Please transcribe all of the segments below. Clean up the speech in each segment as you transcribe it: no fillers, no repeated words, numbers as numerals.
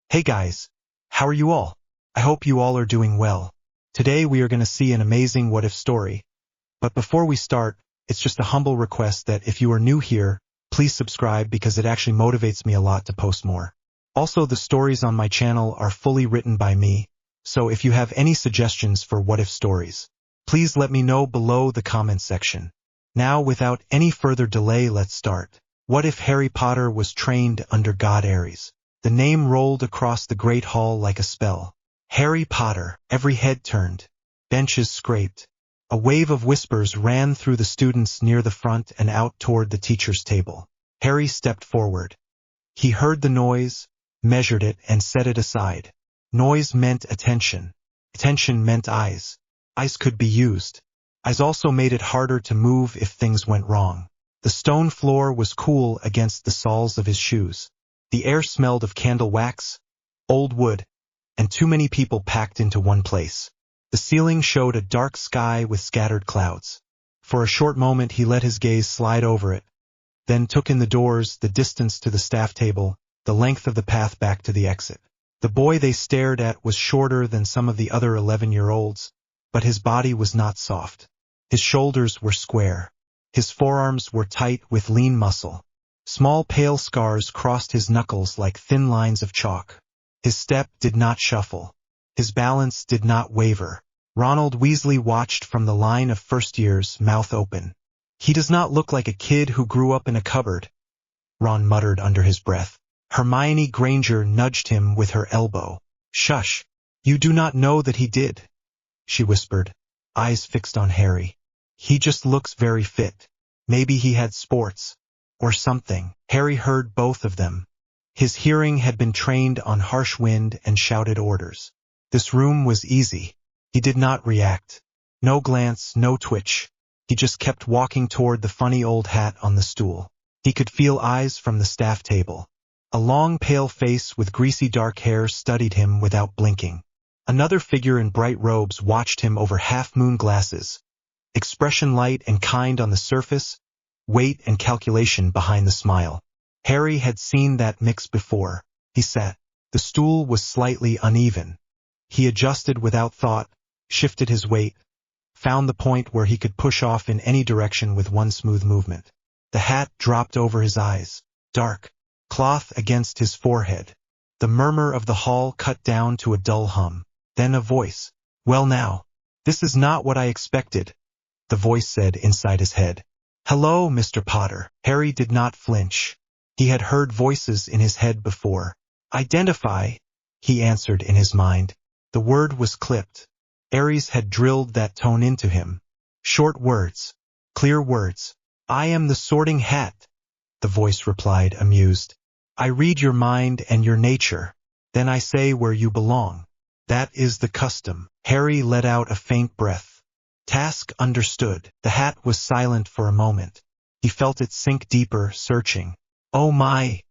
Hey guys, how are you all? I hope you all are doing well. Today we are going to see an amazing what-if story. But before we start, it's just a humble request that if you are new here, please subscribe because it actually motivates me a lot to post more. Also, the stories on my channel are fully written by me, so if you have any suggestions for what-if stories, please let me know below the comments section. Now, without any further delay, let's start. What if Harry Potter was trained under God ARES? The name rolled across the great hall like a spell. Harry Potter, every head turned. Benches scraped. A wave of whispers ran through the students near the front and out toward the teacher's table. Harry stepped forward. He heard the noise, measured it, and set it aside. Noise meant attention. Attention meant eyes. Eyes could be used. Eyes also made it harder to move if things went wrong. The stone floor was cool against the soles of his shoes. The air smelled of candle wax, old wood, and too many people packed into one place. The ceiling showed a dark sky with scattered clouds. For a short moment he let his gaze slide over it, then took in the doors, the distance to the staff table, the length of the path back to the exit. The boy they stared at was shorter than some of the other 11-year-olds, but his body was not soft. His shoulders were square. His forearms were tight with lean muscle. Small pale scars crossed his knuckles like thin lines of chalk. His step did not shuffle. His balance did not waver. Ronald Weasley watched from the line of first years, mouth open. "He does not look like a kid who grew up in a cupboard," Ron muttered under his breath. Hermione Granger nudged him with her elbow. "Shush, you do not know that he did," she whispered, eyes fixed on Harry. "He just looks very fit. Maybe he had sports. Or something." Harry heard both of them. His hearing had been trained on harsh wind and shouted orders. This room was easy. He did not react. No glance, no twitch. He just kept walking toward the funny old hat on the stool. He could feel eyes from the staff table. A long, pale face with greasy dark hair studied him without blinking. Another figure in bright robes watched him over half-moon glasses. Expression light and kind on the surface, weight and calculation behind the smile. Harry had seen that mix before. He sat. The stool was slightly uneven. He adjusted without thought, shifted his weight, found the point where he could push off in any direction with one smooth movement. The hat dropped over his eyes, dark, cloth against his forehead. The murmur of the hall cut down to a dull hum. Then a voice. "Well now, this is not what I expected," the voice said inside his head. "Hello, Mr. Potter." Harry did not flinch. He had heard voices in his head before. "Identify," he answered in his mind. The word was clipped. ARES had drilled that tone into him. Short words. Clear words. "I am the Sorting Hat," the voice replied, amused. "I read your mind and your nature. Then I say where you belong. That is the custom." Harry let out a faint breath. Task understood. The hat was silent for a moment. He felt it sink deeper, searching. "Oh my,"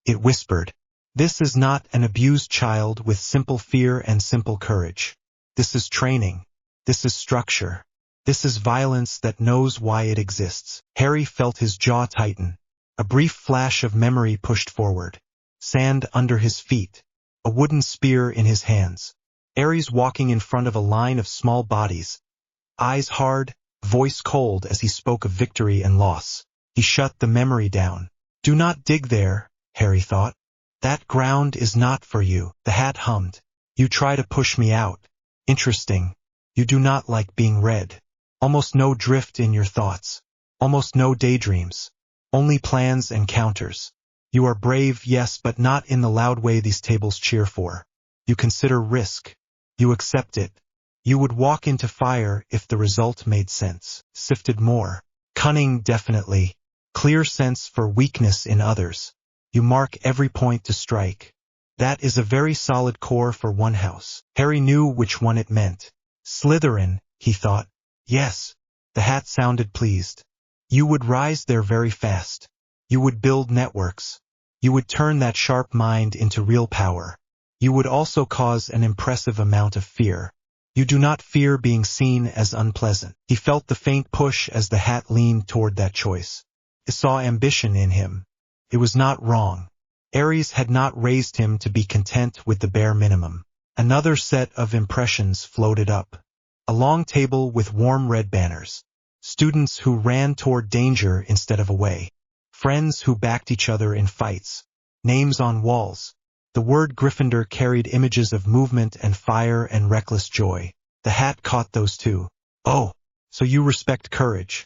it whispered. "This is not an abused child with simple fear and simple courage. This is training. This is structure. This is violence that knows why it exists." Harry felt his jaw tighten. A brief flash of memory pushed forward. Sand under his feet. A wooden spear in his hands. ARES walking in front of a line of small bodies. Eyes hard, voice cold as he spoke of victory and loss. He shut the memory down. "Do not dig there," Harry thought. "That ground is not for you." The hat hummed. "You try to push me out. Interesting. You do not like being read. Almost no drift in your thoughts. Almost no daydreams. Only plans and counters. You are brave, yes, but not in the loud way these tables cheer for. You consider risk. You accept it. You would walk into fire if the result made sense. Sifted more. Cunning, definitely. Clear sense for weakness in others. You mark every point to strike. That is a very solid core for one house." Harry knew which one it meant. Slytherin, he thought. Yes. The hat sounded pleased. You would rise there very fast. You would build networks. You would turn that sharp mind into real power. You would also cause an impressive amount of fear. You do not fear being seen as unpleasant. He felt the faint push as the hat leaned toward that choice. It saw ambition in him. It was not wrong. ARES had not raised him to be content with the bare minimum. Another set of impressions floated up. A long table with warm red banners. Students who ran toward danger instead of away. Friends who backed each other in fights. Names on walls. The word Gryffindor carried images of movement and fire and reckless joy. The hat caught those too. "Oh, so you respect courage,"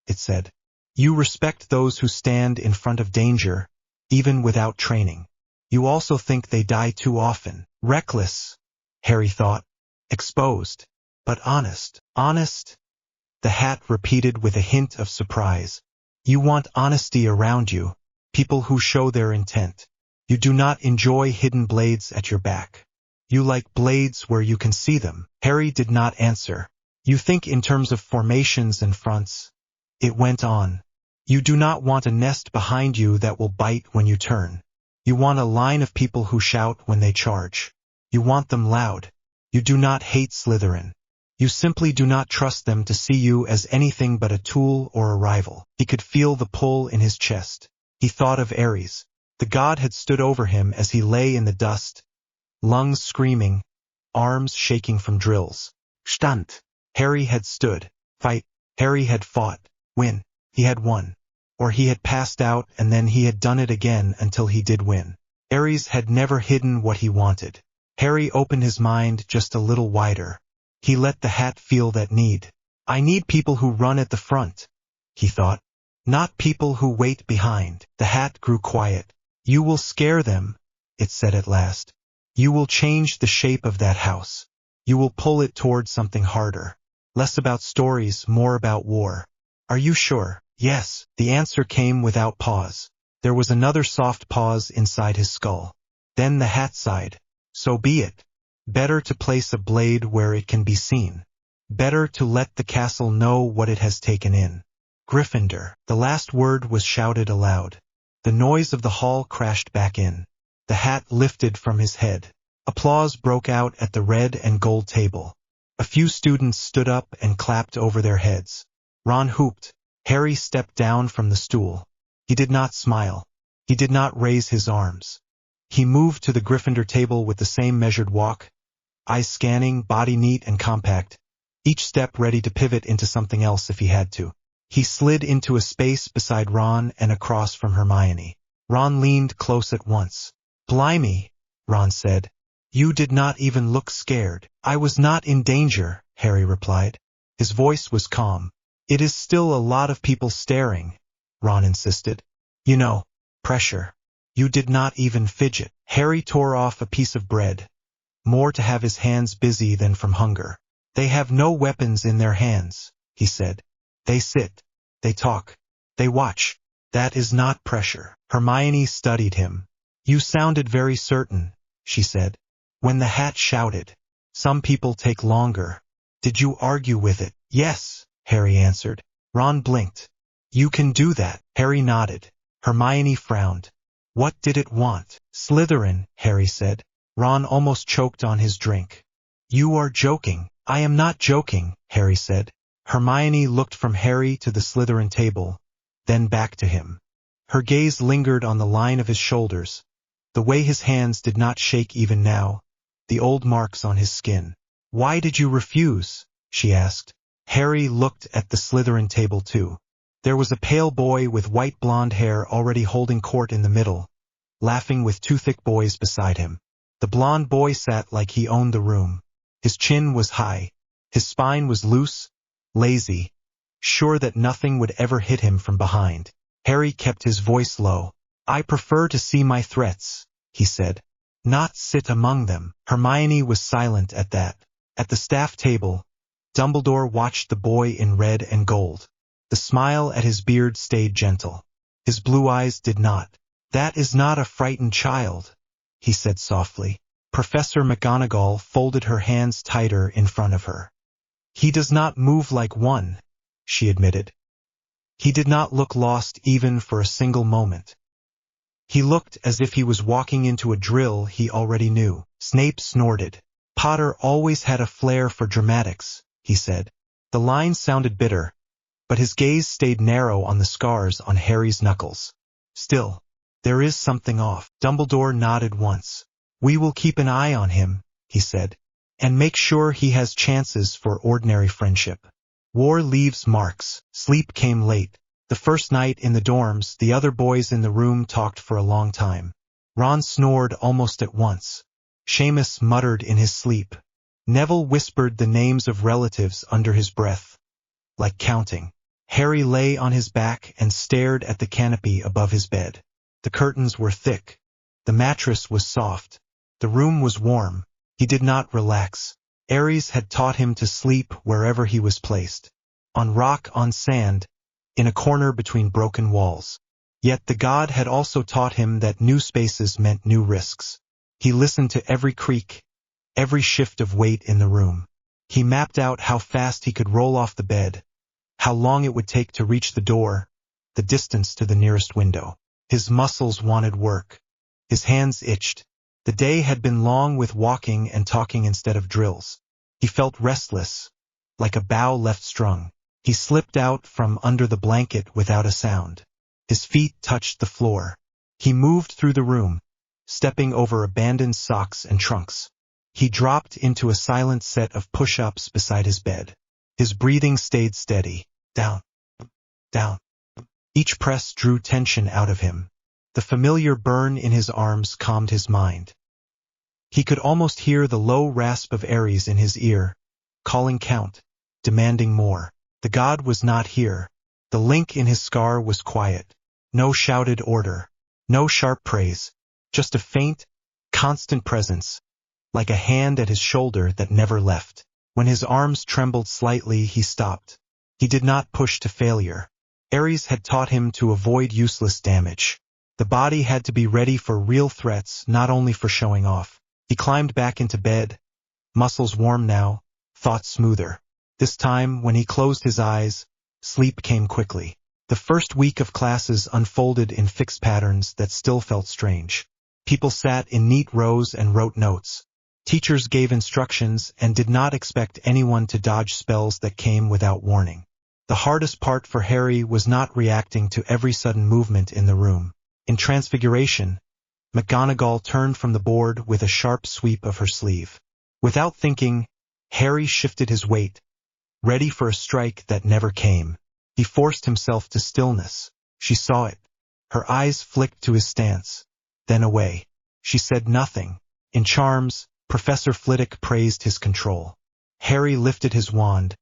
it said. "You respect those who stand in front of danger, even without training. You also think they die too often." Reckless, Harry thought. Exposed. But honest. Honest? The hat repeated with a hint of surprise. "You want honesty around you, people who show their intent. You do not enjoy hidden blades at your back. You like blades where you can see them." Harry did not answer. "You think in terms of formations and fronts," it went on. "You do not want a nest behind you that will bite when you turn. You want a line of people who shout when they charge. You want them loud. You do not hate Slytherin. You simply do not trust them to see you as anything but a tool or a rival." He could feel the pull in his chest. He thought of ARES. The god had stood over him as he lay in the dust, lungs screaming, arms shaking from drills. Stand. Harry had stood. Fight. Harry had fought. Win. He had won. Or he had passed out and then he had done it again until he did win. ARES had never hidden what he wanted. Harry opened his mind just a little wider. He let the hat feel that need. "I need people who run at the front," he thought. "Not people who wait behind." The hat grew quiet. "You will scare them," it said at last. "You will change the shape of that house. You will pull it toward something harder. Less about stories, more about war." "Are you sure?" "Yes." The answer came without pause. There was another soft pause inside his skull. Then the hat sighed. "So be it. Better to place a blade where it can be seen. Better to let the castle know what it has taken in. Gryffindor." The last word was shouted aloud. The noise of the hall crashed back in. The hat lifted from his head. Applause broke out at the red and gold table. A few students stood up and clapped over their heads. Ron whooped. Harry stepped down from the stool. He did not smile. He did not raise his arms. He moved to the Gryffindor table with the same measured walk, eyes scanning, body neat and compact, each step ready to pivot into something else if he had to. He slid into a space beside Ron and across from Hermione. Ron leaned close at once. "Blimey," Ron said. "You did not even look scared." "I was not in danger," Harry replied. His voice was calm. "It is still a lot of people staring," Ron insisted. "You know, pressure." "You did not even fidget." Harry tore off a piece of bread, more to have his hands busy than from hunger. "They have no weapons in their hands," he said. "They sit. They talk. They watch. That is not pressure." Hermione studied him. "You sounded very certain," she said. "When the hat shouted, 'Some people take longer.' Did you argue with it?" "Yes," Harry answered. Ron blinked. "You can do that." Harry nodded. Hermione frowned. "What did it want?" "Slytherin," Harry said. Ron almost choked on his drink. "You are joking." "I am not joking," Harry said. Hermione looked from Harry to the Slytherin table, then back to him. Her gaze lingered on the line of his shoulders, the way his hands did not shake even now, the old marks on his skin. "Why did you refuse?" she asked. Harry looked at the Slytherin table too. There was a pale boy with white blonde hair already holding court in the middle, laughing with two thick boys beside him. The blonde boy sat like he owned the room. His chin was high. His spine was loose, lazy, sure that nothing would ever hit him from behind. Harry kept his voice low. "I prefer to see my threats," he said. "Not sit among them." Hermione was silent at that. At the staff table, Dumbledore watched the boy in red and gold. The smile at his beard stayed gentle. His blue eyes did not. "That is not a frightened child," he said softly. Professor McGonagall folded her hands tighter in front of her. "He does not move like one," she admitted. He did not look lost even for a single moment. He looked as if he was walking into a drill he already knew. Snape snorted. "Potter always had a flair for dramatics," he said. The line sounded bitter, but his gaze stayed narrow on the scars on Harry's knuckles. "Still, There is something off. Dumbledore nodded once. We will keep an eye on him, he said, and make sure he has chances for ordinary friendship. War leaves marks. Sleep came late. The first night in the dorms, the other boys in the room talked for a long time. Ron snored almost at once. Seamus muttered in his sleep. Neville whispered the names of relatives under his breath, like counting. Harry lay on his back and stared at the canopy above his bed. The curtains were thick. The mattress was soft. The room was warm. He did not relax. ARES had taught him to sleep wherever he was placed. On rock, on sand, in a corner between broken walls. Yet the god had also taught him that new spaces meant new risks. He listened to every creak, every shift of weight in the room. He mapped out how fast he could roll off the bed, how long it would take to reach the door, the distance to the nearest window. His muscles wanted work. His hands itched. The day had been long with walking and talking instead of drills. He felt restless, like a bow left strung. He slipped out from under the blanket without a sound. His feet touched the floor. He moved through the room, stepping over abandoned socks and trunks. He dropped into a silent set of push-ups beside his bed. His breathing stayed steady. Down, down. Each press drew tension out of him. The familiar burn in his arms calmed his mind. He could almost hear the low rasp of ARES in his ear, calling count, demanding more. The god was not here. The link in his scar was quiet. No shouted order. No sharp praise. Just a faint, constant presence, like a hand at his shoulder that never left. When his arms trembled slightly, he stopped. He did not push to failure. ARES had taught him to avoid useless damage. The body had to be ready for real threats, not only for showing off. He climbed back into bed, muscles warm now, thoughts smoother. This time, when he closed his eyes, sleep came quickly. The first week of classes unfolded in fixed patterns that still felt strange. People sat in neat rows and wrote notes. Teachers gave instructions and did not expect anyone to dodge spells that came without warning. The hardest part for Harry was not reacting to every sudden movement in the room. In Transfiguration, McGonagall turned from the board with a sharp sweep of her sleeve. Without thinking, Harry shifted his weight, ready for a strike that never came. He forced himself to stillness. She saw it. Her eyes flicked to his stance, then away. She said nothing. In Charms, Professor Flitwick praised his control. Harry lifted his wand,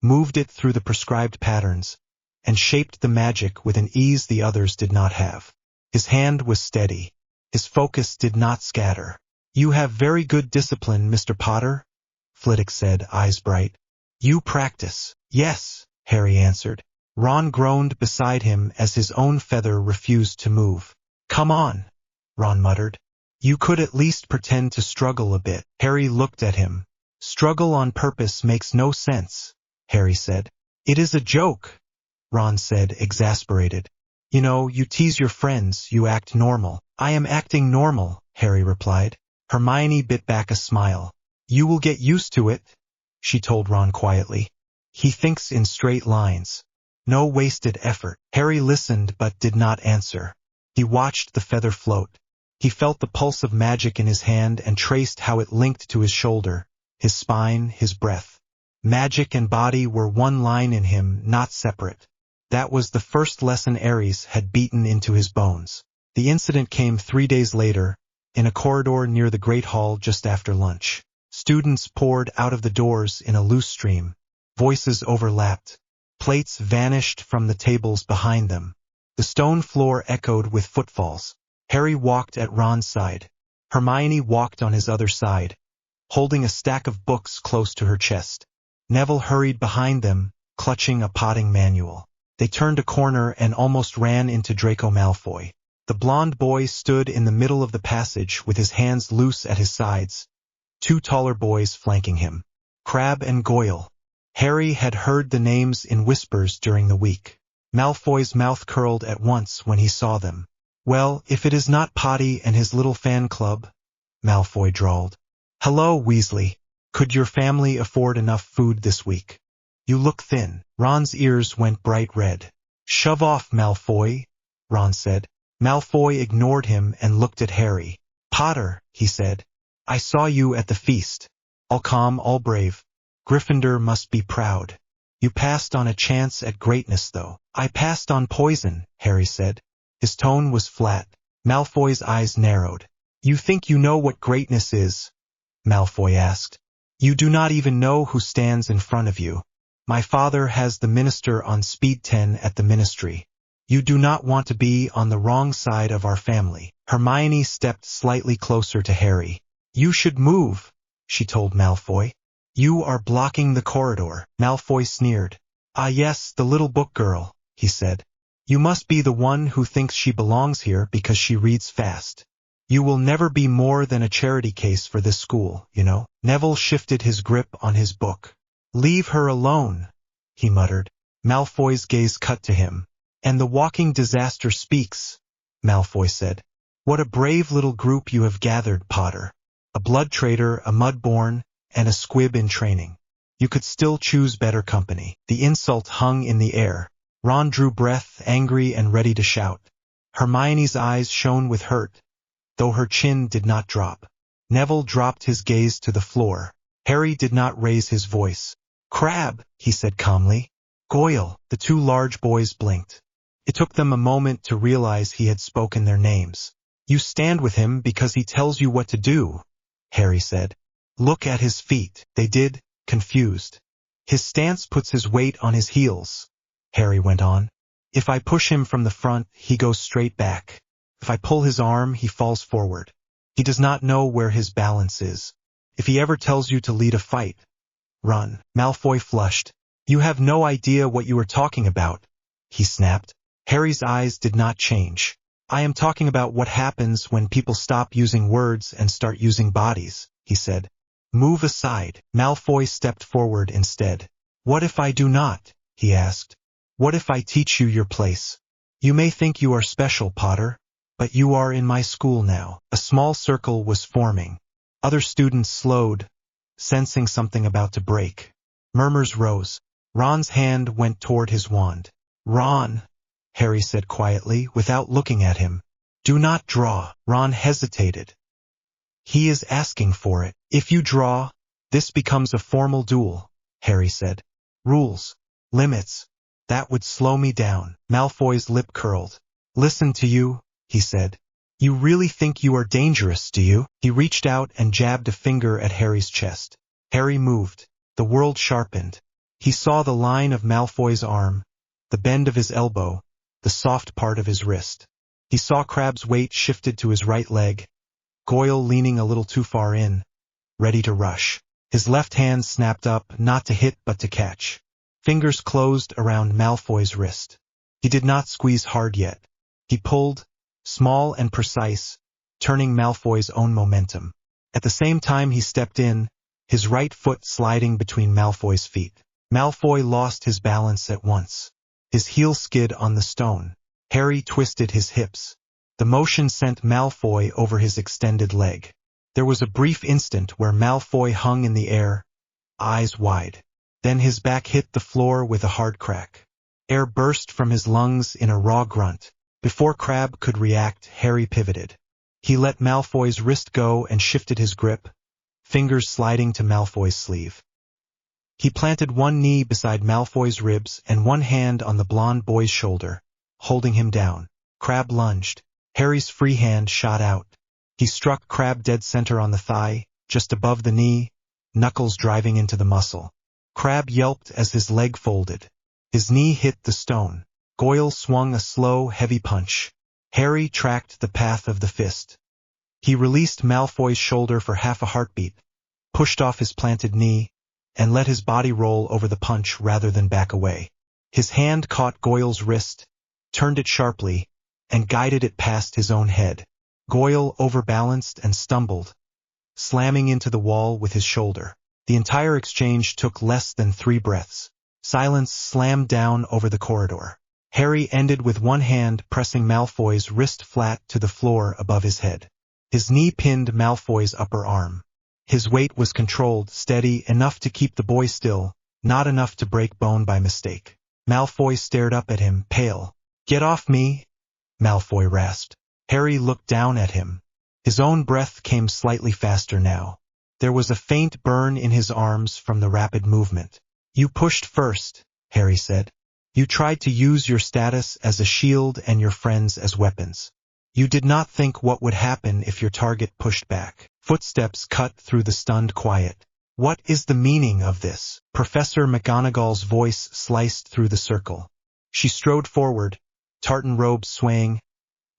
moved it through the prescribed patterns, and shaped the magic with an ease the others did not have. His hand was steady. His focus did not scatter. You have very good discipline, Mr. Potter, Flitwick said, eyes bright. You practice. Yes, Harry answered. Ron groaned beside him as his own feather refused to move. Come on, Ron muttered. You could at least pretend to struggle a bit. Harry looked at him. Struggle on purpose makes no sense, Harry said. It is a joke, Ron said, exasperated. You know, you tease your friends, you act normal. I am acting normal, Harry replied. Hermione bit back a smile. You will get used to it, she told Ron quietly. He thinks in straight lines. No wasted effort. Harry listened but did not answer. He watched the feather float. He felt the pulse of magic in his hand and traced how it linked to his shoulder, his spine, his breath. Magic and body were one line in him, not separate. That was the first lesson ARES had beaten into his bones. The incident came 3 days later, in a corridor near the Great Hall just after lunch. Students poured out of the doors in a loose stream. Voices overlapped. Plates vanished from the tables behind them. The stone floor echoed with footfalls. Harry walked at Ron's side. Hermione walked on his other side, holding a stack of books close to her chest. Neville hurried behind them, clutching a potting manual. They turned a corner and almost ran into Draco Malfoy. The blond boy stood in the middle of the passage with his hands loose at his sides, 2 taller boys flanking him. Crabbe and Goyle. Harry had heard the names in whispers during the week. Malfoy's mouth curled at once when he saw them. Well, if it is not Potty and his little fan club, Malfoy drawled. Hello, Weasley. Could your family afford enough food this week? You look thin. Ron's ears went bright red. Shove off, Malfoy, Ron said. Malfoy ignored him and looked at Harry. "Potter," he said, "I saw you at the feast. All calm, all brave. Gryffindor must be proud. You passed on a chance at greatness though." "I passed on poison," Harry said. His tone was flat. Malfoy's eyes narrowed. "You think you know what greatness is?" Malfoy asked. "You do not even know who stands in front of you. My father has the minister on speed 10 at the ministry. You do not want to be on the wrong side of our family." Hermione stepped slightly closer to Harry. "You should move," she told Malfoy. "You are blocking the corridor." Malfoy sneered. "Ah yes, the little book girl," he said. "You must be the one who thinks she belongs here because she reads fast. You will never be more than a charity case for this school, you know." Neville shifted his grip on his book. "Leave her alone," he muttered. Malfoy's gaze cut to him. "And the walking disaster speaks," Malfoy said. "What a brave little group you have gathered, Potter. A blood traitor, a mudborn, and a squib in training. You could still choose better company." The insult hung in the air. Ron drew breath, angry and ready to shout. Hermione's eyes shone with hurt, though her chin did not drop. Neville dropped his gaze to the floor. Harry did not raise his voice. "Crabbe," he said calmly. "Goyle." The two large boys blinked. It took them a moment to realize he had spoken their names. "You stand with him because he tells you what to do," Harry said. "Look at his feet." They did, confused. "His stance puts his weight on his heels," Harry went on. "If I push him from the front, he goes straight back. If I pull his arm, he falls forward. He does not know where his balance is. If he ever tells you to lead a fight, run." Malfoy flushed. "You have no idea what you are talking about," he snapped. Harry's eyes did not change. "I am talking about what happens when people stop using words and start using bodies," he said. "Move aside." Malfoy stepped forward instead. "What if I do not?" he asked. "What if I teach you your place? You may think you are special, Potter, but you are in my school now." A small circle was forming. Other students slowed, sensing something about to break. Murmurs rose. Ron's hand went toward his wand. "Ron," Harry said quietly, without looking at him. "Do not draw." Ron hesitated. "He is asking for it. If you draw, this becomes a formal duel," Harry said. "Rules. Limits. That would slow me down." Malfoy's lip curled. "Listen to you," he said. "You really think you are dangerous, do you?" He reached out and jabbed a finger at Harry's chest. Harry moved. The world sharpened. He saw the line of Malfoy's arm, the bend of his elbow, the soft part of his wrist. He saw Crabbe's weight shifted to his right leg, Goyle leaning a little too far in, ready to rush. His left hand snapped up, not to hit but to catch. Fingers closed around Malfoy's wrist. He did not squeeze hard yet. He pulled, small and precise, turning Malfoy's own momentum. At the same time he stepped in, his right foot sliding between Malfoy's feet. Malfoy lost his balance at once. His heel skid on the stone. Harry twisted his hips. The motion sent Malfoy over his extended leg. There was a brief instant where Malfoy hung in the air, eyes wide. Then his back hit the floor with a hard crack. Air burst from his lungs in a raw grunt. Before Crabbe could react, Harry pivoted. He let Malfoy's wrist go and shifted his grip, fingers sliding to Malfoy's sleeve. He planted one knee beside Malfoy's ribs and one hand on the blonde boy's shoulder, holding him down. Crabbe lunged. Harry's free hand shot out. He struck Crabbe dead center on the thigh, just above the knee, knuckles driving into the muscle. Crabbe yelped as his leg folded. His knee hit the stone. Goyle swung a slow, heavy punch. Harry tracked the path of the fist. He released Malfoy's shoulder for half a heartbeat, pushed off his planted knee, and let his body roll over the punch rather than back away. His hand caught Goyle's wrist, turned it sharply, and guided it past his own head. Goyle overbalanced and stumbled, slamming into the wall with his shoulder. The entire exchange took less than 3 breaths. Silence slammed down over the corridor. Harry ended with one hand pressing Malfoy's wrist flat to the floor above his head. His knee pinned Malfoy's upper arm. His weight was controlled, steady, enough to keep the boy still, not enough to break bone by mistake. Malfoy stared up at him, pale. "Get off me," Malfoy rasped. Harry looked down at him. His own breath came slightly faster now. There was a faint burn in his arms from the rapid movement. You pushed first, Harry said. You tried to use your status as a shield and your friends as weapons. You did not think what would happen if your target pushed back. Footsteps cut through the stunned quiet. What is the meaning of this? Professor McGonagall's voice sliced through the circle. She strode forward, tartan robes swaying,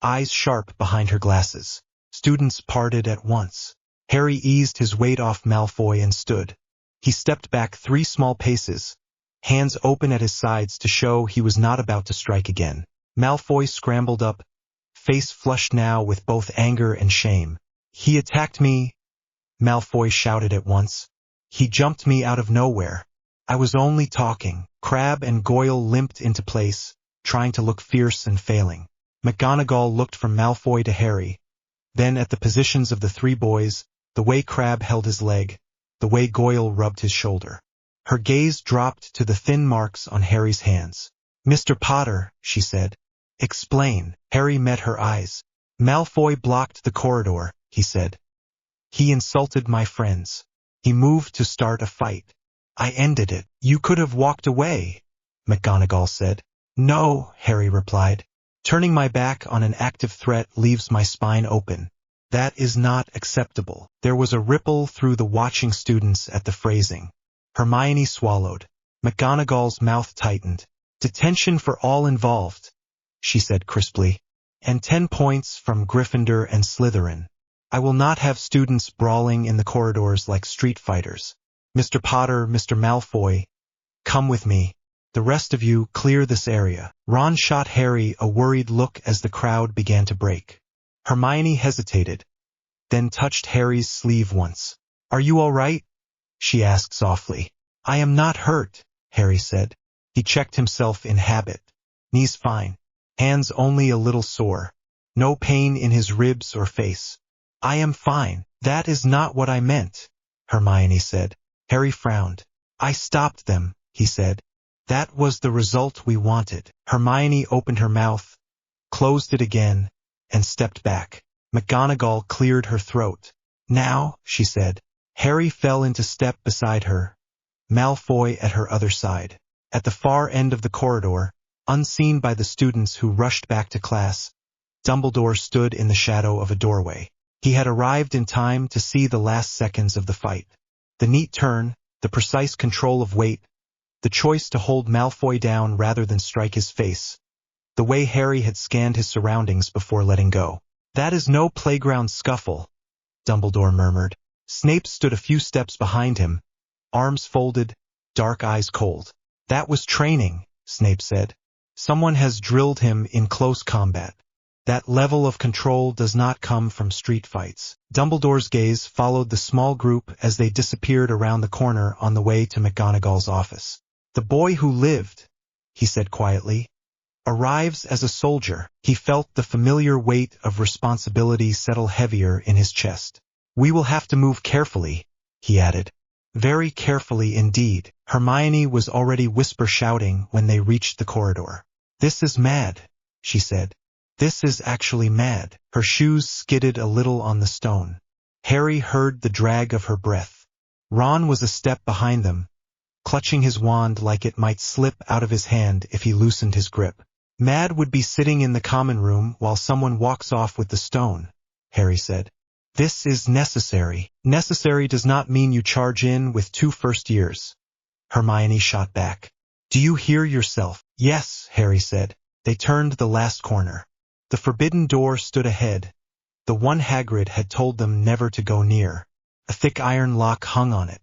eyes sharp behind her glasses. Students parted at once. Harry eased his weight off Malfoy and stood. He stepped back 3 small paces, hands open at his sides to show he was not about to strike again. Malfoy scrambled up, face flushed now with both anger and shame. He attacked me, Malfoy shouted at once. He jumped me out of nowhere. I was only talking. Crabbe and Goyle limped into place, trying to look fierce and failing. McGonagall looked from Malfoy to Harry, then at the positions of the 3 boys, the way Crabbe held his leg, the way Goyle rubbed his shoulder. Her gaze dropped to the thin marks on Harry's hands. Mr. Potter, she said. Explain. Harry met her eyes. Malfoy blocked the corridor, he said. He insulted my friends. He moved to start a fight. I ended it. You could have walked away, McGonagall said. No, Harry replied. Turning my back on an active threat leaves my spine open. That is not acceptable. There was a ripple through the watching students at the phrasing. Hermione swallowed. McGonagall's mouth tightened. Detention for all involved, she said crisply. And 10 points from Gryffindor and Slytherin. I will not have students brawling in the corridors like street fighters. Mr. Potter, Mr. Malfoy, come with me. The rest of you clear this area. Ron shot Harry a worried look as the crowd began to break. Hermione hesitated, then touched Harry's sleeve once. Are you all right? She asked softly. I am not hurt, Harry said. He checked himself in habit. Knees fine. Hands only a little sore. No pain in his ribs or face. I am fine. That is not what I meant, Hermione said. Harry frowned. I stopped them, he said. That was the result we wanted. Hermione opened her mouth, closed it again, and stepped back. McGonagall cleared her throat. Now, she said. Harry fell into step beside her, Malfoy at her other side. At the far end of the corridor, unseen by the students who rushed back to class, Dumbledore stood in the shadow of a doorway. He had arrived in time to see the last seconds of the fight. The neat turn, the precise control of weight, the choice to hold Malfoy down rather than strike his face, the way Harry had scanned his surroundings before letting go. That is no playground scuffle, Dumbledore murmured. Snape stood a few steps behind him, arms folded, dark eyes cold. That was training, Snape said. Someone has drilled him in close combat. That level of control does not come from street fights. Dumbledore's gaze followed the small group as they disappeared around the corner on the way to McGonagall's office. The boy who lived, he said quietly, arrives as a soldier. He felt the familiar weight of responsibility settle heavier in his chest. We will have to move carefully, he added. Very carefully indeed. Hermione was already whisper shouting when they reached the corridor. This is mad, she said. This is actually mad. Her shoes skidded a little on the stone. Harry heard the drag of her breath. Ron was a step behind them, clutching his wand like it might slip out of his hand if he loosened his grip. Mad would be sitting in the common room while someone walks off with the stone, Harry said. This is necessary. Necessary does not mean you charge in with 2 first years. Hermione shot back. Do you hear yourself? Yes, Harry said. They turned the last corner. The forbidden door stood ahead, the one Hagrid had told them never to go near. A thick iron lock hung on it.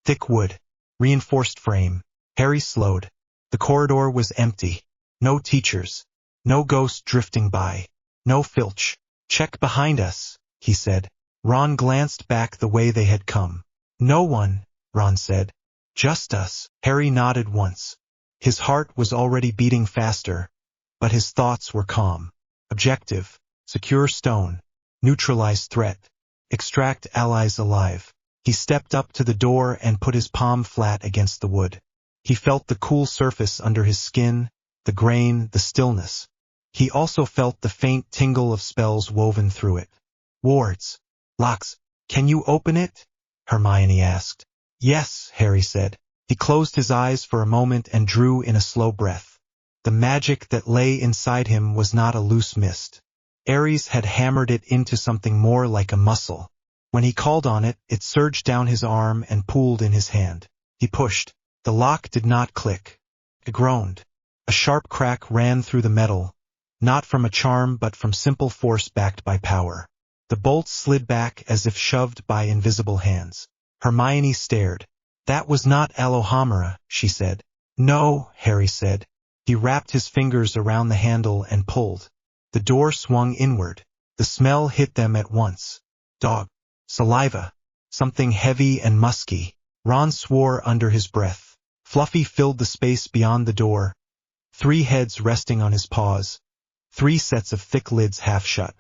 Thick wood, reinforced frame. Harry slowed. The corridor was empty. No teachers. No ghost drifting by. No Filch. Check behind us, he said. Ron glanced back the way they had come. No one, Ron said. Just us. Harry nodded once. His heart was already beating faster, but his thoughts were calm. Objective, secure stone, neutralize threat, extract allies alive. He stepped up to the door and put his palm flat against the wood. He felt the cool surface under his skin, the grain, the stillness. He also felt the faint tingle of spells woven through it. Wards. Locks. Can you open it? Hermione asked. Yes, Harry said. He closed his eyes for a moment and drew in a slow breath. The magic that lay inside him was not a loose mist. ARES had hammered it into something more like a muscle. When he called on it, it surged down his arm and pooled in his hand. He pushed. The lock did not click. It groaned. A sharp crack ran through the metal, not from a charm but from simple force backed by power. The bolts slid back as if shoved by invisible hands. Hermione stared. That was not Alohomora, she said. No, Harry said. He wrapped his fingers around the handle and pulled. The door swung inward. The smell hit them at once. Dog. Saliva. Something heavy and musky. Ron swore under his breath. Fluffy filled the space beyond the door. 3 heads resting on his paws. 3 sets of thick lids half shut.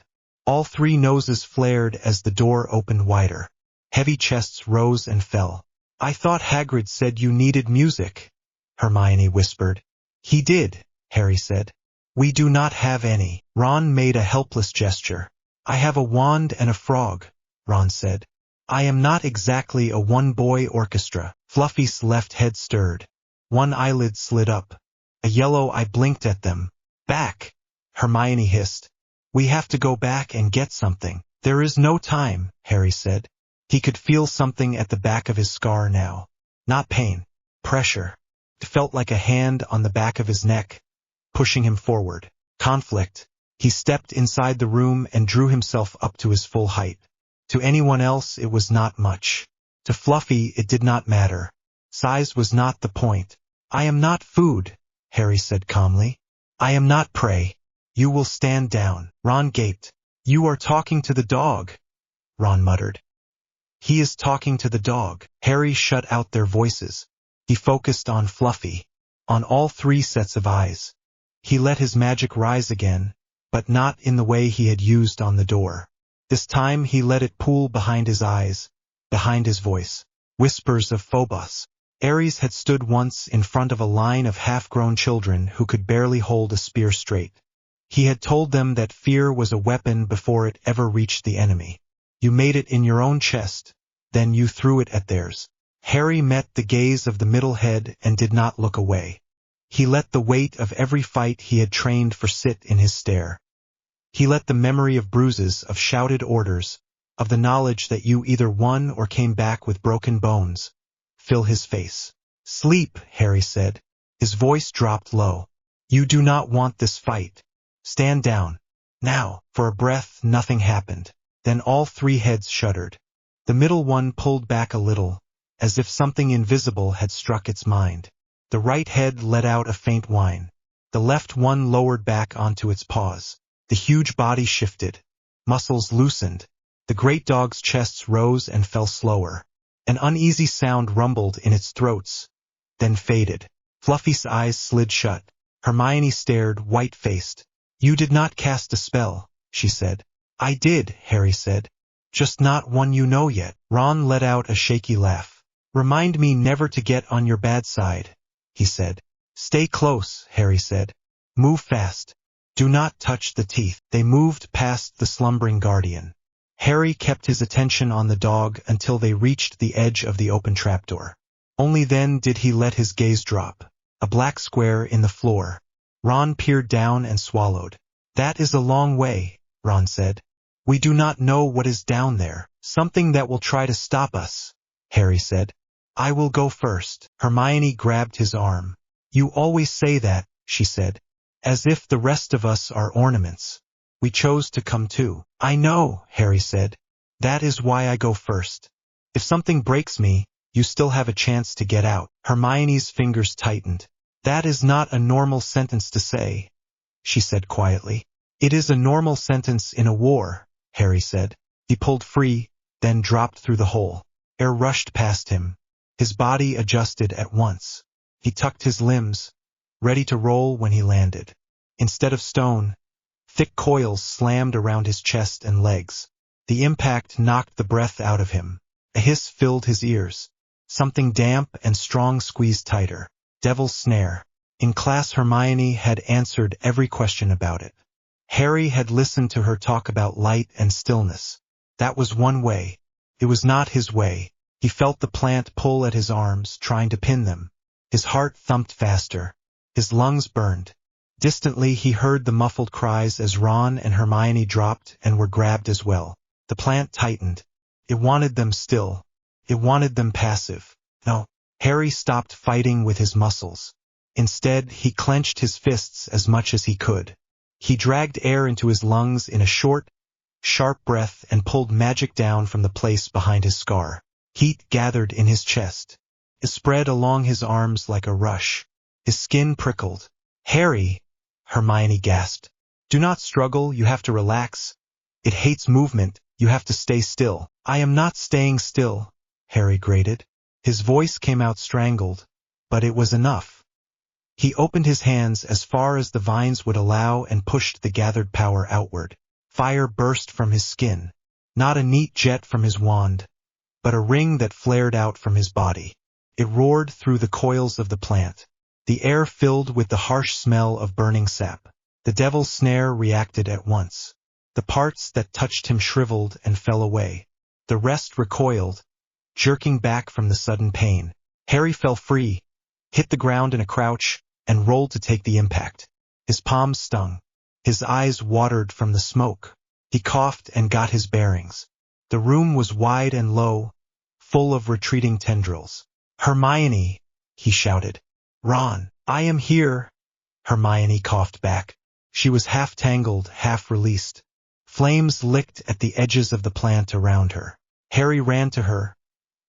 All 3 noses flared as the door opened wider. Heavy chests rose and fell. I thought Hagrid said you needed music, Hermione whispered. He did, Harry said. We do not have any. Ron made a helpless gesture. I have a wand and a frog, Ron said. I am not exactly a one-boy orchestra. Fluffy's left head stirred. One eyelid slid up. A yellow eye blinked at them. Back, Hermione hissed. We have to go back and get something. There is no time, Harry said. He could feel something at the back of his scar now. Not pain. Pressure. It felt like a hand on the back of his neck, pushing him forward. Conflict. He stepped inside the room and drew himself up to his full height. To anyone else it was not much. To Fluffy it did not matter. Size was not the point. I am not food, Harry said calmly. I am not prey. You will stand down. Ron gaped. You are talking to the dog, Ron muttered. He is talking to the dog. Harry shut out their voices. He focused on Fluffy, on all 3 sets of eyes. He let his magic rise again, but not in the way he had used on the door. This time he let it pool behind his eyes, behind his voice. Whispers of Phobos. ARES had stood once in front of a line of half-grown children who could barely hold a spear straight. He had told them that fear was a weapon before it ever reached the enemy. You made it in your own chest, then you threw it at theirs. Harry met the gaze of the middle head and did not look away. He let the weight of every fight he had trained for sit in his stare. He let the memory of bruises, of shouted orders, of the knowledge that you either won or came back with broken bones, fill his face. Sleep, Harry said. His voice dropped low. You do not want this fight. Stand down. Now. For a breath, nothing happened. Then all 3 heads shuddered. The middle one pulled back a little, as if something invisible had struck its mind. The right head let out a faint whine. The left one lowered back onto its paws. The huge body shifted. Muscles loosened. The great dog's chests rose and fell slower. An uneasy sound rumbled in its throats, then faded. Fluffy's eyes slid shut. Hermione stared, white-faced. You did not cast a spell, she said. I did, Harry said. Just not one you know yet. Ron let out a shaky laugh. Remind me never to get on your bad side, he said. Stay close, Harry said. Move fast. Do not touch the teeth. They moved past the slumbering guardian. Harry kept his attention on the dog until they reached the edge of the open trapdoor. Only then did he let his gaze drop. A black square in the floor. Ron peered down and swallowed. That is a long way, Ron said. We do not know what is down there. Something that will try to stop us, Harry said. I will go first. Hermione grabbed his arm. You always say that, she said. As if the rest of us are ornaments. We chose to come too. I know, Harry said. That is why I go first. If something breaks me, you still have a chance to get out. Hermione's fingers tightened. That is not a normal sentence to say, she said quietly. It is a normal sentence in a war, Harry said. He pulled free, then dropped through the hole. Air rushed past him. His body adjusted at once. He tucked his limbs, ready to roll when he landed. Instead of stone, thick coils slammed around his chest and legs. The impact knocked the breath out of him. A hiss filled his ears. Something damp and strong squeezed tighter. Devil's snare. In class, Hermione had answered every question about it. Harry had listened to her talk about light and stillness. That was one way. It was not his way. He felt the plant pull at his arms, trying to pin them. His heart thumped faster. His lungs burned. Distantly he heard the muffled cries as Ron and Hermione dropped and were grabbed as well. The plant tightened. It wanted them still. It wanted them passive. No. Harry stopped fighting with his muscles. Instead, he clenched his fists as much as he could. He dragged air into his lungs in a short, sharp breath and pulled magic down from the place behind his scar. Heat gathered in his chest. It spread along his arms like a rush. His skin prickled. "Harry," Hermione gasped. "Do not struggle, you have to relax. It hates movement, you have to stay still." "I am not staying still," Harry grated. His voice came out strangled, but it was enough. He opened his hands as far as the vines would allow and pushed the gathered power outward. Fire burst from his skin. Not a neat jet from his wand, but a ring that flared out from his body. It roared through the coils of the plant. The air filled with the harsh smell of burning sap. The devil's snare reacted at once. The parts that touched him shriveled and fell away. The rest recoiled, jerking back from the sudden pain. Harry fell free, hit the ground in a crouch, and rolled to take the impact. His palms stung. His eyes watered from the smoke. He coughed and got his bearings. The room was wide and low, full of retreating tendrils. "Hermione," he shouted. "Ron, I am here." Hermione coughed back. She was half tangled, half released. Flames licked at the edges of the plant around her. Harry ran to her,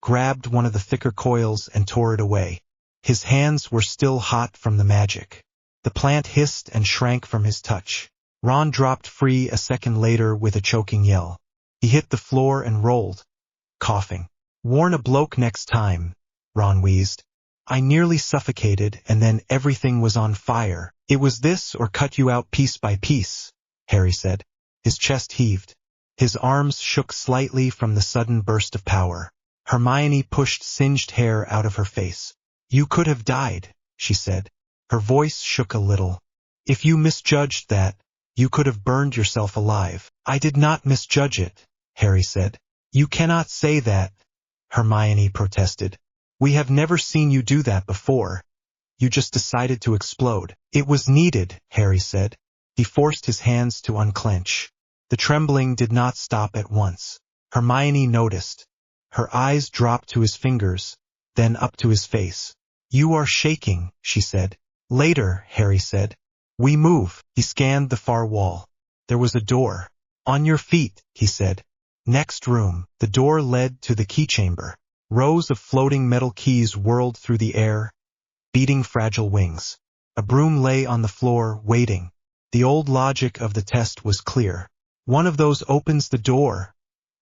grabbed one of the thicker coils and tore it away. His hands were still hot from the magic. The plant hissed and shrank from his touch. Ron dropped free a second later with a choking yell. He hit the floor and rolled, coughing. "Warn a bloke next time," Ron wheezed. "I nearly suffocated and then everything was on fire. It was this or cut you out piece by piece," Harry said. His chest heaved. His arms shook slightly from the sudden burst of power. Hermione pushed singed hair out of her face. "You could have died," she said. Her voice shook a little. "If you misjudged that, you could have burned yourself alive." "I did not misjudge it," Harry said. "You cannot say that," Hermione protested. "We have never seen you do that before. You just decided to explode." "It was needed," Harry said. He forced his hands to unclench. The trembling did not stop at once. Hermione noticed. Her eyes dropped to his fingers, then up to his face. "You are shaking," she said. "Later," Harry said. "We move." He scanned the far wall. There was a door. "On your feet," he said. "Next room." The door led to the key chamber. Rows of floating metal keys whirled through the air, beating fragile wings. A broom lay on the floor, waiting. The old logic of the test was clear. "One of those opens the door,"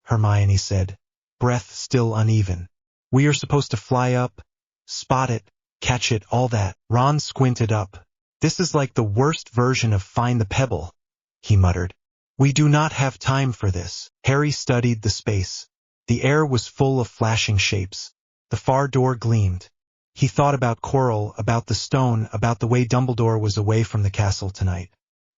Hermione said, breath still uneven. "We are supposed to fly up, spot it, catch it, all that." Ron squinted up. "This is like the worst version of Find the Pebble," he muttered. "We do not have time for this." Harry studied the space. The air was full of flashing shapes. The far door gleamed. He thought about Quirrell, about the stone, about the way Dumbledore was away from the castle tonight.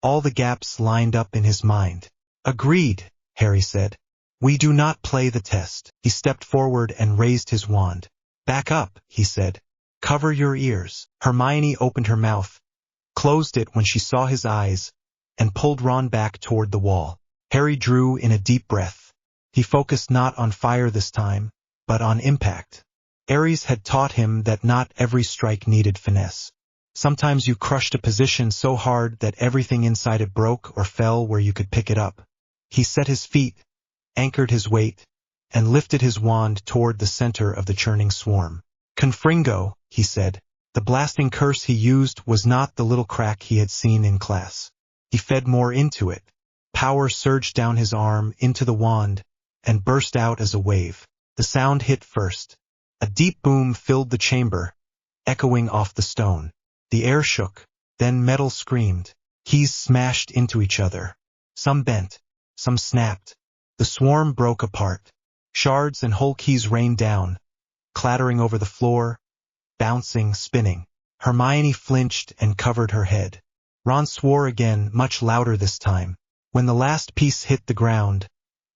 All the gaps lined up in his mind. "Agreed," Harry said. "We do not play the test." He stepped forward and raised his wand. "Back up," he said. "Cover your ears." Hermione opened her mouth, closed it when she saw his eyes, and pulled Ron back toward the wall. Harry drew in a deep breath. He focused not on fire this time, but on impact. ARES had taught him that not every strike needed finesse. Sometimes you crushed a position so hard that everything inside it broke or fell where you could pick it up. He set his feet, anchored his weight, and lifted his wand toward the center of the churning swarm. "Confringo," he said. The blasting curse he used was not the little crack he had seen in class. He fed more into it. Power surged down his arm, into the wand, and burst out as a wave. The sound hit first. A deep boom filled the chamber, echoing off the stone. The air shook, then metal screamed. Keys smashed into each other. Some bent, some snapped. The swarm broke apart. Shards and whole keys rained down, clattering over the floor, bouncing, spinning. Hermione flinched and covered her head. Ron swore again, much louder this time. When the last piece hit the ground,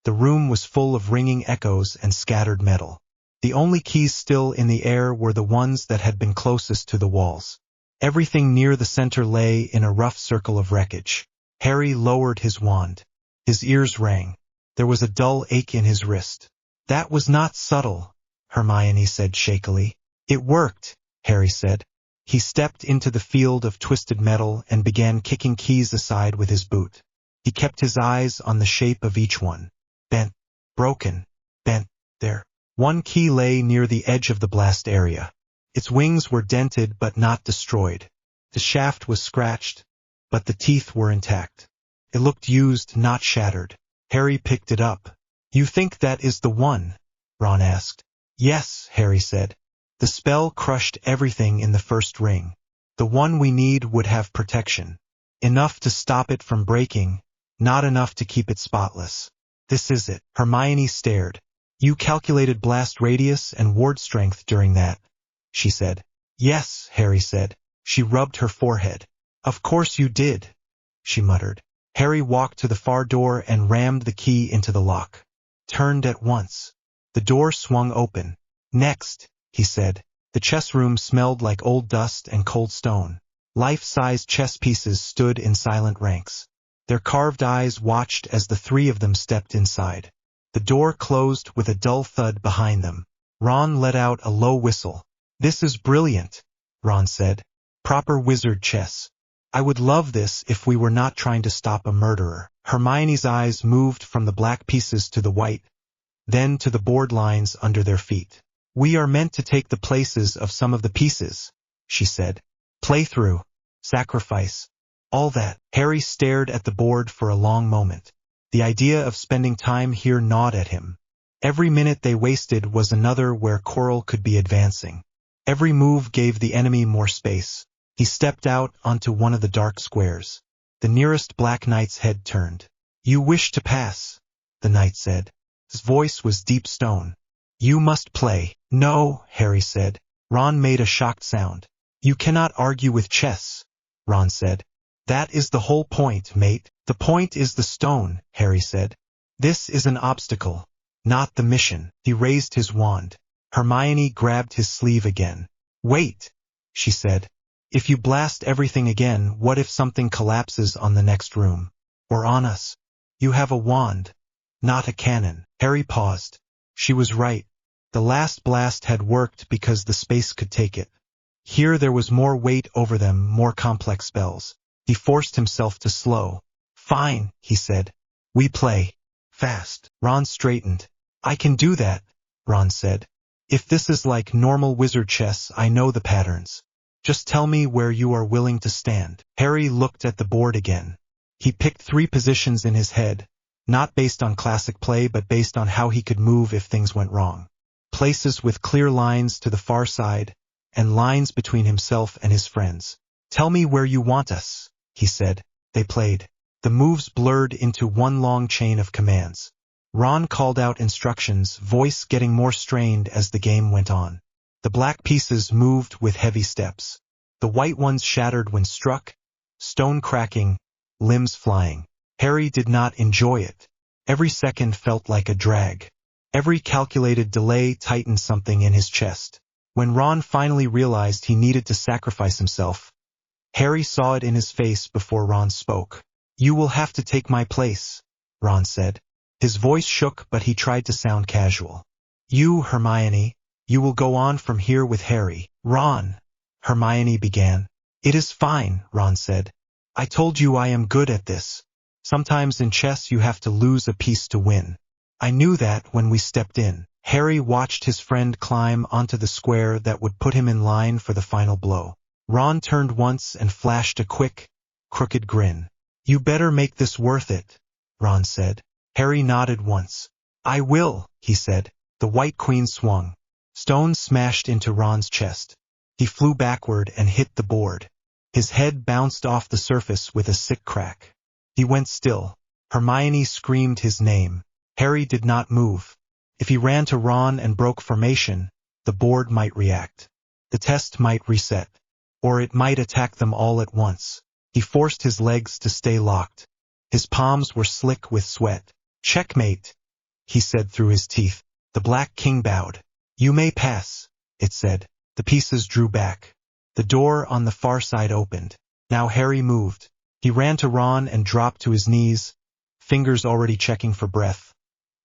the room was full of ringing echoes and scattered metal. The only keys still in the air were the ones that had been closest to the walls. Everything near the center lay in a rough circle of wreckage. Harry lowered his wand. His ears rang. There was a dull ache in his wrist. That was not subtle, Hermione said shakily. It worked, Harry said. He stepped into the field of twisted metal and began kicking keys aside with his boot. He kept his eyes on the shape of each one. Bent, broken, bent, there. One key lay near the edge of the blast area. Its wings were dented but not destroyed. The shaft was scratched, but the teeth were intact. It looked used, not shattered. Harry picked it up. You think that is the one? Ron asked. Yes, Harry said. The spell crushed everything in the first ring. The one we need would have protection. Enough to stop it from breaking, not enough to keep it spotless. This is it. Hermione stared. You calculated blast radius and ward strength during that, she said. Yes, Harry said. She rubbed her forehead. Of course you did, she muttered. Harry walked to the far door and rammed the key into the lock. Turned at once. The door swung open. Next, he said. The chess room smelled like old dust and cold stone. Life-size chess pieces stood in silent ranks. Their carved eyes watched as the three of them stepped inside. The door closed with a dull thud behind them. Ron let out a low whistle. This is brilliant, Ron said. Proper wizard chess. I would love this if we were not trying to stop a murderer. Hermione's eyes moved from the black pieces to the white, then to the board lines under their feet. We are meant to take the places of some of the pieces, she said. Playthrough, sacrifice, all that. Harry stared at the board for a long moment. The idea of spending time here gnawed at him. Every minute they wasted was another where Quirrell could be advancing. Every move gave the enemy more space. He stepped out onto one of the dark squares. The nearest Black Knight's head turned. You wish to pass, the knight said. His voice was deep stone. You must play. No, Harry said. Ron made a shocked sound. You cannot argue with chess, Ron said. That is the whole point, mate. The point is the stone, Harry said. This is an obstacle, not the mission. He raised his wand. Hermione grabbed his sleeve again. Wait, she said. If you blast everything again, what if something collapses on the next room? Or on us? You have a wand, not a cannon. Harry paused. She was right. The last blast had worked because the space could take it. Here there was more weight over them, more complex spells. He forced himself to slow. Fine, he said. We play. Fast. Ron straightened. I can do that, Ron said. If this is like normal wizard chess, I know the patterns. Just tell me where you are willing to stand. Harry looked at the board again. He picked 3 positions in his head, not based on classic play but based on how he could move if things went wrong. Places with clear lines to the far side, and lines between himself and his friends. Tell me where you want us, he said. They played. The moves blurred into one long chain of commands. Ron called out instructions, voice getting more strained as the game went on. The black pieces moved with heavy steps. The white ones shattered when struck, stone cracking, limbs flying. Harry did not enjoy it. Every second felt like a drag. Every calculated delay tightened something in his chest. When Ron finally realized he needed to sacrifice himself, Harry saw it in his face before Ron spoke. You will have to take my place, Ron said. His voice shook, but he tried to sound casual. You, Hermione, you will go on from here with Harry. Ron, Hermione began. It is fine, Ron said. I told you I am good at this. Sometimes in chess you have to lose a piece to win. I knew that when we stepped in. Harry watched his friend climb onto the square that would put him in line for the final blow. Ron turned once and flashed a quick, crooked grin. You better make this worth it, Ron said. Harry nodded once. I will, he said. The white queen swung. Stones smashed into Ron's chest. He flew backward and hit the board. His head bounced off the surface with a sick crack. He went still. Hermione screamed his name. Harry did not move. If he ran to Ron and broke formation, the board might react. The test might reset. or it might attack them all at once. He forced his legs to stay locked. His palms were slick with sweat. "Checkmate," he said through his teeth. The Black King bowed. "You may pass," it said. The pieces drew back. The door on the far side opened. Now Harry moved. He ran to Ron and dropped to his knees, fingers already checking for breath,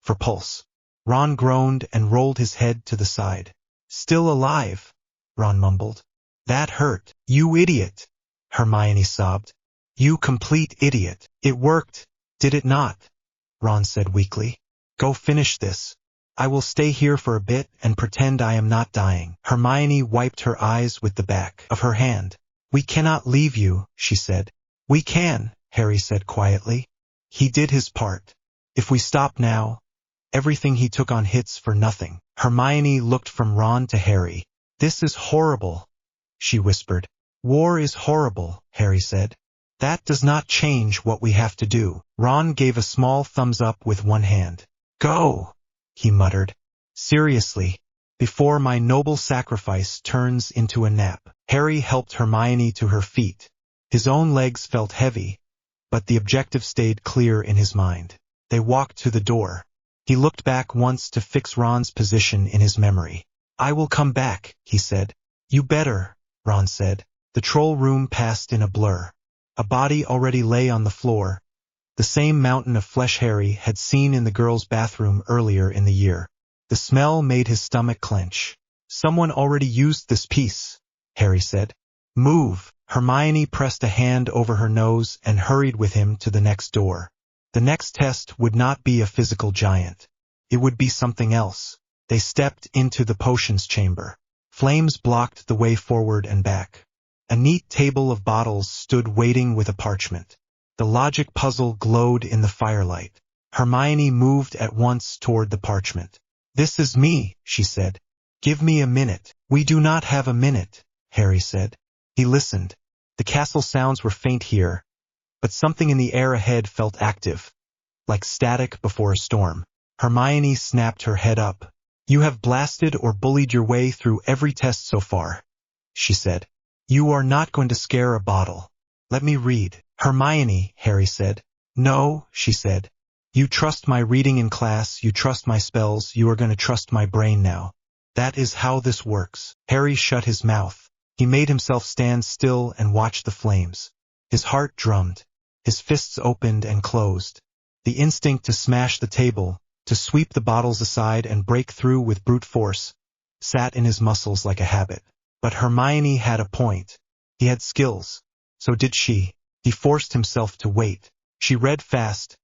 for pulse. Ron groaned and rolled his head to the side. "Still alive," Ron mumbled. "That hurt." "You idiot," Hermione sobbed. "You complete idiot. It worked, did it not?" Ron said weakly. "Go finish this. I will stay here for a bit and pretend I am not dying." Hermione wiped her eyes with the back of her hand. "We cannot leave you," she said. "We can," Harry said quietly. He did his part. "If we stop now, everything he took on hits for nothing." Hermione looked from Ron to Harry. "This is horrible," she whispered. "War is horrible," Harry said. "That does not change what we have to do." Ron gave a small thumbs up with one hand. "Go," he muttered. "Seriously, before my noble sacrifice turns into a nap." Harry helped Hermione to her feet. His own legs felt heavy, but the objective stayed clear in his mind. They walked to the door. He looked back once to fix Ron's position in his memory. "I will come back," he said. "You better," Ron said. The troll room passed in a blur. A body already lay on the floor, the same mountain of flesh Harry had seen in the girls' bathroom earlier in the year. The smell made his stomach clench. "Someone already used this piece," Harry said. "Move." Hermione pressed a hand over her nose and hurried with him to the next door. The next test would not be a physical giant. It would be something else. They stepped into the potions chamber. Flames blocked the way forward and back. A neat table of bottles stood waiting with a parchment. The logic puzzle glowed in the firelight. Hermione moved at once toward the parchment. "This is me," she said. "Give me a minute." "We do not have a minute," Harry said. He listened. The castle sounds were faint here, but something in the air ahead felt active, like static before a storm. Hermione snapped her head up. "You have blasted or bullied your way through every test so far," she said. "You are not going to scare a bottle. Let me read." "Hermione," Harry said. "No," she said. "You trust my reading in class, you trust my spells, you are going to trust my brain now. That is how this works." Harry shut his mouth. He made himself stand still and watch the flames. His heart drummed. His fists opened and closed. The instinct to smash the table, to sweep the bottles aside and break through with brute force, sat in his muscles like a habit. But Hermione had a point. He had skills. So did she. He forced himself to wait. She read fast,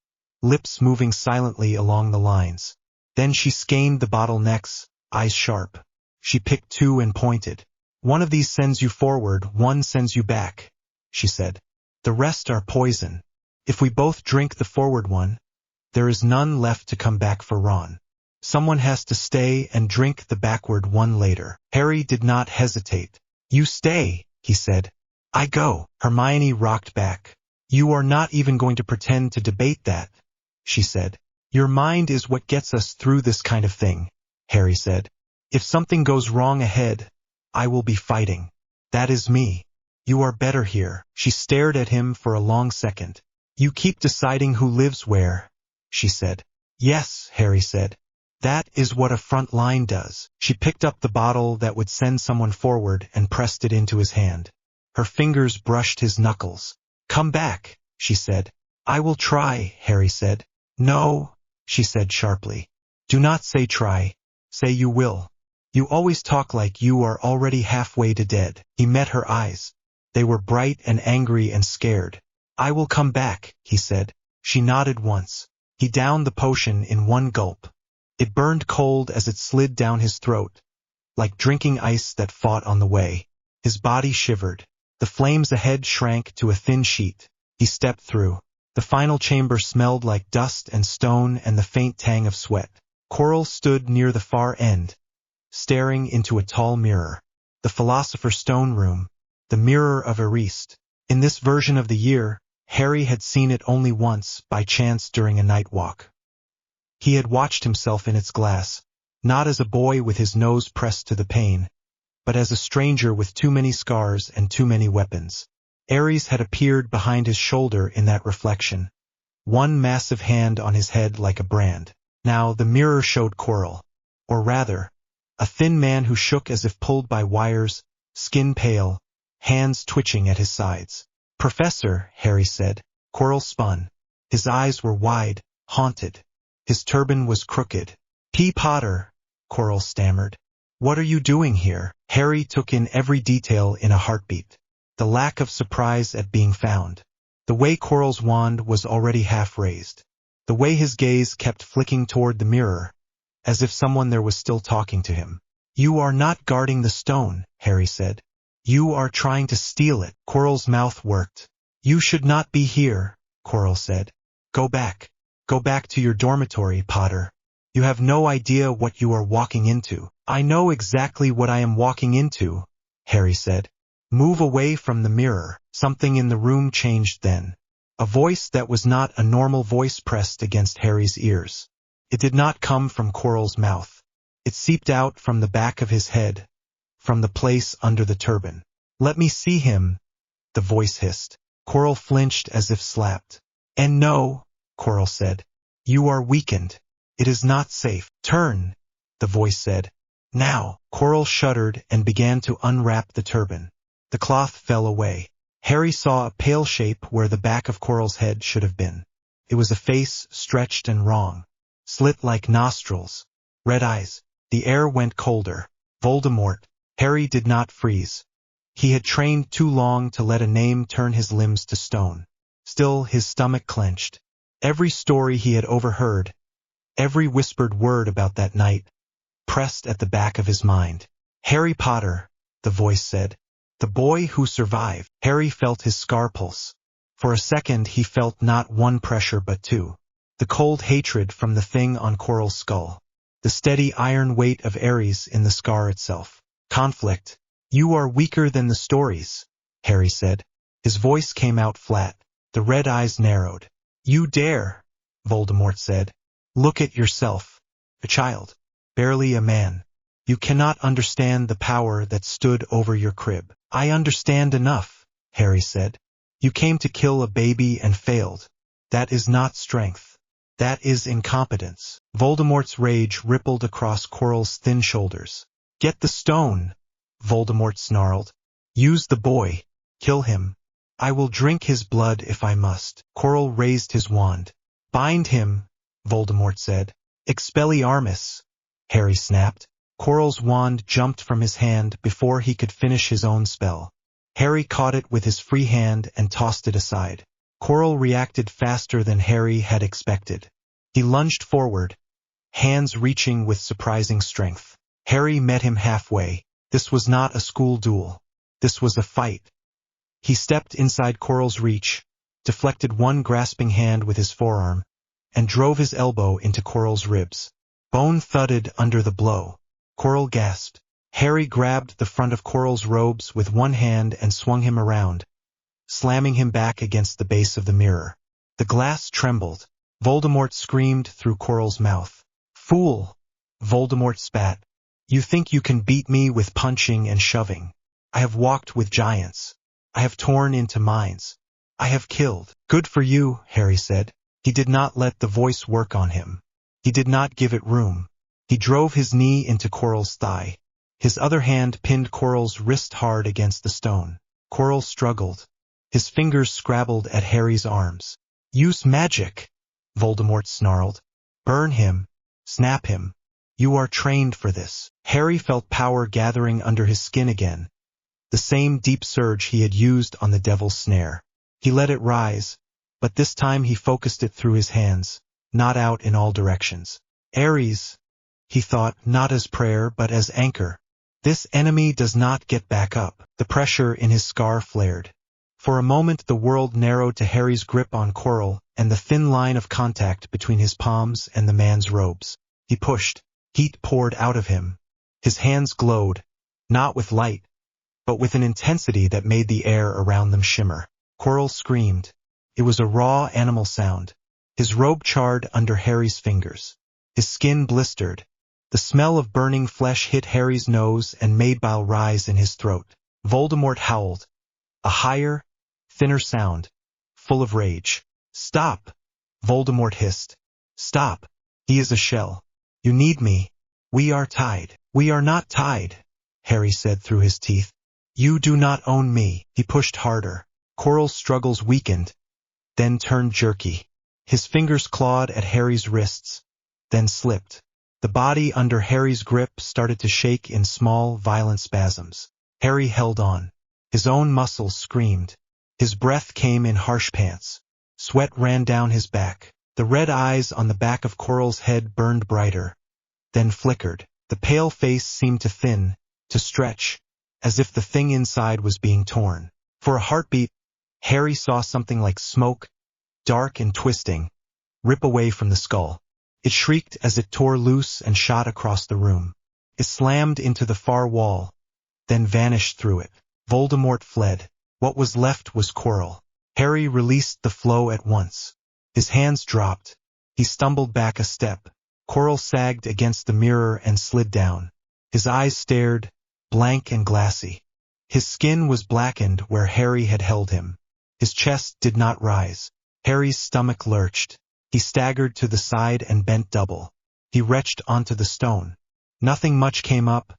lips moving silently along the lines. Then she scanned the bottlenecks, eyes sharp. She picked two and pointed. "One of these sends you forward, one sends you back," she said. "The rest are poison. If we both drink the forward one, there is none left to come back for Ron. Someone has to stay and drink the backward one later." Harry did not hesitate. "You stay," he said. "I go." Hermione rocked back. "You are not even going to pretend to debate that," she said. "Your mind is what gets us through this kind of thing," Harry said. "If something goes wrong ahead, I will be fighting. That is me. You are better here." She stared at him for a long second. "You keep deciding who lives where," she said. "Yes," Harry said. "That is what a front line does." She picked up the bottle that would send someone forward and pressed it into his hand. Her fingers brushed his knuckles. "Come back," she said. "I will try," Harry said. "No," she said sharply. "Do not say try. Say you will. You always talk like you are already halfway to dead." He met her eyes. They were bright and angry and scared. "I will come back," he said. She nodded once. He downed the potion in one gulp. It burned cold as it slid down his throat, like drinking ice that fought on the way. His body shivered. The flames ahead shrank to a thin sheet. He stepped through. The final chamber smelled like dust and stone and the faint tang of sweat. Coral stood near the far end, staring into a tall mirror. The Philosopher's Stone room, the mirror of ARES. In this version of the year, Harry had seen it only once, by chance during a night walk. He had watched himself in its glass, not as a boy with his nose pressed to the pane, but as a stranger with too many scars and too many weapons. ARES had appeared behind his shoulder in that reflection, one massive hand on his head like a brand. Now the mirror showed Coral, or rather, a thin man who shook as if pulled by wires, skin pale, hands twitching at his sides. "Professor," Harry said. Coral spun. His eyes were wide, haunted. His turban was crooked. "P. Potter," Coral stammered. "What are you doing here?" Harry took in every detail in a heartbeat. The lack of surprise at being found. The way Coral's wand was already half raised. The way his gaze kept flicking toward the mirror, as if someone there was still talking to him. "You are not guarding the stone," Harry said. "You are trying to steal it." Coral's mouth worked. "You should not be here," Coral said. Go back to your dormitory, Potter. You have no idea what you are walking into." "I know exactly what I am walking into," Harry said. "Move away from the mirror." Something in the room changed then. A voice that was not a normal voice pressed against Harry's ears. It did not come from Coral's mouth. It seeped out from the back of his head, from the place under the turban. "Let me see him," the voice hissed. Coral flinched as if slapped. "And no," Coral said. "You are weakened. It is not safe." "Turn," the voice said. "Now." Coral shuddered and began to unwrap the turban. The cloth fell away. Harry saw a pale shape where the back of Coral's head should have been. It was a face stretched and wrong, slit-like nostrils, red eyes. The air went colder. Voldemort. Harry did not freeze. He had trained too long to let a name turn his limbs to stone. Still, his stomach clenched. Every story he had overheard, every whispered word about that night, pressed at the back of his mind. "Harry Potter," the voice said. "The boy who survived." Harry felt his scar pulse. For a second he felt not one pressure but two. The cold hatred from the thing on Coral's skull. The steady iron weight of ARES in the scar itself. Conflict. "You are weaker than the stories," Harry said. His voice came out flat. The red eyes narrowed. "You dare," Voldemort said. "Look at yourself. A child. Barely a man. You cannot understand the power that stood over your crib." "I understand enough," Harry said. "You came to kill a baby and failed. That is not strength. That is incompetence." Voldemort's rage rippled across Coral's thin shoulders. "Get the stone," Voldemort snarled. "Use the boy. Kill him. I will drink his blood if I must." Coral raised his wand. "Bind him," Voldemort said. "Expelliarmus," Harry snapped. Coral's wand jumped from his hand before he could finish his own spell. Harry caught it with his free hand and tossed it aside. Coral reacted faster than Harry had expected. He lunged forward, hands reaching with surprising strength. Harry met him halfway. This was not a school duel. This was a fight. He stepped inside Coral's reach, deflected one grasping hand with his forearm, and drove his elbow into Coral's ribs. Bone thudded under the blow. Coral gasped. Harry grabbed the front of Coral's robes with one hand and swung him around, slamming him back against the base of the mirror. The glass trembled. Voldemort screamed through Coral's mouth. "Fool!" Voldemort spat. "You think you can beat me with punching and shoving. I have walked with giants. I have torn into mines. I have killed." "Good for you," Harry said. He did not let the voice work on him. He did not give it room. He drove his knee into Coral's thigh. His other hand pinned Coral's wrist hard against the stone. Coral struggled. His fingers scrabbled at Harry's arms. "Use magic," Voldemort snarled. "Burn him. Snap him. You are trained for this." Harry felt power gathering under his skin again. The same deep surge he had used on the devil's snare. He let it rise, but this time he focused it through his hands, not out in all directions. "ARES," he thought, not as prayer but as anchor. This enemy does not get back up. The pressure in his scar flared. For a moment the world narrowed to Harry's grip on Coral and the thin line of contact between his palms and the man's robes. He pushed. Heat poured out of him. His hands glowed, not with light, but with an intensity that made the air around them shimmer. Coral screamed. It was a raw animal sound. His robe charred under Harry's fingers. His skin blistered. The smell of burning flesh hit Harry's nose and made bile rise in his throat. Voldemort howled, a higher, thinner sound, full of rage. "Stop!" Voldemort hissed. "Stop! He is a shell. You need me. We are tied." "We are not tied," Harry said through his teeth. "You do not own me." He pushed harder. Quirrell's struggles weakened, then turned jerky. His fingers clawed at Harry's wrists, then slipped. The body under Harry's grip started to shake in small, violent spasms. Harry held on. His own muscles screamed. His breath came in harsh pants. Sweat ran down his back. The red eyes on the back of Quirrell's head burned brighter, then flickered. The pale face seemed to thin, to stretch, as if the thing inside was being torn. For a heartbeat, Harry saw something like smoke, dark and twisting, rip away from the skull. It shrieked as it tore loose and shot across the room. It slammed into the far wall, then vanished through it. Voldemort fled. What was left was Quirrell. Harry released the flow at once. His hands dropped. He stumbled back a step. Quirrell sagged against the mirror and slid down. His eyes stared, blank and glassy. His skin was blackened where Harry had held him. His chest did not rise. Harry's stomach lurched. He staggered to the side and bent double. He retched onto the stone. Nothing much came up,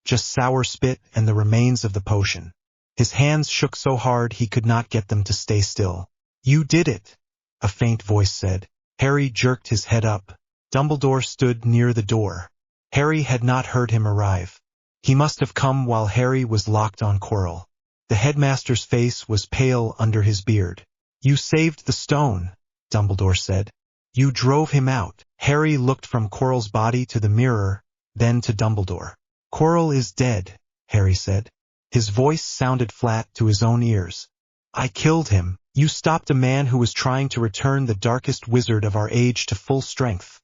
just sour spit and the remains of the potion. His hands shook so hard he could not get them to stay still. "You did it," a faint voice said. Harry jerked his head up. Dumbledore stood near the door. Harry had not heard him arrive. He must have come while Harry was locked on Quirrell. The headmaster's face was pale under his beard. "You saved the stone," Dumbledore said. "You drove him out." Harry looked from Quirrell's body to the mirror, then to Dumbledore. "Quirrell is dead," Harry said. His voice sounded flat to his own ears. "I killed him. You stopped a man who was trying to return the darkest wizard of our age to full strength,"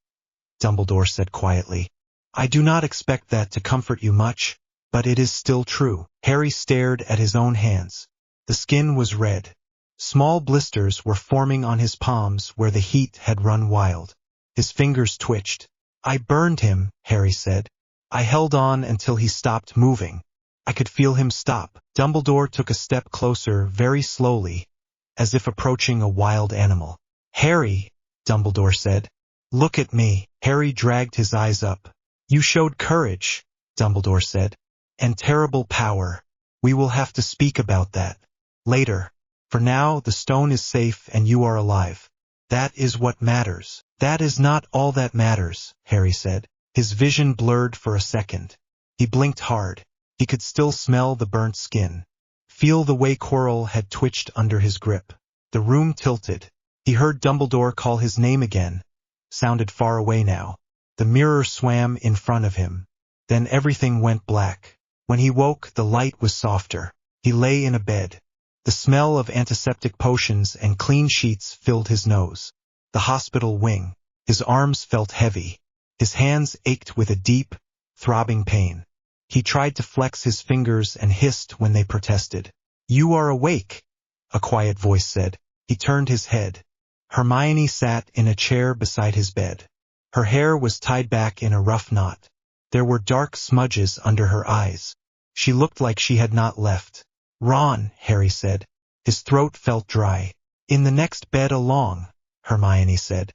Dumbledore said quietly. "I do not expect that to comfort you much, but it is still true." Harry stared at his own hands. The skin was red. Small blisters were forming on his palms where the heat had run wild. His fingers twitched. "I burned him," Harry said. "I held on until he stopped moving. I could feel him stop." Dumbledore took a step closer very slowly, as if approaching a wild animal. "Harry," Dumbledore said, "look at me." Harry dragged his eyes up. "You showed courage," Dumbledore said, "and terrible power. We will have to speak about that later. For now, the stone is safe and you are alive. That is what matters." "That is not all that matters," Harry said. His vision blurred for a second. He blinked hard. He could still smell the burnt skin, feel the way Quirrell had twitched under his grip. The room tilted. He heard Dumbledore call his name again, sounded far away now. The mirror swam in front of him. Then everything went black. When he woke, the light was softer. He lay in a bed. The smell of antiseptic potions and clean sheets filled his nose. The hospital wing. His arms felt heavy. His hands ached with a deep, throbbing pain. He tried to flex his fingers and hissed when they protested. "You are awake," a quiet voice said. He turned his head. Hermione sat in a chair beside his bed. Her hair was tied back in a rough knot. There were dark smudges under her eyes. She looked like she had not left. "Ron," Harry said. His throat felt dry. "In the next bed along," Hermione said.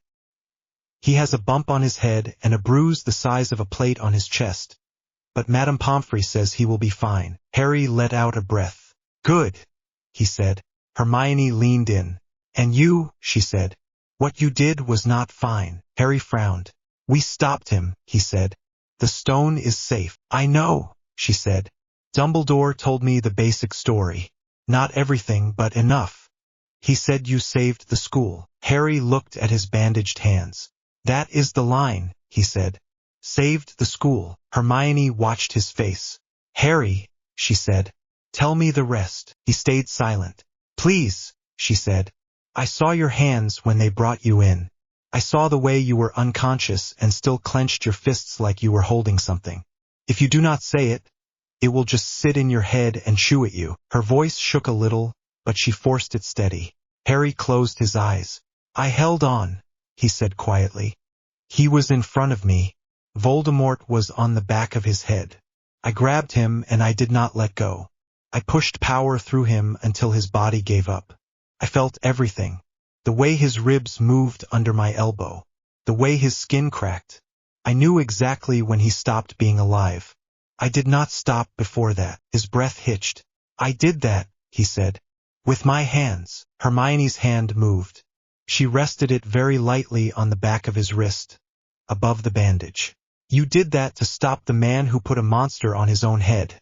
"He has a bump on his head and a bruise the size of a plate on his chest. But Madame Pomfrey says he will be fine." Harry let out a breath. "Good," he said. Hermione leaned in. "And you," she said. "What you did was not fine." Harry frowned. "We stopped him," he said. "The stone is safe." "I know," she said. "Dumbledore told me the basic story. Not everything, but enough. He said you saved the school." Harry looked at his bandaged hands. "That is the line," he said. "Saved the school." Hermione watched his face. "Harry," she said, "tell me the rest." He stayed silent. "Please," she said. "I saw your hands when they brought you in. I saw the way you were unconscious and still clenched your fists like you were holding something. If you do not say it, it will just sit in your head and chew at you." Her voice shook a little, but she forced it steady. Harry closed his eyes. "I held on," he said quietly. "He was in front of me. Voldemort was on the back of his head. I grabbed him and I did not let go. I pushed power through him until his body gave up. I felt everything. The way his ribs moved under my elbow. The way his skin cracked. I knew exactly when he stopped being alive. I did not stop before that. His breath hitched. I did that, he said. With my hands. Hermione's hand moved. She rested it very lightly on the back of his wrist, above the bandage. You did that to stop the man who put a monster on his own head,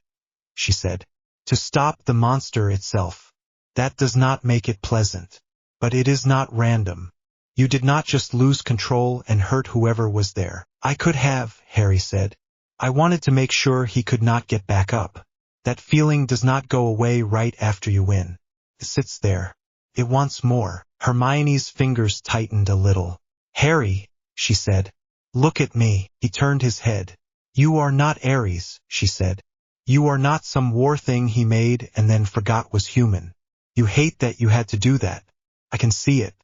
she said. To stop the monster itself. That does not make it pleasant. But it is not random. You did not just lose control and hurt whoever was there. I could have, Harry said. I wanted to make sure he could not get back up. That feeling does not go away right after you win. It sits there. It wants more. Hermione's fingers tightened a little. Harry, she said. Look at me. He turned his head. You are not ARES, she said. You are not some war thing he made and then forgot was human. You hate that you had to do that. I can see it.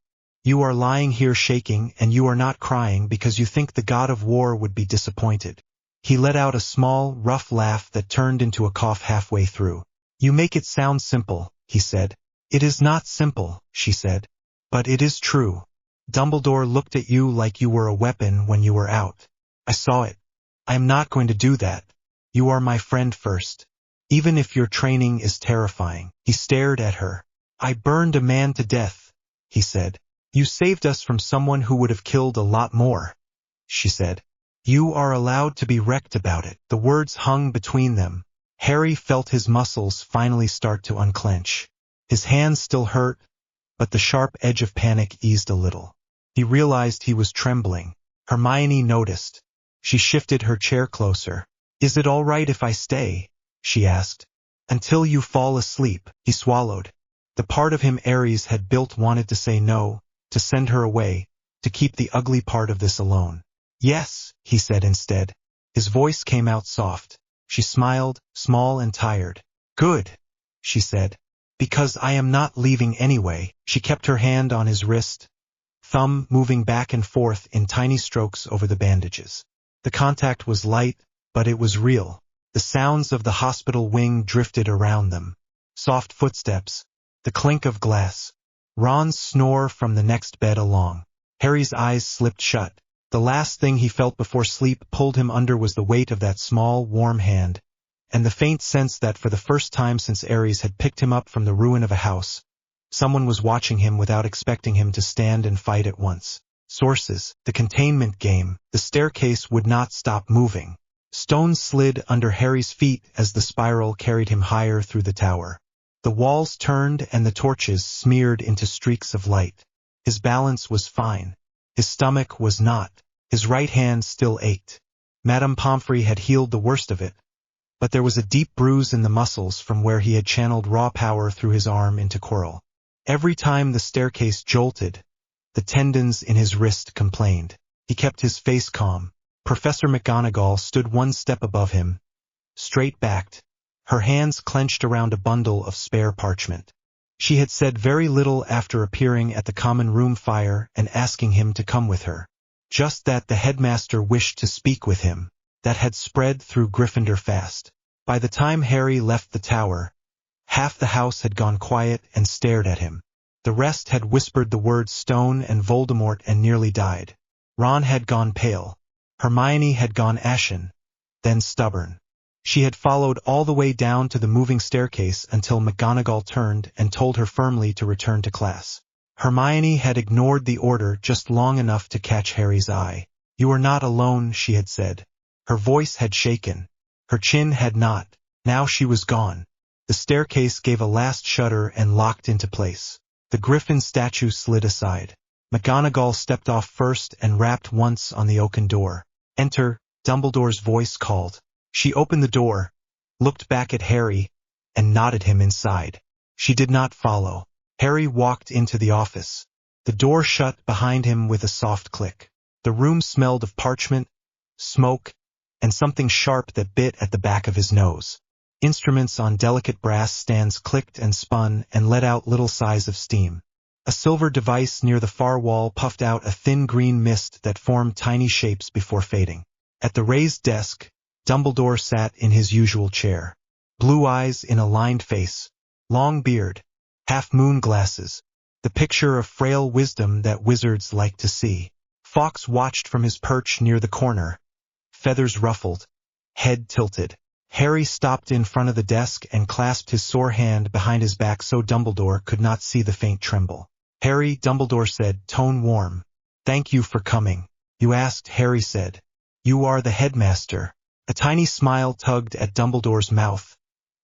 You are lying here shaking and you are not crying because you think the god of war would be disappointed. He let out a small, rough laugh that turned into a cough halfway through. You make it sound simple, he said. It is not simple, she said. But it is true. Dumbledore looked at you like you were a weapon when you were out. I saw it. I am not going to do that. You are my friend first. Even if your training is terrifying. He stared at her. I burned a man to death, he said. You saved us from someone who would have killed a lot more, she said. You are allowed to be wrecked about it. The words hung between them. Harry felt his muscles finally start to unclench. His hands still hurt, but the sharp edge of panic eased a little. He realized he was trembling. Hermione noticed. She shifted her chair closer. Is it all right if I stay? She asked. Until you fall asleep, he swallowed. The part of him ARES had built wanted to say no, to send her away, to keep the ugly part of this alone. Yes, he said instead. His voice came out soft. She smiled, small and tired. Good, she said. Because I am not leaving anyway. She kept her hand on his wrist, thumb moving back and forth in tiny strokes over the bandages. The contact was light, but it was real. The sounds of the hospital wing drifted around them. Soft footsteps, the clink of glass. Ron's snore from the next bed along. Harry's eyes slipped shut. The last thing he felt before sleep pulled him under was the weight of that small, warm hand, and the faint sense that for the first time since ARES had picked him up from the ruin of a house, someone was watching him without expecting him to stand and fight at once. Sources, the containment game, the staircase would not stop moving. Stones slid under Harry's feet as the spiral carried him higher through the tower. The walls turned and the torches smeared into streaks of light. His balance was fine. His stomach was not. His right hand still ached. Madame Pomfrey had healed the worst of it, but there was a deep bruise in the muscles from where he had channeled raw power through his arm into Quirrell. Every time the staircase jolted, the tendons in his wrist complained. He kept his face calm. Professor McGonagall stood one step above him, straight-backed, her hands clenched around a bundle of spare parchment. She had said very little after appearing at the common room fire and asking him to come with her. Just that the headmaster wished to speak with him. That had spread through Gryffindor fast. By the time Harry left the tower, half the house had gone quiet and stared at him. The rest had whispered the words Stone and Voldemort and nearly died. Ron had gone pale. Hermione had gone ashen, then stubborn. She had followed all the way down to the moving staircase until McGonagall turned and told her firmly to return to class. Hermione had ignored the order just long enough to catch Harry's eye. You are not alone, she had said. Her voice had shaken. Her chin had not. Now she was gone. The staircase gave a last shudder and locked into place. The Griffin statue slid aside. McGonagall stepped off first and rapped once on the oaken door. Enter, Dumbledore's voice called. She opened the door, looked back at Harry, and nodded him inside. She did not follow. Harry walked into the office. The door shut behind him with a soft click. The room smelled of parchment, smoke, and something sharp that bit at the back of his nose. Instruments on delicate brass stands clicked and spun and let out little sighs of steam. A silver device near the far wall puffed out a thin green mist that formed tiny shapes before fading. At the raised desk, Dumbledore sat in his usual chair. Blue eyes in a lined face, long beard, half-moon glasses, the picture of frail wisdom that wizards like to see. Fawkes watched from his perch near the corner, feathers ruffled, head tilted. Harry stopped in front of the desk and clasped his sore hand behind his back so Dumbledore could not see the faint tremble. "Harry," Dumbledore said, tone warm. "Thank you for coming." "You asked," Harry said. "You are the headmaster." A tiny smile tugged at Dumbledore's mouth,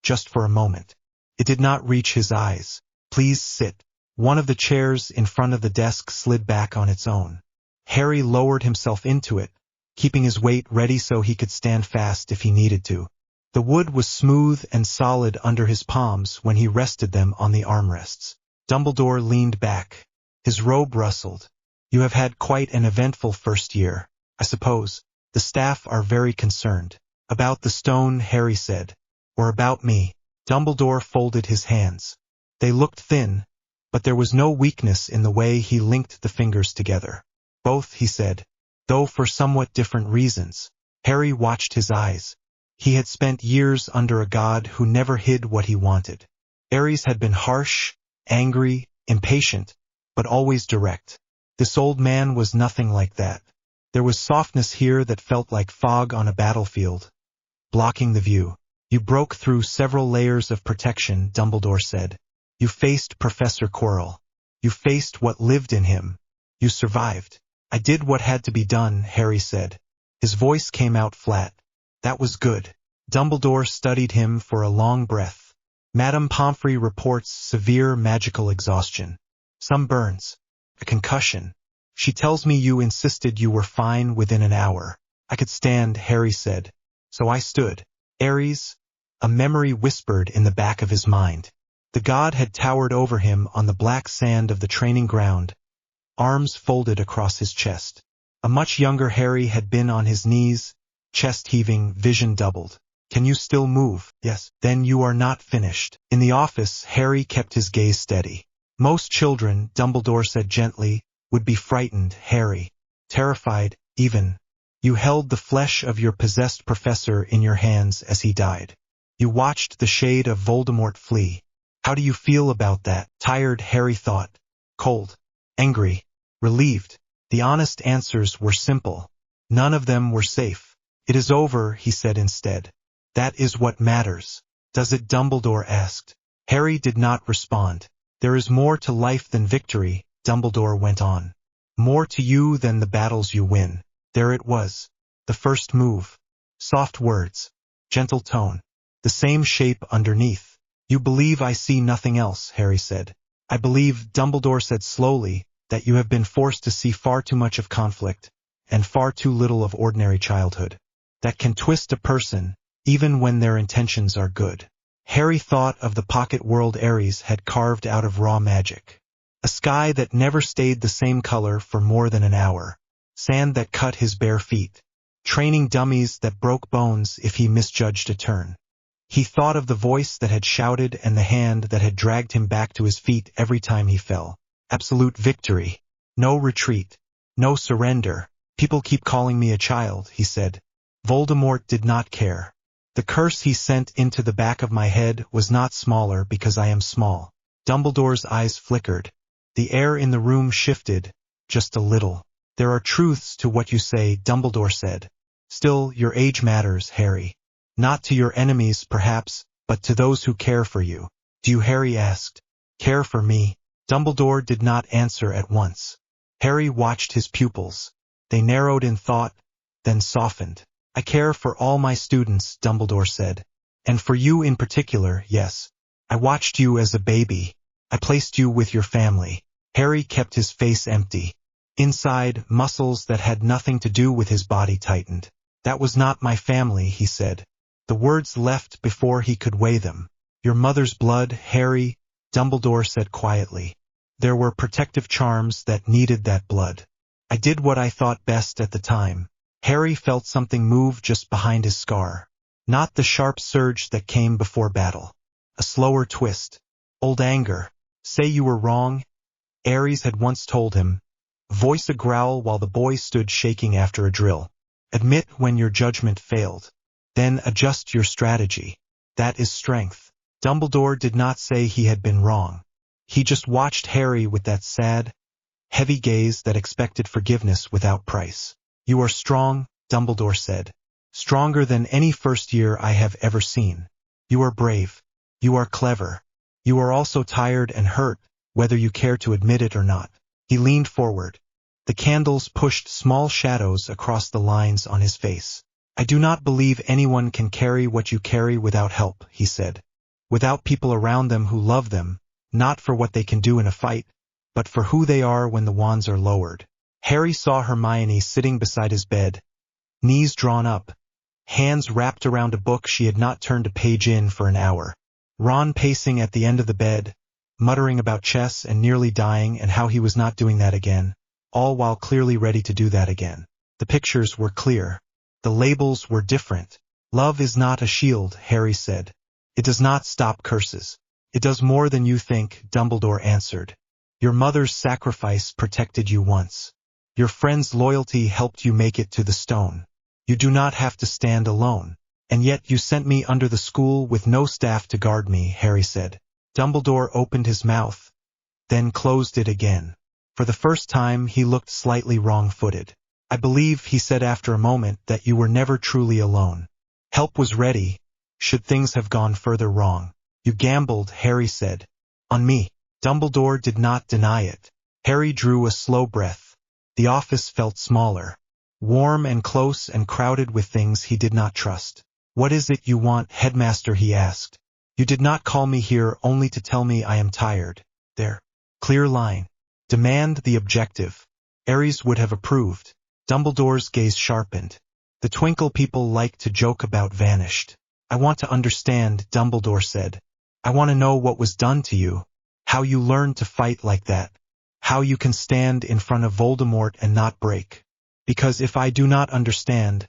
just for a moment. It did not reach his eyes. "Please sit." One of the chairs in front of the desk slid back on its own. Harry lowered himself into it, keeping his weight ready so he could stand fast if he needed to. The wood was smooth and solid under his palms when he rested them on the armrests. Dumbledore leaned back. His robe rustled. "You have had quite an eventful first year, I suppose. The staff are very concerned." "About the stone," Harry said. "Or about me?" Dumbledore folded his hands. They looked thin, but there was no weakness in the way he linked the fingers together. "Both," he said, "though for somewhat different reasons." Harry watched his eyes. He had spent years under a god who never hid what he wanted. ARES had been harsh, angry, impatient, but always direct. This old man was nothing like that. There was softness here that felt like fog on a battlefield, blocking the view. "You broke through several layers of protection," Dumbledore said. "You faced Professor Quirrell. You faced what lived in him. You survived." "I did what had to be done," Harry said. His voice came out flat. "That was good." Dumbledore studied him for a long breath. "Madame Pomfrey reports severe magical exhaustion. Some burns. A concussion. She tells me you insisted you were fine within an hour." "I could stand," Harry said. "So I stood." "ARES," a memory whispered in the back of his mind. The god had towered over him on the black sand of the training ground, arms folded across his chest. A much younger Harry had been on his knees, chest heaving, vision doubled. "Can you still move?" "Yes." "Then you are not finished." In the office, Harry kept his gaze steady. "Most children," Dumbledore said gently, "would be frightened, Harry. Terrified, even. You held the flesh of your possessed professor in your hands as he died. You watched the shade of Voldemort flee. How do you feel about that?" Tired, Harry thought. Cold. Angry. Relieved. The honest answers were simple. None of them were safe. "It is over," he said instead. "That is what matters." "Does it?" Dumbledore asked. Harry did not respond. "There is more to life than victory," Dumbledore went on. "More to you than the battles you win." There it was. The first move. Soft words. Gentle tone. The same shape underneath. "You believe I see nothing else," Harry said. "I believe," Dumbledore said slowly, "that you have been forced to see far too much of conflict, and far too little of ordinary childhood. That can twist a person, even when their intentions are good." Harry thought of the pocket world ARES had carved out of raw magic. A sky that never stayed the same color for more than an hour. Sand that cut his bare feet. Training dummies that broke bones if he misjudged a turn. He thought of the voice that had shouted and the hand that had dragged him back to his feet every time he fell. Absolute victory. No retreat. No surrender. "People keep calling me a child," he said. "Voldemort did not care. The curse he sent into the back of my head was not smaller because I am small." Dumbledore's eyes flickered. The air in the room shifted, just a little. "There are truths to what you say," Dumbledore said. "Still, your age matters, Harry. Not to your enemies, perhaps, but to those who care for you." "Do you?" Harry asked. "Care for me?" Dumbledore did not answer at once. Harry watched his pupils. They narrowed in thought, then softened. "I care for all my students," Dumbledore said. "And for you in particular, yes. I watched you as a baby. I placed you with your family." Harry kept his face empty. Inside, muscles that had nothing to do with his body tightened. "That was not my family," he said. The words left before he could weigh them. "Your mother's blood, Harry," Dumbledore said quietly. "There were protective charms that needed that blood. I did what I thought best at the time." Harry felt something move just behind his scar. Not the sharp surge that came before battle. A slower twist. Old anger. "Say you were wrong," ARES had once told him. Voice a growl while the boy stood shaking after a drill. Admit when your judgment failed. Then adjust your strategy. That is strength. Dumbledore did not say he had been wrong. He just watched Harry with that sad, heavy gaze that expected forgiveness without price. You are strong, Dumbledore said. Stronger than any first year I have ever seen. You are brave. You are clever. You are also tired and hurt, whether you care to admit it or not. He leaned forward. The candles pushed small shadows across the lines on his face. I do not believe anyone can carry what you carry without help, he said. Without people around them who love them, not for what they can do in a fight, but for who they are when the wands are lowered. Harry saw Hermione sitting beside his bed, knees drawn up, hands wrapped around a book she had not turned a page in for an hour. Ron pacing at the end of the bed, muttering about chess and nearly dying and how he was not doing that again, all while clearly ready to do that again. The pictures were clear. The labels were different. Love is not a shield, Harry said. It does not stop curses. It does more than you think, Dumbledore answered. Your mother's sacrifice protected you once. Your friend's loyalty helped you make it to the stone. You do not have to stand alone. And yet you sent me under the school with no staff to guard me, Harry said. Dumbledore opened his mouth, then closed it again. For the first time he looked slightly wrong-footed. I believe, he said after a moment, that you were never truly alone. Help was ready, should things have gone further wrong. You gambled, Harry said. On me. Dumbledore did not deny it. Harry drew a slow breath. The office felt smaller, warm and close and crowded with things he did not trust. What is it you want, Headmaster, he asked. You did not call me here only to tell me I am tired. There. Clear line. Demand the objective. ARES would have approved. Dumbledore's gaze sharpened. The twinkle people like to joke about vanished. I want to understand, Dumbledore said. I want to know what was done to you. How you learned to fight like that. How you can stand in front of Voldemort and not break. Because if I do not understand,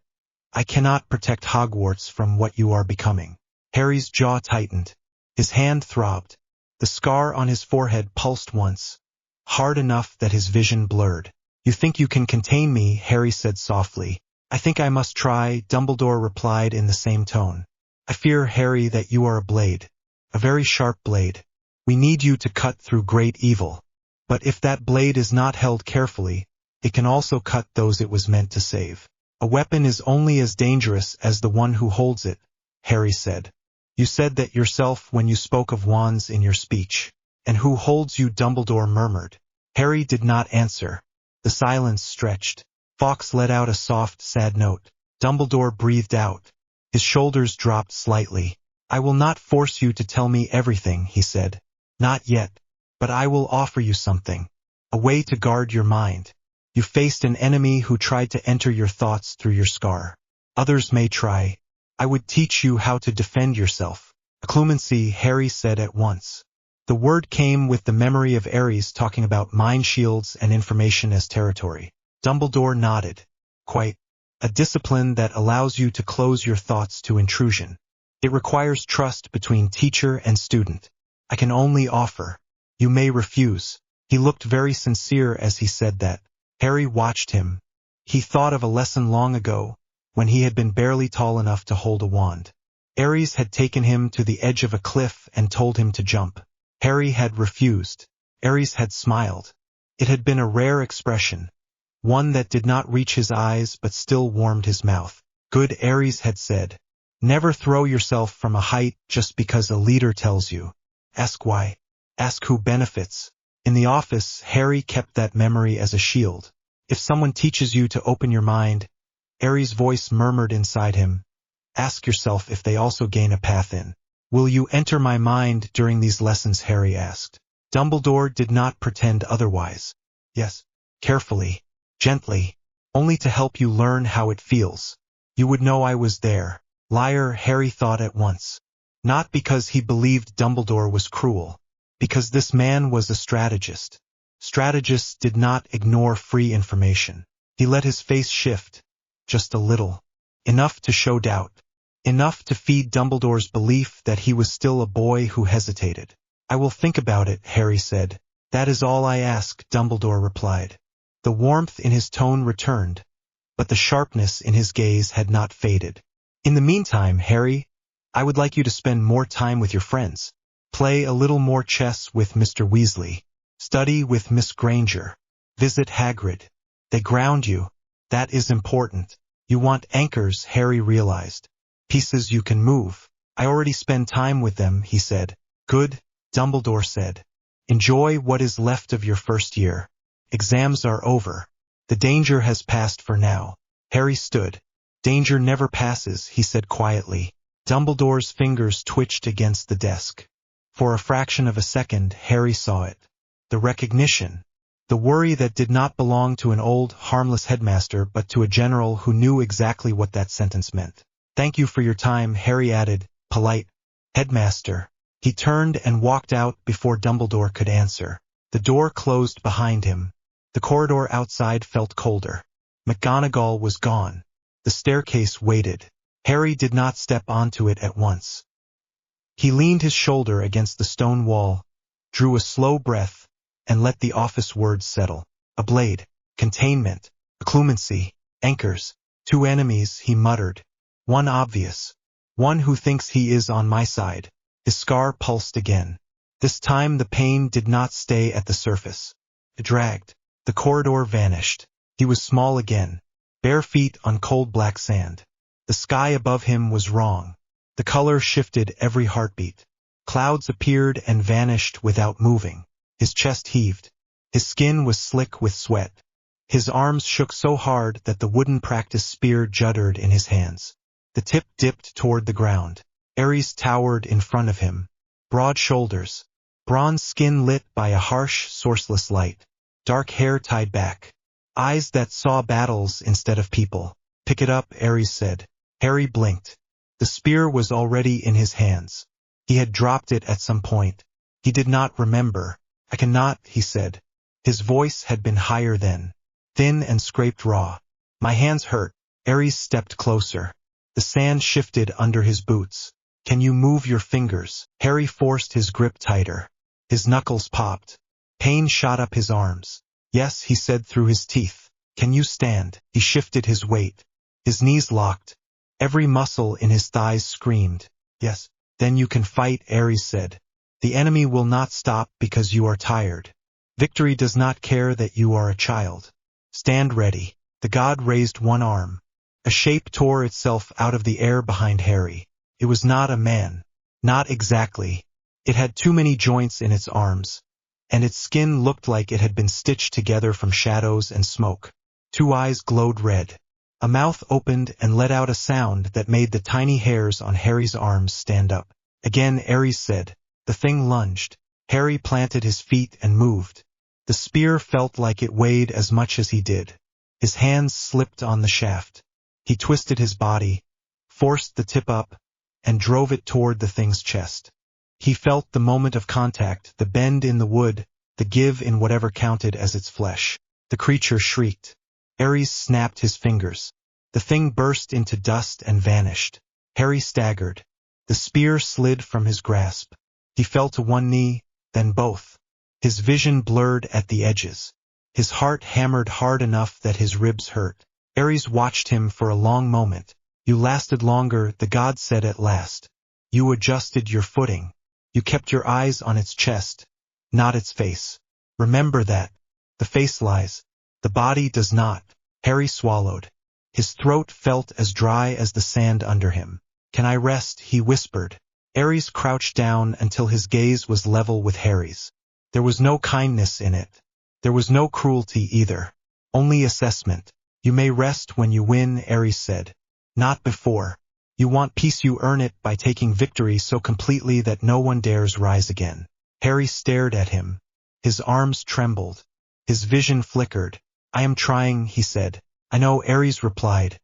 I cannot protect Hogwarts from what you are becoming. Harry's jaw tightened. His hand throbbed. The scar on his forehead pulsed once, hard enough that his vision blurred. You think you can contain me, Harry said softly. I think I must try, Dumbledore replied in the same tone. I fear, Harry, that you are a blade. A very sharp blade. We need you to cut through great evil. But if that blade is not held carefully, it can also cut those it was meant to save. A weapon is only as dangerous as the one who holds it, Harry said. You said that yourself when you spoke of wands in your speech. And who holds you, Dumbledore murmured. Harry did not answer. The silence stretched. Fawkes let out a soft, sad note. Dumbledore breathed out. His shoulders dropped slightly. I will not force you to tell me everything, he said. Not yet. But I will offer you something. A way to guard your mind. You faced an enemy who tried to enter your thoughts through your scar. Others may try. I would teach you how to defend yourself. Occlumency, Harry said at once. The word came with the memory of ARES talking about mind shields and information as territory. Dumbledore nodded. Quite. A discipline that allows you to close your thoughts to intrusion. It requires trust between teacher and student. I can only offer. You may refuse. He looked very sincere as he said that. Harry watched him. He thought of a lesson long ago, when he had been barely tall enough to hold a wand. ARES had taken him to the edge of a cliff and told him to jump. Harry had refused. ARES had smiled. It had been a rare expression, one that did not reach his eyes but still warmed his mouth. Good, ARES had said. Never throw yourself from a height just because a leader tells you. Ask why. Ask who benefits. In the office, Harry kept that memory as a shield. If someone teaches you to open your mind, ARES' voice murmured inside him. Ask yourself if they also gain a path in. Will you enter my mind during these lessons, Harry asked. Dumbledore did not pretend otherwise. Yes. Carefully. Gently. Only to help you learn how it feels. You would know I was there. Liar, Harry thought at once. Not because he believed Dumbledore was cruel. Because this man was a strategist. Strategists did not ignore free information. He let his face shift. Just a little. Enough to show doubt. Enough to feed Dumbledore's belief that he was still a boy who hesitated. I will think about it, Harry said. That is all I ask, Dumbledore replied. The warmth in his tone returned. but the sharpness in his gaze had not faded. In the meantime, Harry, I would like you to spend more time with your friends. Play a little more chess with Mr. Weasley. Study with Miss Granger. Visit Hagrid. They ground you. That is important. You want anchors, Harry realized. Pieces you can move. I already spend time with them, he said. Good, Dumbledore said. Enjoy what is left of your first year. Exams are over. The danger has passed for now. Harry stood. Danger never passes, he said quietly. Dumbledore's fingers twitched against the desk. For a fraction of a second, Harry saw it. The recognition. The worry that did not belong to an old, harmless headmaster but to a general who knew exactly what that sentence meant. Thank you for your time, Harry added, polite. Headmaster. He turned and walked out before Dumbledore could answer. The door closed behind him. The corridor outside felt colder. McGonagall was gone. The staircase waited. Harry did not step onto it at once. He leaned his shoulder against the stone wall, drew a slow breath, and let the office words settle. A blade, containment, occlumency, anchors, two enemies, he muttered. One obvious. One who thinks he is on my side. His scar pulsed again. This time the pain did not stay at the surface. It dragged. The corridor vanished. He was small again, bare feet on cold black sand. The sky above him was wrong. The color shifted every heartbeat. Clouds appeared and vanished without moving. His chest heaved. His skin was slick with sweat. His arms shook so hard that the wooden practice spear juddered in his hands. The tip dipped toward the ground. ARES towered in front of him. Broad shoulders. Bronze skin lit by a harsh, sourceless light. Dark hair tied back. Eyes that saw battles instead of people. Pick it up, ARES said. Harry blinked. The spear was already in his hands. He had dropped it at some point. He did not remember. I cannot, he said. His voice had been higher then. Thin and scraped raw. My hands hurt. ARES stepped closer. The sand shifted under his boots. Can you move your fingers? Harry forced his grip tighter. His knuckles popped. Pain shot up his arms. Yes, he said through his teeth. Can you stand? He shifted his weight. His knees locked. Every muscle in his thighs screamed. Yes. Then you can fight, ARES said. The enemy will not stop because you are tired. Victory does not care that you are a child. Stand ready. The god raised one arm. A shape tore itself out of the air behind Harry. It was not a man. Not exactly. It had too many joints in its arms, and its skin looked like it had been stitched together from shadows and smoke. Two eyes glowed red. A mouth opened and let out a sound that made the tiny hairs on Harry's arms stand up. Again, ARES said. The thing lunged. Harry planted his feet and moved. The spear felt like it weighed as much as he did. His hands slipped on the shaft. He twisted his body, forced the tip up, and drove it toward the thing's chest. He felt the moment of contact, the bend in the wood, the give in whatever counted as its flesh. The creature shrieked. ARES snapped his fingers. The thing burst into dust and vanished. Harry staggered. The spear slid from his grasp. He fell to one knee, then both. His vision blurred at the edges. His heart hammered hard enough that his ribs hurt. ARES watched him for a long moment. You lasted longer, the god said at last. You adjusted your footing. You kept your eyes on its chest, not its face. Remember that. The face lies. The body does not. Harry swallowed. His throat felt as dry as the sand under him. Can I rest? He whispered. ARES crouched down until his gaze was level with Harry's. There was no kindness in it. There was no cruelty either. Only assessment. You may rest when you win, ARES said. Not before. You want peace, you earn it by taking victory so completely that no one dares rise again. Harry stared at him. His arms trembled. His vision flickered. I am trying, he said. I know, ARES replied.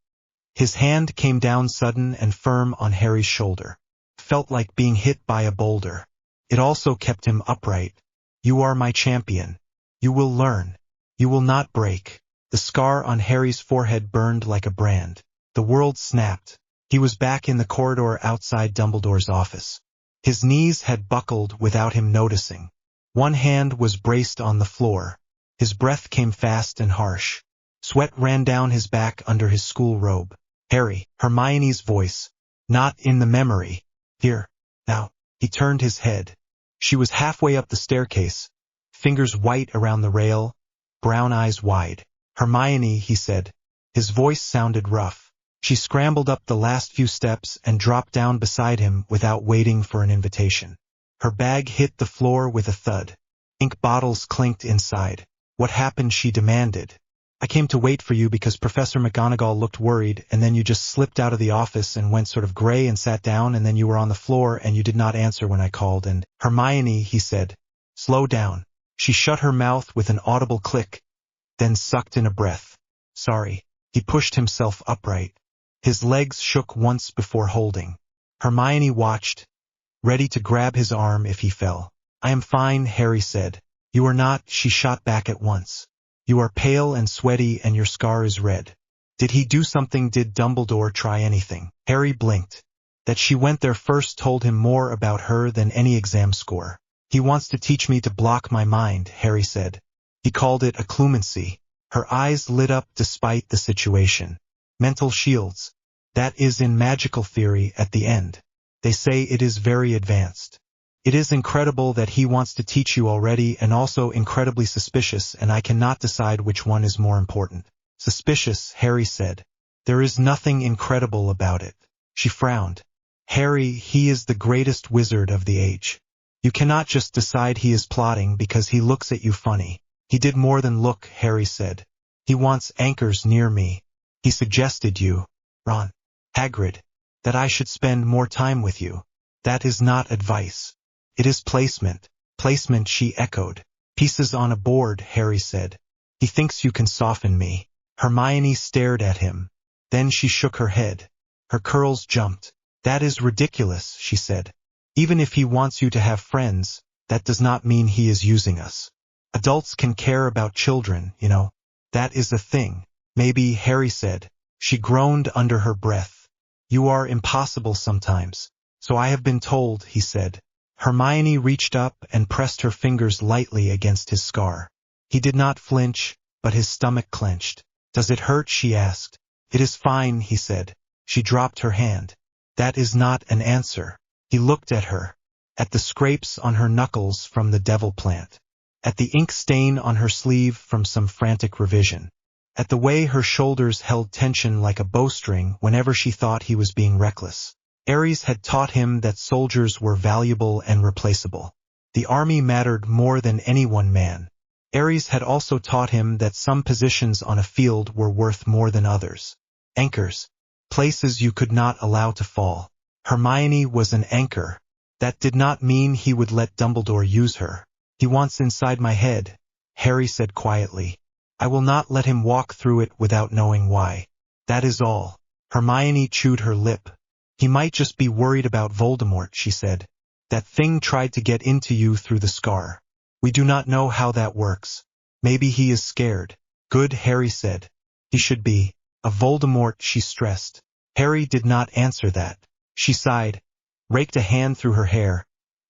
His hand came down sudden and firm on Harry's shoulder. Felt like being hit by a boulder. It also kept him upright. You are my champion. You will learn. You will not break. The scar on Harry's forehead burned like a brand. The world snapped. He was back in the corridor outside Dumbledore's office. His knees had buckled without him noticing. One hand was braced on the floor. His breath came fast and harsh. Sweat ran down his back under his school robe. Harry, Hermione's voice. Not in the memory. Here. Now. He turned his head. She was halfway up the staircase, fingers white around the rail, brown eyes wide. Hermione, he said. His voice sounded rough. She scrambled up the last few steps and dropped down beside him without waiting for an invitation. Her bag hit the floor with a thud. Ink bottles clinked inside. What happened? She demanded. I came to wait for you because Professor McGonagall looked worried, and then you just slipped out of the office and went sort of gray and sat down, and then you were on the floor and you did not answer when I called, and Hermione, he said. Slow down. She shut her mouth with an audible click, then sucked in a breath. Sorry. He pushed himself upright. His legs shook once before holding. Hermione watched, ready to grab his arm if he fell. I am fine, Harry said. You are not, she shot back at once. You are pale and sweaty and your scar is red. Did he do something? Did Dumbledore try anything? Harry blinked. That she went there first told him more about her than any exam score. He wants to teach me to block my mind, Harry said. He called it occlumency. Her eyes lit up despite the situation. Mental shields. That is in magical theory at the end. They say it is very advanced. It is incredible that he wants to teach you already, and also incredibly suspicious, and I cannot decide which one is more important. Suspicious, Harry said. There is nothing incredible about it. She frowned. Harry, he is the greatest wizard of the age. You cannot just decide he is plotting because he looks at you funny. He did more than look, Harry said. He wants anchors near me. He suggested you, Ron, Hagrid, that I should spend more time with you. That is not advice. It is placement. Placement, she echoed. Pieces on a board, Harry said. He thinks you can soften me. Hermione stared at him. Then she shook her head. Her curls jumped. That is ridiculous, she said. Even if he wants you to have friends, that does not mean he is using us. Adults can care about children, you know. That is a thing. Maybe, Harry said. She groaned under her breath. You are impossible sometimes. So I have been told, he said. Hermione reached up and pressed her fingers lightly against his scar. He did not flinch, but his stomach clenched. Does it hurt? She asked. It is fine, he said. She dropped her hand. That is not an answer. He looked at her. At the scrapes on her knuckles from the devil plant. At the ink stain on her sleeve from some frantic revision. At the way her shoulders held tension like a bowstring whenever she thought he was being reckless. ARES had taught him that soldiers were valuable and replaceable. The army mattered more than any one man. ARES had also taught him that some positions on a field were worth more than others. Anchors. Places you could not allow to fall. Hermione was an anchor. That did not mean he would let Dumbledore use her. He wants inside my head, Harry said quietly. I will not let him walk through it without knowing why. That is all. Hermione chewed her lip. He might just be worried about Voldemort, she said. That thing tried to get into you through the scar. We do not know how that works. Maybe he is scared. Good, Harry said. He should be. Of Voldemort, she stressed. Harry did not answer that. She sighed, raked a hand through her hair,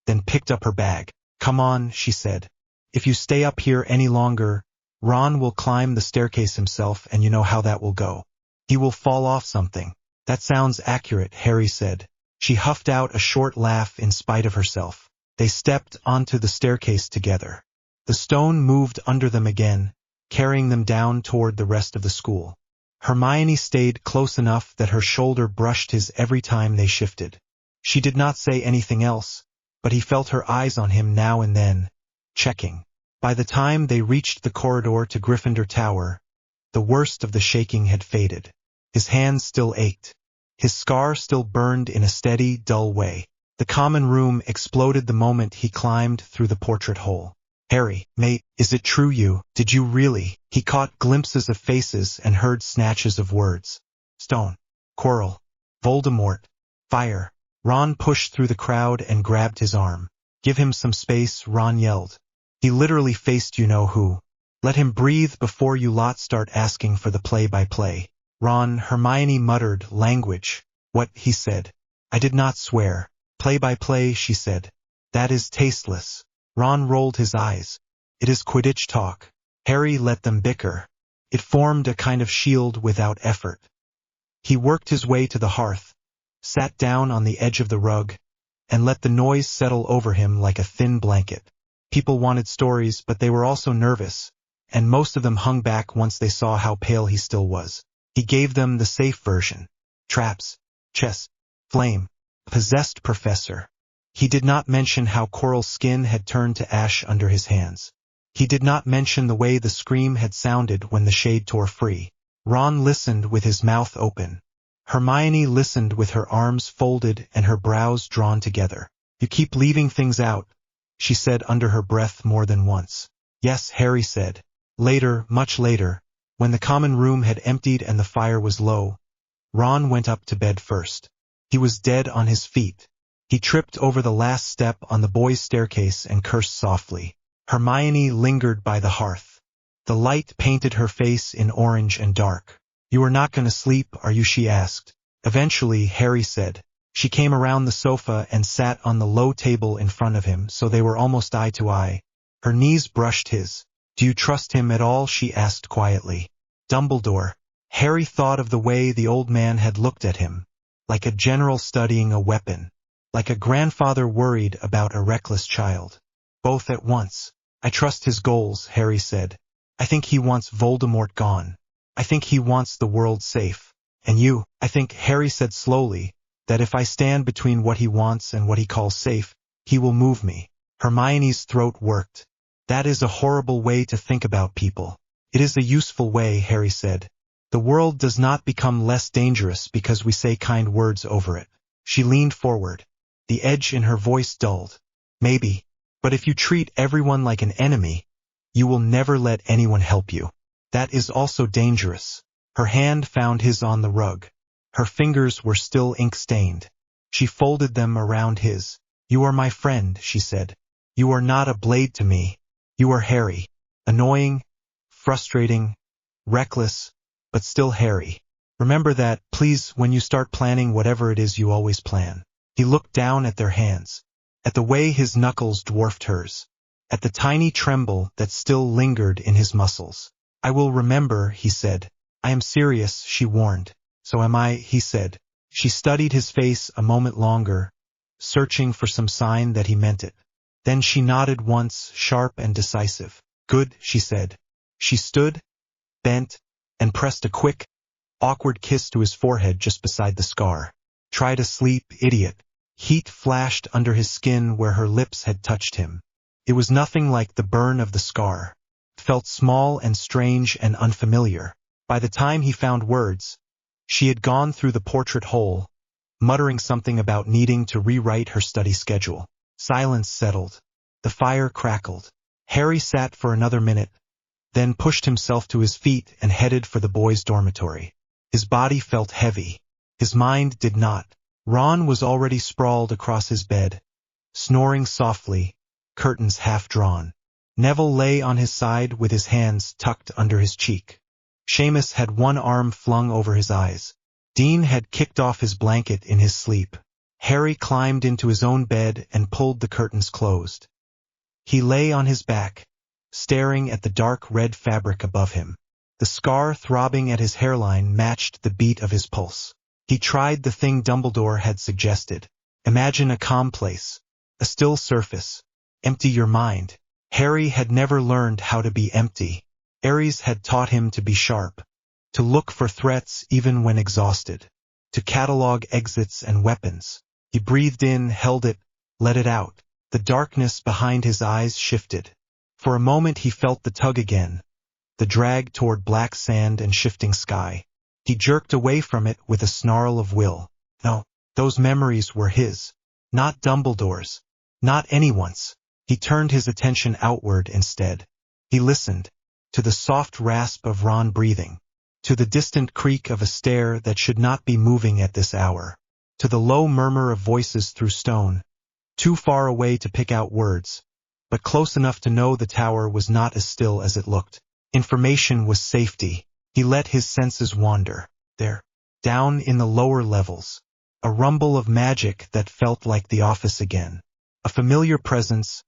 then picked up her bag. Come on, she said. If you stay up here any longer, Ron will climb the staircase himself, and you know how that will go. He will fall off something. That sounds accurate, Harry said. She huffed out a short laugh in spite of herself. They stepped onto the staircase together. The stone moved under them again, carrying them down toward the rest of the school. Hermione stayed close enough that her shoulder brushed his every time they shifted. She did not say anything else, but he felt her eyes on him now and then, checking. By the time they reached the corridor to Gryffindor Tower, the worst of the shaking had faded. His hands still ached. His scar still burned in a steady, dull way. The common room exploded the moment he climbed through the portrait hole. Harry, mate, is it true did you really? He caught glimpses of faces and heard snatches of words. Stone. Quirrell. Voldemort. Fire. Ron pushed through the crowd and grabbed his arm. Give him some space, Ron yelled. He literally faced you-know-who. Let him breathe before you lot start asking for the play-by-play. Ron, Hermione muttered, language. What, he said. I did not swear. Play-by-play, she said. That is tasteless. Ron rolled his eyes. It is Quidditch talk. Harry let them bicker. It formed a kind of shield without effort. He worked his way to the hearth, sat down on the edge of the rug, and let the noise settle over him like a thin blanket. People wanted stories, but they were also nervous, and most of them hung back once they saw how pale he still was. He gave them the safe version. Traps, chess, flame, possessed professor. He did not mention how Coral's skin had turned to ash under his hands. He did not mention the way the scream had sounded when the shade tore free. Ron listened with his mouth open. Hermione listened with her arms folded and her brows drawn together. "You keep leaving things out," she said under her breath more than once. "Yes," Harry said. Later, much later, when the common room had emptied and the fire was low, Ron went up to bed first. He was dead on his feet. He tripped over the last step on the boys' staircase and cursed softly. Hermione lingered by the hearth. The light painted her face in orange and dark. "You are not going to sleep, are you?" she asked. Eventually, Harry said. She came around the sofa and sat on the low table in front of him, so they were almost eye to eye. Her knees brushed his. "Do you trust him at all?" she asked quietly. "Dumbledore." Harry thought of the way the old man had looked at him, like a general studying a weapon, like a grandfather worried about a reckless child. Both at once. "I trust his goals," Harry said. "I think he wants Voldemort gone. I think he wants the world safe. And you?" "I think," Harry said slowly, "that if I stand between what he wants and what he calls safe, he will move me." Hermione's throat worked. "That is a horrible way to think about people." "It is a useful way," Harry said. "The world does not become less dangerous because we say kind words over it." She leaned forward. The edge in her voice dulled. "Maybe. But if you treat everyone like an enemy, you will never let anyone help you. That is also dangerous." Her hand found his on the rug. Her fingers were still ink-stained. She folded them around his. "You are my friend," she said. "You are not a blade to me. You are Harry. Annoying, frustrating, reckless, but still Harry. Remember that, please, when you start planning whatever it is you always plan." He looked down at their hands, at the way his knuckles dwarfed hers, at the tiny tremble that still lingered in his muscles. "I will remember," he said. "I am serious," she warned. "So am I," he said. She studied his face a moment longer, searching for some sign that he meant it. Then she nodded once, sharp and decisive. "Good," she said. She stood, bent, and pressed a quick, awkward kiss to his forehead just beside the scar. "Try to sleep, idiot." Heat flashed under his skin where her lips had touched him. It was nothing like the burn of the scar. It felt small and strange and unfamiliar. By the time he found words, she had gone through the portrait hole, muttering something about needing to rewrite her study schedule. Silence settled. The fire crackled. Harry sat for another minute, then pushed himself to his feet and headed for the boys' dormitory. His body felt heavy. His mind did not. Ron was already sprawled across his bed, snoring softly, curtains half drawn. Neville lay on his side with his hands tucked under his cheek. Seamus had one arm flung over his eyes. Dean had kicked off his blanket in his sleep. Harry climbed into his own bed and pulled the curtains closed. He lay on his back, staring at the dark red fabric above him. The scar throbbing at his hairline matched the beat of his pulse. He tried the thing Dumbledore had suggested. Imagine a calm place, a still surface. Empty your mind. Harry had never learned how to be empty. ARES had taught him to be sharp, to look for threats even when exhausted, to catalog exits and weapons. He breathed in, held it, let it out. The darkness behind his eyes shifted. For a moment he felt the tug again, the drag toward black sand and shifting sky. He jerked away from it with a snarl of will. No, those memories were his, not Dumbledore's, not anyone's. He turned his attention outward instead. He listened, to the soft rasp of Ron breathing, to the distant creak of a stair that should not be moving at this hour, to the low murmur of voices through stone, too far away to pick out words, but close enough to know the tower was not as still as it looked. Information was safety. He let his senses wander. There, down in the lower levels, a rumble of magic that felt like the office again. A familiar presence,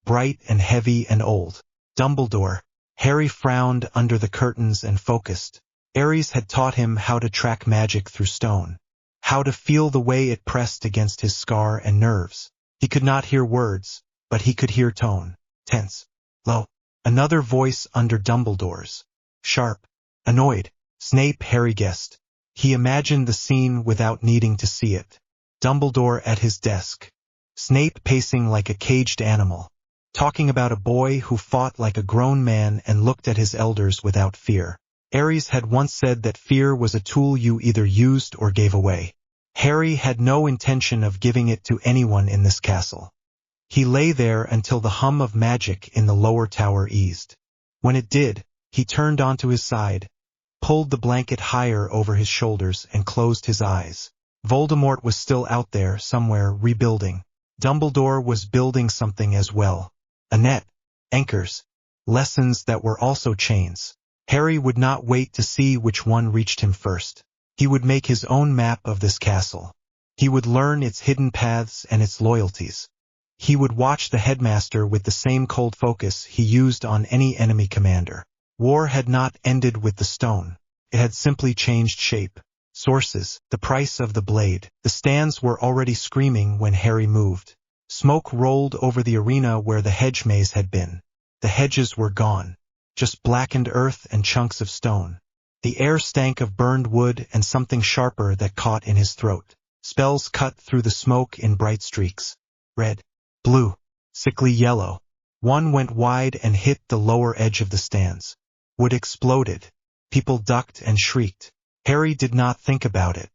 bright and heavy and old. Dumbledore. Harry frowned under the curtains and focused. ARES had taught him how to track magic through stone, how to feel the way it pressed against his scar and nerves. He could not hear words, but he could hear tone. Tense. Low. Another voice under Dumbledore's. Sharp. Annoyed. Snape, Harry guessed. He imagined the scene without needing to see it. Dumbledore at his desk. Snape pacing like a caged animal, talking about a boy who fought like a grown man and looked at his elders without fear. ARES had once said that fear was a tool you either used or gave away. Harry had no intention of giving it to anyone in this castle. He lay there until the hum of magic in the lower tower eased. When it did, he turned onto his side, pulled the blanket higher over his shoulders and closed his eyes. Voldemort was still out there somewhere rebuilding. Dumbledore was building something as well. A net, anchors, lessons that were also chains. Harry would not wait to see which one reached him first. He would make his own map of this castle. He would learn its hidden paths and its loyalties. He would watch the headmaster with the same cold focus he used on any enemy commander. War had not ended with the stone. It had simply changed shape. Sources, the price of the blade. The stands were already screaming when Harry moved. Smoke rolled over the arena where the hedge maze had been. The hedges were gone. Just blackened earth and chunks of stone. The air stank of burned wood and something sharper that caught in his throat. Spells cut through the smoke in bright streaks. Red, blue, sickly yellow. One went wide and hit the lower edge of the stands. Wood exploded. People ducked and shrieked. Harry did not think about it.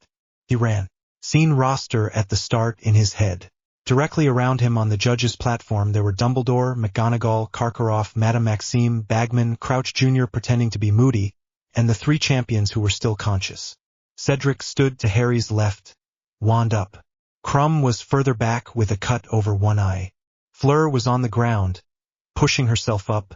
He ran. Scene roster at the start in his head. Directly around him on the judges' platform there were Dumbledore, McGonagall, Karkaroff, Madame Maxime, Bagman, Crouch Jr. pretending to be Moody, and the three champions who were still conscious. Cedric stood to Harry's left, wand up. Crumb was further back with a cut over one eye. Fleur was on the ground, pushing herself up,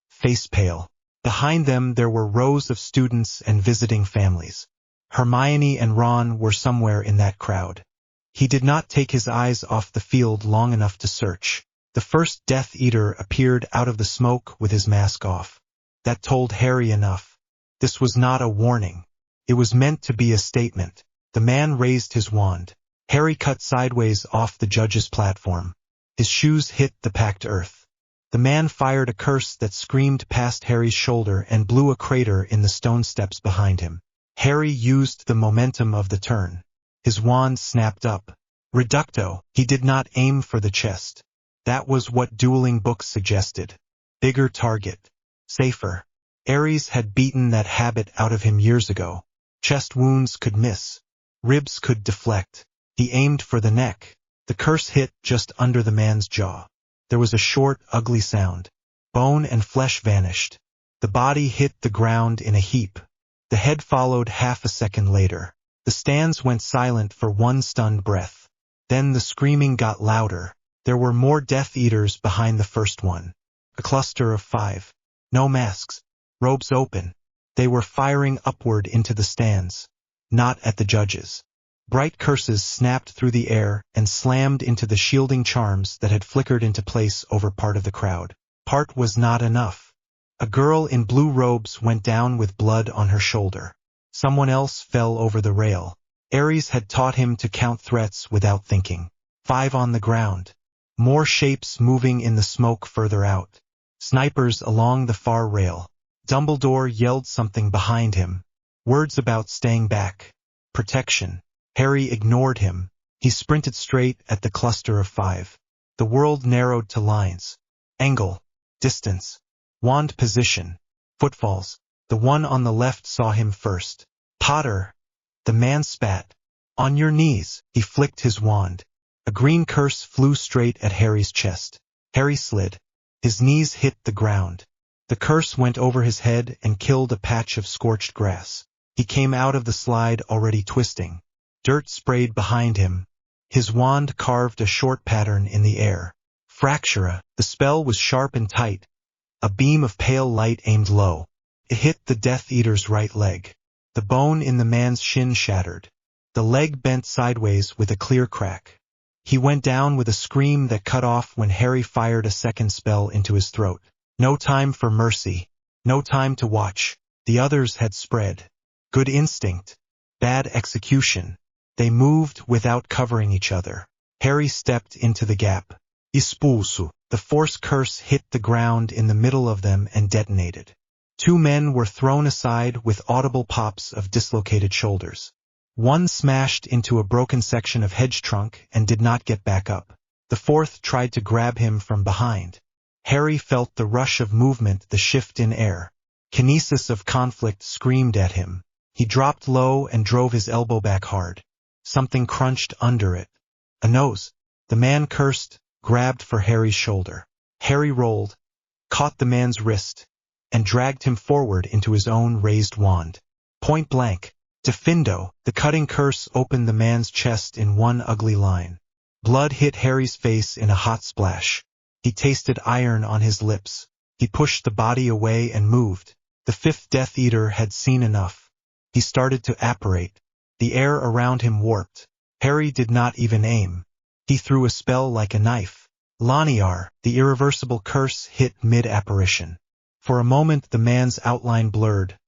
face pale. Behind them there were rows of students and visiting families. Hermione and Ron were somewhere in that crowd. He did not take his eyes off the field long enough to search. The first Death Eater appeared out of the smoke with his mask off. That told Harry enough. This was not a warning. It was meant to be a statement. The man raised his wand. Harry cut sideways off the judge's platform. His shoes hit the packed earth. The man fired a curse that screamed past Harry's shoulder and blew a crater in the stone steps behind him. Harry used the momentum of the turn. His wand snapped up. Reducto. He did not aim for the chest. That was what dueling books suggested. Bigger target. Safer. ARES had beaten that habit out of him years ago. Chest wounds could miss. Ribs could deflect. He aimed for the neck. The curse hit just under the man's jaw. There was a short, ugly sound. Bone and flesh vanished. The body hit the ground in a heap. The head followed half a second later. The stands went silent for one stunned breath. Then the screaming got louder. There were more Death Eaters behind the first one. A cluster of 5. No masks. Robes open. They were firing upward into the stands. Not at the judges. Bright curses snapped through the air and slammed into the shielding charms that had flickered into place over part of the crowd. Part was not enough. A girl in blue robes went down with blood on her shoulder. Someone else fell over the rail. ARES had taught him to count threats without thinking. 5 on the ground. More shapes moving in the smoke further out. Snipers along the far rail. Dumbledore yelled something behind him. Words about staying back. Protection. Harry ignored him. He sprinted straight at the cluster of 5. The world narrowed to lines. Angle. Distance. Wand position. Footfalls. The one on the left saw him first. Potter. The man spat. On your knees. He flicked his wand. A green curse flew straight at Harry's chest. Harry slid. His knees hit the ground. The curse went over his head and killed a patch of scorched grass. He came out of the slide already twisting. Dirt sprayed behind him. His wand carved a short pattern in the air. Fractura. The spell was sharp and tight. A beam of pale light aimed low. It hit the Death Eater's right leg. The bone in the man's shin shattered. The leg bent sideways with a clear crack. He went down with a scream that cut off when Harry fired a second spell into his throat. No time for mercy. No time to watch. The others had spread. Good instinct. Bad execution. They moved without covering each other. Harry stepped into the gap. Expulso. The force curse hit the ground in the middle of them and detonated. Two men were thrown aside with audible pops of dislocated shoulders. One smashed into a broken section of hedge trunk and did not get back up. The fourth tried to grab him from behind. Harry felt the rush of movement, the shift in air. Kinesis of conflict screamed at him. He dropped low and drove his elbow back hard. Something crunched under it. A nose. The man cursed, grabbed for Harry's shoulder. Harry rolled, caught the man's wrist, and dragged him forward into his own raised wand. Point blank. Defindo. The cutting curse opened the man's chest in one ugly line. Blood hit Harry's face in a hot splash. He tasted iron on his lips. He pushed the body away and moved. The fifth Death Eater had seen enough. He started to apparate. The air around him warped. Harry did not even aim. He threw a spell like a knife. Laniar, the irreversible curse, hit mid-apparition. For a moment the man's outline blurred,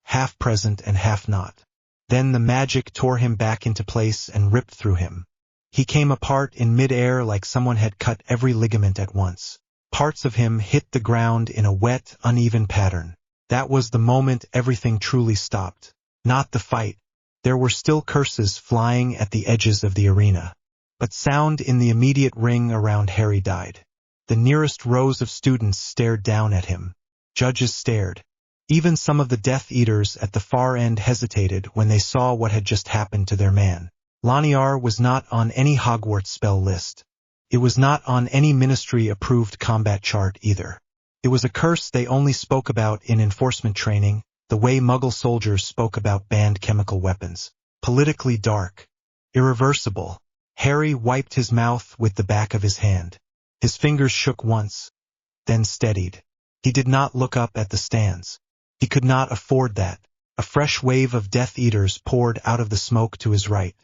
half present and half not. Then the magic tore him back into place and ripped through him. He came apart in mid-air like someone had cut every ligament at once. Parts of him hit the ground in a wet, uneven pattern. That was the moment everything truly stopped. Not the fight. There were still curses flying at the edges of the arena. But sound in the immediate ring around Harry died. The nearest rows of students stared down at him. Judges stared. Even some of the Death Eaters at the far end hesitated when they saw what had just happened to their man. Laniar was not on any Hogwarts spell list. It was not on any ministry-approved combat chart either. It was a curse they only spoke about in enforcement training, the way Muggle soldiers spoke about banned chemical weapons. Politically dark. Irreversible. Harry wiped his mouth with the back of his hand. His fingers shook once, then steadied. He did not look up at the stands. He could not afford that. A fresh wave of Death Eaters poured out of the smoke to his right.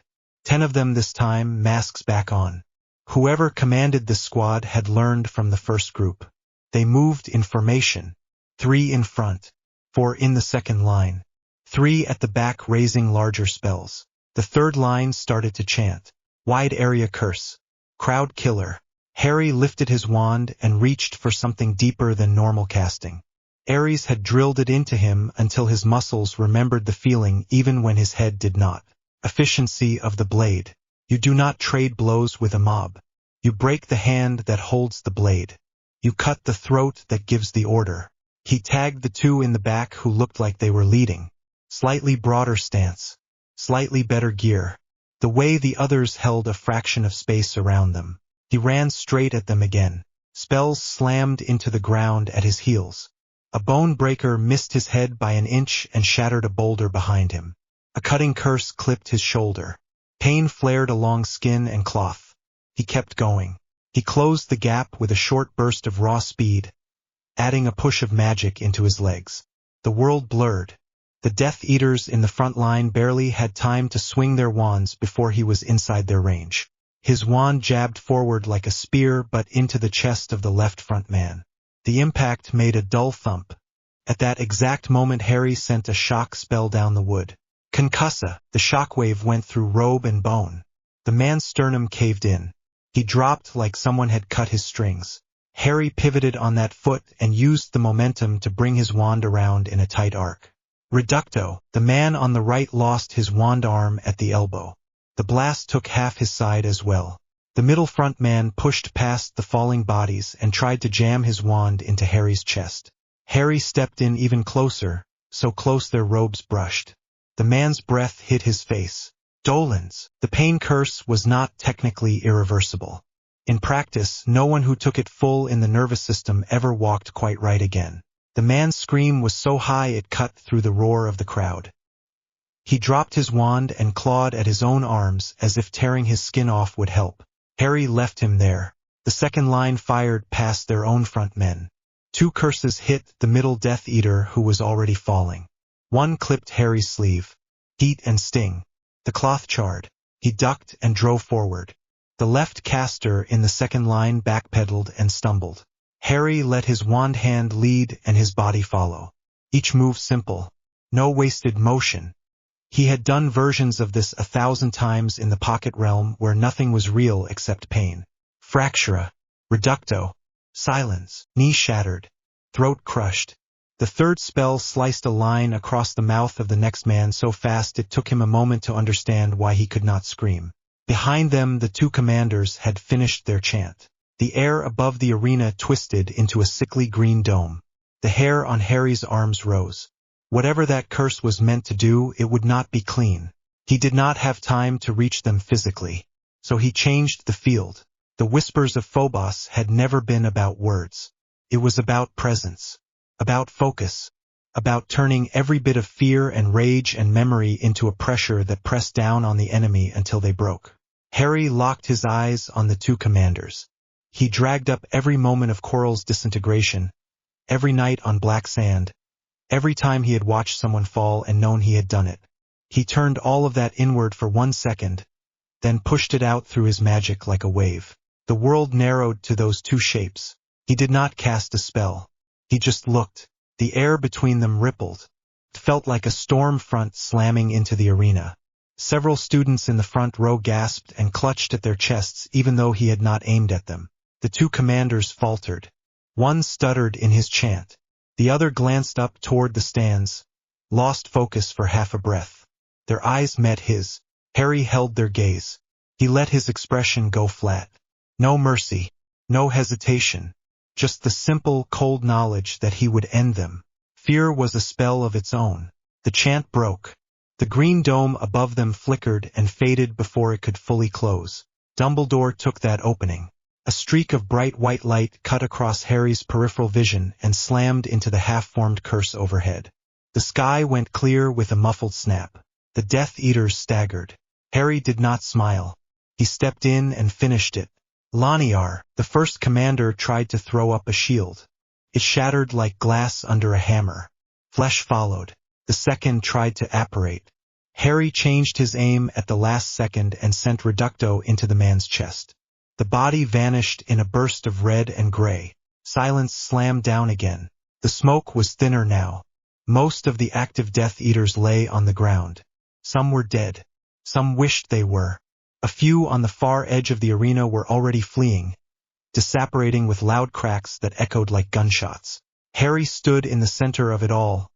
10 of them this time, masks back on. Whoever commanded this squad had learned from the first group. They moved in formation. 3 in front, 4 in the second line, 3 at the back raising larger spells. The third line started to chant. Wide area curse. Crowd killer. Harry lifted his wand and reached for something deeper than normal casting. ARES had drilled it into him until his muscles remembered the feeling even when his head did not. Efficiency of the blade. You do not trade blows with a mob. You break the hand that holds the blade. You cut the throat that gives the order. He tagged the 2 in the back who looked like they were leading. Slightly broader stance. Slightly better gear. The way the others held a fraction of space around them. He ran straight at them again. Spells slammed into the ground at his heels. A bone breaker missed his head by an inch and shattered a boulder behind him. A cutting curse clipped his shoulder. Pain flared along skin and cloth. He kept going. He closed the gap with a short burst of raw speed, adding a push of magic into his legs. The world blurred. The Death Eaters in the front line barely had time to swing their wands before he was inside their range. His wand jabbed forward like a spear but into the chest of the left front man. The impact made a dull thump. At that exact moment Harry sent a shock spell down the wood. Concussa. The shockwave went through robe and bone. The man's sternum caved in. He dropped like someone had cut his strings. Harry pivoted on that foot and used the momentum to bring his wand around in a tight arc. Reducto. The man on the right lost his wand arm at the elbow. The blast took half his side as well. The middle front man pushed past the falling bodies and tried to jam his wand into Harry's chest. Harry stepped in even closer, so close their robes brushed. The man's breath hit his face. Dolan's. The pain curse was not technically irreversible. In practice, no one who took it full in the nervous system ever walked quite right again. The man's scream was so high it cut through the roar of the crowd. He dropped his wand and clawed at his own arms as if tearing his skin off would help. Harry left him there. The second line fired past their own front men. 2 curses hit the middle Death Eater who was already falling. One clipped Harry's sleeve. Heat and sting. The cloth charred. He ducked and drove forward. The left caster in the second line backpedaled and stumbled. Harry let his wand hand lead and his body follow. each move simple. No wasted motion. He had done versions of this 1,000 times in the pocket realm where nothing was real except pain. Fractura, reducto, silence, knee shattered, throat crushed. The third spell sliced a line across the mouth of the next man so fast it took him a moment to understand why he could not scream. Behind them the two commanders had finished their chant. The air above the arena twisted into a sickly green dome. The hair on Harry's arms rose. Whatever that curse was meant to do, it would not be clean. He did not have time to reach them physically. So he changed the field. The whispers of Phobos had never been about words. It was about presence, about focus, about turning every bit of fear and rage and memory into a pressure that pressed down on the enemy until they broke. Harry locked his eyes on the two commanders. He dragged up every moment of Coral's disintegration, every night on black sand, every time he had watched someone fall and known he had done it. He turned all of that inward for 1 second, then pushed it out through his magic like a wave. The world narrowed to those two shapes. He did not cast a spell. He just looked. The air between them rippled. It felt like a storm front slamming into the arena. Several students in the front row gasped and clutched at their chests even though he had not aimed at them. The two commanders faltered. One stuttered in his chant. The other glanced up toward the stands, lost focus for half a breath. Their eyes met his. Harry held their gaze. He let his expression go flat. No mercy, no hesitation, just the simple, cold knowledge that he would end them. Fear was a spell of its own. The chant broke. The green dome above them flickered and faded before it could fully close. Dumbledore took that opening. A streak of bright white light cut across Harry's peripheral vision and slammed into the half-formed curse overhead. The sky went clear with a muffled snap. The Death Eaters staggered. Harry did not smile. He stepped in and finished it. Laniar, the first commander, tried to throw up a shield. It shattered like glass under a hammer. Flesh followed. The second tried to apparate. Harry changed his aim at the last second and sent Reducto into the man's chest. The body vanished in a burst of red and gray. Silence slammed down again. The smoke was thinner now. Most of the active Death Eaters lay on the ground. Some were dead. Some wished they were. A few on the far edge of the arena were already fleeing, disapparating with loud cracks that echoed like gunshots. Harry stood in the center of it all,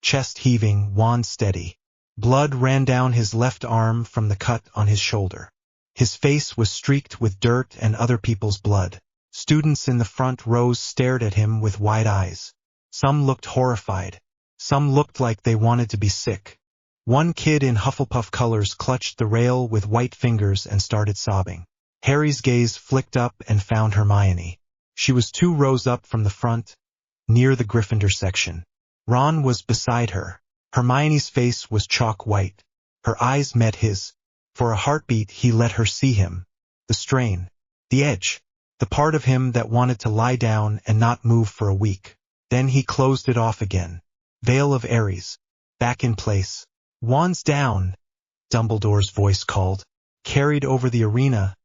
chest heaving, wand steady. Blood ran down his left arm from the cut on his shoulder. His face was streaked with dirt and other people's blood. Students in the front rows stared at him with wide eyes. Some looked horrified. Some looked like they wanted to be sick. One kid in Hufflepuff colors clutched the rail with white fingers and started sobbing. Harry's gaze flicked up and found Hermione. She was 2 rows up from the front, near the Gryffindor section. Ron was beside her. Hermione's face was chalk white. Her eyes met his. For a heartbeat he let her see him. The strain. The edge. The part of him that wanted to lie down and not move for a week. Then he closed it off again. Veil of ARES. Back in place. Wands down, Dumbledore's voice called. Carried over the arena,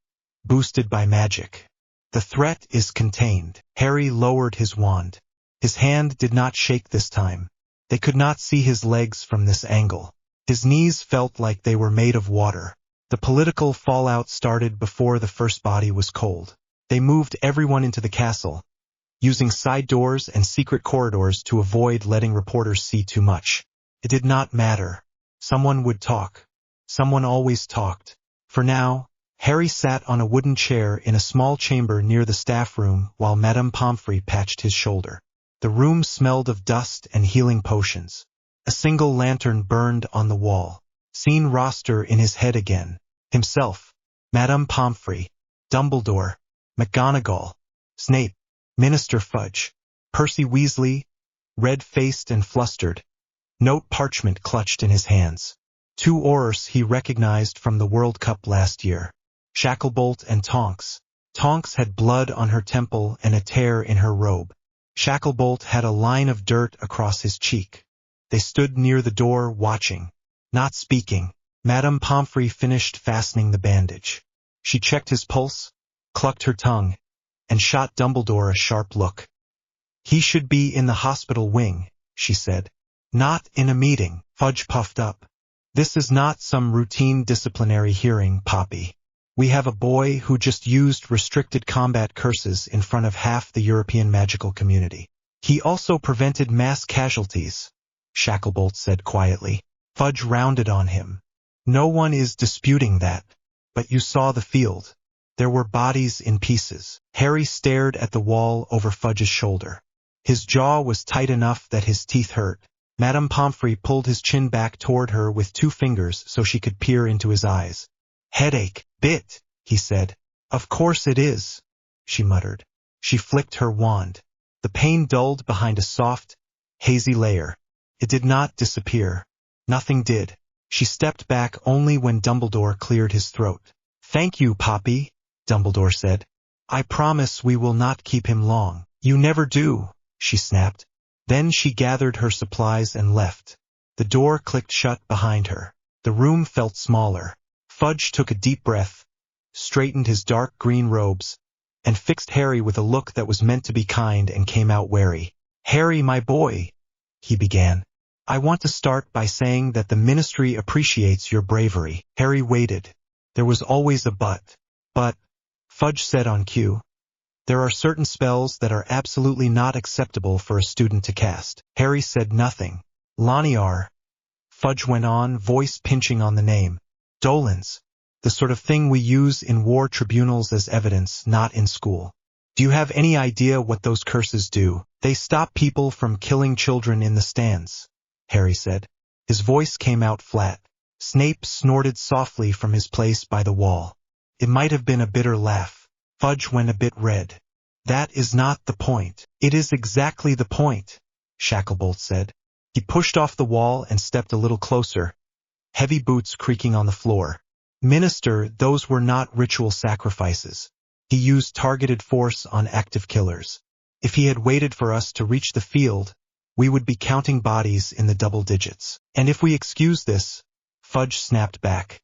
boosted by magic. The threat is contained. Harry lowered his wand. His hand did not shake this time. They could not see his legs from this angle. His knees felt like they were made of water. The political fallout started before the first body was cold. They moved everyone into the castle, using side doors and secret corridors to avoid letting reporters see too much. It did not matter. Someone would talk. Someone always talked. For now, Harry sat on a wooden chair in a small chamber near the staff room while Madame Pomfrey patched his shoulder. The room smelled of dust and healing potions. A single lantern burned on the wall. Scene roster in his head again. Himself, Madame Pomfrey, Dumbledore, McGonagall, Snape, Minister Fudge, Percy Weasley, red-faced and flustered. Note parchment clutched in his hands. 2 Aurors he recognized from the World Cup last year. Shacklebolt and Tonks. Tonks had blood on her temple and a tear in her robe. Shacklebolt had a line of dirt across his cheek. They stood near the door watching, not speaking. Madame Pomfrey finished fastening the bandage. She checked his pulse, clucked her tongue, and shot Dumbledore a sharp look. He should be in the hospital wing, she said. Not in a meeting, Fudge puffed up. This is not some routine disciplinary hearing, Poppy. We have a boy who just used restricted combat curses in front of half the European magical community. He also prevented mass casualties, Shacklebolt said quietly. Fudge rounded on him. No one is disputing that. But you saw the field. There were bodies in pieces. Harry stared at the wall over Fudge's shoulder. His jaw was tight enough that his teeth hurt. Madame Pomfrey pulled his chin back toward her with 2 fingers so she could peer into his eyes. Headache, bit, he said. Of course it is, she muttered. She flicked her wand. The pain dulled behind a soft, hazy layer. It did not disappear. Nothing did. She stepped back only when Dumbledore cleared his throat. Thank you, Poppy, Dumbledore said. I promise we will not keep him long. You never do, she snapped. Then she gathered her supplies and left. The door clicked shut behind her. The room felt smaller. Fudge took a deep breath, straightened his dark green robes, and fixed Harry with a look that was meant to be kind and came out wary. Harry, my boy, he began. I want to start by saying that the Ministry appreciates your bravery. Harry waited. There was always a but. But, Fudge said on cue, there are certain spells that are absolutely not acceptable for a student to cast. Harry said nothing. Laniar, Fudge went on, voice pinching on the name. Dolans, the sort of thing we use in war tribunals as evidence, not in school. Do you have any idea what those curses do? They stop people from killing children in the stands, Harry said. His voice came out flat. Snape snorted softly from his place by the wall. It might have been a bitter laugh. Fudge went a bit red. That is not the point. It is exactly the point, Shacklebolt said. He pushed off the wall and stepped a little closer, heavy boots creaking on the floor. Minister, those were not ritual sacrifices. He used targeted force on active killers. If he had waited for us to reach the field, we would be counting bodies in the double digits. And if we excuse this, Fudge snapped back.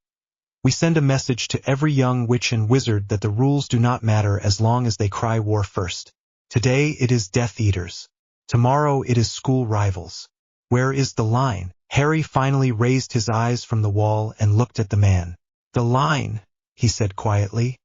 We send a message to every young witch and wizard that the rules do not matter as long as they cry war first. Today it is Death Eaters. Tomorrow it is school rivals. Where is the line? Harry finally raised his eyes from the wall and looked at the man. The line, he said quietly,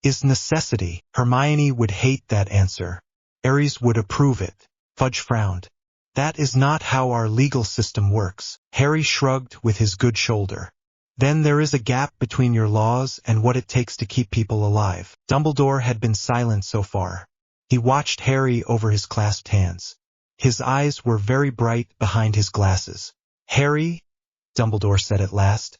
is necessity. Hermione would hate that answer. ARES would approve it. Fudge frowned. That is not how our legal system works. Harry shrugged with his good shoulder. Then there is a gap between your laws and what it takes to keep people alive. Dumbledore had been silent so far. He watched Harry over his clasped hands. His eyes were very bright behind his glasses. Harry, Dumbledore said at last,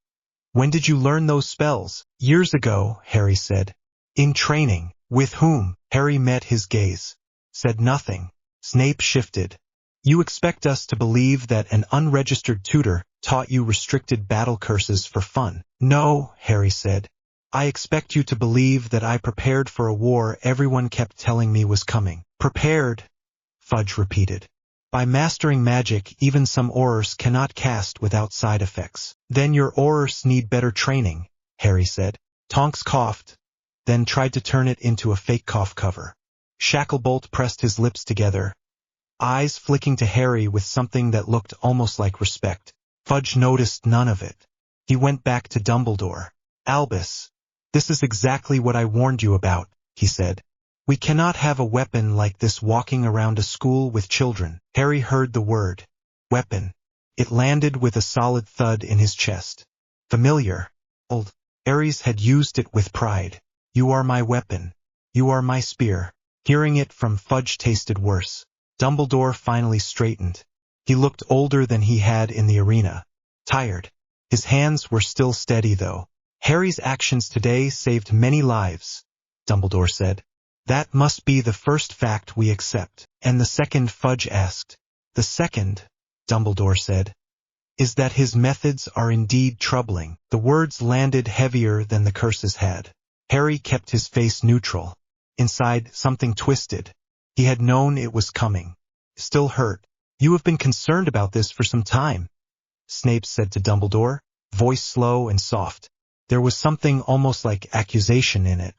when did you learn those spells? Years ago, Harry said. In training. With whom? Harry met his gaze. Said nothing. Snape shifted. You expect us to believe that an unregistered tutor taught you restricted battle curses for fun? No, Harry said. I expect you to believe that I prepared for a war everyone kept telling me was coming. Prepared, Fudge repeated. By mastering magic, even some Aurors cannot cast without side effects. Then your Aurors need better training, Harry said. Tonks coughed, then tried to turn it into a fake cough cover. Shacklebolt pressed his lips together, eyes flicking to Harry with something that looked almost like respect. Fudge noticed none of it. He went back to Dumbledore. Albus, this is exactly what I warned you about, he said. We cannot have a weapon like this walking around a school with children. Harry heard the word, weapon. It landed with a solid thud in his chest. Familiar. Old. ARES had used it with pride. You are my weapon. You are my spear. Hearing it from Fudge tasted worse. Dumbledore finally straightened. He looked older than he had in the arena. Tired. His hands were still steady though. Harry's actions today saved many lives, Dumbledore said. That must be the first fact we accept. And the second, Fudge asked. The second, Dumbledore said, is that his methods are indeed troubling. The words landed heavier than the curses had. Harry kept his face neutral. Inside, something twisted. He had known it was coming. Still hurt. You have been concerned about this for some time, Snape said to Dumbledore, voice slow and soft. There was something almost like accusation in it.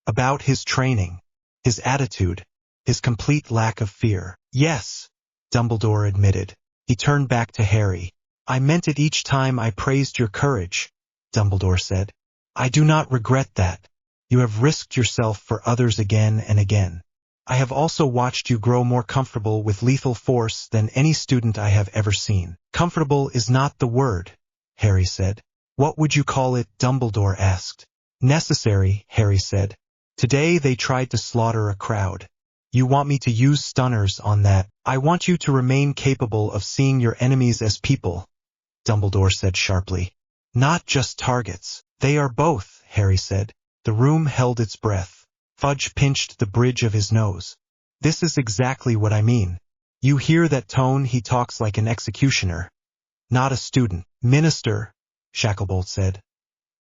About his training, his attitude, his complete lack of fear. Yes, Dumbledore admitted. He turned back to Harry. I meant it each time I praised your courage, Dumbledore said. I do not regret that. You have risked yourself for others again and again. I have also watched you grow more comfortable with lethal force than any student I have ever seen. Comfortable is not the word, Harry said. What would you call it? Dumbledore asked. Necessary, Harry said. Today they tried to slaughter a crowd. You want me to use stunners on that? I want you to remain capable of seeing your enemies as people, Dumbledore said sharply. Not just targets. They are both, Harry said. The room held its breath. Fudge pinched the bridge of his nose. This is exactly what I mean. You hear that tone? He talks like an executioner, not a student. Minister, Shacklebolt said.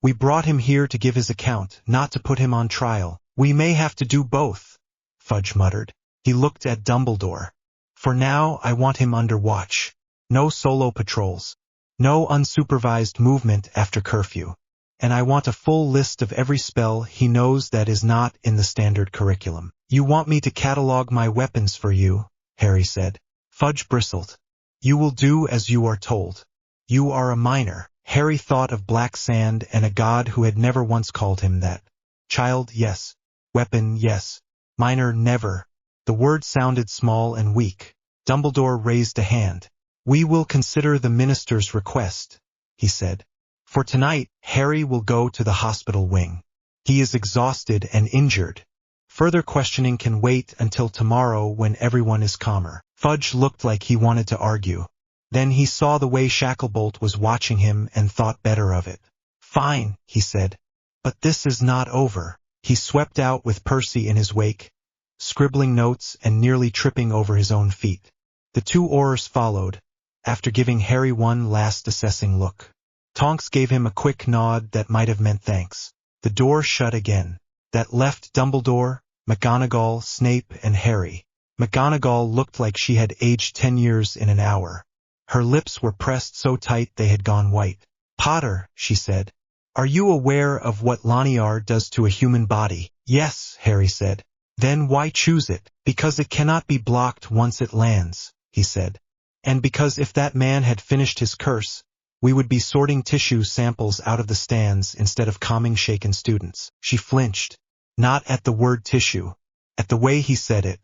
We brought him here to give his account, not to put him on trial. We may have to do both, Fudge muttered. He looked at Dumbledore. For now, I want him under watch. No solo patrols. No unsupervised movement after curfew. And I want a full list of every spell he knows that is not in the standard curriculum. You want me to catalog my weapons for you, Harry said. Fudge bristled. You will do as you are told. You are a minor. Harry thought of black sand and a god who had never once called him that. Child, yes. Weapon, yes. Minor, never. The word sounded small and weak. Dumbledore raised a hand. We will consider the minister's request, he said. For tonight, Harry will go to the hospital wing. He is exhausted and injured. Further questioning can wait until tomorrow when everyone is calmer. Fudge looked like he wanted to argue. Then he saw the way Shacklebolt was watching him and thought better of it. Fine, he said. But this is not over. He swept out with Percy in his wake, scribbling notes and nearly tripping over his own feet. The two Aurors followed, after giving Harry one last assessing look. Tonks gave him a quick nod that might have meant thanks. The door shut again. That left Dumbledore, McGonagall, Snape, and Harry. McGonagall looked like she had aged 10 years in an hour. Her lips were pressed so tight they had gone white. Potter, she said. Are you aware of what Laniar does to a human body? Yes, Harry said. Then why choose it? Because it cannot be blocked once it lands, he said. And because if that man had finished his curse, we would be sorting tissue samples out of the stands instead of calming shaken students. She flinched, not at the word tissue, at the way he said it.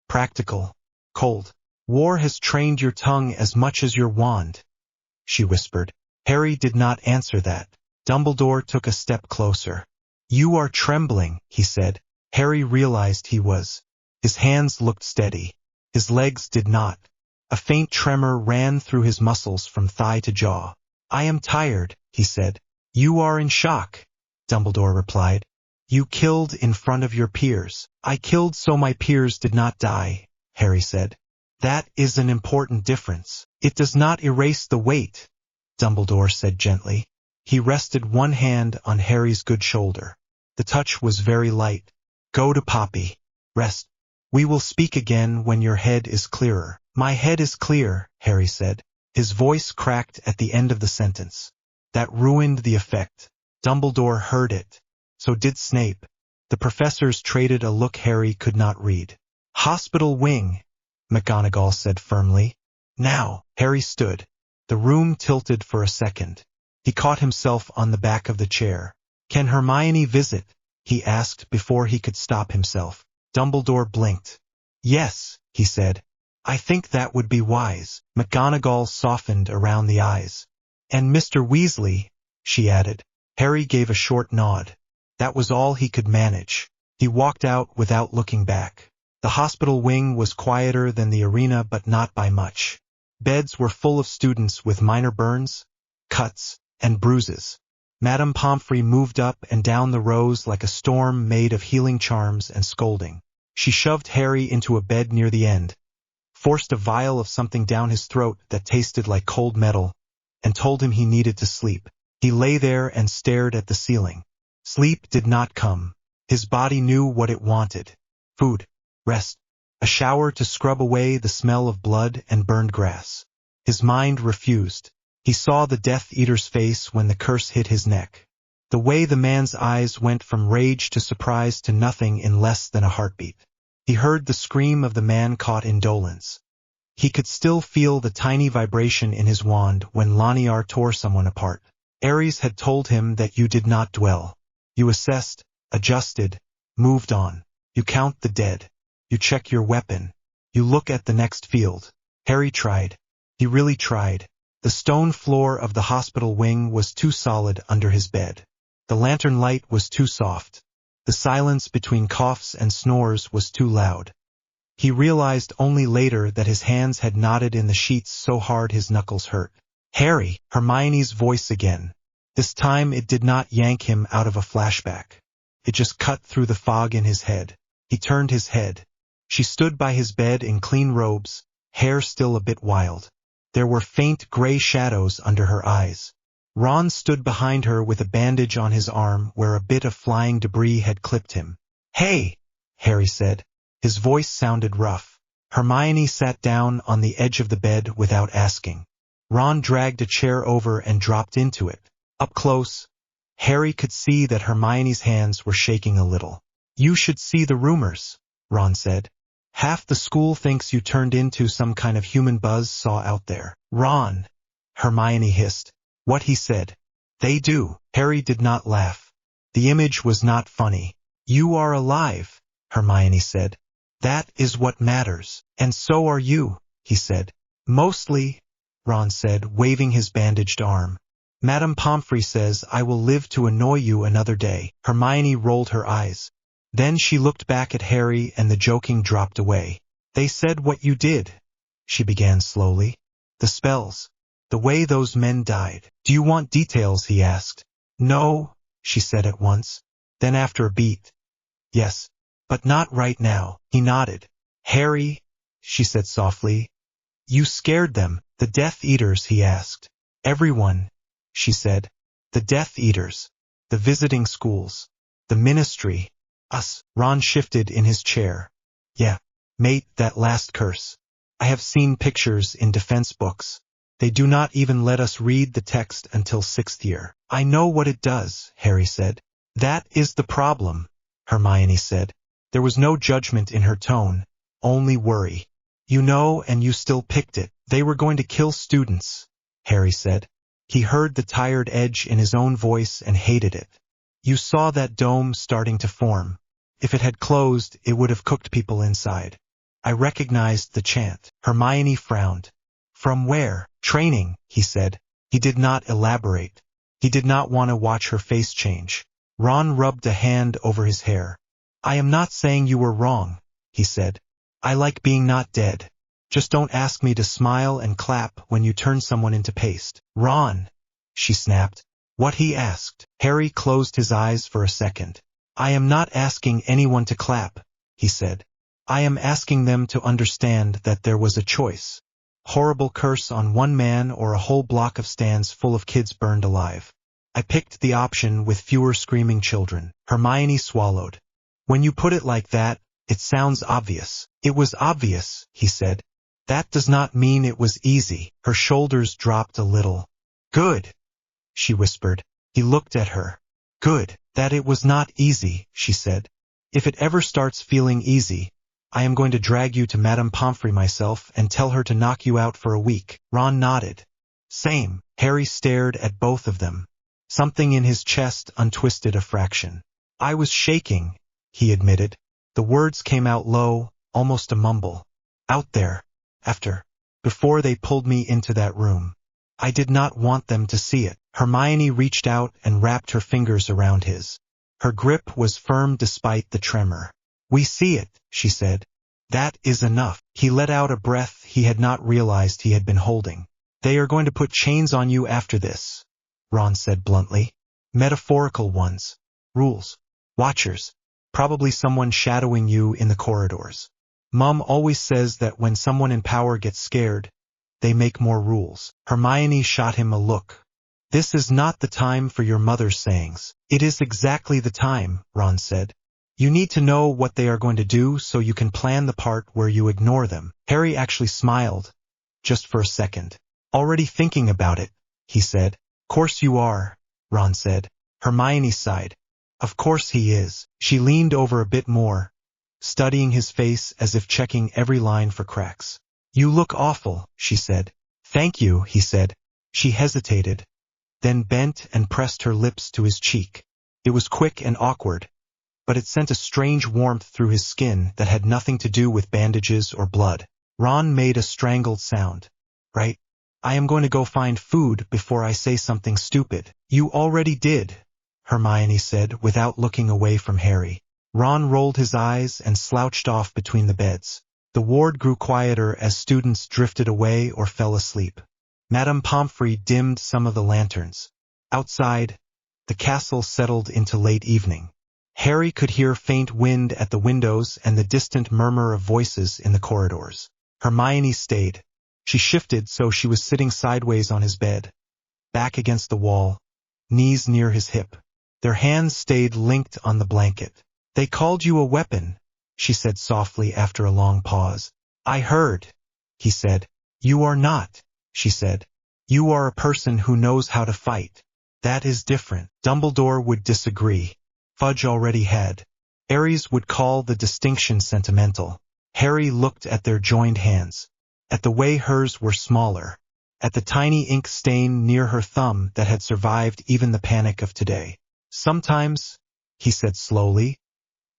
Practical, cold. War has trained your tongue as much as your wand, she whispered. Harry did not answer that. Dumbledore took a step closer. You are trembling, he said. Harry realized he was. His hands looked steady. His legs did not. A faint tremor ran through his muscles from thigh to jaw. I am tired, he said. You are in shock, Dumbledore replied. You killed in front of your peers. I killed so my peers did not die, Harry said. That is an important difference. It does not erase the weight, Dumbledore said gently. He rested one hand on Harry's good shoulder. The touch was very light. Go to Poppy. Rest. We will speak again when your head is clearer. My head is clear, Harry said. His voice cracked at the end of the sentence. That ruined the effect. Dumbledore heard it. So did Snape. The professors traded a look Harry could not read. Hospital wing, McGonagall said firmly. Now. Harry stood. The room tilted for a second. He caught himself on the back of the chair. Can Hermione visit? He asked before he could stop himself. Dumbledore blinked. Yes, he said. I think that would be wise. McGonagall softened around the eyes. And Mr. Weasley, she added. Harry gave a short nod. That was all he could manage. He walked out without looking back. The hospital wing was quieter than the arena, but not by much. Beds were full of students with minor burns, cuts, and bruises. Madame Pomfrey moved up and down the rows like a storm made of healing charms and scolding. She shoved Harry into a bed near the end, forced a vial of something down his throat that tasted like cold metal, and told him he needed to sleep. He lay there and stared at the ceiling. Sleep did not come. His body knew what it wanted. Food, rest, a shower to scrub away the smell of blood and burned grass. His mind refused. He saw the Death Eater's face when the curse hit his neck. The way the man's eyes went from rage to surprise to nothing in less than a heartbeat. He heard the scream of the man caught in dolens. He could still feel the tiny vibration in his wand when Laniar tore someone apart. ARES had told him that you did not dwell. You assessed, adjusted, moved on. You count the dead. You check your weapon. You look at the next field. Harry tried. He really tried. The stone floor of the hospital wing was too solid under his bed. The lantern light was too soft. The silence between coughs and snores was too loud. He realized only later that his hands had knotted in the sheets so hard his knuckles hurt. Harry, Hermione's voice again. This time it did not yank him out of a flashback. It just cut through the fog in his head. He turned his head. She stood by his bed in clean robes, hair still a bit wild. There were faint gray shadows under her eyes. Ron stood behind her with a bandage on his arm where a bit of flying debris had clipped him. "Hey," Harry said. His voice sounded rough. Hermione sat down on the edge of the bed without asking. Ron dragged a chair over and dropped into it. Up close, Harry could see that Hermione's hands were shaking a little. "You should see the rumors," Ron said. "Half the school thinks you turned into some kind of human buzz saw out there." "Ron," Hermione hissed. "What?" he said. "They do." Harry did not laugh. The image was not funny. "You are alive," Hermione said. "That is what matters. And so are you," he said. "Mostly," Ron said, waving his bandaged arm. "Madame Pomfrey says I will live to annoy you another day." Hermione rolled her eyes. Then she looked back at Harry and the joking dropped away. "They said what you did," she began slowly. "The spells. The way those men died." "Do you want details?" he asked. "No," she said at once. Then after a beat, "Yes, but not right now." He nodded. "Harry," she said softly, "you scared them." "The Death Eaters?" he asked. "Everyone," she said. "The Death Eaters. The visiting schools. The ministry. Us." Ron shifted in his chair. "Yeah, mate, that last curse. I have seen pictures in defense books. They do not even let us read the text until 6th year." "I know what it does," Harry said. "That is the problem," Hermione said. There was no judgment in her tone, only worry. "You know, and you still picked it." "They were going to kill students," Harry said. He heard the tired edge in his own voice and hated it. "You saw that dome starting to form. If it had closed, it would have cooked people inside." I recognized the chant. Hermione frowned. "From where?" "Training," he said. He did not elaborate. He did not want to watch her face change. Ron rubbed a hand over his hair. "I am not saying you were wrong," he said. "I like being not dead. Just don't ask me to smile and clap when you turn someone into paste." "Ron," she snapped. "What?" he asked. Harry closed his eyes for a second. "I am not asking anyone to clap," he said. "I am asking them to understand that there was a choice. Horrible curse on one man or a whole block of stands full of kids burned alive. I picked the option with fewer screaming children." Hermione swallowed. "When you put it like that, it sounds obvious." "It was obvious," he said. "That does not mean it was easy." Her shoulders dropped a little. "Good," she whispered. He looked at her. "Good, that it was not easy," she said. "If it ever starts feeling easy, I am going to drag you to Madame Pomfrey myself and tell her to knock you out for a week." Ron nodded. "Same." Harry stared at both of them. Something in his chest untwisted a fraction. "I was shaking," he admitted. The words came out low, almost a mumble. "Out there. Before they pulled me into that room. I did not want them to see it." Hermione reached out and wrapped her fingers around his. Her grip was firm despite the tremor. "We see it," she said. "That is enough." He let out a breath he had not realized he had been holding. "They are going to put chains on you after this," Ron said bluntly. "Metaphorical ones. Rules. Watchers. Probably someone shadowing you in the corridors. Mom always says that when someone in power gets scared, they make more rules." Hermione shot him a look. "This is not the time for your mother's sayings." "It is exactly the time," Ron said. "You need to know what they are going to do so you can plan the part where you ignore them." Harry actually smiled, just for a second. "Already thinking about it," he said. "Course you are," Ron said. Hermione sighed. "Of course he is." She leaned over a bit more, studying his face as if checking every line for cracks. You look awful, she said. Thank you, he said. She hesitated, then bent and pressed her lips to his cheek. It was quick and awkward, but it sent a strange warmth through his skin that had nothing to do with bandages or blood. Ron made a strangled sound. Right? I am going to go find food before I say something stupid. You already did, Hermione said without looking away from Harry. Ron rolled his eyes and slouched off between the beds. The ward grew quieter as students drifted away or fell asleep. Madame Pomfrey dimmed some of the lanterns. Outside, the castle settled into late evening. Harry could hear faint wind at the windows and the distant murmur of voices in the corridors. Hermione stayed. She shifted so she was sitting sideways on his bed, back against the wall, knees near his hip. Their hands stayed linked on the blanket. They called you a weapon, she said softly after a long pause. I heard, he said. You are not, she said. You are a person who knows how to fight. That is different. Dumbledore would disagree. Fudge already had. ARES would call the distinction sentimental. Harry looked at their joined hands, at the way hers were smaller, at the tiny ink stain near her thumb that had survived even the panic of today. Sometimes, he said slowly,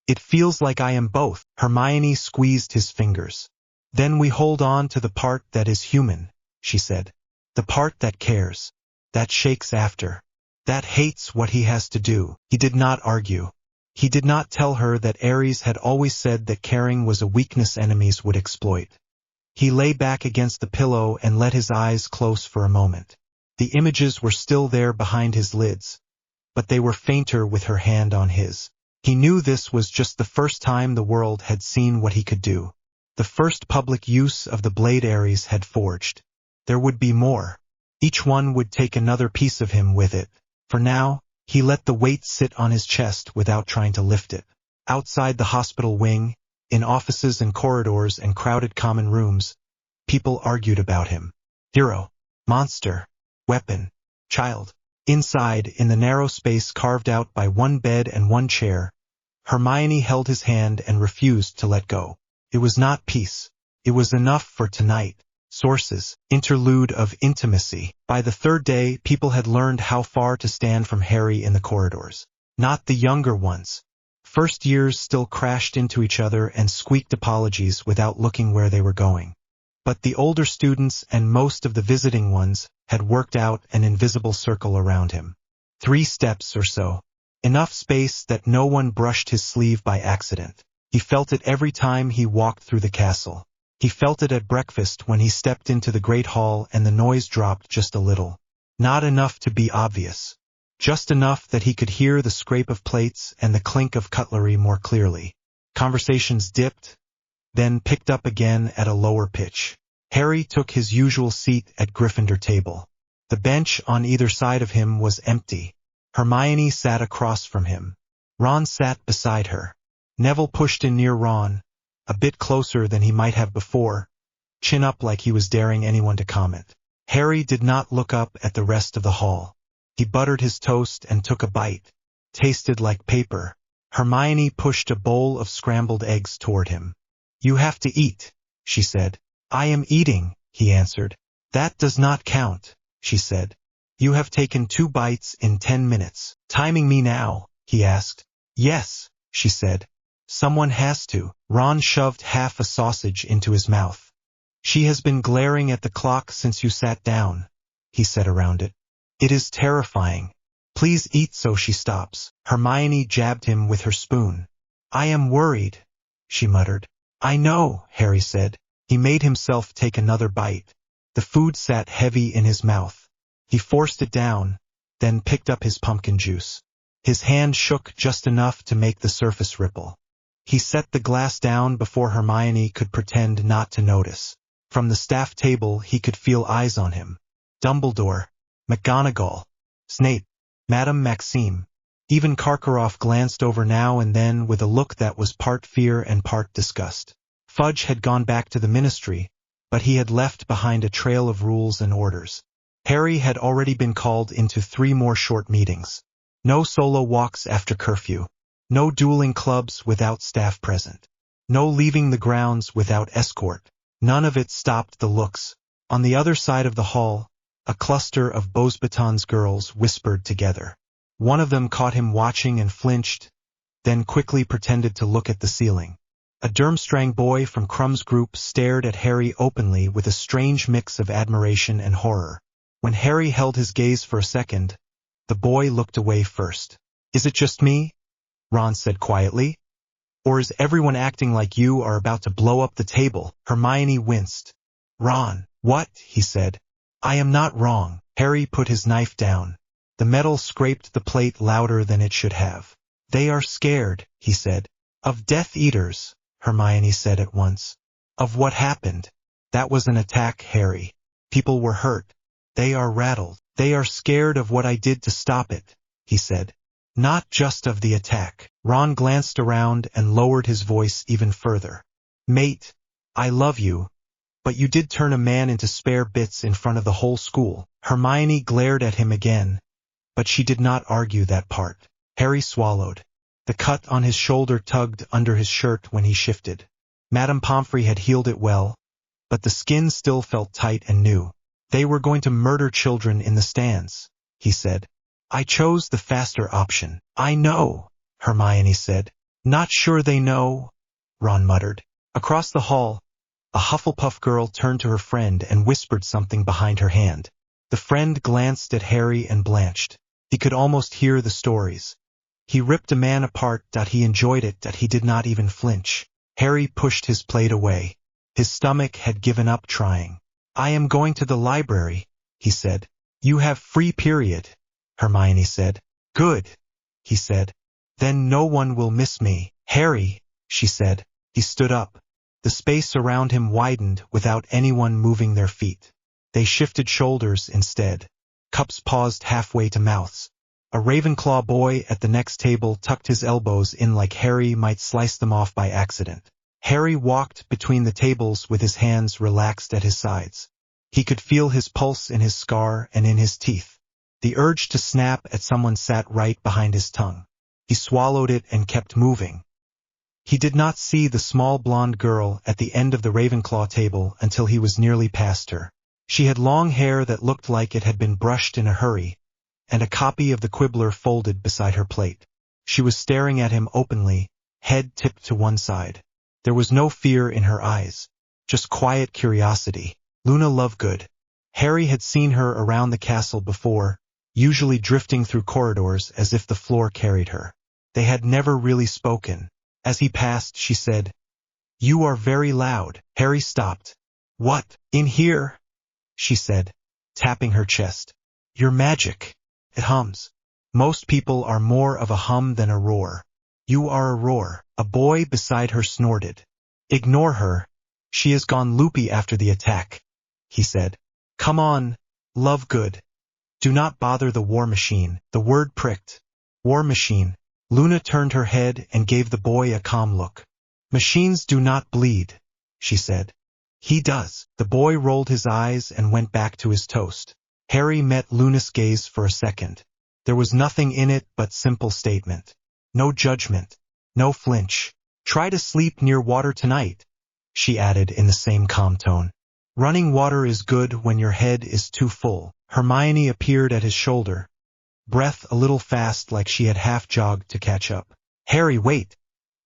it feels like I am both. Hermione squeezed his fingers. Then we hold on to the part that is human, she said. The part that cares, that shakes after, that hates what he has to do. He did not argue. He did not tell her that ARES had always said that caring was a weakness enemies would exploit. He lay back against the pillow and let his eyes close for a moment. The images were still there behind his lids, but they were fainter with her hand on his. He knew this was just the first time the world had seen what he could do. The first public use of the blade ARES had forged. There would be more. Each one would take another piece of him with it. For now, he let the weight sit on his chest without trying to lift it. Outside the hospital wing, in offices and corridors and crowded common rooms, people argued about him. Hero, monster, weapon, child. Inside, in the narrow space carved out by one bed and one chair, Hermione held his hand and refused to let go. It was not peace. It was enough for tonight. Sources, interlude of intimacy. By the third day, people had learned how far to stand from Harry in the corridors. Not the younger ones. First years still crashed into each other and squeaked apologies without looking where they were going. But the older students and most of the visiting ones had worked out an invisible circle around him. 3 steps or so. Enough space that no one brushed his sleeve by accident. He felt it every time he walked through the castle. He felt it at breakfast when he stepped into the great hall and the noise dropped just a little. Not enough to be obvious. Just enough that he could hear the scrape of plates and the clink of cutlery more clearly. Conversations dipped, then picked up again at a lower pitch. Harry took his usual seat at Gryffindor table. The bench on either side of him was empty. Hermione sat across from him. Ron sat beside her. Neville pushed in near Ron, a bit closer than he might have before, chin up like he was daring anyone to comment. Harry did not look up at the rest of the hall. He buttered his toast and took a bite. Tasted like paper. Hermione pushed a bowl of scrambled eggs toward him. You have to eat, she said. I am eating, he answered. That does not count, she said. You have taken 2 bites in 10 minutes. Timing me now, he asked. Yes, she said. Someone has to. Ron shoved half a sausage into his mouth. She has been glaring at the clock since you sat down, he said around it. It is terrifying. Please eat so she stops. Hermione jabbed him with her spoon. I am worried, she muttered. I know, Harry said. He made himself take another bite. The food sat heavy in his mouth. He forced it down, then picked up his pumpkin juice. His hand shook just enough to make the surface ripple. He set the glass down before Hermione could pretend not to notice. From the staff table he could feel eyes on him. Dumbledore, McGonagall, Snape, Madame Maxime. Even Karkaroff glanced over now and then with a look that was part fear and part disgust. Fudge had gone back to the ministry, but he had left behind a trail of rules and orders. Harry had already been called into 3 more short meetings. No solo walks after curfew. No dueling clubs without staff present. No leaving the grounds without escort. None of it stopped the looks. On the other side of the hall, a cluster of Beauxbatons girls whispered together. One of them caught him watching and flinched, then quickly pretended to look at the ceiling. A Durmstrang boy from Crumb's group stared at Harry openly with a strange mix of admiration and horror. When Harry held his gaze for a second, the boy looked away first. "Is it just me?" Ron said quietly. "Or is everyone acting like you are about to blow up the table?" Hermione winced. "Ron, what?" he said. "I am not wrong." Harry put his knife down. The metal scraped the plate louder than it should have. "They are scared," he said. "Of Death Eaters," Hermione said at once. "Of what happened?" "That was an attack, Harry. People were hurt. They are rattled. They are scared of what I did to stop it," he said. "Not just of the attack." Ron glanced around and lowered his voice even further. "Mate, I love you, but you did turn a man into spare bits in front of the whole school." Hermione glared at him again, but she did not argue that part. Harry swallowed. The cut on his shoulder tugged under his shirt when he shifted. Madame Pomfrey had healed it well, but the skin still felt tight and new. "They were going to murder children in the stands," he said. "I chose the faster option." "I know," Hermione said. "Not sure they know," Ron muttered. Across the hall, a Hufflepuff girl turned to her friend and whispered something behind her hand. The friend glanced at Harry and blanched. He could almost hear the stories. He ripped a man apart, he enjoyed it, he did not even flinch. Harry pushed his plate away. His stomach had given up trying. "I am going to the library," he said. "You have free period," Hermione said. "Good," he said. "Then no one will miss me." "Harry," she said. He stood up. The space around him widened without anyone moving their feet. They shifted shoulders instead. Cups paused halfway to mouths. A Ravenclaw boy at the next table tucked his elbows in like Harry might slice them off by accident. Harry walked between the tables with his hands relaxed at his sides. He could feel his pulse in his scar and in his teeth. The urge to snap at someone sat right behind his tongue. He swallowed it and kept moving. He did not see the small blonde girl at the end of the Ravenclaw table until he was nearly past her. She had long hair that looked like it had been brushed in a hurry, and a copy of the Quibbler folded beside her plate. She was staring at him openly, head tipped to one side. There was no fear in her eyes, just quiet curiosity. Luna Lovegood. Harry had seen her around the castle before, usually drifting through corridors as if the floor carried her. They had never really spoken. As he passed, she said, "You are very loud." Harry stopped. "What? In here?" she said, tapping her chest. "Your magic. It hums. Most people are more of a hum than a roar. You are a roar." A boy beside her snorted. "Ignore her. She has gone loopy after the attack," he said. "Come on, Lovegood. Do not bother the war machine." The word pricked. War machine. Luna turned her head and gave the boy a calm look. "Machines do not bleed," she said. "He does." The boy rolled his eyes and went back to his toast. Harry met Luna's gaze for a second. There was nothing in it but simple statement. No judgment. No flinch. "Try to sleep near water tonight," she added in the same calm tone. "Running water is good when your head is too full." Hermione appeared at his shoulder, breath a little fast like she had half jogged to catch up. "Harry, wait,"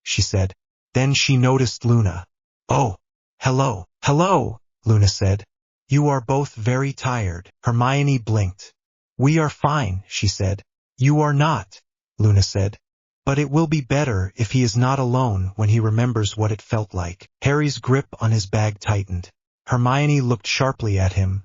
she said. Then she noticed Luna. "Oh, hello." "Hello," Luna said. "You are both very tired." Hermione blinked. "We are fine," she said. "You are not," Luna said. "But it will be better if he is not alone when he remembers what it felt like." Harry's grip on his bag tightened. Hermione looked sharply at him,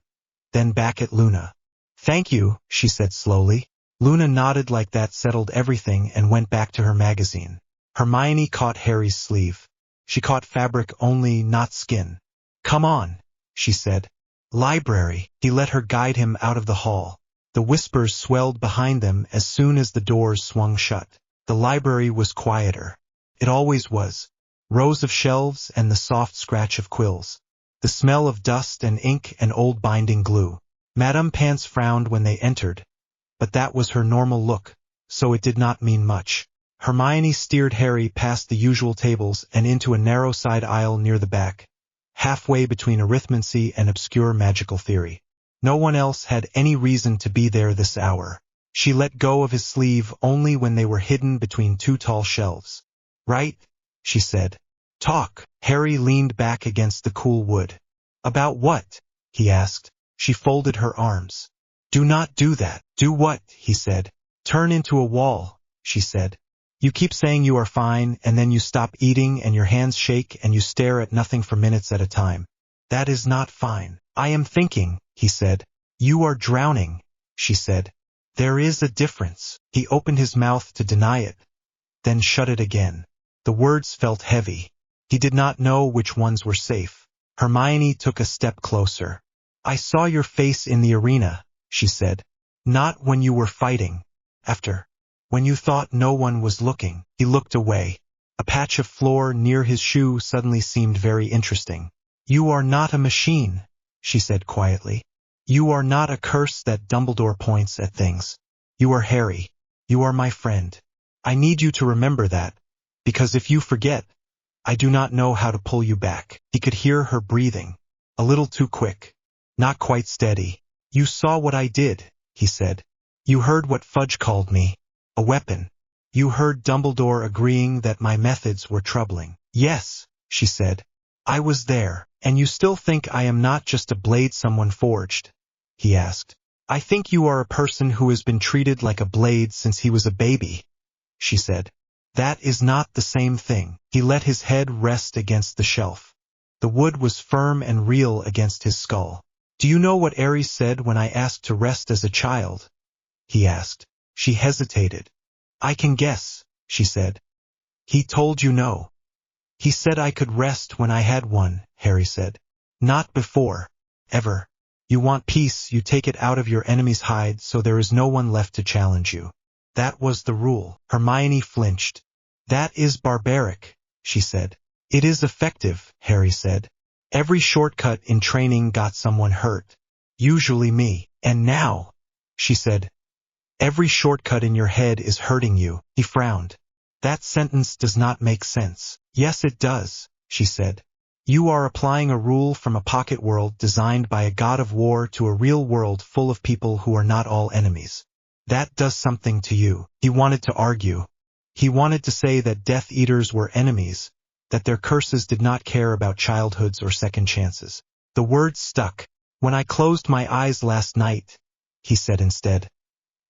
then back at Luna. "Thank you," she said slowly. Luna nodded like that settled everything and went back to her magazine. Hermione caught Harry's sleeve. She caught fabric only, not skin. "Come on," she said. "Library." He let her guide him out of the hall. The whispers swelled behind them as soon as the doors swung shut. The library was quieter. It always was. Rows of shelves and the soft scratch of quills. The smell of dust and ink and old binding glue. Madame Pants frowned when they entered, but that was her normal look, so it did not mean much. Hermione steered Harry past the usual tables and into a narrow side aisle near the back. halfway between arithmancy and obscure magical theory. No one else had any reason to be there this hour. She let go of his sleeve only when they were hidden between two tall shelves. Right? She said. Talk. Harry leaned back against the cool wood. About what? He asked. She folded her arms. Do not do that. Do what? He said. Turn into a wall, she said. You keep saying you are fine, and then you stop eating and your hands shake and you stare at nothing for minutes at a time. That is not fine. I am thinking, he said. You are drowning, she said. There is a difference. He opened his mouth to deny it, then shut it again. The words felt heavy. He did not know which ones were safe. Hermione took a step closer. I saw your face in the arena, she said. Not when you were fighting. After. When you thought no one was looking. He looked away. A patch of floor near his shoe suddenly seemed very interesting. You are not a machine, she said quietly. You are not a curse that Dumbledore points at things. You are Harry. You are my friend. I need you to remember that, because if you forget, I do not know how to pull you back. He could hear her breathing. A little too quick. Not quite steady. You saw what I did, he said. You heard what Fudge called me. A weapon. You heard Dumbledore agreeing that my methods were troubling. Yes, she said. I was there. And you still think I am not just a blade someone forged? He asked. I think you are a person who has been treated like a blade since he was a baby, she said. That is not the same thing. He let his head rest against the shelf. The wood was firm and real against his skull. Do you know what ARES said when I asked to rest as a child? He asked. She hesitated. I can guess, she said. He told you no. He said I could rest when I had one, Harry said. Not before. Ever. You want peace, you take it out of your enemy's hide so there is no one left to challenge you. That was the rule. Hermione flinched. That is barbaric, she said. It is effective, Harry said. Every shortcut in training got someone hurt. Usually me. And now, she said. Every shortcut in your head is hurting you. He frowned. That sentence does not make sense. Yes, it does, she said. You are applying a rule from a pocket world designed by a god of war to a real world full of people who are not all enemies. That does something to you. He wanted to argue. He wanted to say that Death Eaters were enemies, that their curses did not care about childhoods or second chances. The words stuck. When I closed my eyes last night, he said instead,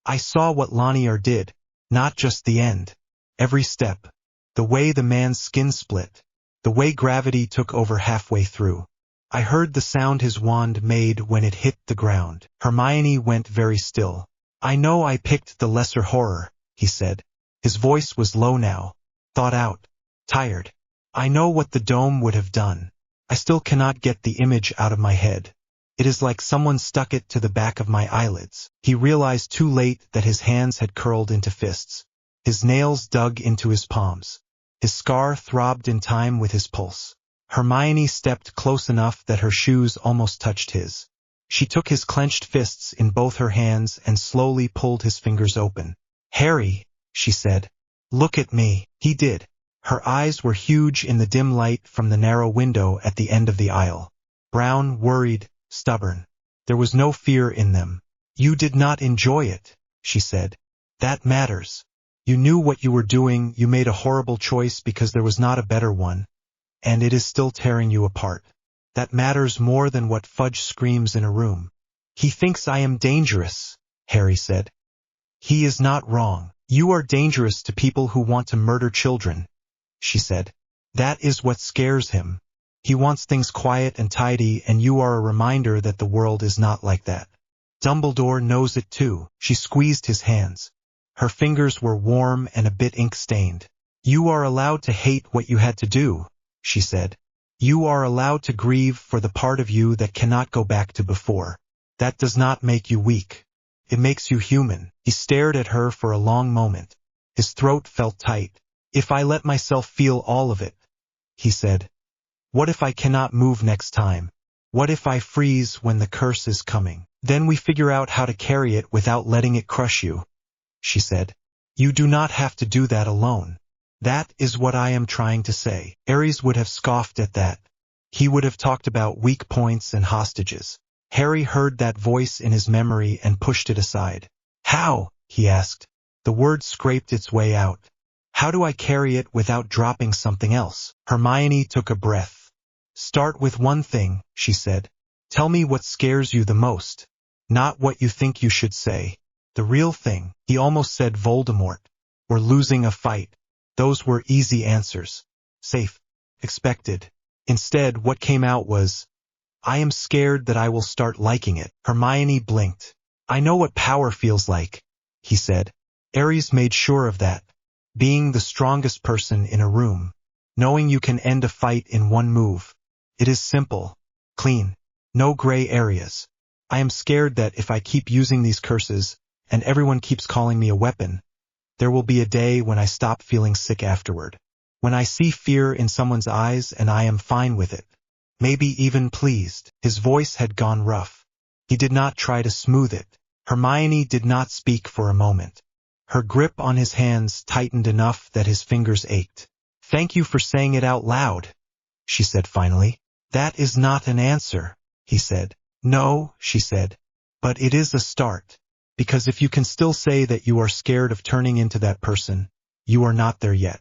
I saw what Lanier did, not just the end. Every step. The way the man's skin split. The way gravity took over halfway through. I heard the sound his wand made when it hit the ground. Hermione went very still. I know I picked the lesser horror, he said. His voice was low now. Thought out. Tired. I know what the dome would have done. I still cannot get the image out of my head. It is like someone stuck it to the back of my eyelids. He realized too late that his hands had curled into fists. His nails dug into his palms. His scar throbbed in time with his pulse. Hermione stepped close enough that her shoes almost touched his. She took his clenched fists in both her hands and slowly pulled his fingers open. Harry, she said. Look at me. He did. Her eyes were huge in the dim light from the narrow window at the end of the aisle. Brown, worried, stubborn. There was no fear in them. You did not enjoy it, she said. That matters. You knew what you were doing, you made a horrible choice because there was not a better one, and it is still tearing you apart. That matters more than what Fudge screams in a room. He thinks I am dangerous, Harry said. He is not wrong. You are dangerous to people who want to murder children, she said. That is what scares him. He wants things quiet and tidy, and you are a reminder that the world is not like that. Dumbledore knows it too. She squeezed his hands. Her fingers were warm and a bit ink-stained. You are allowed to hate what you had to do, she said. You are allowed to grieve for the part of you that cannot go back to before. That does not make you weak. It makes you human. He stared at her for a long moment. His throat felt tight. If I let myself feel all of it, he said. What if I cannot move next time? What if I freeze when the curse is coming? Then we figure out how to carry it without letting it crush you, she said. You do not have to do that alone. That is what I am trying to say. ARES would have scoffed at that. He would have talked about weak points and hostages. Harry heard that voice in his memory and pushed it aside. How? He asked. The word scraped its way out. How do I carry it without dropping something else? Hermione took a breath. Start with one thing, she said. Tell me what scares you the most. Not what you think you should say. The real thing. He almost said Voldemort. Or losing a fight. Those were easy answers. Safe. Expected. Instead, what came out was, I am scared that I will start liking it. Hermione blinked. I know what power feels like, he said. ARES made sure of that. Being the strongest person in a room. Knowing you can end a fight in one move. It is simple. Clean. No gray areas. I am scared that if I keep using these curses, and everyone keeps calling me a weapon, there will be a day when I stop feeling sick afterward. When I see fear in someone's eyes and I am fine with it. Maybe even pleased. His voice had gone rough. He did not try to smooth it. Hermione did not speak for a moment. Her grip on his hands tightened enough that his fingers ached. Thank you for saying it out loud, she said finally. That is not an answer, he said. No, she said. But it is a start. Because if you can still say that you are scared of turning into that person, you are not there yet.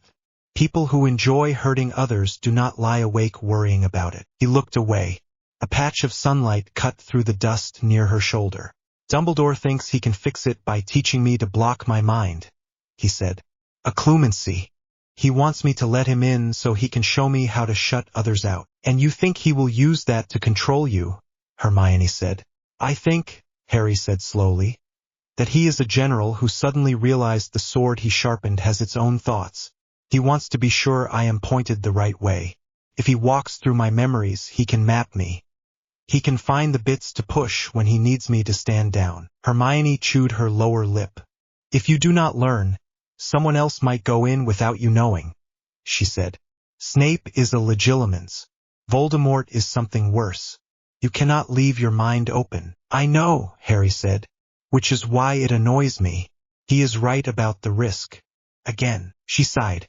People who enjoy hurting others do not lie awake worrying about it. He looked away. A patch of sunlight cut through the dust near her shoulder. Dumbledore thinks he can fix it by teaching me to block my mind, he said. A clumsy. He wants me to let him in so he can show me how to shut others out. And you think he will use that to control you, Hermione said. I think, Harry said slowly, that he is a general who suddenly realized the sword he sharpened has its own thoughts. He wants to be sure I am pointed the right way. If he walks through my memories, he can map me. He can find the bits to push when he needs me to stand down. Hermione chewed her lower lip. If you do not learn, someone else might go in without you knowing, she said. Snape is a legilimens. Voldemort is something worse. You cannot leave your mind open. I know, Harry said, which is why it annoys me. He is right about the risk. Again, she sighed.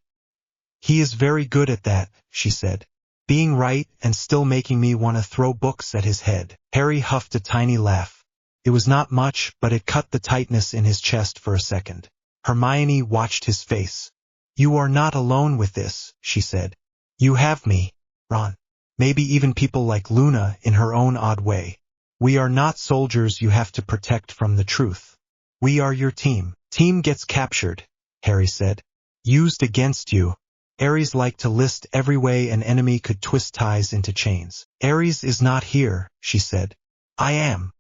He is very good at that, she said. Being right and still making me want to throw books at his head. Harry huffed a tiny laugh. It was not much, but it cut the tightness in his chest for a second. Hermione watched his face. You are not alone with this, she said. You have me, Ron. Maybe even people like Luna in her own odd way. We are not soldiers you have to protect from the truth. We are your team. Team gets captured, Harry said. Used against you. ARES liked to list every way an enemy could twist ties into chains. ARES is not here, she said. I am.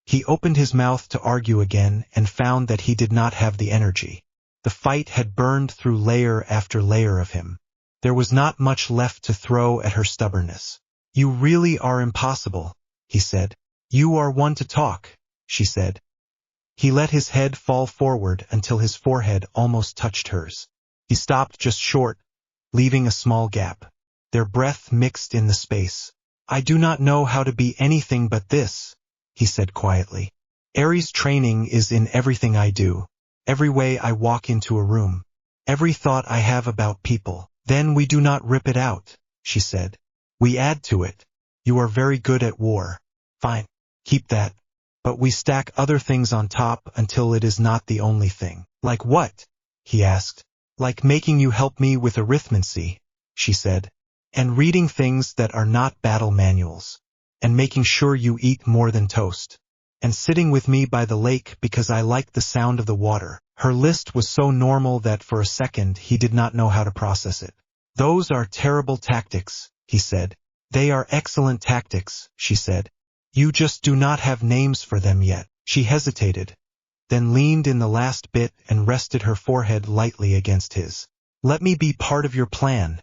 He opened his mouth to argue again and found that he did not have the energy. The fight had burned through layer after layer of him. There was not much left to throw at her stubbornness. You really are impossible, he said. You are one to talk, she said. He let his head fall forward until his forehead almost touched hers. He stopped just short, leaving a small gap. Their breath mixed in the space. I do not know how to be anything but this, he said quietly. ARES training is in everything I do, every way I walk into a room, every thought I have about people. Then we do not rip it out, she said. We add to it. You are very good at war. Fine, keep that. But we stack other things on top until it is not the only thing. Like what? He asked. Like making you help me with arithmancy, she said. And reading things that are not battle manuals. And making sure you eat more than toast. And sitting with me by the lake because I like the sound of the water. Her list was so normal that for a second he did not know how to process it. Those are terrible tactics, he said. They are excellent tactics, she said. You just do not have names for them yet. She hesitated, then leaned in the last bit and rested her forehead lightly against his. Let me be part of your plan,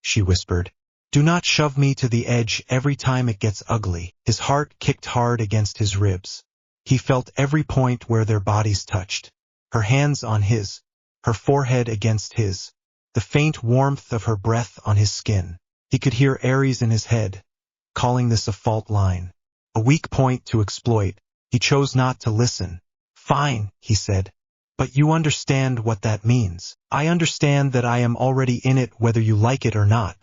she whispered. Do not shove me to the edge every time it gets ugly. His heart kicked hard against his ribs. He felt every point where their bodies touched. Her hands on his, her forehead against his, the faint warmth of her breath on his skin. He could hear ARES in his head, calling this a fault line, a weak point to exploit. He chose not to listen. Fine, he said. But you understand what that means. I understand that I am already in it whether you like it or not,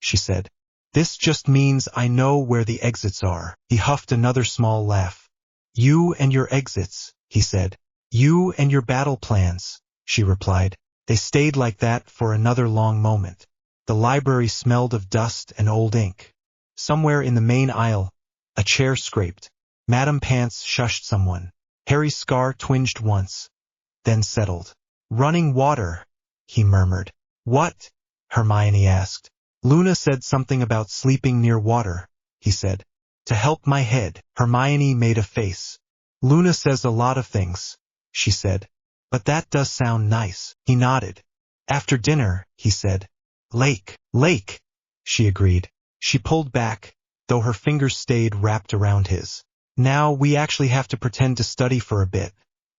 she said. This just means I know where the exits are. He huffed another small laugh. You and your exits, he said. You and your battle plans, she replied. They stayed like that for another long moment. The library smelled of dust and old ink. Somewhere in the main aisle, a chair scraped. Madame Pants shushed someone. Harry's scar twinged once, then settled. Running water, he murmured. What? Hermione asked. Luna said something about sleeping near water, he said. To help my head. Hermione made a face. Luna says a lot of things, she said. But that does sound nice. He nodded. After dinner, he said. Lake, she agreed. She pulled back, though her fingers stayed wrapped around his. Now we actually have to pretend to study for a bit,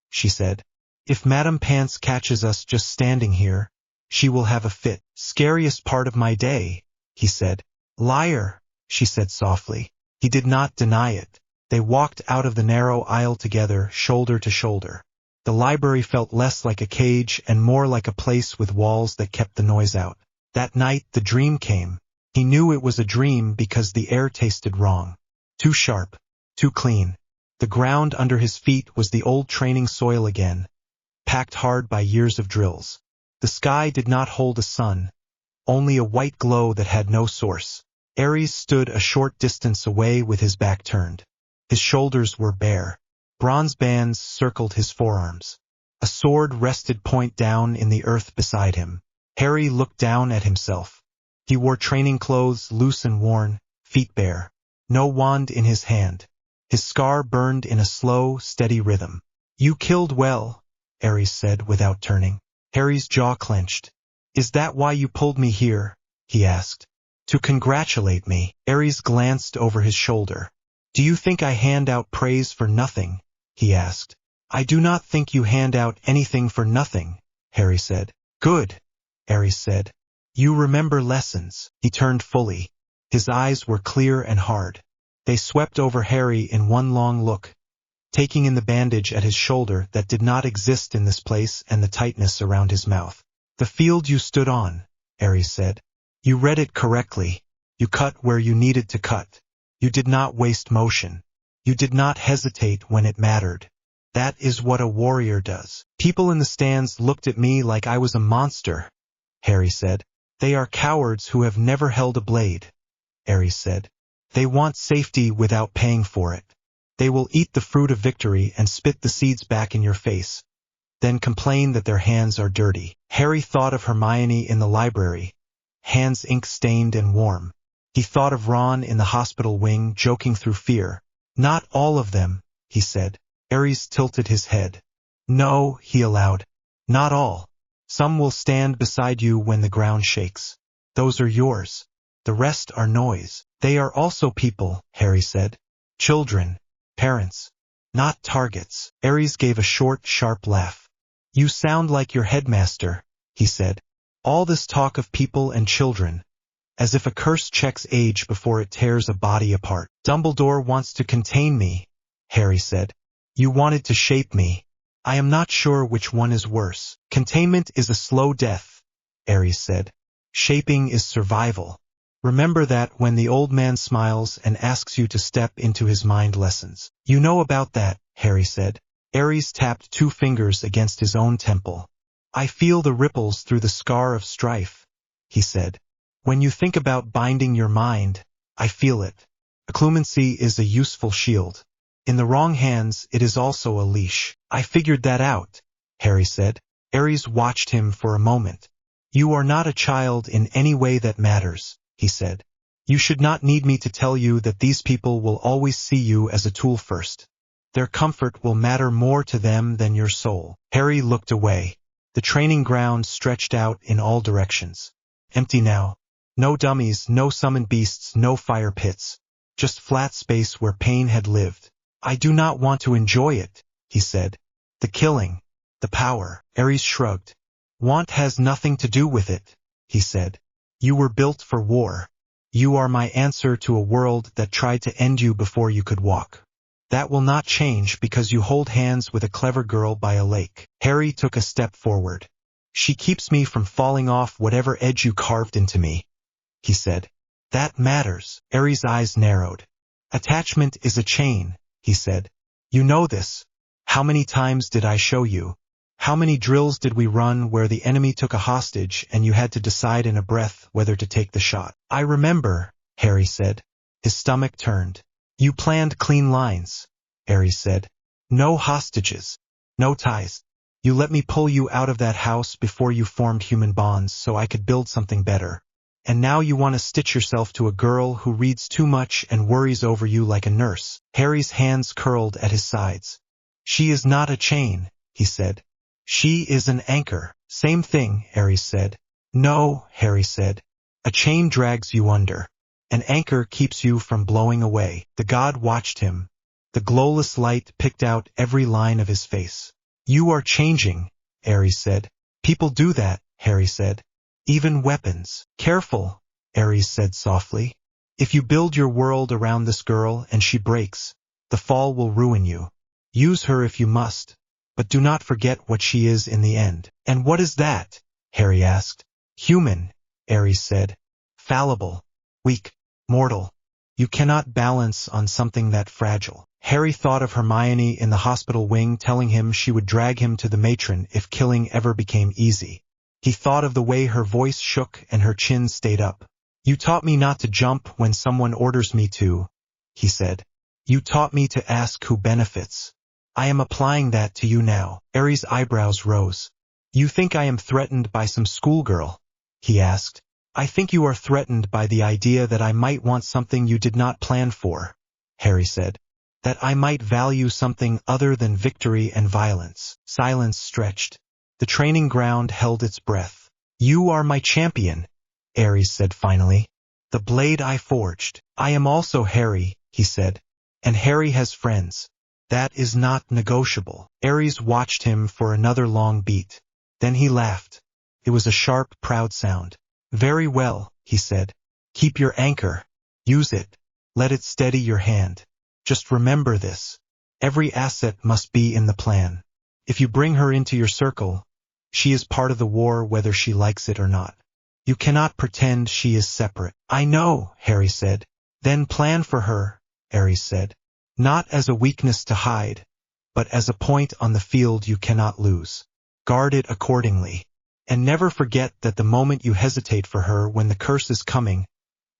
she said. If Madame Pants catches us just standing here, she will have a fit. Scariest part of my day, he said. Liar, she said softly. He did not deny it. They walked out of the narrow aisle together, shoulder to shoulder. The library felt less like a cage and more like a place with walls that kept the noise out. That night the dream came. He knew it was a dream because the air tasted wrong. Too sharp, too clean. The ground under his feet was the old training soil again, packed hard by years of drills. The sky did not hold a sun, only a white glow that had no source. ARES stood a short distance away with his back turned. His shoulders were bare. Bronze bands circled his forearms. A sword rested point down in the earth beside him. Harry looked down at himself. He wore training clothes, loose and worn, feet bare. No wand in his hand. His scar burned in a slow, steady rhythm. You killed well, ARES said without turning. Harry's jaw clenched. Is that why you pulled me here? He asked. To congratulate me. ARES glanced over his shoulder. Do you think I hand out praise for nothing? He asked. I do not think you hand out anything for nothing, Harry said. Good, ARES said. You remember lessons. He turned fully. His eyes were clear and hard. They swept over Harry in one long look, taking in the bandage at his shoulder that did not exist in this place and the tightness around his mouth. The field you stood on, ARES said. You read it correctly. You cut where you needed to cut. You did not waste motion. You did not hesitate when it mattered. That is what a warrior does. People in the stands looked at me like I was a monster, Harry said. They are cowards who have never held a blade, ARES said. They want safety without paying for it. They will eat the fruit of victory and spit the seeds back in your face, then complain that their hands are dirty. Harry thought of Hermione in the library, hands ink-stained and warm. He thought of Ron in the hospital wing, joking through fear. Not all of them, he said. ARES tilted his head. No, he allowed. Not all. Some will stand beside you when the ground shakes. Those are yours. The rest are noise. They are also people, Harry said. Children, parents, not targets. ARES gave a short, sharp laugh. You sound like your headmaster, he said. All this talk of people and children, as if a curse checks age before it tears a body apart. Dumbledore wants to contain me, Harry said. You wanted to shape me. I am not sure which one is worse. Containment is a slow death, ARES said. Shaping is survival. Remember that when the old man smiles and asks you to step into his mind lessons. You know about that, Harry said. ARES tapped 2 fingers against his own temple. I feel the ripples through the scar of strife, he said. When you think about binding your mind, I feel it. Occlumency is a useful shield. In the wrong hands, it is also a leash. I figured that out, Harry said. ARES watched him for a moment. You are not a child in any way that matters, he said. You should not need me to tell you that these people will always see you as a tool first. Their comfort will matter more to them than your soul. Harry looked away. The training ground stretched out in all directions. Empty now. No dummies, no summoned beasts, no fire pits. Just flat space where pain had lived. I do not want to enjoy it, he said. The killing, the power. ARES shrugged. Want has nothing to do with it, he said. You were built for war. You are my answer to a world that tried to end you before you could walk. That will not change because you hold hands with a clever girl by a lake. Harry took a step forward. She keeps me from falling off whatever edge you carved into me, he said. That matters. Ares' eyes narrowed. Attachment is a chain, he said. You know this. How many times did I show you? How many drills did we run where the enemy took a hostage and you had to decide in a breath whether to take the shot? I remember, Harry said. His stomach turned. You planned clean lines, Ares said. No hostages. No ties. You let me pull you out of that house before you formed human bonds so I could build something better. And now you want to stitch yourself to a girl who reads too much and worries over you like a nurse. Harry's hands curled at his sides. She is not a chain, he said. She is an anchor. Same thing, Ares said. No, Harry said. A chain drags you under. An anchor keeps you from blowing away. The god watched him. The glowless light picked out every line of his face. You are changing, Ares said. People do that, Harry said. Even weapons. Careful, Ares said softly. If you build your world around this girl and she breaks, the fall will ruin you. Use her if you must, but do not forget what she is in the end. And what is that? Harry asked. Human, Ares said. Fallible. Weak. Mortal. You cannot balance on something that fragile. Harry thought of Hermione in the hospital wing telling him she would drag him to the matron if killing ever became easy. He thought of the way her voice shook and her chin stayed up. You taught me not to jump when someone orders me to, he said. You taught me to ask who benefits. I am applying that to you now. Ares' eyebrows rose. You think I am threatened by some schoolgirl? He asked. I think you are threatened by the idea that I might want something you did not plan for, Harry said. That I might value something other than victory and violence. Silence stretched. The training ground held its breath. You are my champion, Ares said finally. The blade I forged. I am also Harry, he said. And Harry has friends. That is not negotiable. Ares watched him for another long beat. Then he laughed. It was a sharp, proud sound. Very well, he said. Keep your anchor. Use it. Let it steady your hand. Just remember this. Every asset must be in the plan. If you bring her into your circle, she is part of the war whether she likes it or not. You cannot pretend she is separate. I know, Harry said. Then plan for her, Ares said. Not as a weakness to hide, but as a point on the field you cannot lose. Guard it accordingly. And never forget that the moment you hesitate for her when the curse is coming,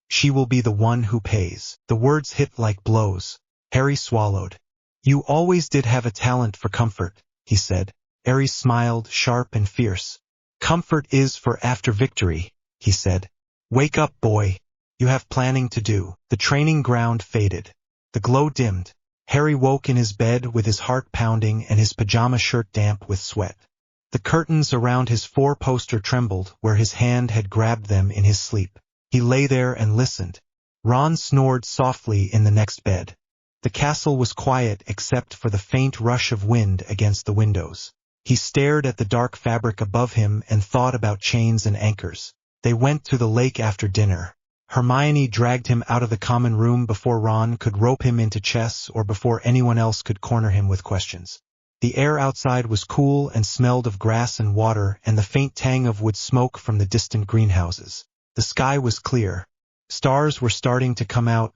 she will be the one who pays. The words hit like blows. Harry swallowed. You always did have a talent for comfort, he said. Ares smiled, sharp and fierce. Comfort is for after victory, he said. Wake up, boy. You have planning to do. The training ground faded. The glow dimmed. Harry woke in his bed with his heart pounding and his pajama shirt damp with sweat. The curtains around his four-poster trembled where his hand had grabbed them in his sleep. He lay there and listened. Ron snored softly in the next bed. The castle was quiet except for the faint rush of wind against the windows. He stared at the dark fabric above him and thought about chains and anchors. They went to the lake after dinner. Hermione dragged him out of the common room before Ron could rope him into chess or before anyone else could corner him with questions. The air outside was cool and smelled of grass and water and the faint tang of wood smoke from the distant greenhouses. The sky was clear. Stars were starting to come out,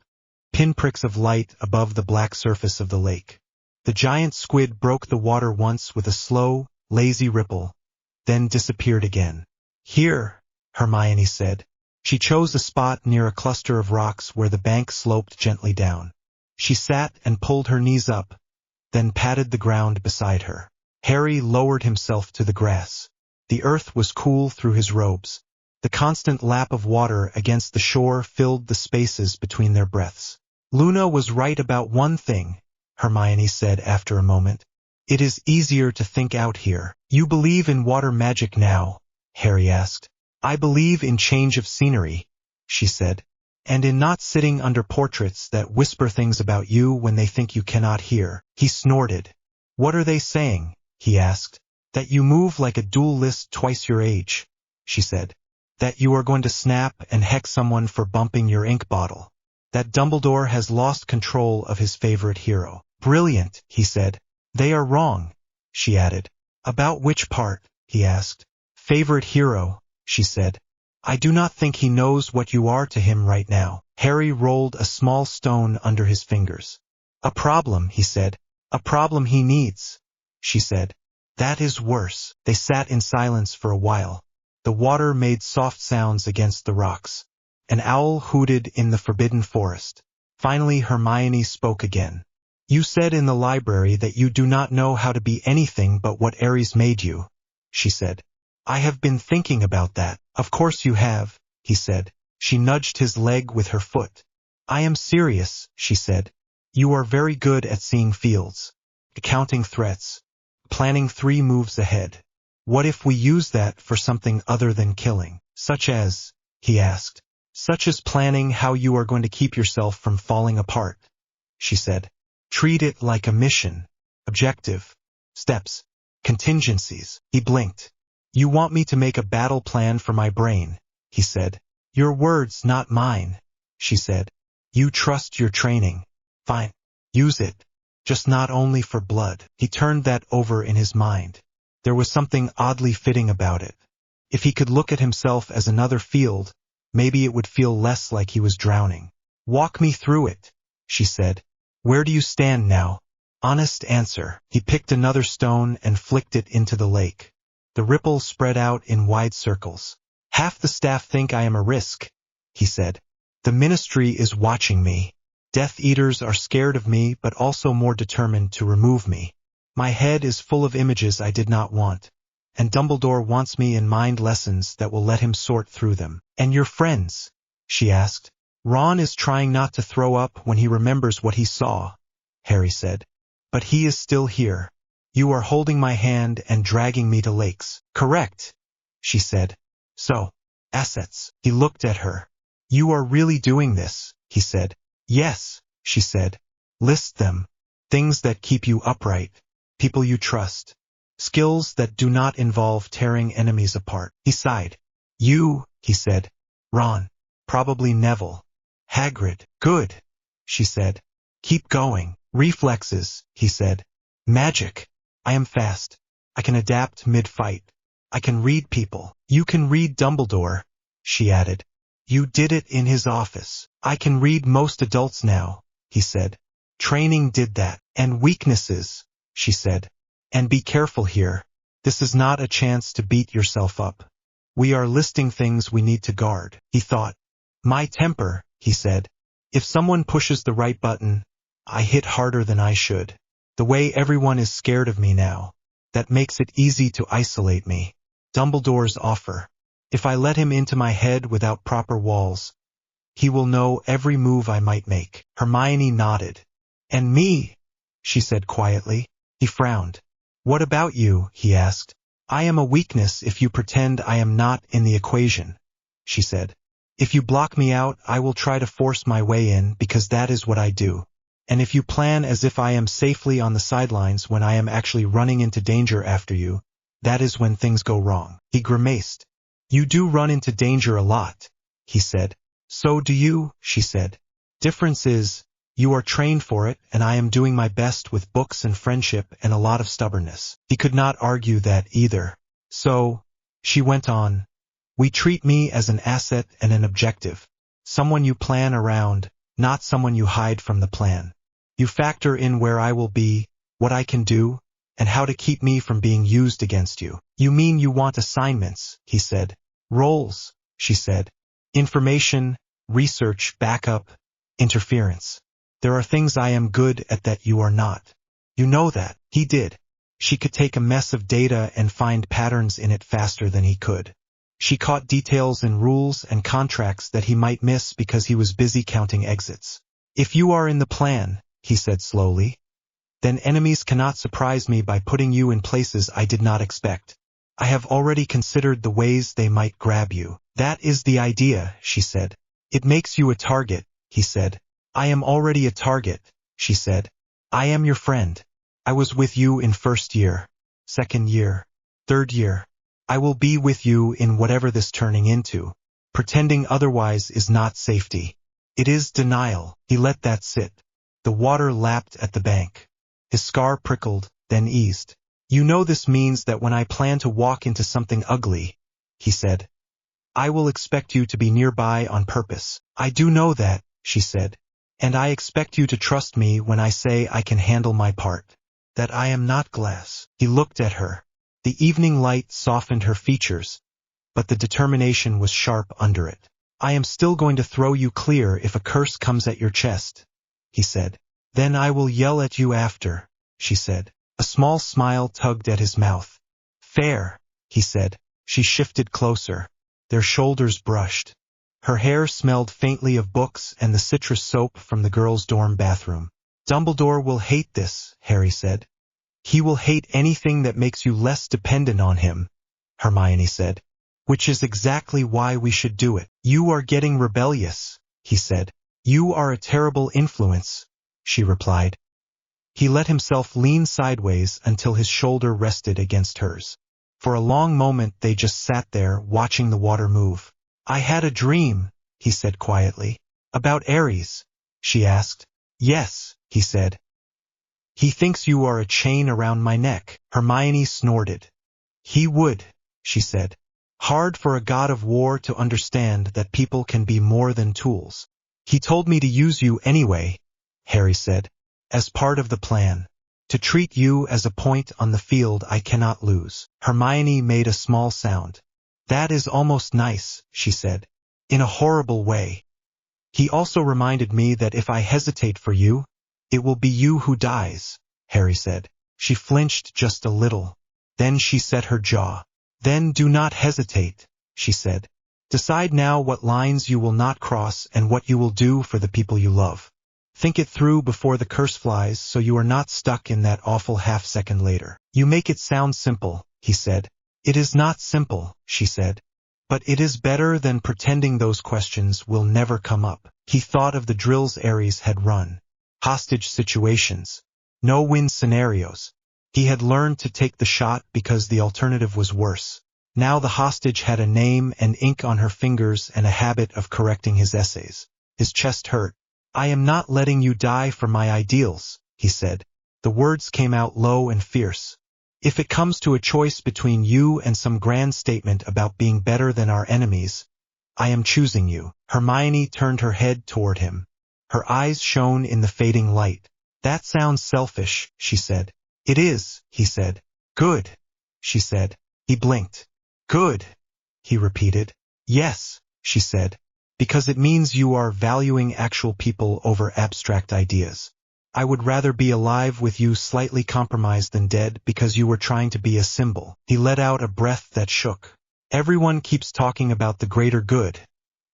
pinpricks of light above the black surface of the lake. The giant squid broke the water once with a slow, lazy ripple, then disappeared again. Here, Hermione said. She chose a spot near a cluster of rocks where the bank sloped gently down. She sat and pulled her knees up, then patted the ground beside her. Harry lowered himself to the grass. The earth was cool through his robes. The constant lap of water against the shore filled the spaces between their breaths. Luna was right about one thing, Hermione said after a moment. It is easier to think out here. You believe in water magic now? Harry asked. I believe in change of scenery, she said, and in not sitting under portraits that whisper things about you when they think you cannot hear. He snorted. What are they saying? He asked. That you move like a duelist twice your age, she said. That you are going to snap and hex someone for bumping your ink bottle. That Dumbledore has lost control of his favorite hero. Brilliant, he said. They are wrong, she added. About which part? He asked. Favorite hero, she said. I do not think he knows what you are to him right now. Harry rolled a small stone under his fingers. A problem, he said. A problem he needs, she said. That is worse. They sat in silence for a while. The water made soft sounds against the rocks. An owl hooted in the forbidden forest. Finally Hermione spoke again. You said in the library that you do not know how to be anything but what ARES made you, she said. I have been thinking about that. Of course you have, he said. She nudged his leg with her foot. I am serious, she said. You are very good at seeing fields, counting threats, planning 3 moves ahead. What if we use that for something other than killing? Such as, he asked. Such as planning how you are going to keep yourself from falling apart, she said. Treat it like a mission, objective, steps, contingencies. He blinked. You want me to make a battle plan for my brain, he said. Your words, not mine, she said. You trust your training. Fine. Use it. Just not only for blood. He turned that over in his mind. There was something oddly fitting about it. If he could look at himself as another field, maybe it would feel less like he was drowning. Walk me through it, she said. Where do you stand now? Honest answer. He picked another stone and flicked it into the lake. The ripple spread out in wide circles. Half the staff think I am a risk, he said. The ministry is watching me. Death Eaters are scared of me but also more determined to remove me. My head is full of images I did not want, and Dumbledore wants me in mind lessons that will let him sort through them. And your friends? She asked. Ron is trying not to throw up when he remembers what he saw, Harry said. But he is still here. You are holding my hand and dragging me to lakes. Correct, she said. So, assets. He looked at her. You are really doing this, he said. Yes, she said. List them. Things that keep you upright. People you trust. Skills that do not involve tearing enemies apart. He sighed. You, he said. Ron. Probably Neville. Hagrid. Good, she said. Keep going. Reflexes, he said. Magic. I am fast. I can adapt mid-fight. I can read people. You can read Dumbledore, she added. You did it in his office. I can read most adults now, he said. Training did that. And weaknesses, she said. And be careful here. This is not a chance to beat yourself up. We are listing things we need to guard, he thought. My temper, he said. If someone pushes the right button, I hit harder than I should. The way everyone is scared of me now. That makes it easy to isolate me. Dumbledore's offer. If I let him into my head without proper walls, he will know every move I might make. Hermione nodded. And me, she said quietly. He frowned. What about you, he asked. I am a weakness if you pretend I am not in the equation, she said. If you block me out, I will try to force my way in because that is what I do. And if you plan as if I am safely on the sidelines when I am actually running into danger after you, that is when things go wrong. He grimaced. You do run into danger a lot, he said. So do you, she said. Difference is, you are trained for it and I am doing my best with books and friendship and a lot of stubbornness. He could not argue that either. So, she went on, we treat me as an asset and an objective. Someone you plan around, not someone you hide from the plan. You factor in where I will be, what I can do, and how to keep me from being used against you. You mean you want assignments, he said. Roles, she said. Information, research, backup, interference. There are things I am good at that you are not. You know that. He did. She could take a mess of data and find patterns in it faster than he could. She caught details in rules and contracts that he might miss because he was busy counting exits. If you are in the plan, he said slowly, then enemies cannot surprise me by putting you in places I did not expect. I have already considered the ways they might grab you. That is the idea, she said. It makes you a target, he said. I am already a target, she said. I am your friend. I was with you in first year, second year, third year. I will be with you in whatever this turning into. Pretending otherwise is not safety. It is denial. He let that sit. The water lapped at the bank. His scar prickled, then eased. You know this means that when I plan to walk into something ugly, he said, I will expect you to be nearby on purpose. I do know that, she said. And I expect you to trust me when I say I can handle my part. That I am not glass. He looked at her. The evening light softened her features, but the determination was sharp under it. I am still going to throw you clear if a curse comes at your chest, he said. Then I will yell at you after, she said. A small smile tugged at his mouth. Fair, he said. She shifted closer. Their shoulders brushed. Her hair smelled faintly of books and the citrus soap from the girls' dorm bathroom. Dumbledore will hate this, Harry said. He will hate anything that makes you less dependent on him, Hermione said. Which is exactly why we should do it. You are getting rebellious, he said. You are a terrible influence, she replied. He let himself lean sideways until his shoulder rested against hers. For a long moment they just sat there watching the water move. I had a dream, he said quietly. About ARES, she asked. Yes, he said. He thinks you are a chain around my neck, Hermione snorted. He would, she said. Hard for a god of war to understand that people can be more than tools. He told me to use you anyway, Harry said, as part of the plan. To treat you as a point on the field I cannot lose. Hermione made a small sound. That is almost nice, she said. In a horrible way. He also reminded me that if I hesitate for you, it will be you who dies, Harry said. She flinched just a little. Then she set her jaw. Then do not hesitate, she said. Decide now what lines you will not cross and what you will do for the people you love. Think it through before the curse flies so you are not stuck in that awful half-second later. You make it sound simple, he said. It is not simple, she said. But it is better than pretending those questions will never come up. He thought of the drills ARES had run. Hostage situations. No-win scenarios. He had learned to take the shot because the alternative was worse. Now the hostage had a name and ink on her fingers and a habit of correcting his essays. His chest hurt. I am not letting you die for my ideals, he said. The words came out low and fierce. If it comes to a choice between you and some grand statement about being better than our enemies, I am choosing you. Hermione turned her head toward him. Her eyes shone in the fading light. That sounds selfish, she said. It is, he said. Good, she said. He blinked. Good, he repeated. Yes, she said. Because it means you are valuing actual people over abstract ideas. I would rather be alive with you slightly compromised than dead because you were trying to be a symbol. He let out a breath that shook. Everyone keeps talking about the greater good,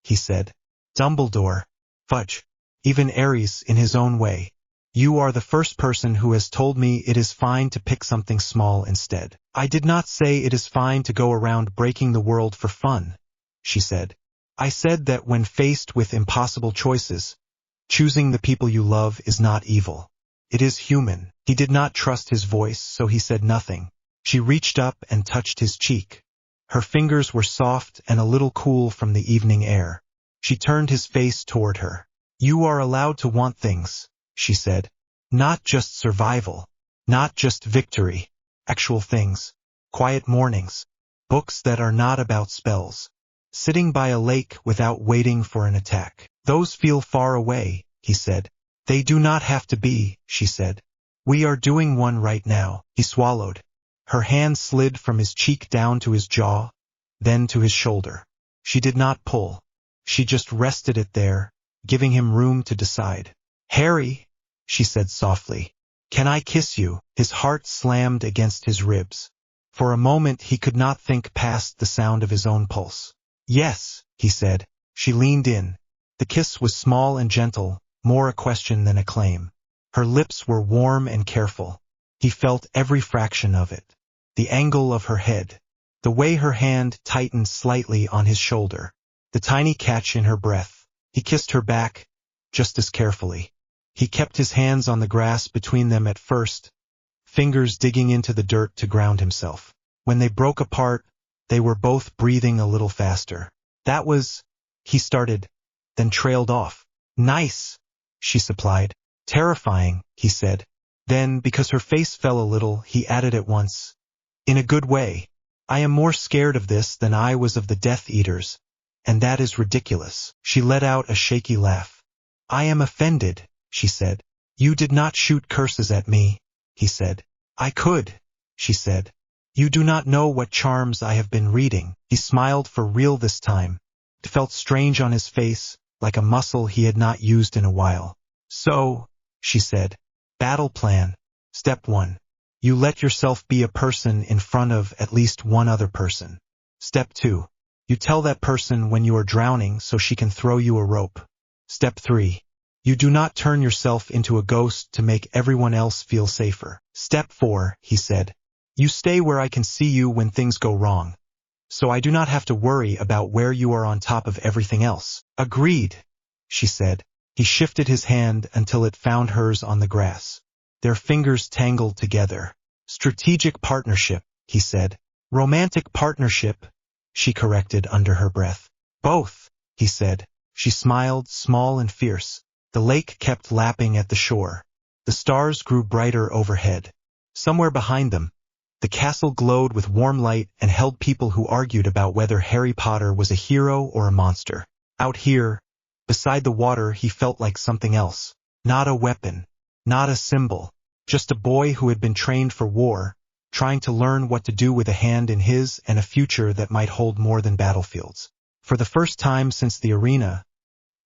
he said. Dumbledore. Fudge. Even ARES in his own way. You are the first person who has told me it is fine to pick something small instead. I did not say it is fine to go around breaking the world for fun, she said. I said that when faced with impossible choices, choosing the people you love is not evil. It is human. He did not trust his voice, so he said nothing. She reached up and touched his cheek. Her fingers were soft and a little cool from the evening air. She turned his face toward her. You are allowed to want things, she said. Not just survival. Not just victory. Actual things. Quiet mornings. Books that are not about spells. Sitting by a lake without waiting for an attack. Those feel far away, he said. They do not have to be, she said. We are doing one right now. He swallowed. Her hand slid from his cheek down to his jaw, then to his shoulder. She did not pull. She just rested it there, giving him room to decide. Harry, she said softly. Can I kiss you? His heart slammed against his ribs. For a moment he could not think past the sound of his own pulse. Yes, he said. She leaned in. The kiss was small and gentle, more a question than a claim. Her lips were warm and careful. He felt every fraction of it. The angle of her head. The way her hand tightened slightly on his shoulder. The tiny catch in her breath. He kissed her back, just as carefully. He kept his hands on the grass between them at first, fingers digging into the dirt to ground himself. When they broke apart, they were both breathing a little faster. That was, he started, then trailed off. Nice, she supplied. Terrifying, he said. Then, because her face fell a little, he added at once. In a good way. I am more scared of this than I was of the Death Eaters, and that is ridiculous. She let out a shaky laugh. I am offended, she said. You did not shoot curses at me, he said. I could, she said. You do not know what charms I have been reading. He smiled for real this time. It felt strange on his face, like a muscle he had not used in a while. So, she said, battle plan. Step 1. You let yourself be a person in front of at least one other person. Step 2. You tell that person when you are drowning so she can throw you a rope. Step 3. You do not turn yourself into a ghost to make everyone else feel safer. Step 4, he said. You stay where I can see you when things go wrong, so I do not have to worry about where you are on top of everything else. Agreed, she said. He shifted his hand until it found hers on the grass. Their fingers tangled together. Strategic partnership, he said. Romantic partnership, she corrected under her breath. Both, he said. She smiled, small and fierce. The lake kept lapping at the shore. The stars grew brighter overhead. Somewhere behind them, the castle glowed with warm light and held people who argued about whether Harry Potter was a hero or a monster. Out here, beside the water, he felt like something else. Not a weapon, not a symbol, just a boy who had been trained for war, trying to learn what to do with a hand in his and a future that might hold more than battlefields. For the first time since the arena,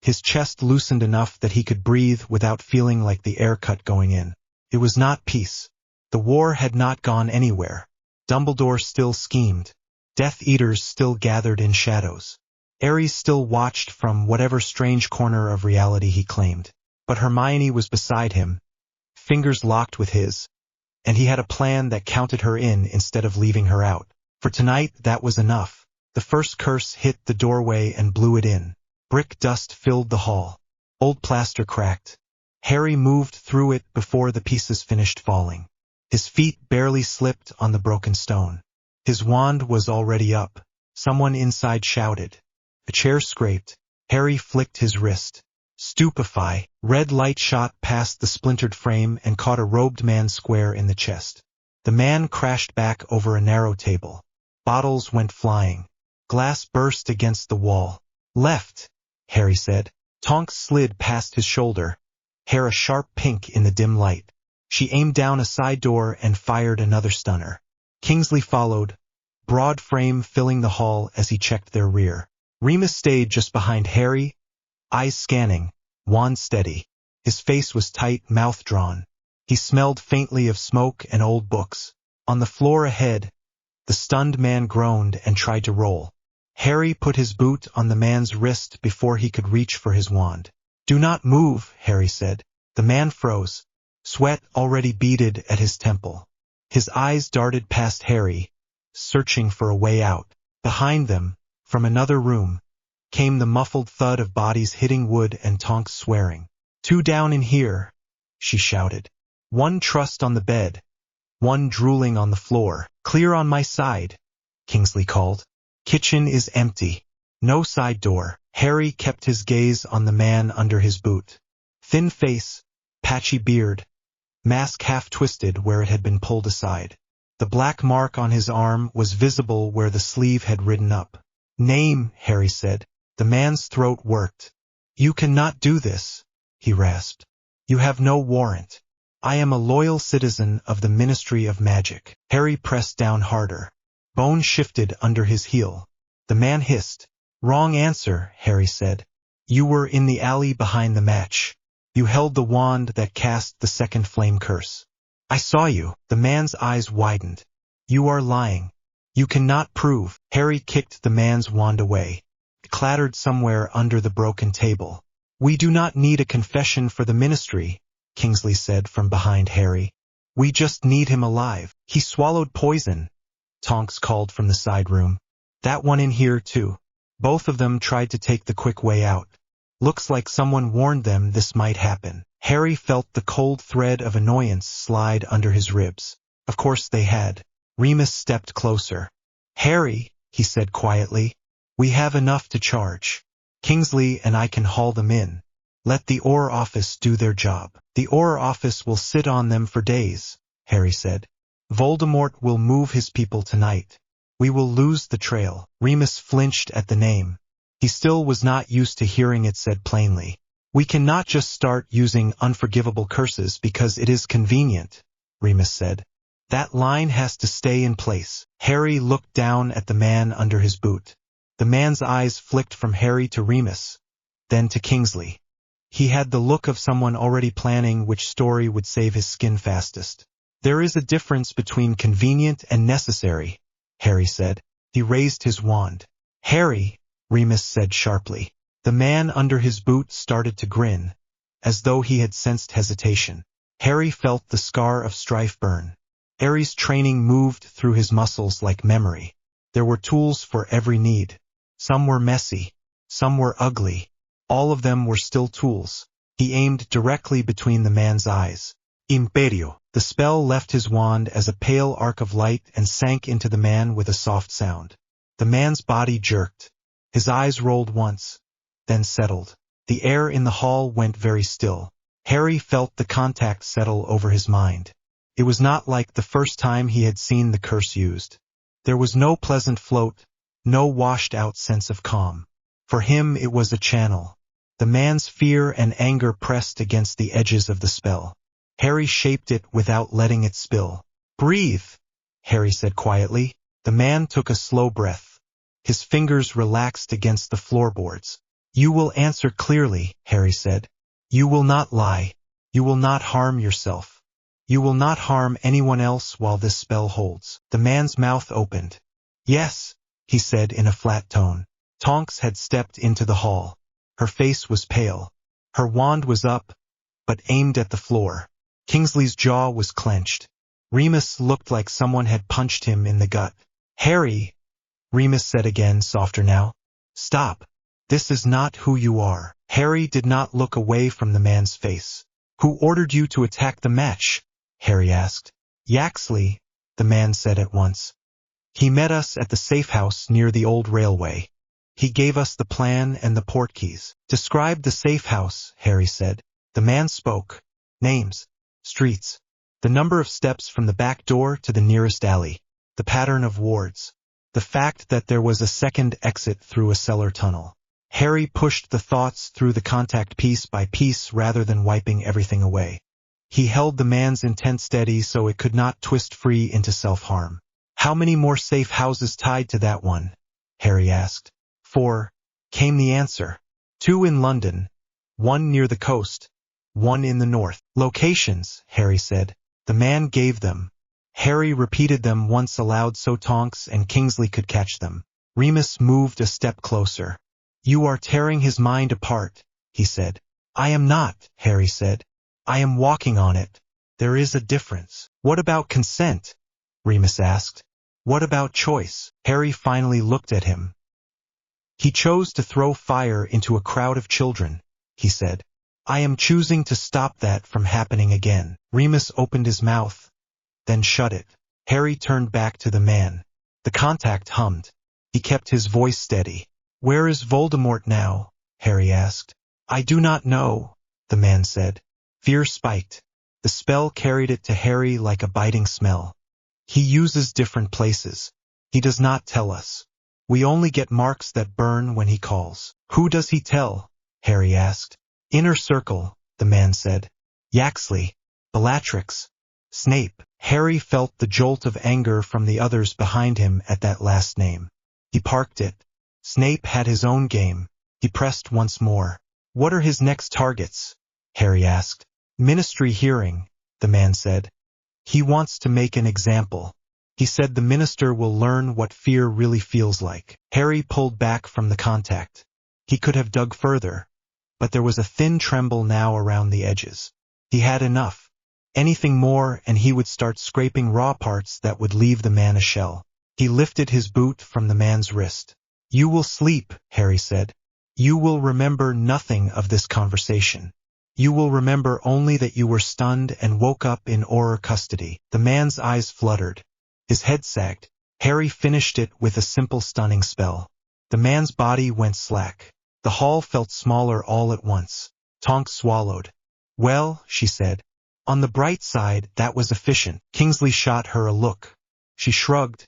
his chest loosened enough that he could breathe without feeling like the air cut going in. It was not peace. The war had not gone anywhere. Dumbledore still schemed. Death Eaters still gathered in shadows. ARES still watched from whatever strange corner of reality he claimed. But Hermione was beside him, fingers locked with his, and he had a plan that counted her in instead of leaving her out. For tonight, that was enough. The first curse hit the doorway and blew it in. Brick dust filled the hall. Old plaster cracked. Harry moved through it before the pieces finished falling. His feet barely slipped on the broken stone. His wand was already up. Someone inside shouted. A chair scraped. Harry flicked his wrist. Stupefy. Red light shot past the splintered frame and caught a robed man square in the chest. The man crashed back over a narrow table. Bottles went flying. Glass burst against the wall. Left, Harry said. Tonks slid past his shoulder, hair a sharp pink in the dim light. She aimed down a side door and fired another stunner. Kingsley followed, broad frame filling the hall as he checked their rear. Remus stayed just behind Harry, eyes scanning, wand steady. His face was tight, mouth drawn. He smelled faintly of smoke and old books. On the floor ahead, the stunned man groaned and tried to roll. Harry put his boot on the man's wrist before he could reach for his wand. Do not move, Harry said. The man froze. Sweat already beaded at his temple. His eyes darted past Harry, searching for a way out. Behind them, from another room, came the muffled thud of bodies hitting wood and Tonks swearing. 2 down in here, she shouted. 1 trussed on the bed, 1 drooling on the floor. Clear on my side, Kingsley called. Kitchen is empty. No side door. Harry kept his gaze on the man under his boot. Thin face, patchy beard, mask half twisted where it had been pulled aside. The black mark on his arm was visible where the sleeve had ridden up. Name, Harry said. The man's throat worked. You cannot do this, he rasped. You have no warrant. I am a loyal citizen of the Ministry of Magic. Harry pressed down harder. Bone shifted under his heel. The man hissed. Wrong answer, Harry said. You were in the alley behind the match. You held the wand that cast the second flame curse. I saw you. The man's eyes widened. You are lying. You cannot prove. Harry kicked the man's wand away. It clattered somewhere under the broken table. We do not need a confession for the ministry, Kingsley said from behind Harry. We just need him alive. He swallowed poison, Tonks called from the side room. That one in here too. Both of them tried to take the quick way out. Looks like someone warned them this might happen. Harry felt the cold thread of annoyance slide under his ribs. Of course they had. Remus stepped closer. Harry, he said quietly, we have enough to charge. Kingsley and I can haul them in. Let the ARES office do their job. The ARES office will sit on them for days, Harry said. Voldemort will move his people tonight. We will lose the trail. Remus flinched at the name. He still was not used to hearing it said plainly. We cannot just start using unforgivable curses because it is convenient, Remus said. That line has to stay in place. Harry looked down at the man under his boot. The man's eyes flicked from Harry to Remus, then to Kingsley. He had the look of someone already planning which story would save his skin fastest. There is a difference between convenient and necessary, Harry said. He raised his wand. Harry, Remus said sharply. The man under his boot started to grin, as though he had sensed hesitation. Harry felt the scar of strife burn. ARES training moved through his muscles like memory. There were tools for every need. Some were messy, some were ugly. All of them were still tools. He aimed directly between the man's eyes. Imperio. The spell left his wand as a pale arc of light and sank into the man with a soft sound. The man's body jerked. His eyes rolled once, then settled. The air in the hall went very still. Harry felt the contact settle over his mind. It was not like the first time he had seen the curse used. There was no pleasant float, no washed-out sense of calm. For him it was a channel. The man's fear and anger pressed against the edges of the spell. Harry shaped it without letting it spill. Breathe, Harry said quietly. The man took a slow breath. His fingers relaxed against the floorboards. You will answer clearly, Harry said. You will not lie. You will not harm yourself. You will not harm anyone else while this spell holds. The man's mouth opened. Yes, he said in a flat tone. Tonks had stepped into the hall. Her face was pale. Her wand was up, but aimed at the floor. Kingsley's jaw was clenched. Remus looked like someone had punched him in the gut. Harry, Remus said again, softer now. Stop. This is not who you are. Harry did not look away from the man's face. Who ordered you to attack the match? Harry asked. Yaxley, the man said at once. He met us at the safe house near the old railway. He gave us the plan and the portkeys. Describe the safe house, Harry said. The man spoke. Names. Streets. The number of steps from the back door to the nearest alley. The pattern of wards. The fact that there was a second exit through a cellar tunnel. Harry pushed the thoughts through the contact piece by piece rather than wiping everything away. He held the man's intent steady so it could not twist free into self-harm. How many more safe houses tied to that one? Harry asked. 4, came the answer. 2 in London, 1 near the coast, 1 in the north. Locations, Harry said. The man gave them. Harry repeated them once aloud so Tonks and Kingsley could catch them. Remus moved a step closer. You are tearing his mind apart, he said. I am not, Harry said. I am walking on it. There is a difference. What about consent? Remus asked. What about choice? Harry finally looked at him. He chose to throw fire into a crowd of children, he said. I am choosing to stop that from happening again. Remus opened his mouth, then shut it. Harry turned back to the man. The contact hummed. He kept his voice steady. Where is Voldemort now? Harry asked. I do not know, the man said. Fear spiked. The spell carried it to Harry like a biting smell. He uses different places. He does not tell us. We only get marks that burn when he calls. Who does he tell? Harry asked. Inner Circle, the man said. Yaxley, Bellatrix, Snape. Harry felt the jolt of anger from the others behind him at that last name. He parked it. Snape had his own game. He pressed once more. What are his next targets? Harry asked. Ministry hearing, the man said. He wants to make an example. He said the minister will learn what fear really feels like. Harry pulled back from the contact. He could have dug further, but there was a thin tremble now around the edges. He had enough. Anything more and he would start scraping raw parts that would leave the man a shell. He lifted his boot from the man's wrist. You will sleep, Harry said. You will remember nothing of this conversation. You will remember only that you were stunned and woke up in Auror custody. The man's eyes fluttered. His head sagged. Harry finished it with a simple stunning spell. The man's body went slack. The hall felt smaller all at once. Tonks swallowed. Well, she said. On the bright side, that was efficient. Kingsley shot her a look. She shrugged,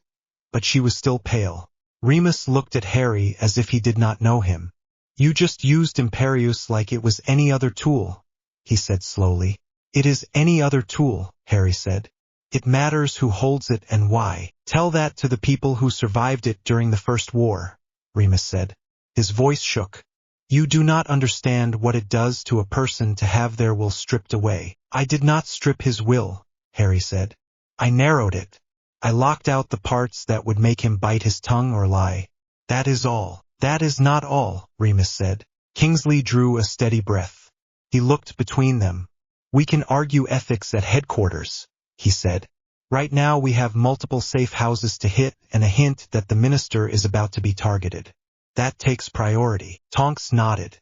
but she was still pale. Remus looked at Harry as if he did not know him. You just used Imperius like it was any other tool, he said slowly. It is any other tool, Harry said. It matters who holds it and why. Tell that to the people who survived it during the First War, Remus said. His voice shook. You do not understand what it does to a person to have their will stripped away. I did not strip his will, Harry said. I narrowed it. I locked out the parts that would make him bite his tongue or lie. That is all. That is not all, Remus said. Kingsley drew a steady breath. He looked between them. We can argue ethics at headquarters, he said. Right now we have multiple safe houses to hit and a hint that the minister is about to be targeted. That takes priority. Tonks nodded.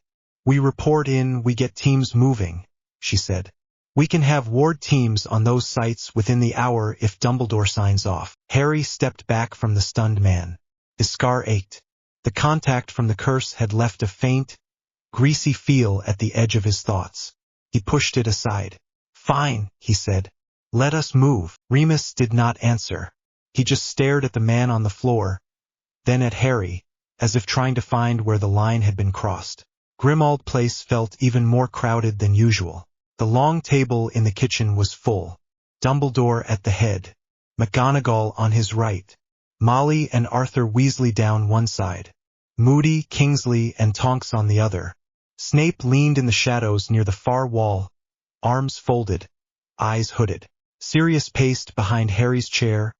We report in, we get teams moving, she said. We can have ward teams on those sites within the hour if Dumbledore signs off. Harry stepped back from the stunned man. His scar ached. The contact from the curse had left a faint, greasy feel at the edge of his thoughts. He pushed it aside. Fine, he said. Let us move. Remus did not answer. He just stared at the man on the floor, then at Harry, as if trying to find where the line had been crossed. Grimmauld Place felt even more crowded than usual. The long table in the kitchen was full. Dumbledore at the head, McGonagall on his right, Molly and Arthur Weasley down one side, Moody, Kingsley, and Tonks on the other. Snape leaned in the shadows near the far wall, arms folded, eyes hooded. Sirius paced behind Harry's chair,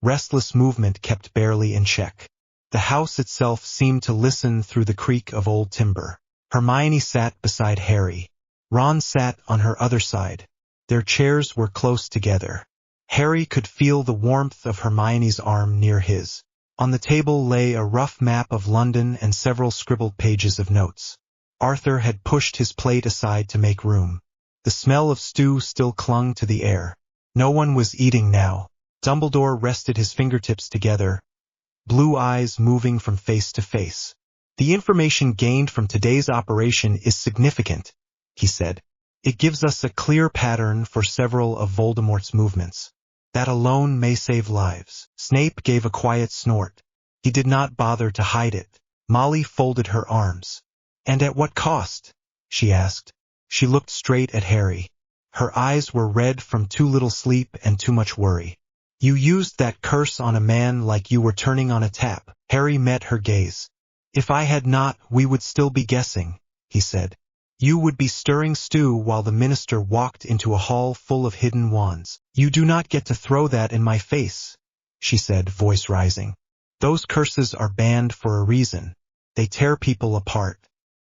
restless movement kept barely in check. The house itself seemed to listen through the creak of old timber. Hermione sat beside Harry. Ron sat on her other side. Their chairs were close together. Harry could feel the warmth of Hermione's arm near his. On the table lay a rough map of London and several scribbled pages of notes. Arthur had pushed his plate aside to make room. The smell of stew still clung to the air. No one was eating now. Dumbledore rested his fingertips together, blue eyes moving from face to face. The information gained from today's operation is significant, he said. It gives us a clear pattern for several of Voldemort's movements. That alone may save lives. Snape gave a quiet snort. He did not bother to hide it. Molly folded her arms. And at what cost? She asked. She looked straight at Harry. Her eyes were red from too little sleep and too much worry. You used that curse on a man like you were turning on a tap. Harry met her gaze. If I had not, we would still be guessing, he said. You would be stirring stew while the minister walked into a hall full of hidden wands. You do not get to throw that in my face, she said, voice rising. Those curses are banned for a reason. They tear people apart.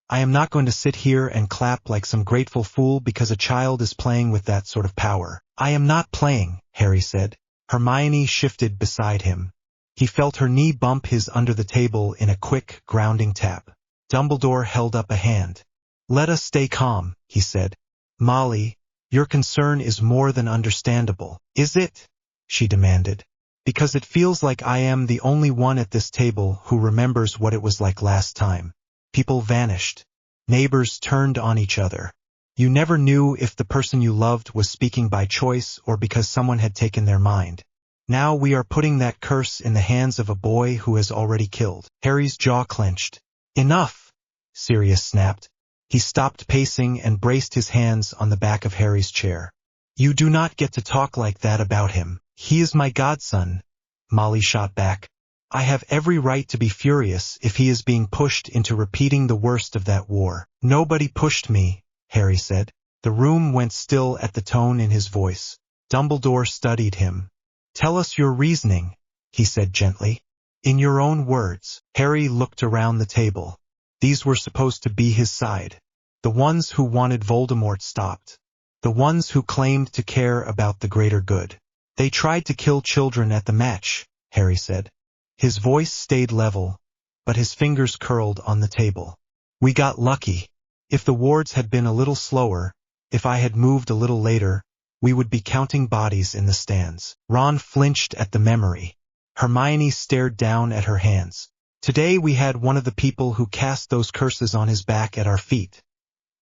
I am not going to sit here and clap like some grateful fool because a child is playing with that sort of power. I am not playing, Harry said. Hermione shifted beside him. He felt her knee bump his under the table in a quick, grounding tap. Dumbledore held up a hand. Let us stay calm, he said. Molly, your concern is more than understandable. Is it? She demanded. Because it feels like I am the only one at this table who remembers what it was like last time. People vanished. Neighbors turned on each other. You never knew if the person you loved was speaking by choice or because someone had taken their mind. Now we are putting that curse in the hands of a boy who has already killed. Harry's jaw clenched. Enough, Sirius snapped. He stopped pacing and braced his hands on the back of Harry's chair. You do not get to talk like that about him. He is my godson, Molly shot back. I have every right to be furious if he is being pushed into repeating the worst of that war. Nobody pushed me, Harry said. The room went still at the tone in his voice. Dumbledore studied him. Tell us your reasoning, he said gently. In your own words. Harry looked around the table. These were supposed to be his side. The ones who wanted Voldemort stopped. The ones who claimed to care about the greater good. They tried to kill children at the match, Harry said. His voice stayed level, but his fingers curled on the table. We got lucky. If the wards had been a little slower, if I had moved a little later, we would be counting bodies in the stands. Ron flinched at the memory. Hermione stared down at her hands. Today we had one of the people who cast those curses on his back at our feet,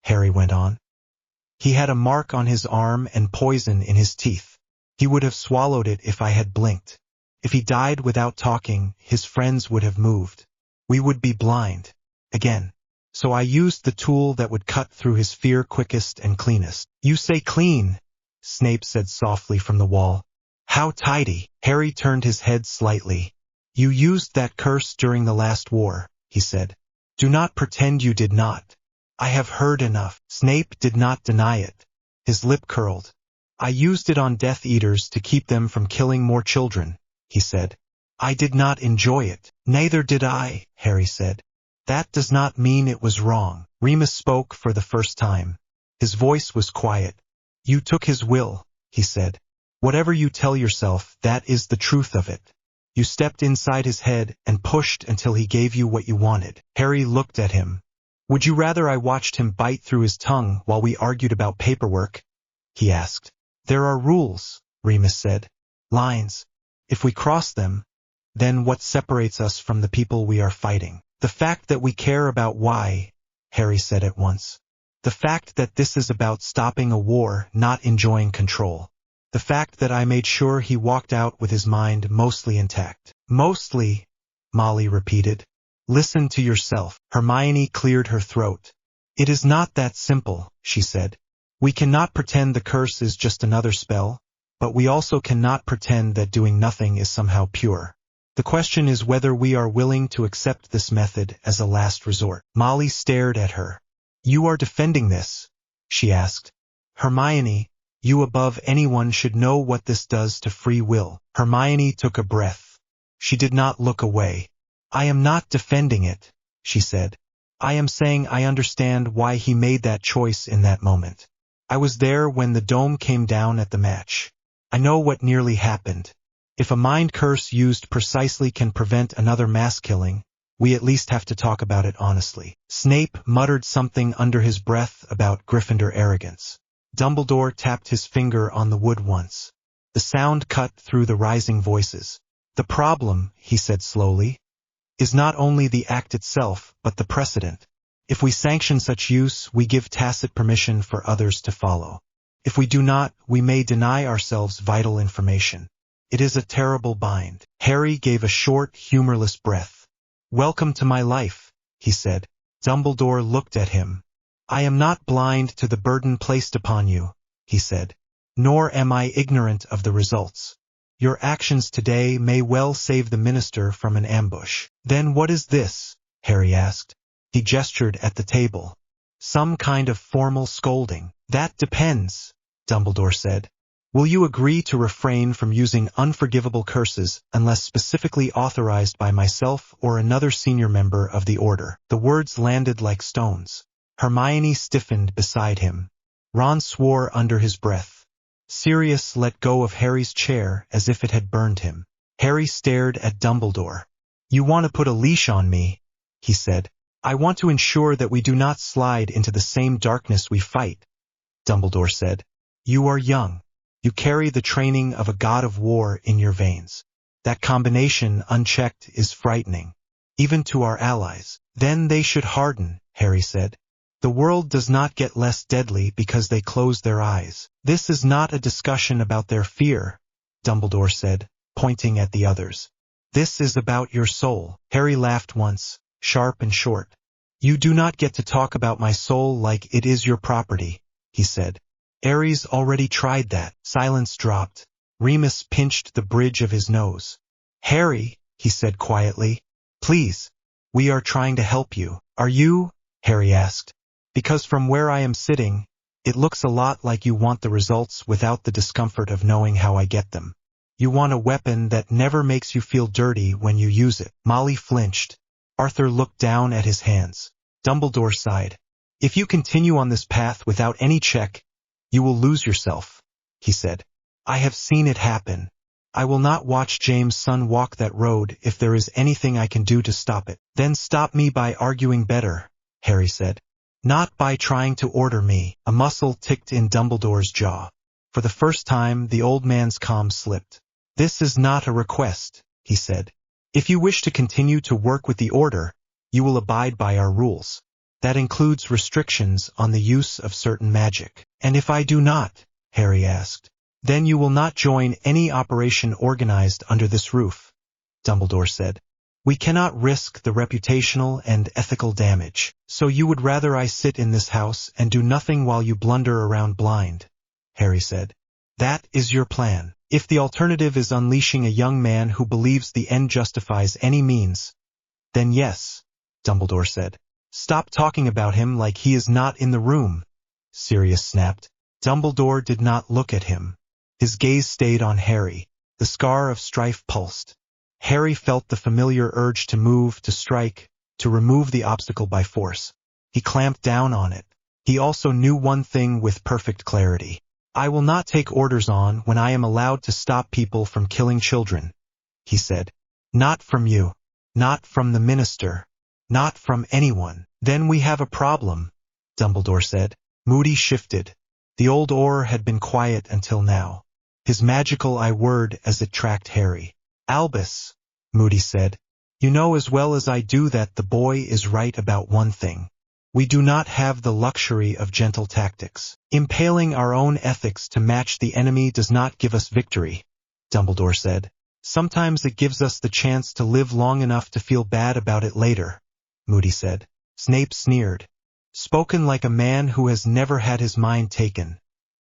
Harry went on. He had a mark on his arm and poison in his teeth. He would have swallowed it if I had blinked. If he died without talking, his friends would have moved. We would be blind. Again. So I used the tool that would cut through his fear quickest and cleanest. You say clean, Snape said softly from the wall. How tidy. Harry turned his head slightly. You used that curse during the last war, he said. Do not pretend you did not. I have heard enough. Snape did not deny it. His lip curled. I used it on Death Eaters to keep them from killing more children, he said. I did not enjoy it. Neither did I, Harry said. That does not mean it was wrong. Remus spoke for the first time. His voice was quiet. You took his will, he said. Whatever you tell yourself, that is the truth of it. You stepped inside his head and pushed until he gave you what you wanted. Harry looked at him. Would you rather I watched him bite through his tongue while we argued about paperwork? He asked. There are rules, Remus said. Lines. If we cross them, then what separates us from the people we are fighting? The fact that we care about why, Harry said at once. The fact that this is about stopping a war, not enjoying control. The fact that I made sure he walked out with his mind mostly intact. Mostly, Molly repeated. Listen to yourself. Hermione cleared her throat. It is not that simple, she said. We cannot pretend the curse is just another spell, but we also cannot pretend that doing nothing is somehow pure. The question is whether we are willing to accept this method as a last resort. Molly stared at her. You are defending this, she asked. Hermione, you above anyone should know what this does to free will. Hermione took a breath. She did not look away. I am not defending it, she said. I am saying I understand why he made that choice in that moment. I was there when the dome came down at the match. I know what nearly happened. If a mind curse used precisely can prevent another mass killing, we at least have to talk about it honestly. Snape muttered something under his breath about Gryffindor arrogance. Dumbledore tapped his finger on the wood once. The sound cut through the rising voices. The problem, he said slowly, is not only the act itself, but the precedent. If we sanction such use, we give tacit permission for others to follow. If we do not, we may deny ourselves vital information. It is a terrible bind. Harry gave a short, humorless breath. Welcome to my life, he said. Dumbledore looked at him. I am not blind to the burden placed upon you, he said. Nor am I ignorant of the results. Your actions today may well save the minister from an ambush. Then what is this? Harry asked. He gestured at the table. Some kind of formal scolding. That depends, Dumbledore said. Will you agree to refrain from using unforgivable curses unless specifically authorized by myself or another senior member of the Order? The words landed like stones. Hermione stiffened beside him. Ron swore under his breath. Sirius let go of Harry's chair as if it had burned him. Harry stared at Dumbledore. You want to put a leash on me, he said. I want to ensure that we do not slide into the same darkness we fight, Dumbledore said. You are young. You carry the training of a god of war in your veins. That combination, unchecked, is frightening, even to our allies. Then they should harden, Harry said. The world does not get less deadly because they close their eyes. This is not a discussion about their fear, Dumbledore said, pointing at the others. This is about your soul. Harry laughed once, sharp and short. You do not get to talk about my soul like it is your property, he said. ARES already tried that. Silence dropped. Remus pinched the bridge of his nose. Harry, he said quietly, please. We are trying to help you. Are you? Harry asked. Because from where I am sitting, it looks a lot like you want the results without the discomfort of knowing how I get them. You want a weapon that never makes you feel dirty when you use it. Molly flinched. Arthur looked down at his hands. Dumbledore sighed. If you continue on this path without any check, you will lose yourself, he said. I have seen it happen. I will not watch James' son walk that road if there is anything I can do to stop it. Then stop me by arguing better, Harry said. Not by trying to order me. A muscle ticked in Dumbledore's jaw. For the first time, the old man's calm slipped. This is not a request, he said. If you wish to continue to work with the Order, you will abide by our rules. That includes restrictions on the use of certain magic. And if I do not? Harry asked. Then you will not join any operation organized under this roof, Dumbledore said. We cannot risk the reputational and ethical damage. So you would rather I sit in this house and do nothing while you blunder around blind, Harry said. That is your plan. If the alternative is unleashing a young man who believes the end justifies any means, then yes, Dumbledore said. Stop talking about him like he is not in the room, Sirius snapped. Dumbledore did not look at him. His gaze stayed on Harry. The scar of strife pulsed. Harry felt the familiar urge to move, to strike, to remove the obstacle by force. He clamped down on it. He also knew one thing with perfect clarity. I will not take orders on when I am allowed to stop people from killing children, he said. Not from you. Not from the minister. Not from anyone. Then we have a problem, Dumbledore said. Moody shifted. The old Auror had been quiet until now. His magical I word as it tracked Harry. Albus, Moody said, you know as well as I do that the boy is right about one thing. We do not have the luxury of gentle tactics. Impaling our own ethics to match the enemy does not give us victory, Dumbledore said. Sometimes it gives us the chance to live long enough to feel bad about it later, Moody said. Snape sneered. Spoken like a man who has never had his mind taken,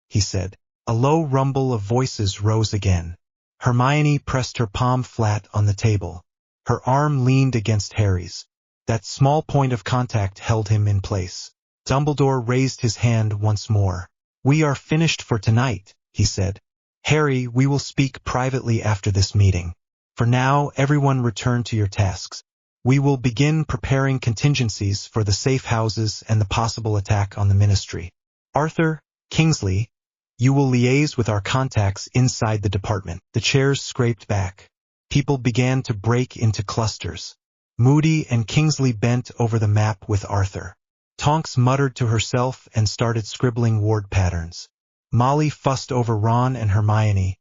he said. A low rumble of voices rose again. Hermione pressed her palm flat on the table. Her arm leaned against Harry's. That small point of contact held him in place. Dumbledore raised his hand once more. We are finished for tonight, he said. Harry, we will speak privately after this meeting. For now, everyone return to your tasks. We will begin preparing contingencies for the safe houses and the possible attack on the ministry. Arthur, Kingsley, you will liaise with our contacts inside the department. The chairs scraped back. People began to break into clusters. Moody and Kingsley bent over the map with Arthur. Tonks muttered to herself and started scribbling ward patterns. Molly fussed over Ron and Hermione,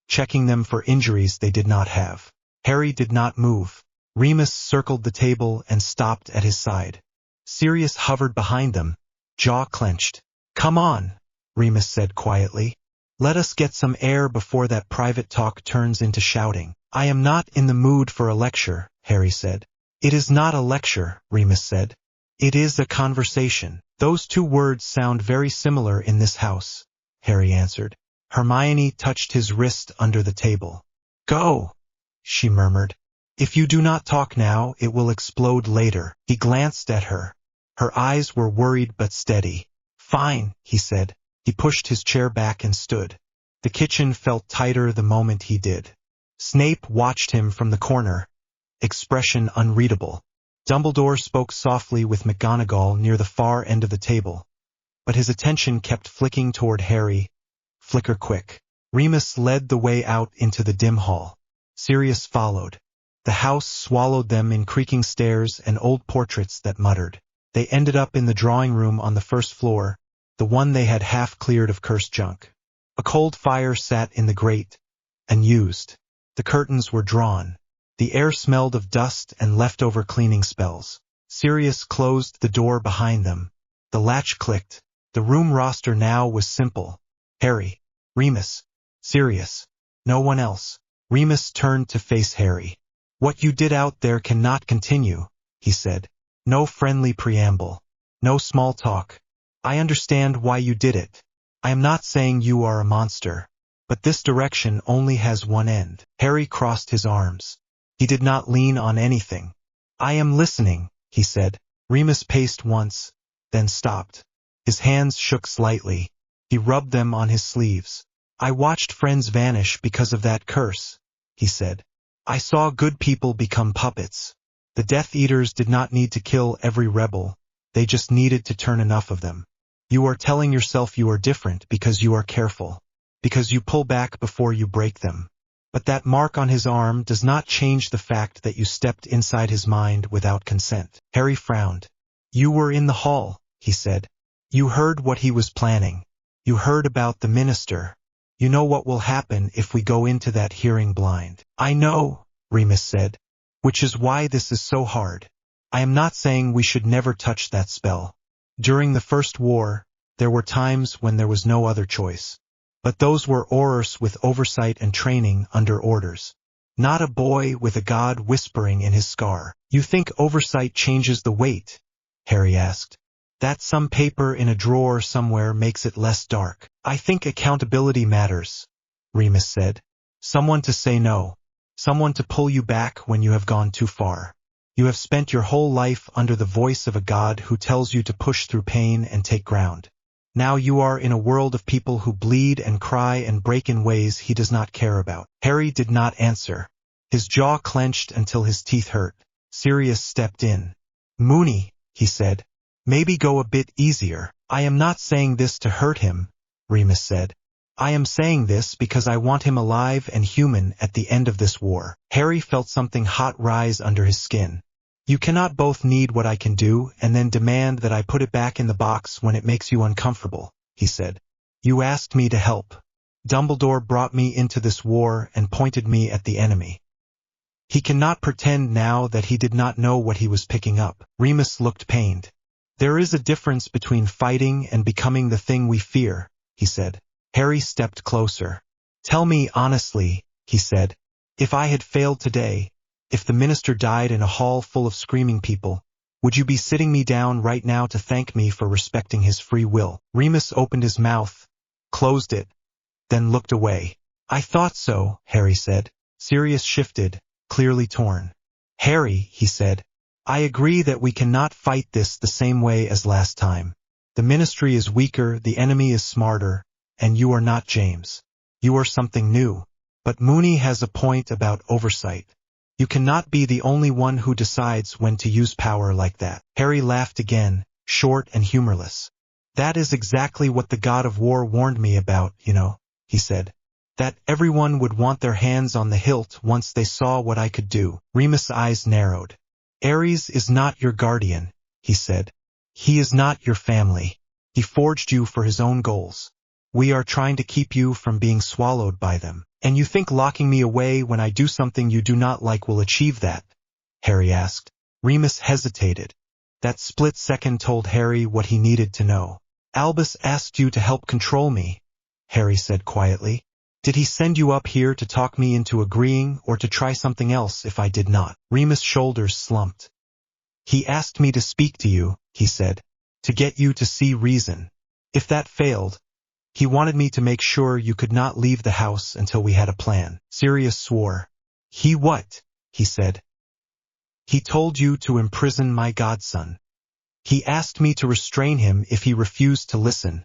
checking them for injuries they did not have. Harry did not move. Remus circled the table and stopped at his side. Sirius hovered behind them, jaw clenched. Come on, Remus said quietly. Let us get some air before that private talk turns into shouting. I am not in the mood for a lecture, Harry said. It is not a lecture, Remus said. It is a conversation. Those two words sound very similar in this house, Harry answered. Hermione touched his wrist under the table. Go, she murmured. If you do not talk now, it will explode later. He glanced at her. Her eyes were worried but steady. Fine, he said. He pushed his chair back and stood. The kitchen felt tighter the moment he did. Snape watched him from the corner, expression unreadable. Dumbledore spoke softly with McGonagall near the far end of the table, but his attention kept flicking toward Harry, flicker quick. Remus led the way out into the dim hall. Sirius followed. The house swallowed them in creaking stairs and old portraits that muttered. They ended up in the drawing room on the first floor, the one they had half cleared of cursed junk. A cold fire sat in the grate, unused. The curtains were drawn. The air smelled of dust and leftover cleaning spells. Sirius closed the door behind them. The latch clicked. The room roster now was simple. Harry, Remus, Sirius. No one else. Remus turned to face Harry. What you did out there cannot continue, he said. No friendly preamble. No small talk. I understand why you did it. I am not saying you are a monster. But this direction only has one end. Harry crossed his arms. He did not lean on anything. I am listening, he said. Remus paced once, then stopped. His hands shook slightly. He rubbed them on his sleeves. I watched friends vanish because of that curse, he said. I saw good people become puppets. The Death Eaters did not need to kill every rebel. They just needed to turn enough of them. You are telling yourself you are different because you are careful, because you pull back before you break them. But that mark on his arm does not change the fact that you stepped inside his mind without consent. Harry frowned. You were in the hall, he said. You heard what he was planning. You heard about the minister. You know what will happen if we go into that hearing blind. I know, Remus said, which is why this is so hard. I am not saying we should never touch that spell. During the First War, there were times when there was no other choice. But those were ARES with oversight and training under orders. Not a boy with a god whispering in his scar. You think oversight changes the weight? Harry asked. That some paper in a drawer somewhere makes it less dark. I think accountability matters, Remus said. Someone to say no. Someone to pull you back when you have gone too far. You have spent your whole life under the voice of a god who tells you to push through pain and take ground. Now you are in a world of people who bleed and cry and break in ways he does not care about. Harry did not answer. His jaw clenched until his teeth hurt. Sirius stepped in. Moony, he said. Maybe go a bit easier. I am not saying this to hurt him, Remus said. I am saying this because I want him alive and human at the end of this war. Harry felt something hot rise under his skin. You cannot both need what I can do and then demand that I put it back in the box when it makes you uncomfortable, he said. You asked me to help. Dumbledore brought me into this war and pointed me at the enemy. He cannot pretend now that he did not know what he was picking up. Remus looked pained. There is a difference between fighting and becoming the thing we fear, he said. Harry stepped closer. Tell me honestly, he said, if I had failed today, if the minister died in a hall full of screaming people, would you be sitting me down right now to thank me for respecting his free will? Remus opened his mouth, closed it, then looked away. I thought so, Harry said. Sirius shifted, clearly torn. Harry, he said, I agree that we cannot fight this the same way as last time. The ministry is weaker, the enemy is smarter, and you are not James. You are something new. But Moony has a point about oversight. You cannot be the only one who decides when to use power like that. Harry laughed again, short and humorless. That is exactly what the god of war warned me about, he said. That everyone would want their hands on the hilt once they saw what I could do. Remus' eyes narrowed. ARES is not your guardian, he said. He is not your family. He forged you for his own goals. We are trying to keep you from being swallowed by them. And you think locking me away when I do something you do not like will achieve that? Harry asked. Remus hesitated. That split second told Harry what he needed to know. Albus asked you to help control me, Harry said quietly. Did he send you up here to talk me into agreeing or to try something else if I did not? Remus' shoulders slumped. He asked me to speak to you, he said, to get you to see reason. If that failed, he wanted me to make sure you could not leave the house until we had a plan. Sirius swore. He what? He said. He told you to imprison my godson. He asked me to restrain him if he refused to listen,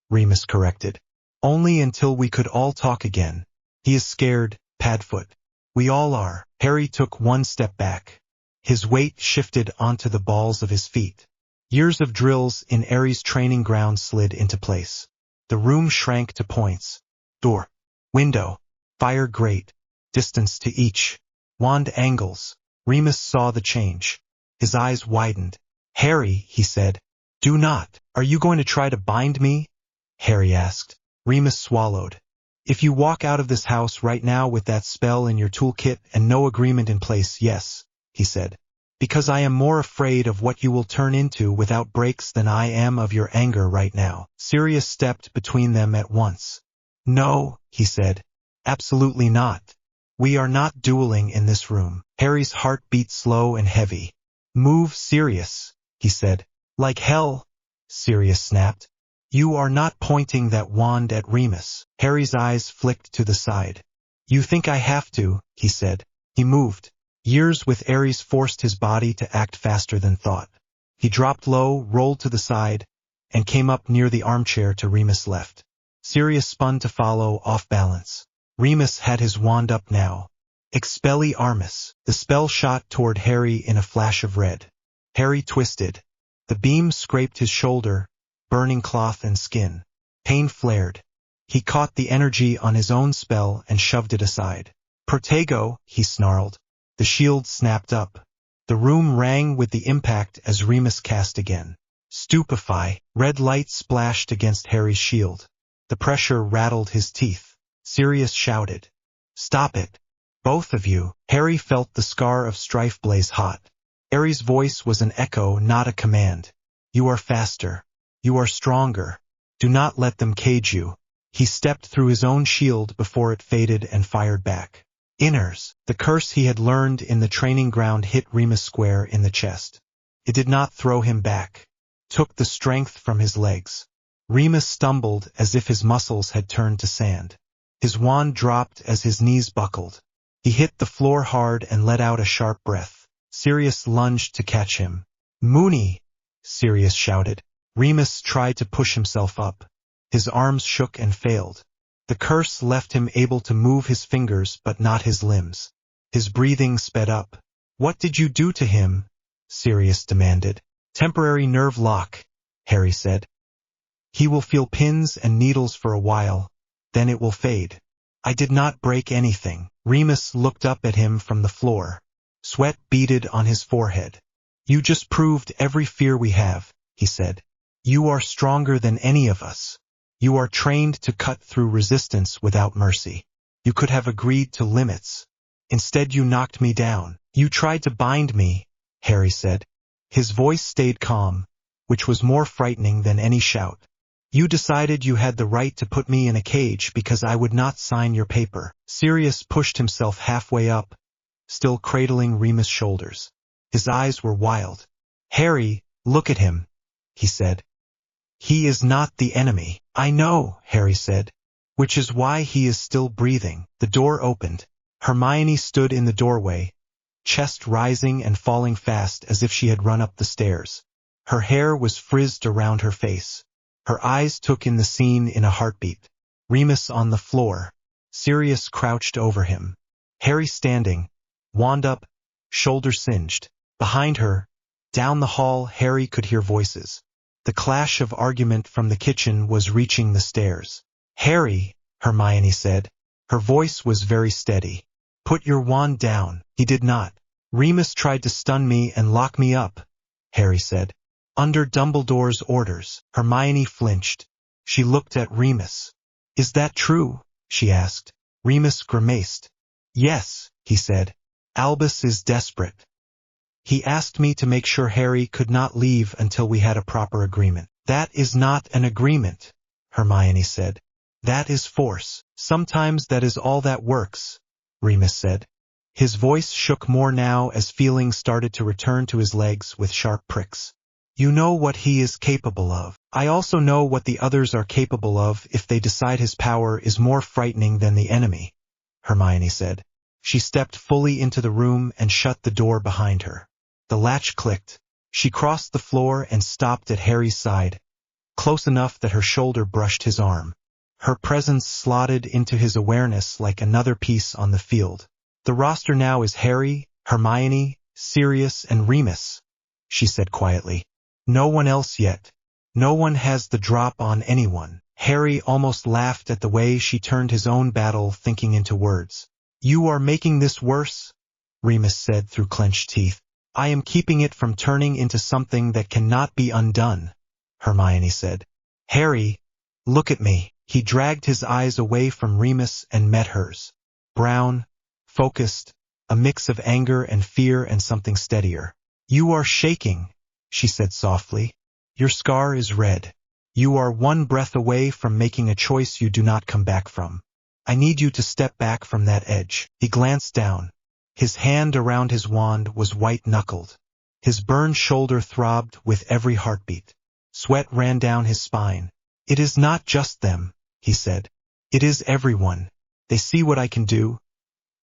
Remus corrected. Only until we could all talk again. He is scared, Padfoot. We all are. Harry took one step back. His weight shifted onto the balls of his feet. Years of drills in ARES training ground slid into place. The room shrank to points. Door, window, fire grate, distance to each. Wand angles. Remus saw the change. His eyes widened. Harry, he said, do not. Are you going to try to bind me? Harry asked. Remus swallowed. If you walk out of this house right now with that spell in your toolkit and no agreement in place, yes, he said. Because I am more afraid of what you will turn into without breaks than I am of your anger right now. Sirius stepped between them at once. No, he said. Absolutely not. We are not dueling in this room. Harry's heart beat slow and heavy. Move, Sirius, he said. Like hell, Sirius snapped. You are not pointing that wand at Remus. Harry's eyes flicked to the side. You think I have to, he said. He moved. Years with ARES forced his body to act faster than thought. He dropped low, rolled to the side, and came up near the armchair to Remus' left. Sirius spun to follow, off balance. Remus had his wand up now. Expelliarmus. The spell shot toward Harry in a flash of red. Harry twisted. The beam scraped his shoulder, burning cloth and skin. Pain flared. He caught the energy on his own spell and shoved it aside. Protego, he snarled. The shield snapped up. The room rang with the impact as Remus cast again. Stupefy. Red light splashed against Harry's shield. The pressure rattled his teeth. Sirius shouted. Stop it. Both of you. Harry felt the scar of strife blaze hot. ARES' voice was an echo, not a command. You are faster. You are stronger. Do not let them cage you. He stepped through his own shield before it faded and fired back. ARES, the curse he had learned in the training ground, hit Remus square in the chest. It did not throw him back. It took the strength from his legs. Remus stumbled as if his muscles had turned to sand. His wand dropped as his knees buckled. He hit the floor hard and let out a sharp breath. Sirius lunged to catch him. "Mooney!" Sirius shouted. Remus tried to push himself up. His arms shook and failed. The curse left him able to move his fingers but not his limbs. His breathing sped up. "What did you do to him?" Sirius demanded. "Temporary nerve lock," Harry said. "He will feel pins and needles for a while, then it will fade." "I did not break anything." Remus looked up at him from the floor. Sweat beaded on his forehead. "You just proved every fear we have," he said. "You are stronger than any of us. You are trained to cut through resistance without mercy. You could have agreed to limits. Instead you knocked me down. You tried to bind me," Harry said. His voice stayed calm, which was more frightening than any shout. "You decided you had the right to put me in a cage because I would not sign your paper." Sirius pushed himself halfway up, still cradling Remus' shoulders. His eyes were wild. "Harry, look at him," he said. "He is not the enemy." "I know," Harry said, "which is why he is still breathing." The door opened. Hermione stood in the doorway, chest rising and falling fast as if she had run up the stairs. Her hair was frizzed around her face. Her eyes took in the scene in a heartbeat. Remus on the floor. Sirius crouched over him. Harry standing, wand up, shoulder singed. Behind her, down the hall, Harry could hear voices. The clash of argument from the kitchen was reaching the stairs. "Harry," Hermione said. Her voice was very steady. "Put your wand down." He did not. "Remus tried to stun me and lock me up," Harry said. "Under Dumbledore's orders." Hermione flinched. She looked at Remus. "Is that true?" she asked. Remus grimaced. "Yes," he said. "Albus is desperate. He asked me to make sure Harry could not leave until we had a proper agreement." "That is not an agreement," Hermione said. "That is force." "Sometimes that is all that works," Remus said. His voice shook more now as feeling started to return to his legs with sharp pricks. "You know what he is capable of. I also know what the others are capable of if they decide his power is more frightening than the enemy," Hermione said. She stepped fully into the room and shut the door behind her. The latch clicked. She crossed the floor and stopped at Harry's side, close enough that her shoulder brushed his arm. Her presence slotted into his awareness like another piece on the field. "The roster now is Harry, Hermione, Sirius, and Remus," she said quietly. "No one else yet. No one has the drop on anyone." Harry almost laughed at the way she turned his own battle thinking into words. "You are making this worse," Remus said through clenched teeth. "I am keeping it from turning into something that cannot be undone," Hermione said. "Harry, look at me." He dragged his eyes away from Remus and met hers. Brown, focused, a mix of anger and fear and something steadier. "You are shaking," she said softly. "Your scar is red. You are one breath away from making a choice you do not come back from. I need you to step back from that edge." He glanced down. His hand around his wand was white-knuckled. His burned shoulder throbbed with every heartbeat. Sweat ran down his spine. "It is not just them," he said. "It is everyone. They see what I can do.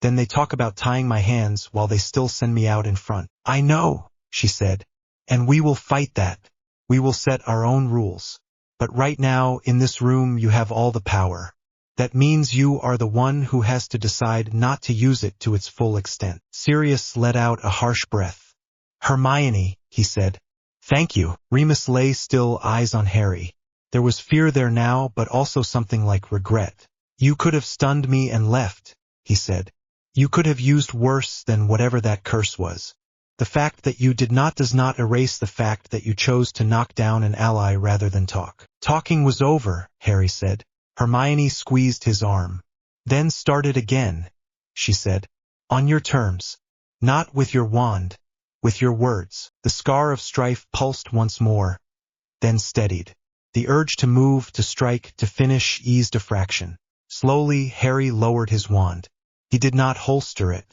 Then they talk about tying my hands while they still send me out in front." "I know," she said. "And we will fight that. We will set our own rules. But right now, in this room, you have all the power. That means you are the one who has to decide not to use it to its full extent." Sirius let out a harsh breath. "Hermione," he said. "Thank you." Remus lay still, eyes on Harry. There was fear there now, but also something like regret. "You could have stunned me and left," he said. "You could have used worse than whatever that curse was. The fact that you did not does not erase the fact that you chose to knock down an ally rather than talk." "Talking was over," Harry said. Hermione squeezed his arm. "Then start it again," she said. "On your terms. Not with your wand. With your words." The scar of strife pulsed once more, then steadied. The urge to move, to strike, to finish eased a fraction. Slowly, Harry lowered his wand. He did not holster it.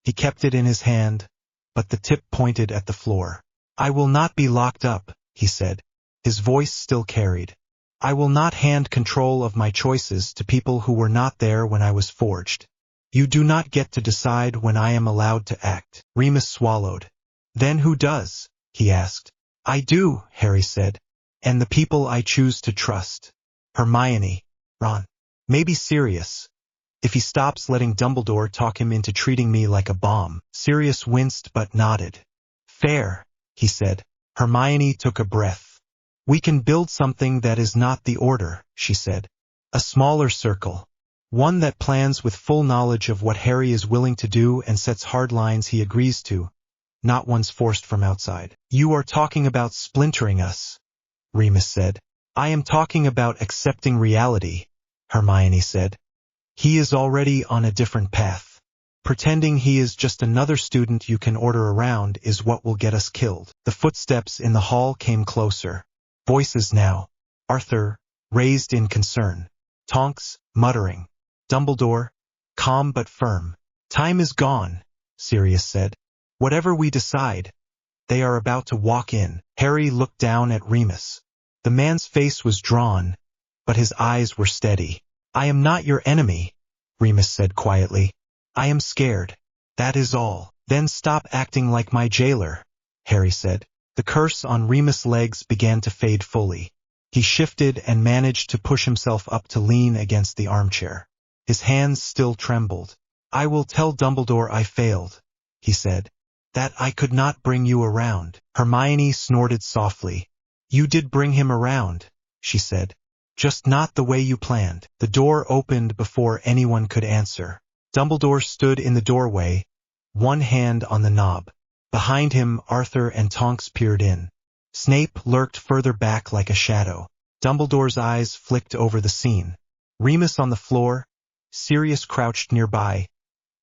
He kept it in his hand, but the tip pointed at the floor. "I will not be locked up," he said. His voice still carried. "I will not hand control of my choices to people who were not there when I was forged. You do not get to decide when I am allowed to act." Remus swallowed. "Then who does?" he asked. "I do," Harry said. "And the people I choose to trust. Hermione, Ron. Maybe Sirius. If he stops letting Dumbledore talk him into treating me like a bomb." Sirius winced but nodded. "Fair," he said. Hermione took a breath. "We can build something that is not the Order," she said. "A smaller circle. One that plans with full knowledge of what Harry is willing to do and sets hard lines he agrees to, not ones forced from outside." "You are talking about splintering us," Remus said. "I am talking about accepting reality," Hermione said. "He is already on a different path. Pretending he is just another student you can order around is what will get us killed." The footsteps in the hall came closer. Voices now. Arthur, raised in concern. Tonks, muttering. Dumbledore, calm but firm. "Time is gone," Sirius said. "Whatever we decide, they are about to walk in." Harry looked down at Remus. The man's face was drawn, but his eyes were steady. "I am not your enemy," Remus said quietly. "I am scared. That is all." "Then stop acting like my jailer," Harry said. The curse on Remus' legs began to fade fully. He shifted and managed to push himself up to lean against the armchair. His hands still trembled. "I will tell Dumbledore I failed," he said. "That I could not bring you around." Hermione snorted softly. "You did bring him around," she said. "Just not the way you planned." The door opened before anyone could answer. Dumbledore stood in the doorway, one hand on the knob. Behind him, Arthur and Tonks peered in. Snape lurked further back like a shadow. Dumbledore's eyes flicked over the scene. Remus on the floor, Sirius crouched nearby,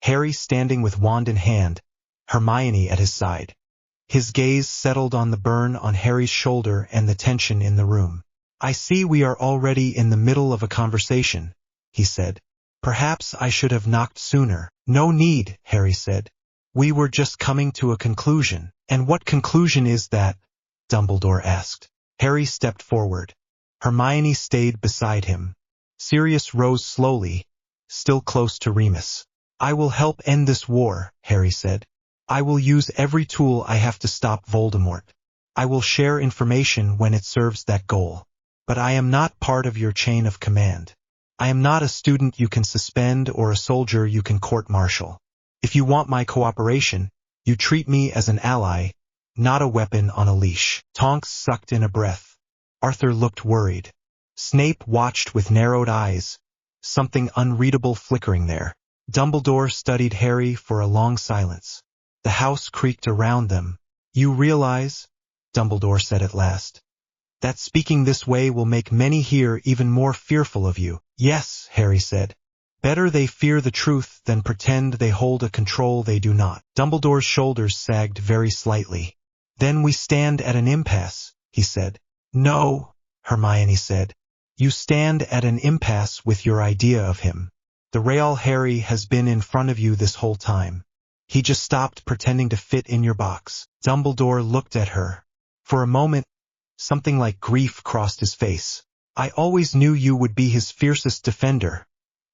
Harry standing with wand in hand, Hermione at his side. His gaze settled on the burn on Harry's shoulder and the tension in the room. "I see we are already in the middle of a conversation," he said. "Perhaps I should have knocked sooner." "No need," Harry said. "We were just coming to a conclusion." "And what conclusion is that?" Dumbledore asked. Harry stepped forward. Hermione stayed beside him. Sirius rose slowly, still close to Remus. "I will help end this war," Harry said. "I will use every tool I have to stop Voldemort. I will share information when it serves that goal. But I am not part of your chain of command. I am not a student you can suspend or a soldier you can court-martial. If you want my cooperation, you treat me as an ally, not a weapon on a leash." Tonks sucked in a breath. Arthur looked worried. Snape watched with narrowed eyes, something unreadable flickering there. Dumbledore studied Harry for a long silence. The house creaked around them. "You realize," Dumbledore said at last, "that speaking this way will make many here even more fearful of you." "Yes," Harry said. "Better they fear the truth than pretend they hold a control they do not." Dumbledore's shoulders sagged very slightly. "Then we stand at an impasse," he said. "No," Hermione said. "You stand at an impasse with your idea of him. The real Harry has been in front of you this whole time. He just stopped pretending to fit in your box." Dumbledore looked at her. For a moment, something like grief crossed his face. "I always knew you would be his fiercest defender,"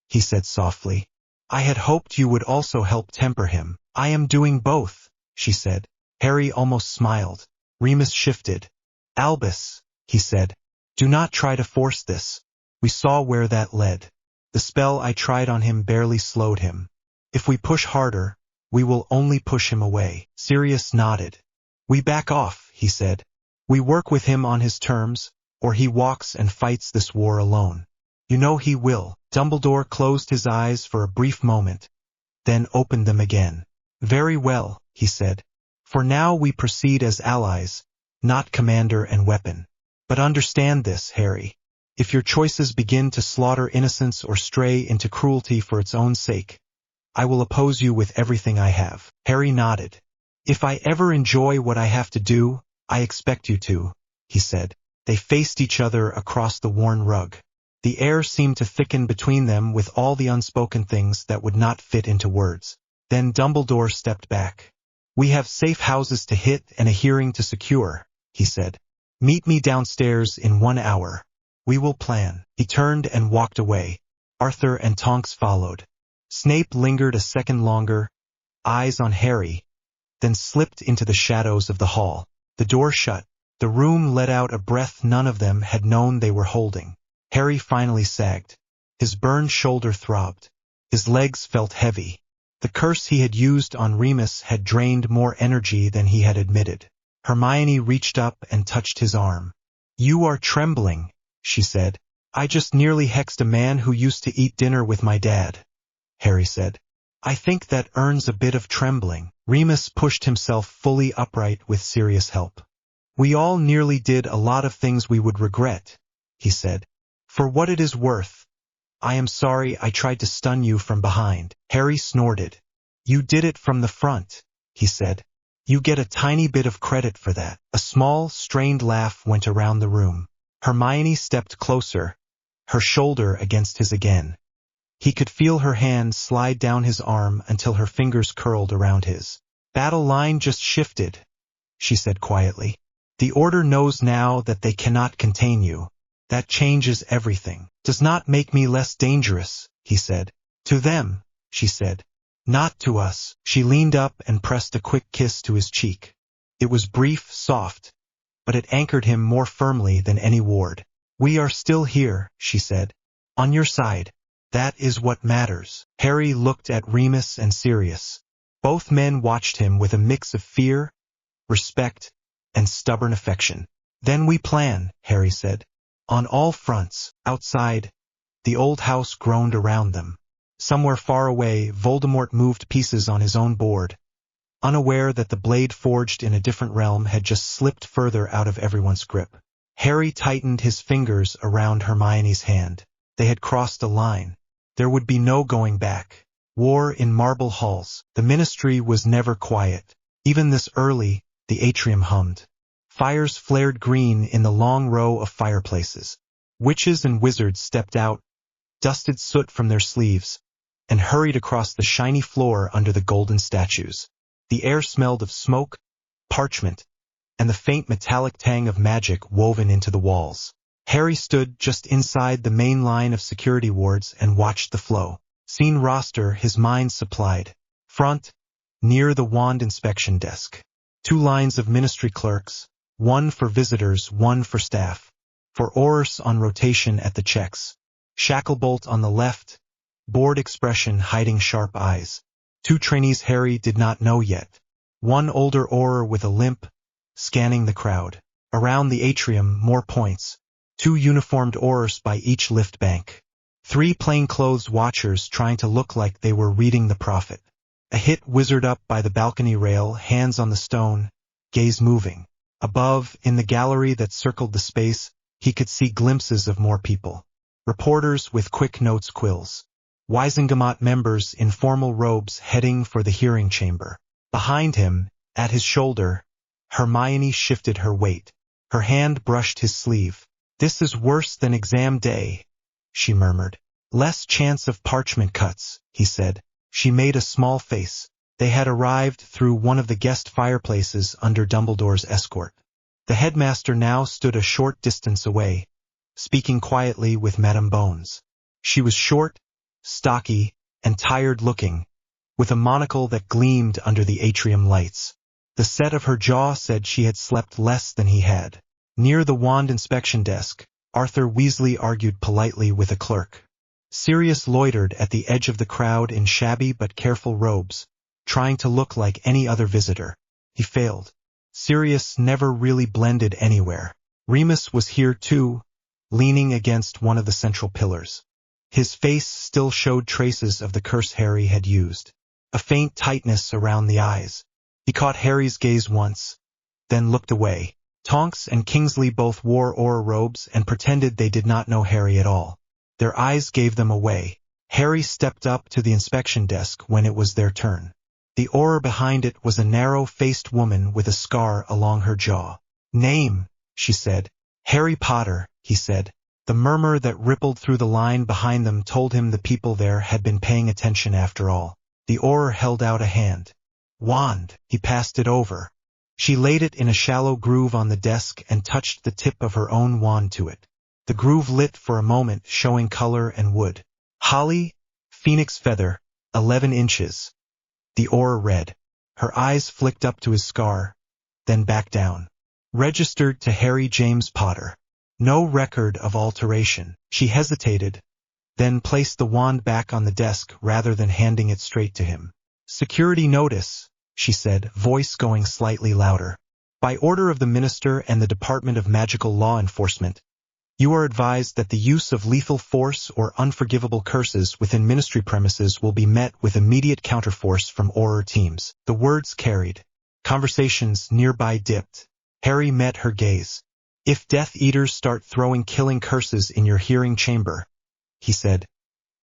he said softly. "I had hoped you would also help temper him." "I am doing both," she said. Harry almost smiled. Remus shifted. "Albus," he said, "do not try to force this. We saw where that led. The spell I tried on him barely slowed him. If we push harder, we will only push him away." Sirius nodded. "We back off," he said. "We work with him on his terms, or he walks and fights this war alone. You know he will." Dumbledore closed his eyes for a brief moment, then opened them again. "Very well," he said. "For now we proceed as allies, not commander and weapon. But understand this, Harry. If your choices begin to slaughter innocents or stray into cruelty for its own sake, I will oppose you with everything I have." Harry nodded. "If I ever enjoy what I have to do, I expect you to," he said. They faced each other across the worn rug. The air seemed to thicken between them with all the unspoken things that would not fit into words. Then Dumbledore stepped back. "We have safe houses to hit and a hearing to secure," he said. "Meet me downstairs in 1 hour. We will plan." He turned and walked away. Arthur and Tonks followed. Snape lingered a second longer, eyes on Harry, then slipped into the shadows of the hall. The door shut. The room let out a breath none of them had known they were holding. Harry finally sagged. His burned shoulder throbbed. His legs felt heavy. The curse he had used on Remus had drained more energy than he had admitted. Hermione reached up and touched his arm. "You are trembling," she said. "I just nearly hexed a man who used to eat dinner with my dad," Harry said. "I think that earns a bit of trembling." Remus pushed himself fully upright with Sirius' help. "We all nearly did a lot of things we would regret," he said. "For what it is worth, I am sorry I tried to stun you from behind." Harry snorted. "You did it from the front," he said. "You get a tiny bit of credit for that." A small, strained laugh went around the room. Hermione stepped closer, her shoulder against his again. He could feel her hand slide down his arm until her fingers curled around his. "Battle line just shifted," she said quietly. "The Order knows now that they cannot contain you. That changes everything." "Does not make me less dangerous," he said. "To them," she said. "Not to us." She leaned up and pressed a quick kiss to his cheek. It was brief, soft, but it anchored him more firmly than any ward. "We are still here," she said. "On your side. That is what matters." Harry looked at Remus and Sirius. Both men watched him with a mix of fear, respect, and stubborn affection. "Then we plan," Harry said. "On all fronts." Outside, the old house groaned around them. Somewhere far away, Voldemort moved pieces on his own board, unaware that the blade forged in a different realm had just slipped further out of everyone's grip. Harry tightened his fingers around Hermione's hand. They had crossed a line. There would be no going back. War in marble halls. The Ministry was never quiet. Even this early, the atrium hummed. Fires flared green in the long row of fireplaces. Witches and wizards stepped out, dusted soot from their sleeves, and hurried across the shiny floor under the golden statues. The air smelled of smoke, parchment, and the faint metallic tang of magic woven into the walls. Harry stood just inside the main line of security wards and watched the flow. Scene roster his mind supplied. Front, near the wand inspection desk. 2 lines of ministry clerks, one for visitors, one for staff. For ARES on rotation at the checks. Shacklebolt on the left, bored expression hiding sharp eyes. 2 trainees Harry did not know yet. One older Auror with a limp, scanning the crowd. Around the atrium, more points. 2 uniformed Aurors by each lift bank. 3 plainclothes watchers trying to look like they were reading the prophet. A hit wizard up by the balcony rail, hands on the stone, gaze moving. Above, in the gallery that circled the space, he could see glimpses of more people. Reporters with quick notes quills. Wisengamot members in formal robes heading for the hearing chamber. Behind him, at his shoulder, Hermione shifted her weight. Her hand brushed his sleeve. "This is worse than exam day," she murmured. "Less chance of parchment cuts," he said. She made a small face. They had arrived through one of the guest fireplaces under Dumbledore's escort. The headmaster now stood a short distance away, speaking quietly with Madame Bones. She was short, stocky, and tired-looking, with a monocle that gleamed under the atrium lights. The set of her jaw said she had slept less than he had. Near the wand inspection desk, Arthur Weasley argued politely with a clerk. Sirius loitered at the edge of the crowd in shabby but careful robes, trying to look like any other visitor. He failed. Sirius never really blended anywhere. Remus was here too, leaning against one of the central pillars. His face still showed traces of the curse Harry had used. A faint tightness around the eyes. He caught Harry's gaze once, then looked away. Tonks and Kingsley both wore Auror robes and pretended they did not know Harry at all. Their eyes gave them away. Harry stepped up to the inspection desk when it was their turn. The Auror behind it was a narrow-faced woman with a scar along her jaw. "Name," she said, Harry Potter, he said. The murmur that rippled through the line behind them told him the people there had been paying attention after all. The Auror held out a hand. Wand, he passed it over. She laid it in a shallow groove on the desk and touched the tip of her own wand to it. The groove lit for a moment, showing color and wood. Holly, phoenix feather, 11 inches. The Auror read. Her eyes flicked up to his scar, then back down. Registered to Harry James Potter. No record of alteration. She hesitated, then placed the wand back on the desk rather than handing it straight to him. Security notice, she said, voice going slightly louder. By order of the Minister and the Department of Magical Law Enforcement, you are advised that the use of lethal force or unforgivable curses within Ministry premises will be met with immediate counterforce from Auror teams. The words carried. Conversations nearby dipped. Harry met her gaze. If Death Eaters start throwing killing curses in your hearing chamber, he said.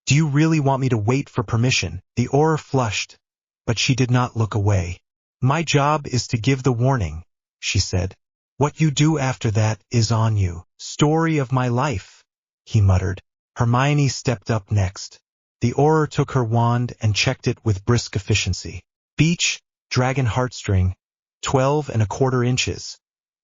Do you really want me to wait for permission? The Auror flushed, but she did not look away. My job is to give the warning, she said. What you do after that is on you. Story of my life, he muttered. Hermione stepped up next. The Auror took her wand and checked it with brisk efficiency. Beach, dragon heartstring, 12¼ inches,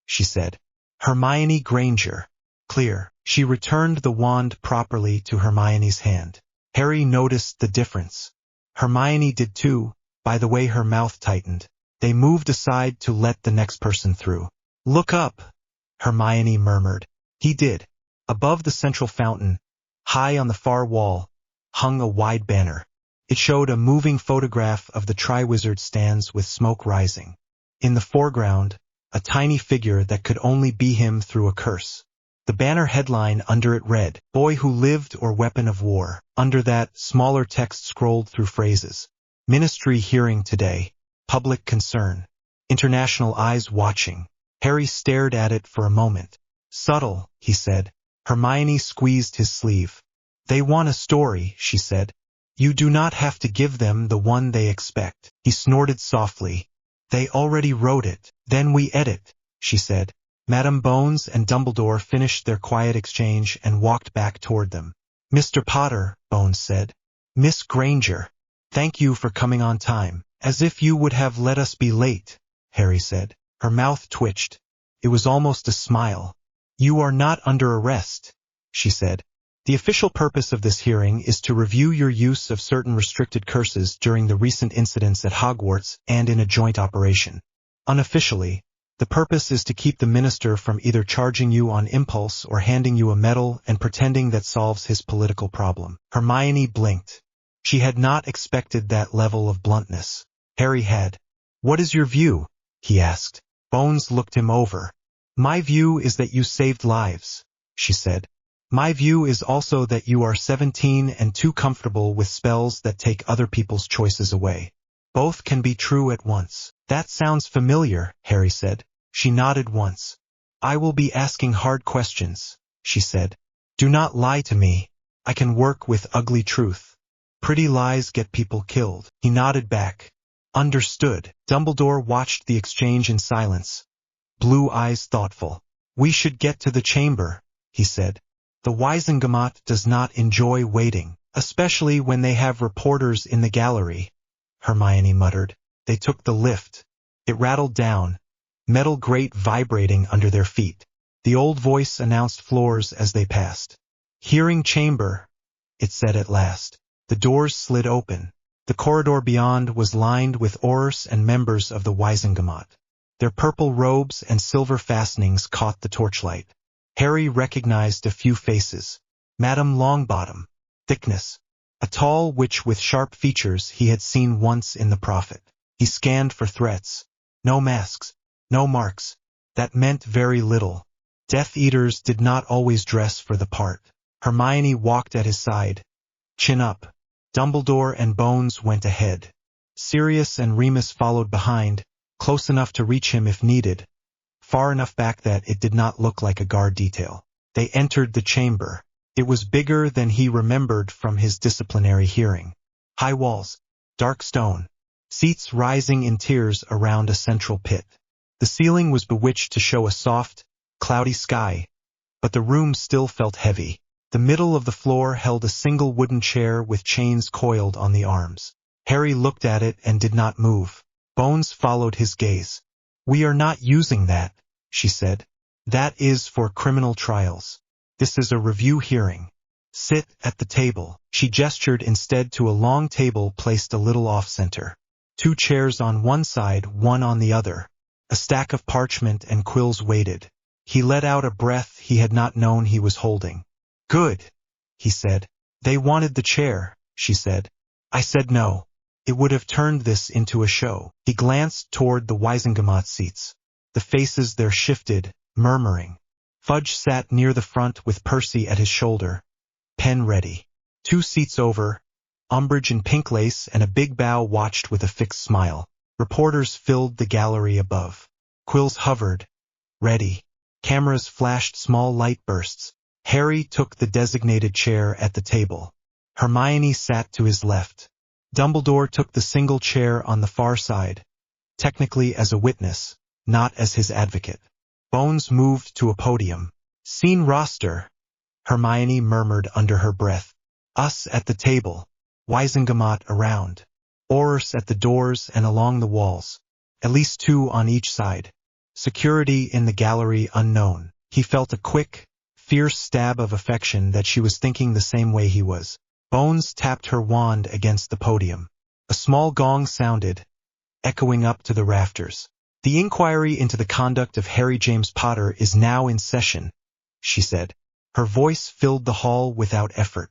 she said. Hermione Granger. Clear. She returned the wand properly to Hermione's hand. Harry noticed the difference. Hermione did too, by the way her mouth tightened. They moved aside to let the next person through. Look up, Hermione murmured. He did. Above the central fountain, high on the far wall, hung a wide banner. It showed a moving photograph of the Triwizard stands with smoke rising. In the foreground, a tiny figure that could only be him through a curse. The banner headline under it read, Boy Who Lived or Weapon of War. Under that, smaller text scrolled through phrases. Ministry hearing today. Public concern. International eyes watching. Harry stared at it for a moment. Subtle, he said. Hermione squeezed his sleeve. They want a story, she said. You do not have to give them the one they expect. He snorted softly. They already wrote it. Then we edit, she said. Madame Bones and Dumbledore finished their quiet exchange and walked back toward them. Mr. Potter, Bones said. Miss Granger. Thank you for coming on time. As if you would have let us be late, Harry said. Her mouth twitched. It was almost a smile. You are not under arrest, she said. The official purpose of this hearing is to review your use of certain restricted curses during the recent incidents at Hogwarts and in a joint operation. Unofficially, the purpose is to keep the Minister from either charging you on impulse or handing you a medal and pretending that solves his political problem. Hermione blinked. She had not expected that level of bluntness. Harry had. What is your view? He asked. Bones looked him over. My view is that you saved lives, she said. My view is also that you are 17 and too comfortable with spells that take other people's choices away. Both can be true at once. That sounds familiar, Harry said. She nodded once. I will be asking hard questions, she said. Do not lie to me. I can work with ugly truth. Pretty lies get people killed. He nodded back. Understood. Dumbledore watched the exchange in silence. Blue eyes thoughtful. We should get to the chamber, he said. The Wizengamot does not enjoy waiting, especially when they have reporters in the gallery, Hermione muttered. They took the lift. It rattled down, metal grate vibrating under their feet. The old voice announced floors as they passed. Hearing chamber, it said at last. The doors slid open. The corridor beyond was lined with Aurors and members of the Wizengamot. Their purple robes and silver fastenings caught the torchlight. Harry recognized a few faces. Madame Longbottom. Thickness. A tall witch with sharp features he had seen once in The Prophet. He scanned for threats. No masks. No marks. That meant very little. Death Eaters did not always dress for the part. Hermione walked at his side. Chin up. Dumbledore and Bones went ahead. Sirius and Remus followed behind, close enough to reach him if needed. Far enough back that it did not look like a guard detail. They entered the chamber. It was bigger than he remembered from his disciplinary hearing. High walls, dark stone, seats rising in tiers around a central pit. The ceiling was bewitched to show a soft, cloudy sky, but the room still felt heavy. The middle of the floor held a single wooden chair with chains coiled on the arms. Harry looked at it and did not move. Bones followed his gaze. "We are not using that," she said. "That is for criminal trials. This is a review hearing. Sit at the table." She gestured instead to a long table placed a little off-center. 2 chairs on one side, one on the other. A stack of parchment and quills waited. He let out a breath he had not known he was holding. "Good," he said. "They wanted the chair," she said. "I said no. It would have turned this into a show." He glanced toward the Wiesengemot seats. The faces there shifted, murmuring. Fudge sat near the front with Percy at his shoulder, pen ready. 2 seats over, Umbridge in pink lace and a big bow watched with a fixed smile. Reporters filled the gallery above. Quills hovered, ready. Cameras flashed small light bursts. Harry took the designated chair at the table. Hermione sat to his left. Dumbledore took the single chair on the far side, technically as a witness, not as his advocate. Bones moved to a podium. "Scene roster," Hermione murmured under her breath. "Us at the table, Wiesengemot around, ARES at the doors and along the walls, at least 2 on each side. Security in the gallery unknown." He felt a quick, fierce stab of affection that she was thinking the same way he was. Bones tapped her wand against the podium. A small gong sounded, echoing up to the rafters. "The inquiry into the conduct of Harry James Potter is now in session," she said. Her voice filled the hall without effort.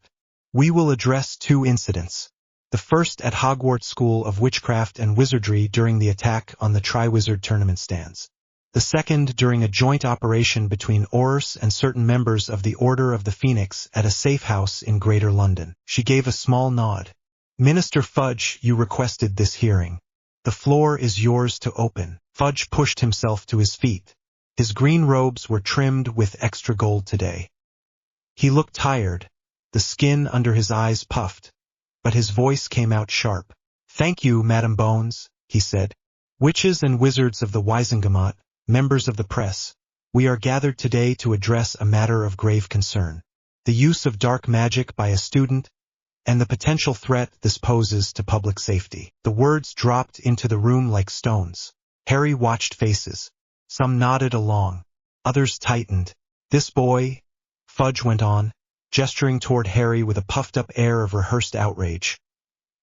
"We will address 2 incidents. The first at Hogwarts School of Witchcraft and Wizardry during the attack on the Triwizard Tournament stands. The second during a joint operation between ARES and certain members of the Order of the Phoenix at a safe house in Greater London." She gave a small nod. "Minister Fudge, you requested this hearing. The floor is yours to open." Fudge pushed himself to his feet. His green robes were trimmed with extra gold today. He looked tired, the skin under his eyes puffed, but his voice came out sharp. "Thank you, Madam Bones," he said. "Witches and wizards of the Wiesengemot, members of the press, we are gathered today to address a matter of grave concern. The use of dark magic by a student, and the potential threat this poses to public safety." The words dropped into the room like stones. Harry watched faces. Some nodded along. Others tightened. "This boy," Fudge went on, gesturing toward Harry with a puffed-up air of rehearsed outrage,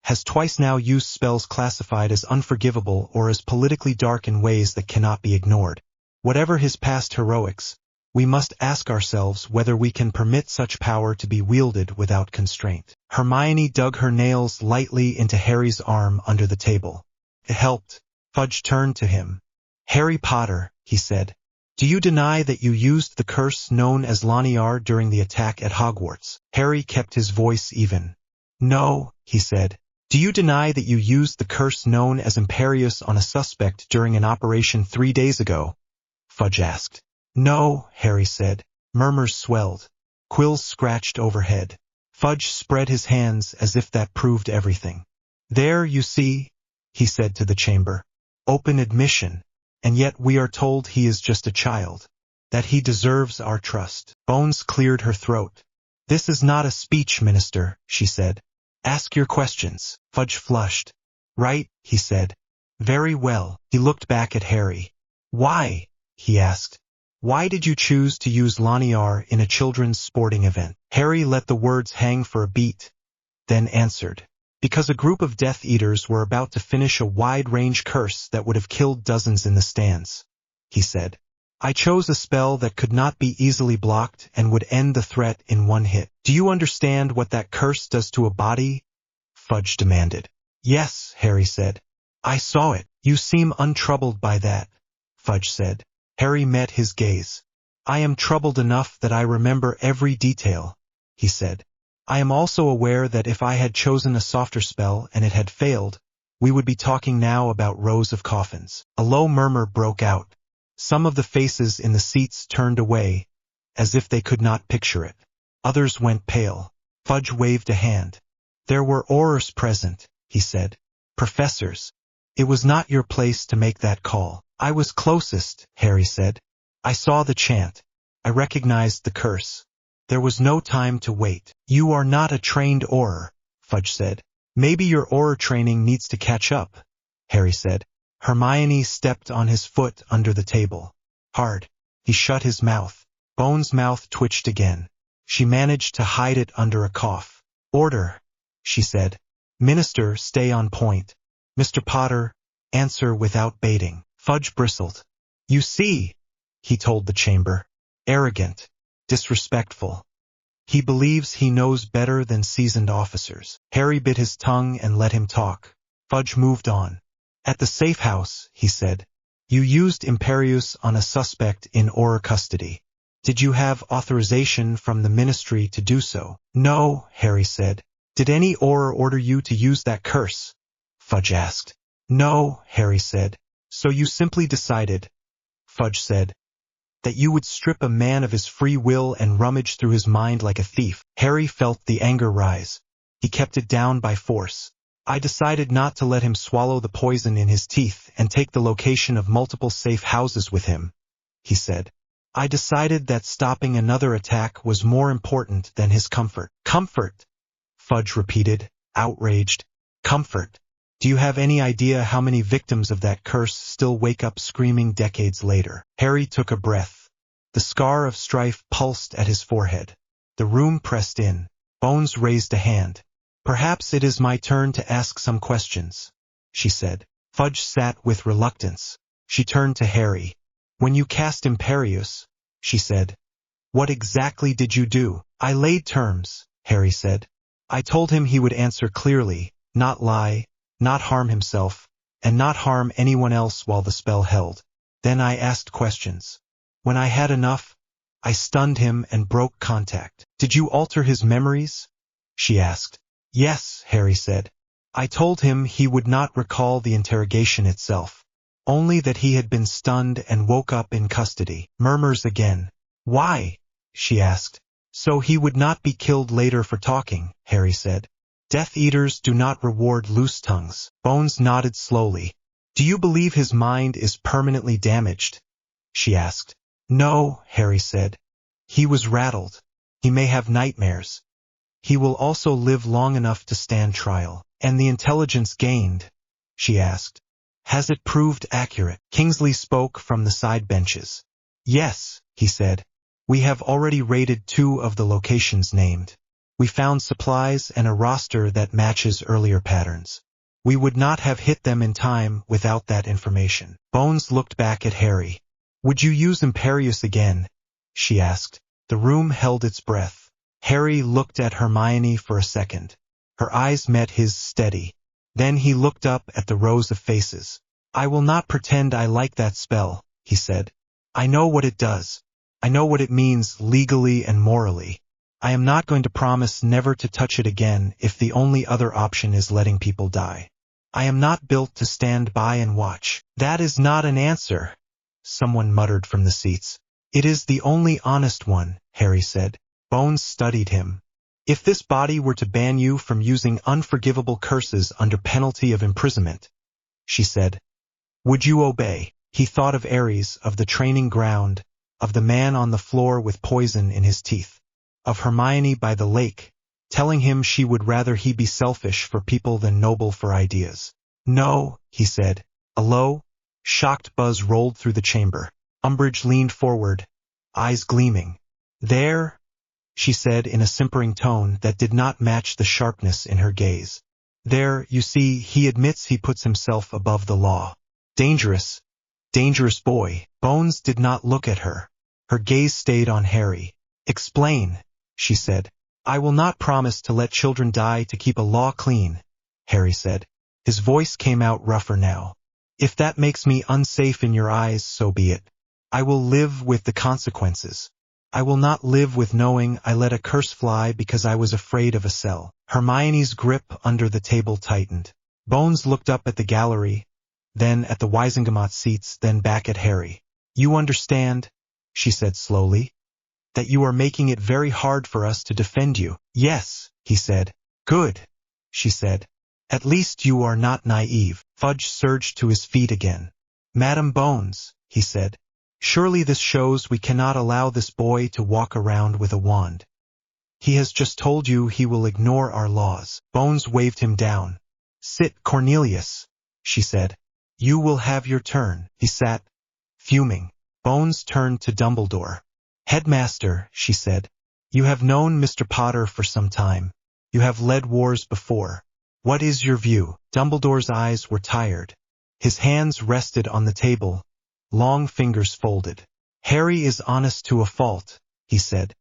"has twice now used spells classified as unforgivable or as politically dark in ways that cannot be ignored. Whatever his past heroics, we must ask ourselves whether we can permit such power to be wielded without constraint." Hermione dug her nails lightly into Harry's arm under the table. It helped. Fudge turned to him. "Harry Potter," he said, "do you deny that you used the curse known as Laniar during the attack at Hogwarts?" Harry kept his voice even. "No," he said. "Do you deny that you used the curse known as Imperius on a suspect during an operation 3 days ago?" Fudge asked. "No," Harry said. Murmurs swelled. Quills scratched overhead. Fudge spread his hands as if that proved everything. "There, you see," he said to the chamber. "Open admission. And yet we are told he is just a child. That he deserves our trust." Bones cleared her throat. "This is not a speech, Minister," she said. "Ask your questions." Fudge flushed. "Right," he said. "Very well." He looked back at Harry. "Why?" he asked. "Why did you choose to use Laniar in a children's sporting event?" Harry let the words hang for a beat, then answered. "Because a group of Death Eaters were about to finish a wide-range curse that would have killed dozens in the stands," he said. "I chose a spell that could not be easily blocked and would end the threat in one hit." "Do you understand what that curse does to a body?" Fudge demanded. "Yes," Harry said. "I saw it." "You seem untroubled by that," Fudge said. Harry met his gaze. "I am troubled enough that I remember every detail," he said. "I am also aware that if I had chosen a softer spell and it had failed, we would be talking now about rows of coffins." A low murmur broke out. Some of the faces in the seats turned away, as if they could not picture it. Others went pale. Fudge waved a hand. "There were Aurors present," he said. "Professors. It was not your place to make that call." "I was closest," Harry said. "I saw the chant. I recognized the curse. There was no time to wait. You are not a trained Auror, Fudge said. Maybe your Auror training needs to catch up, Harry said. Hermione stepped on his foot under the table. Hard. He shut his mouth. Bones' mouth twitched again. She managed to hide it under a cough. Order, she said. Minister, stay on point. Mr. Potter, answer without baiting. Fudge bristled. You see, he told the chamber. Arrogant. Disrespectful. He believes he knows better than seasoned officers. Harry bit his tongue and let him talk. Fudge moved on. At the safe house, he said, you used Imperius on a suspect in Auror custody. Did you have authorization from the ministry to do so? No, Harry said. Did any Auror order you to use that curse? Fudge asked. No, Harry said. So you simply decided, Fudge said, that you would strip a man of his free will and rummage through his mind like a thief. Harry felt the anger rise. He kept it down by force. I decided not to let him swallow the poison in his teeth and take the location of multiple safe houses with him, he said. I decided that stopping another attack was more important than his comfort. Comfort, Fudge repeated, outraged. Comfort. Do you have any idea how many victims of that curse still wake up screaming decades later? Harry took a breath. The scar of strife pulsed at his forehead. The room pressed in. Bones raised a hand. Perhaps it is my turn to ask some questions, she said. Fudge sat with reluctance. She turned to Harry. When you cast Imperius, she said, what exactly did you do? I laid terms, Harry said. I told him he would answer clearly, not lie, not harm himself, and not harm anyone else while the spell held. Then I asked questions. When I had enough, I stunned him and broke contact. Did you alter his memories? She asked. Yes, Harry said. I told him he would not recall the interrogation itself, only that he had been stunned and woke up in custody. Murmurs again. Why? She asked. So he would not be killed later for talking, Harry said. Death Eaters do not reward loose tongues. Bones nodded slowly. Do you believe his mind is permanently damaged? She asked. No, Harry said. He was rattled. He may have nightmares. He will also live long enough to stand trial. And the intelligence gained? She asked. Has it proved accurate? Kingsley spoke from the side benches. Yes, he said. We have already raided 2 of the locations named. We found supplies and a roster that matches earlier patterns. We would not have hit them in time without that information. Bones looked back at Harry. Would you use Imperius again? She asked. The room held its breath. Harry looked at Hermione for a second. Her eyes met his steady. Then he looked up at the rows of faces. I will not pretend I like that spell, he said. I know what it does. I know what it means legally and morally. I am not going to promise never to touch it again if the only other option is letting people die. I am not built to stand by and watch. That is not an answer, someone muttered from the seats. It is the only honest one, Harry said. Bones studied him. If this body were to ban you from using unforgivable curses under penalty of imprisonment, she said, would you obey? He thought of ARES, of the training ground, of the man on the floor with poison in his teeth, of Hermione by the lake, telling him she would rather he be selfish for people than noble for ideas. No, he said. A low, shocked buzz rolled through the chamber. Umbridge leaned forward, eyes gleaming. There, she said in a simpering tone that did not match the sharpness in her gaze. There, you see, he admits he puts himself above the law. Dangerous, dangerous boy. Bones did not look at her. Her gaze stayed on Harry. Explain, she said. I will not promise to let children die to keep a law clean, Harry said. His voice came out rougher now. If that makes me unsafe in your eyes, so be it. I will live with the consequences. I will not live with knowing I let a curse fly because I was afraid of a cell. Hermione's grip under the table tightened. Bones looked up at the gallery, then at the Wisengamot seats, then back at Harry. You understand, she said slowly, that you are making it very hard for us to defend you. Yes, he said. Good, she said. At least you are not naive. Fudge surged to his feet again. Madam Bones, he said. Surely this shows we cannot allow this boy to walk around with a wand. He has just told you he will ignore our laws. Bones waved him down. Sit, Cornelius, she said. You will have your turn. He sat, fuming. Bones turned to Dumbledore. Headmaster, she said. You have known Mr. Potter for some time. You have led wars before. What is your view? Dumbledore's eyes were tired. His hands rested on the table, long fingers folded. Harry is honest to a fault, he said.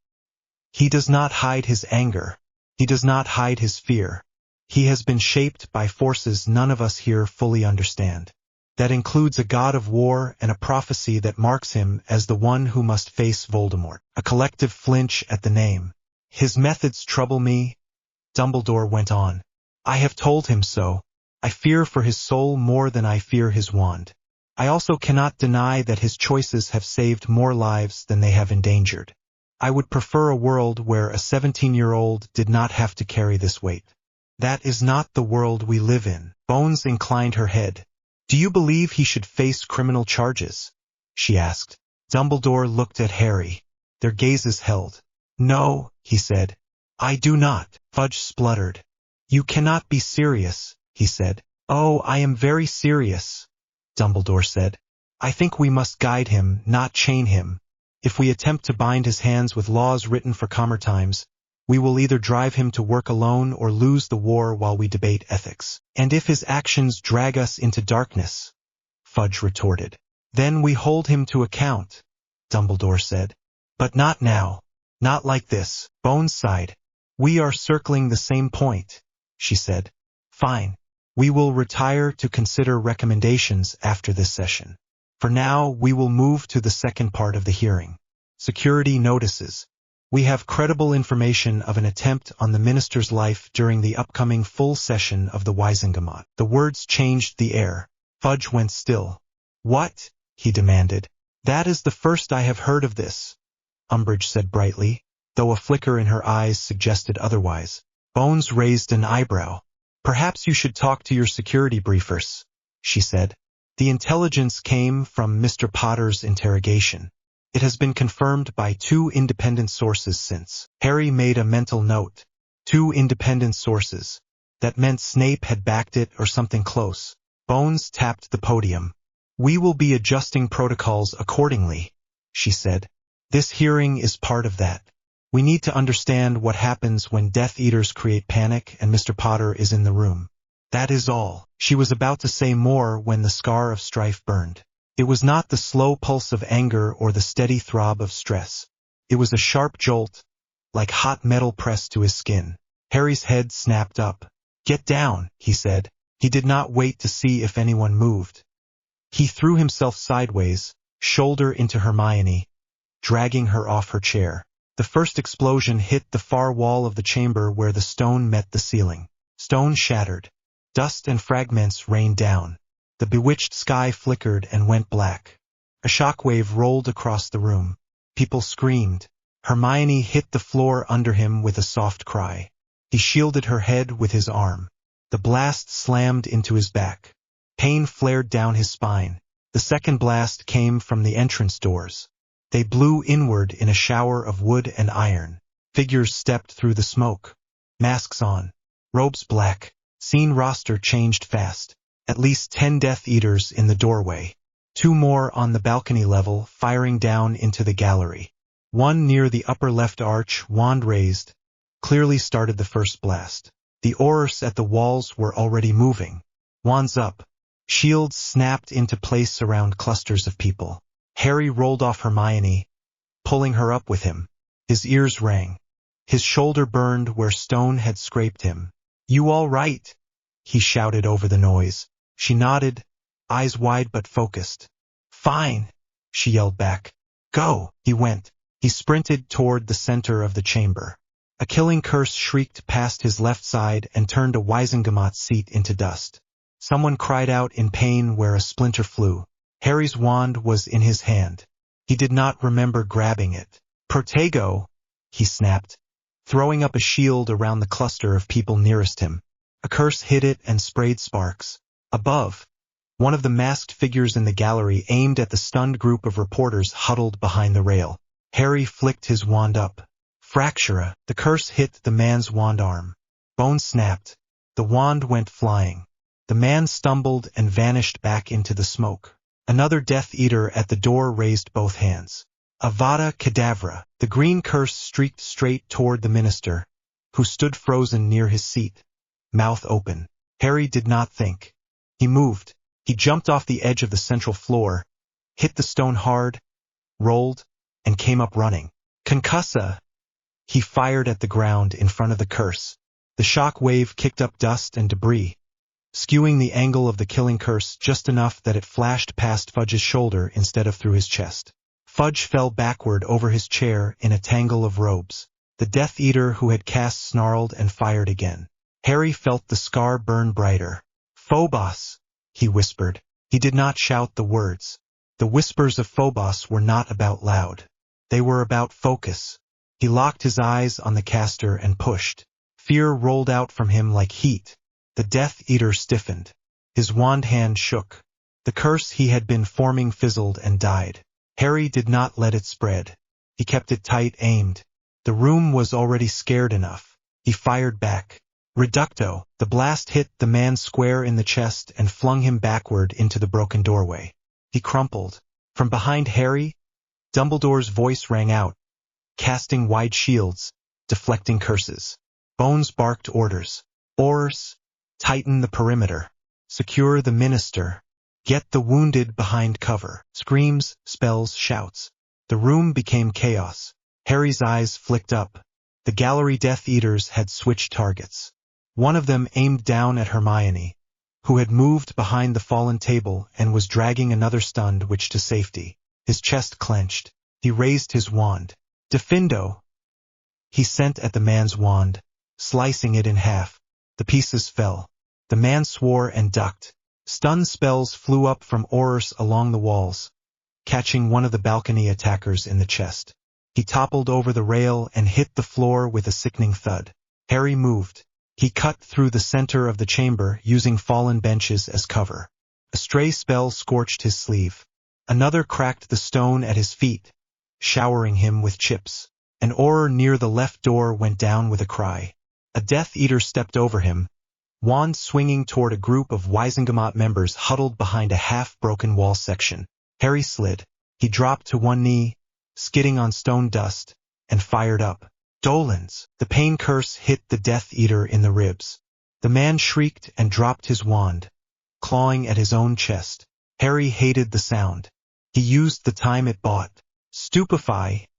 He does not hide his anger. He does not hide his fear. He has been shaped by forces none of us here fully understand. That includes a god of war and a prophecy that marks him as the one who must face Voldemort. A collective flinch at the name. His methods trouble me, Dumbledore went on. I have told him so. I fear for his soul more than I fear his wand. I also cannot deny that his choices have saved more lives than they have endangered. I would prefer a world where a 17-year-old did not have to carry this weight. That is not the world we live in. Bones inclined her head. Do you believe he should face criminal charges? She asked. Dumbledore looked at Harry. Their gazes held. No, he said. I do not. Fudge spluttered. You cannot be serious, he said. Oh, I am very serious, Dumbledore said. I think we must guide him, not chain him. If we attempt to bind his hands with laws written for calmer times, we will either drive him to work alone or lose the war while we debate ethics. And if his actions drag us into darkness, Fudge retorted. Then we hold him to account, Dumbledore said. But not now. Not like this. Bones sighed. We are circling the same point, she said. Fine. We will retire to consider recommendations after this session. For now, we will move to the second part of the hearing. Security notices. We have credible information of an attempt on the minister's life during the upcoming full session of the Wizengamot. The words changed the air. Fudge went still. What? He demanded. That is the first I have heard of this, Umbridge said brightly, though a flicker in her eyes suggested otherwise. Bones raised an eyebrow. Perhaps you should talk to your security briefers, she said. The intelligence came from Mr. Potter's interrogation. It has been confirmed by 2 independent sources since. Harry made a mental note. 2 independent sources. That meant Snape had backed it or something close. Bones tapped the podium. We will be adjusting protocols accordingly, she said. This hearing is part of that. We need to understand what happens when Death Eaters create panic and Mr. Potter is in the room. That is all. She was about to say more when the scar of strife burned. It was not the slow pulse of anger or the steady throb of stress. It was a sharp jolt, like hot metal pressed to his skin. Harry's head snapped up. Get down, he said. He did not wait to see if anyone moved. He threw himself sideways, shoulder into Hermione, dragging her off her chair. The first explosion hit the far wall of the chamber where the stone met the ceiling. Stone shattered. Dust and fragments rained down. The bewitched sky flickered and went black. A shockwave rolled across the room. People screamed. Hermione hit the floor under him with a soft cry. He shielded her head with his arm. The blast slammed into his back. Pain flared down his spine. The second blast came from the entrance doors. They blew inward in a shower of wood and iron. Figures stepped through the smoke. Masks on. Robes black. Scene roster changed fast. At least 10 Death Eaters in the doorway. 2 more on the balcony level, firing down into the gallery. One near the upper left arch, wand raised, clearly started the first blast. The ARES at the walls were already moving. Wands up. Shields snapped into place around clusters of people. Harry rolled off Hermione, pulling her up with him. His ears rang. His shoulder burned where stone had scraped him. You all right? He shouted over the noise. She nodded, eyes wide but focused. Fine, she yelled back. Go, he went. He sprinted toward the center of the chamber. A killing curse shrieked past his left side and turned a Wizengamot seat into dust. Someone cried out in pain where a splinter flew. Harry's wand was in his hand. He did not remember grabbing it. Protego, he snapped, throwing up a shield around the cluster of people nearest him. A curse hit it and sprayed sparks. Above, One of the masked figures in the gallery aimed at the stunned group of reporters huddled behind the rail. Harry flicked his wand up. Fractura, the curse hit the man's wand arm. Bone snapped. The wand went flying. The man stumbled and vanished back into the smoke. Another Death Eater at the door raised both hands. Avada Kedavra. The green curse streaked straight toward the minister, who stood frozen near his seat, mouth open. Harry did not think. He moved. He jumped off the edge of the central floor, hit the stone hard, rolled, and came up running. Concussa! He fired at the ground in front of the curse. The shock wave kicked up dust and debris, skewing the angle of the killing curse just enough that it flashed past Fudge's shoulder instead of through his chest. Fudge fell backward over his chair in a tangle of robes. The Death Eater who had cast snarled and fired again. Harry felt the scar burn brighter. Phobos! He whispered. He did not shout the words. The whispers of Phobos were not about loud. They were about focus. He locked his eyes on the caster and pushed. Fear rolled out from him like heat. The Death Eater stiffened. His wand hand shook. The curse he had been forming fizzled and died. Harry did not let it spread. He kept it tight aimed. The room was already scared enough. He fired back. Reducto! The blast hit the man square in the chest and flung him backward into the broken doorway. He crumpled. From behind Harry, Dumbledore's voice rang out, casting wide shields, deflecting curses. Bones barked orders. ARES, tighten the perimeter. Secure the minister. Get the wounded behind cover. Screams, spells, shouts. The room became chaos. Harry's eyes flicked up. The gallery Death Eaters had switched targets. One of them aimed down at Hermione, who had moved behind the fallen table and was dragging another stunned witch to safety. His chest clenched. He raised his wand. Defindo! He sent at the man's wand, slicing it in half. The pieces fell. The man swore and ducked. Stun spells flew up from ARES along the walls, catching one of the balcony attackers in the chest. He toppled over the rail and hit the floor with a sickening thud. Harry moved. He cut through the center of the chamber using fallen benches as cover. A stray spell scorched his sleeve. Another cracked the stone at his feet, showering him with chips. An oar near the left door went down with a cry. A Death Eater stepped over him, wand swinging toward a group of Wizengamot members huddled behind a half-broken wall section. Harry slid. He dropped to one knee, skidding on stone dust, and fired up. Dolans! The pain curse hit the Death Eater in the ribs. The man shrieked and dropped his wand, clawing at his own chest. Harry hated the sound. He used the time it bought. Stupefy!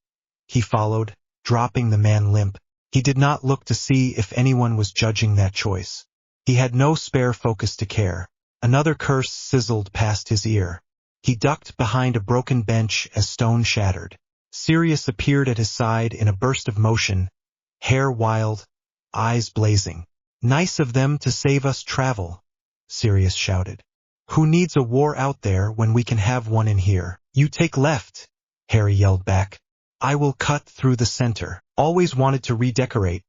He followed, dropping the man limp. He did not look to see if anyone was judging that choice. He had no spare focus to care. Another curse sizzled past his ear. He ducked behind a broken bench as stone shattered. Sirius appeared at his side in a burst of motion, hair wild, eyes blazing. Nice of them to save us travel, Sirius shouted. Who needs a war out there when we can have one in here? You take left, Harry yelled back. I will cut through the center. Always wanted to redecorate,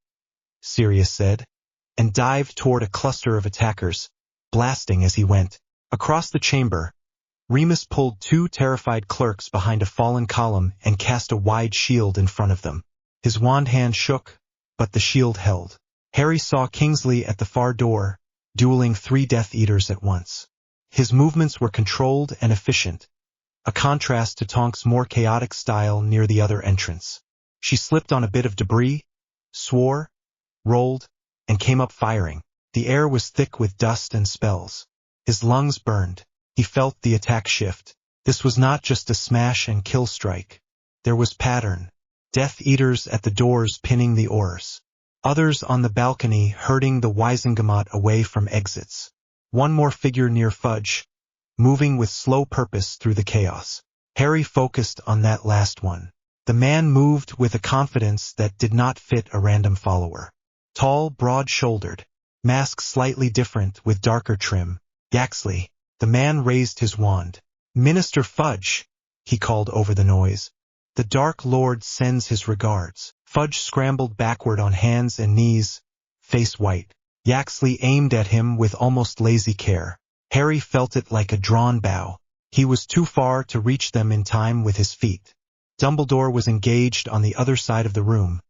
Sirius said, and dived toward a cluster of attackers, blasting as he went. Across the chamber, Remus pulled two terrified clerks behind a fallen column and cast a wide shield in front of them. His wand hand shook, but the shield held. Harry saw Kingsley at the far door, dueling 3 Death Eaters at once. His movements were controlled and efficient, a contrast to Tonk's more chaotic style near the other entrance. She slipped on a bit of debris, swore, rolled, and came up firing. The air was thick with dust and spells. His lungs burned. He felt the attack shift. This was not just a smash and kill strike. There was pattern. Death Eaters at the doors pinning the oars. Others on the balcony herding the Wizengamot away from exits. One more figure near Fudge, moving with slow purpose through the chaos. Harry focused on that last one. The man moved with a confidence that did not fit a random follower. Tall, broad-shouldered, mask slightly different with darker trim. Yaxley. The man raised his wand. Minister Fudge, he called over the noise. The Dark Lord sends his regards. Fudge scrambled backward on hands and knees, face white. Yaxley aimed at him with almost lazy care. Harry felt it like a drawn bow. He was too far to reach them in time with his feet. Dumbledore was engaged on the other side of the room,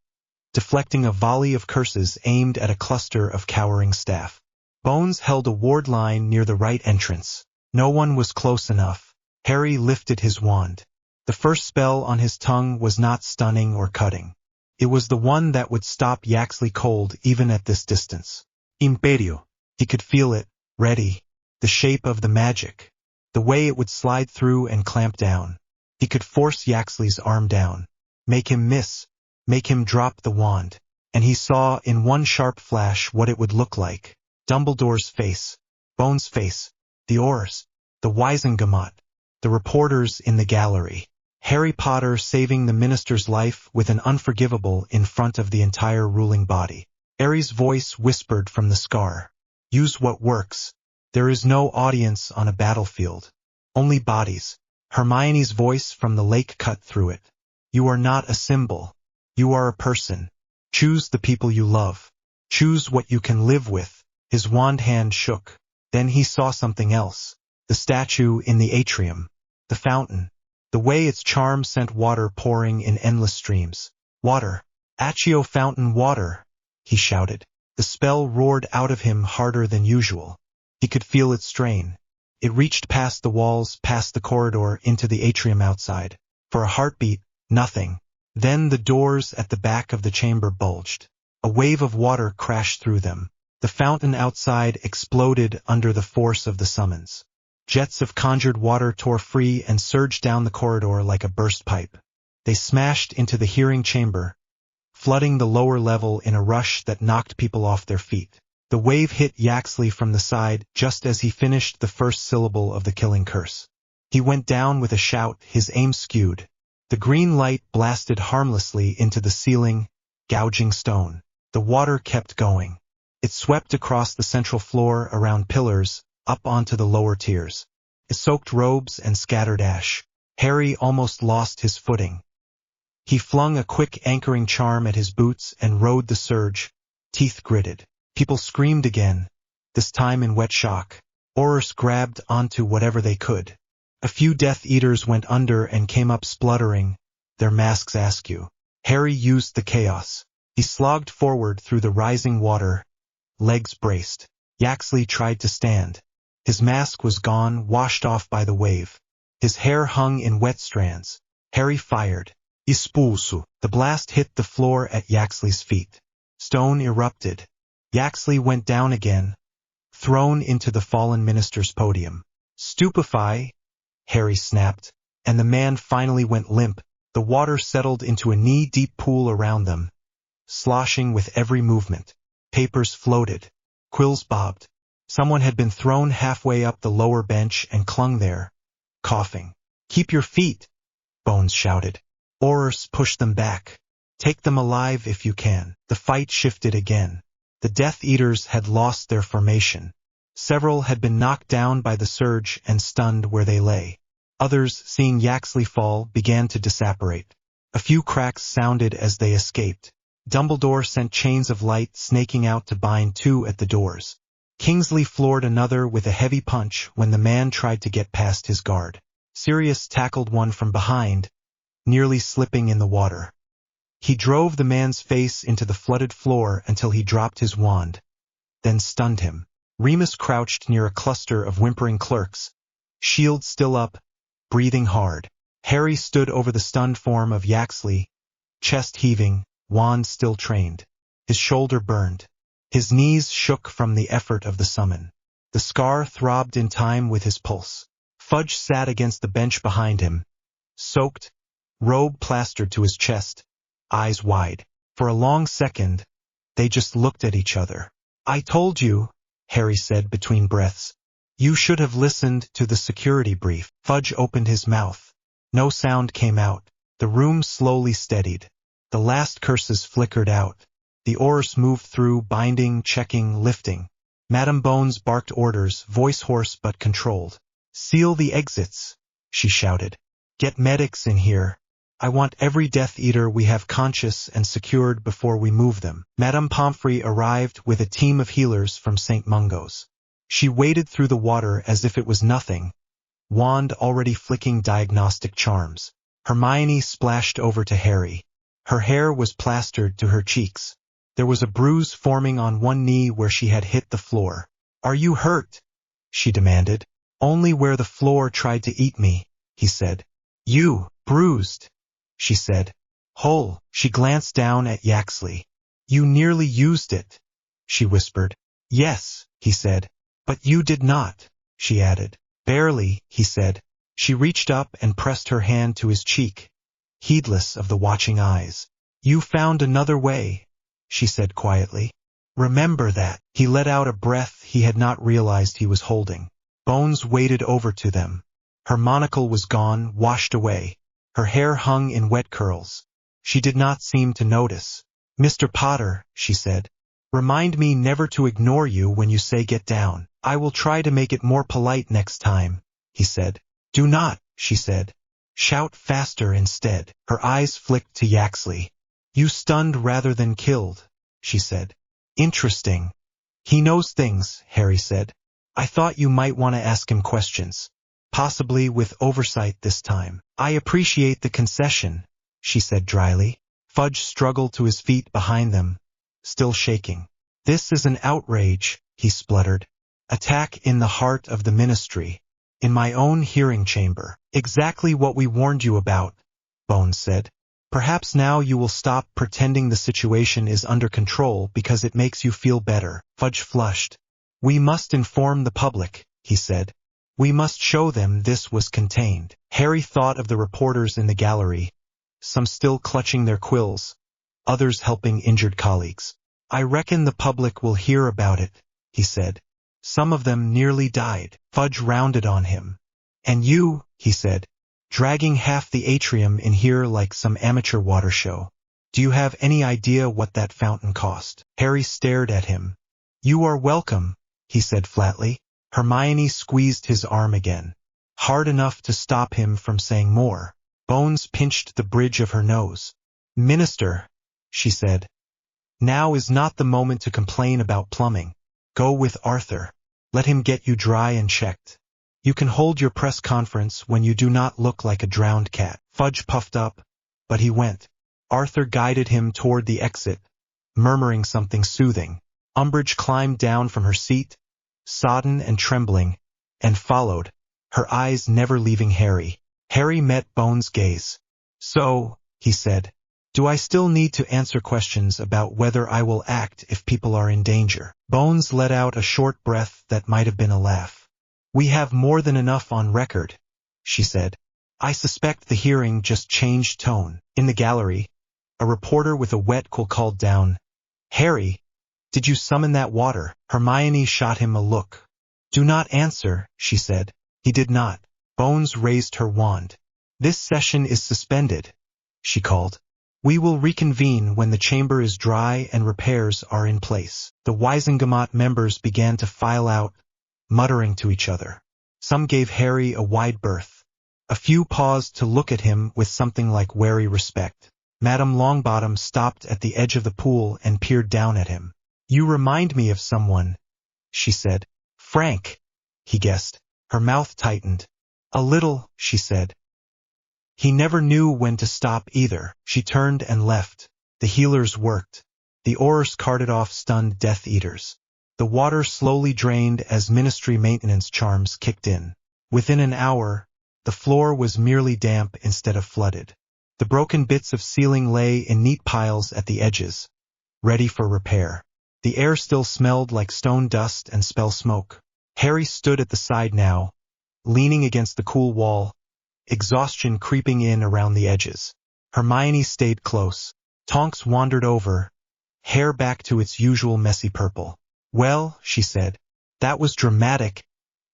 deflecting a volley of curses aimed at a cluster of cowering staff. Bones held a ward line near the right entrance. No one was close enough. Harry lifted his wand. The first spell on his tongue was not stunning or cutting. It was the one that would stop Yaxley cold even at this distance. Imperio. He could feel it, ready. The shape of the magic. The way it would slide through and clamp down. He could force Yaxley's arm down. Make him miss. Make him drop the wand. And he saw in one sharp flash what it would look like. Dumbledore's face. Bones' face. The ARES. The Wizengamot. The reporters in the gallery. Harry Potter saving the minister's life with an unforgivable in front of the entire ruling body. ARES' voice whispered from the scar. Use what works. There is no audience on a battlefield. Only bodies. Hermione's voice from the lake cut through it. You are not a symbol. You are a person. Choose the people you love. Choose what you can live with. His wand hand shook. Then he saw something else. The statue in the atrium. The fountain. The way its charm sent water pouring in endless streams. Water. Accio fountain water, he shouted. The spell roared out of him harder than usual. He could feel it strain. It reached past the walls, past the corridor, into the atrium outside. For a heartbeat, nothing. Then the doors at the back of the chamber bulged. A wave of water crashed through them. The fountain outside exploded under the force of the summons. Jets of conjured water tore free and surged down the corridor like a burst pipe. They smashed into the hearing chamber, flooding the lower level in a rush that knocked people off their feet. The wave hit Yaxley from the side just as he finished the first syllable of the killing curse. He went down with a shout, his aim skewed. The green light blasted harmlessly into the ceiling, gouging stone. The water kept going. It swept across the central floor around pillars, up onto the lower tiers. It soaked robes and scattered ash. Harry almost lost his footing. He flung a quick anchoring charm at his boots and rode the surge, teeth gritted. People screamed again, this time in wet shock. ARES grabbed onto whatever they could. A few Death Eaters went under and came up spluttering, their masks askew. Harry used the chaos. He slogged forward through the rising water, legs braced. Yaxley tried to stand. His mask was gone, washed off by the wave. His hair hung in wet strands. Harry fired. Expulso. The blast hit the floor at Yaxley's feet. Stone erupted. Yaxley went down again, thrown into the fallen minister's podium. Stupefy, Harry snapped, and the man finally went limp. The water settled into a knee-deep pool around them, sloshing with every movement. Papers floated. Quills bobbed. Someone had been thrown halfway up the lower bench and clung there, coughing. Keep your feet, Bones shouted. ARES pushed them back. Take them alive if you can. The fight shifted again. The Death Eaters had lost their formation. Several had been knocked down by the surge and stunned where they lay. Others, seeing Yaxley fall, began to disapparate. A few cracks sounded as they escaped. Dumbledore sent chains of light snaking out to bind two at the doors. Kingsley floored another with a heavy punch when the man tried to get past his guard. Sirius tackled one from behind, nearly slipping in the water. He drove the man's face into the flooded floor until he dropped his wand, then stunned him. Remus crouched near a cluster of whimpering clerks, shield still up, breathing hard. Harry stood over the stunned form of Yaxley, chest heaving, wand still trained. His shoulder burned. His knees shook from the effort of the summon. The scar throbbed in time with his pulse. Fudge sat against the bench behind him, soaked, robe plastered to his chest, eyes wide. For a long second, they just looked at each other. I told you, Harry said between breaths. You should have listened to the security brief. Fudge opened his mouth. No sound came out. The room slowly steadied. The last curses flickered out. The ARES moved through, binding, checking, lifting. Madame Bones barked orders, voice hoarse but controlled. Seal the exits, she shouted. Get medics in here. I want every Death Eater we have conscious and secured before we move them. Madame Pomfrey arrived with a team of healers from St. Mungo's. She waded through the water as if it was nothing, wand already flicking diagnostic charms. Hermione splashed over to Harry. Her hair was plastered to her cheeks. There was a bruise forming on one knee where she had hit the floor. "Are you hurt?" she demanded. "Only where the floor tried to eat me," he said. "You, bruised," she said. "Whole." She glanced down at Yaxley. "You nearly used it," she whispered. "Yes," he said. "But you did not," she added. "Barely," he said. She reached up and pressed her hand to his cheek, heedless of the watching eyes. "You found another way," she said quietly. "Remember that." He let out a breath he had not realized he was holding. Bones waded over to them. Her monocle was gone, washed away. Her hair hung in wet curls. She did not seem to notice. "Mr. Potter," she said, "remind me never to ignore you when you say get down." "I will try to make it more polite next time," he said. "Do not," she said. "Shout faster instead." Her eyes flicked to Yaxley. "You stunned rather than killed," she said. "Interesting. He knows things," Harry said. "I thought you might want to ask him questions. Possibly with oversight this time." "I appreciate the concession," she said dryly. Fudge struggled to his feet behind them, still shaking. "This is an outrage," he spluttered. "Attack in the heart of the ministry. In my own hearing chamber." "Exactly what we warned you about," Bones said. "Perhaps now you will stop pretending the situation is under control because it makes you feel better." Fudge flushed. "We must inform the public," he said. "We must show them this was contained." Harry thought of the reporters in the gallery, some still clutching their quills, others helping injured colleagues. "I reckon the public will hear about it," he said. "Some of them nearly died." Fudge rounded on him. "And you," he said, "dragging half the atrium in here like some amateur water show. Do you have any idea what that fountain cost?" Harry stared at him. "You are welcome," he said flatly. Hermione squeezed his arm again, hard enough to stop him from saying more. Bones pinched the bridge of her nose. "Minister," she said, "now is not the moment to complain about plumbing. Go with Arthur. Let him get you dry and checked. You can hold your press conference when you do not look like a drowned cat." Fudge puffed up, but he went. Arthur guided him toward the exit, murmuring something soothing. Umbridge climbed down from her seat, sodden and trembling, and followed, her eyes never leaving Harry. Harry met Bones' gaze. "So," he said, "do I still need to answer questions about whether I will act if people are in danger?" Bones let out a short breath that might have been a laugh. "We have more than enough on record," she said. "I suspect the hearing just changed tone." In the gallery, a reporter with a wet quill called down, "Harry, did you summon that water?" Hermione shot him a look. "Do not answer," she said. He did not. Bones raised her wand. "This session is suspended," she called. "We will reconvene when the chamber is dry and repairs are in place." The Wisengamot members began to file out, muttering to each other. Some gave Harry a wide berth. A few paused to look at him with something like wary respect. Madame Longbottom stopped at the edge of the pool and peered down at him. "You remind me of someone," she said. "Frank," he guessed. Her mouth tightened. "A little," she said. "He never knew when to stop either." She turned and left. The healers worked. The ARES carted off stunned Death Eaters. The water slowly drained as ministry maintenance charms kicked in. Within an hour, the floor was merely damp instead of flooded. The broken bits of ceiling lay in neat piles at the edges, ready for repair. The air still smelled like stone dust and spell smoke. Harry stood at the side now, leaning against the cool wall, exhaustion creeping in around the edges. Hermione stayed close. Tonks wandered over, hair back to its usual messy purple. "Well," she said, "that was dramatic,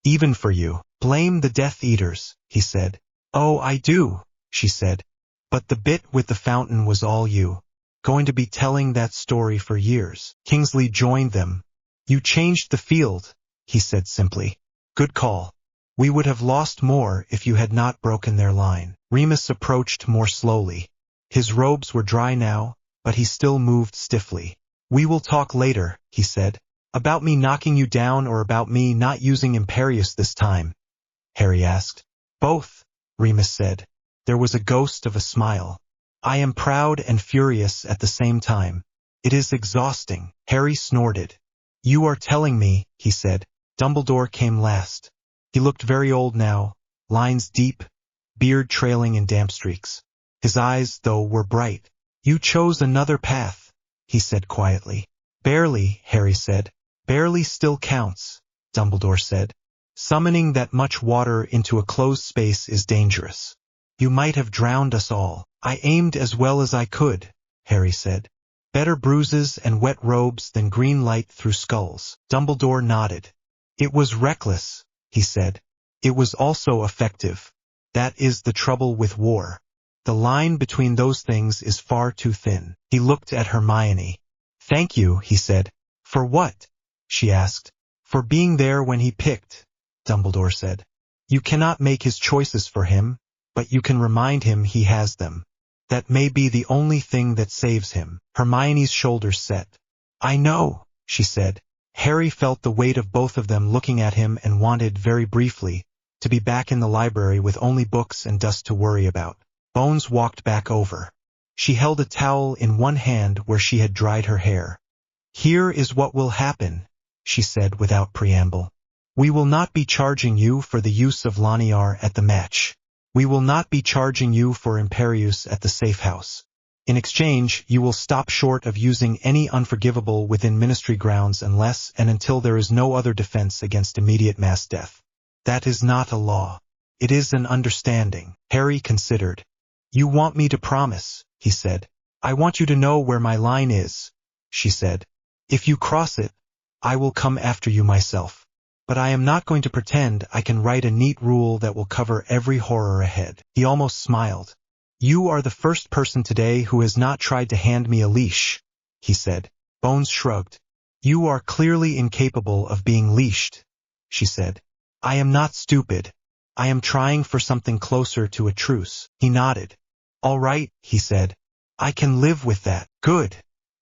even for you." "Blame the Death Eaters," he said. "Oh, I do," she said. "But the bit with the fountain was all you. Going to be telling that story for years." Kingsley joined them. "You changed the field," he said simply. "Good call. We would have lost more if you had not broken their line." Remus approached more slowly. His robes were dry now, but he still moved stiffly. "We will talk later," he said. About me knocking you down or about me not using Imperius this time? Harry asked. Both, Remus said. There was a ghost of a smile. I am proud and furious at the same time. It is exhausting. Harry snorted. You are telling me, he said. Dumbledore came last. He looked very old now, lines deep, beard trailing in damp streaks. His eyes, though, were bright. You chose another path, he said quietly. Barely, Harry said. Barely still counts, Dumbledore said. Summoning that much water into a closed space is dangerous. You might have drowned us all. I aimed as well as I could, Harry said. Better bruises and wet robes than green light through skulls. Dumbledore nodded. It was reckless, he said. It was also effective. That is the trouble with war. The line between those things is far too thin. He looked at Hermione. Thank you, he said. For what? She asked. For being there when he picked, Dumbledore said. You cannot make his choices for him, but you can remind him he has them. That may be the only thing that saves him. Hermione's shoulders set. I know, she said. Harry felt the weight of both of them looking at him and wanted, very briefly, to be back in the library with only books and dust to worry about. Bones walked back over. She held a towel in one hand where she had dried her hair. Here is what will happen, she said without preamble. We will not be charging you for the use of Laniar at the match. We will not be charging you for Imperius at the safe house. In exchange, you will stop short of using any unforgivable within ministry grounds unless and until there is no other defense against immediate mass death. That is not a law. It is an understanding. Harry considered. You want me to promise, he said. I want you to know where my line is, she said. If you cross it, I will come after you myself. But I am not going to pretend I can write a neat rule that will cover every horror ahead. He almost smiled. You are the first person today who has not tried to hand me a leash, he said. Bones shrugged. You are clearly incapable of being leashed, she said. I am not stupid. I am trying for something closer to a truce. He nodded. All right, he said. I can live with that. Good,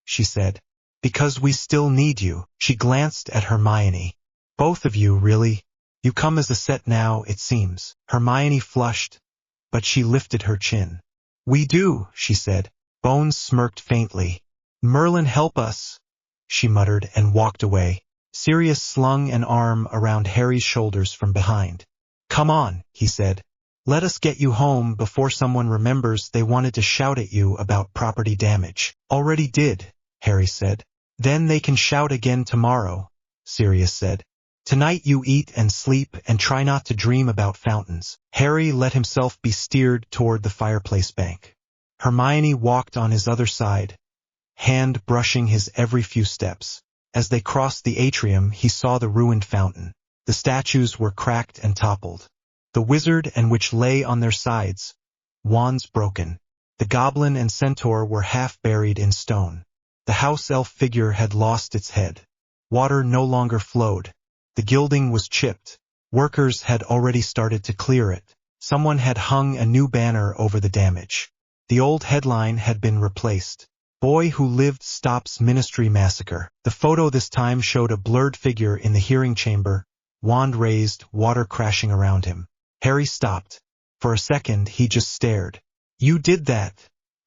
she said. Because we still need you. She glanced at Hermione. Both of you, really? You come as a set now, it seems. Hermione flushed, but she lifted her chin. We do, she said. Bones smirked faintly. Merlin, help us, she muttered and walked away. Sirius slung an arm around Harry's shoulders from behind. Come on, he said. Let us get you home before someone remembers they wanted to shout at you about property damage. Already did, Harry said. Then they can shout again tomorrow, Sirius said. Tonight you eat and sleep and try not to dream about fountains. Harry let himself be steered toward the fireplace bank. Hermione walked on his other side, hand brushing his every few steps. As they crossed the atrium, he saw the ruined fountain. The statues were cracked and toppled. The wizard and witch lay on their sides, wands broken. The goblin and centaur were half buried in stone. The house elf figure had lost its head. Water no longer flowed. The gilding was chipped. Workers had already started to clear it. Someone had hung a new banner over the damage. The old headline had been replaced. Boy who lived stops ministry massacre. The photo this time showed a blurred figure in the hearing chamber, wand raised, water crashing around him. Harry stopped. For a second he just stared. You did that,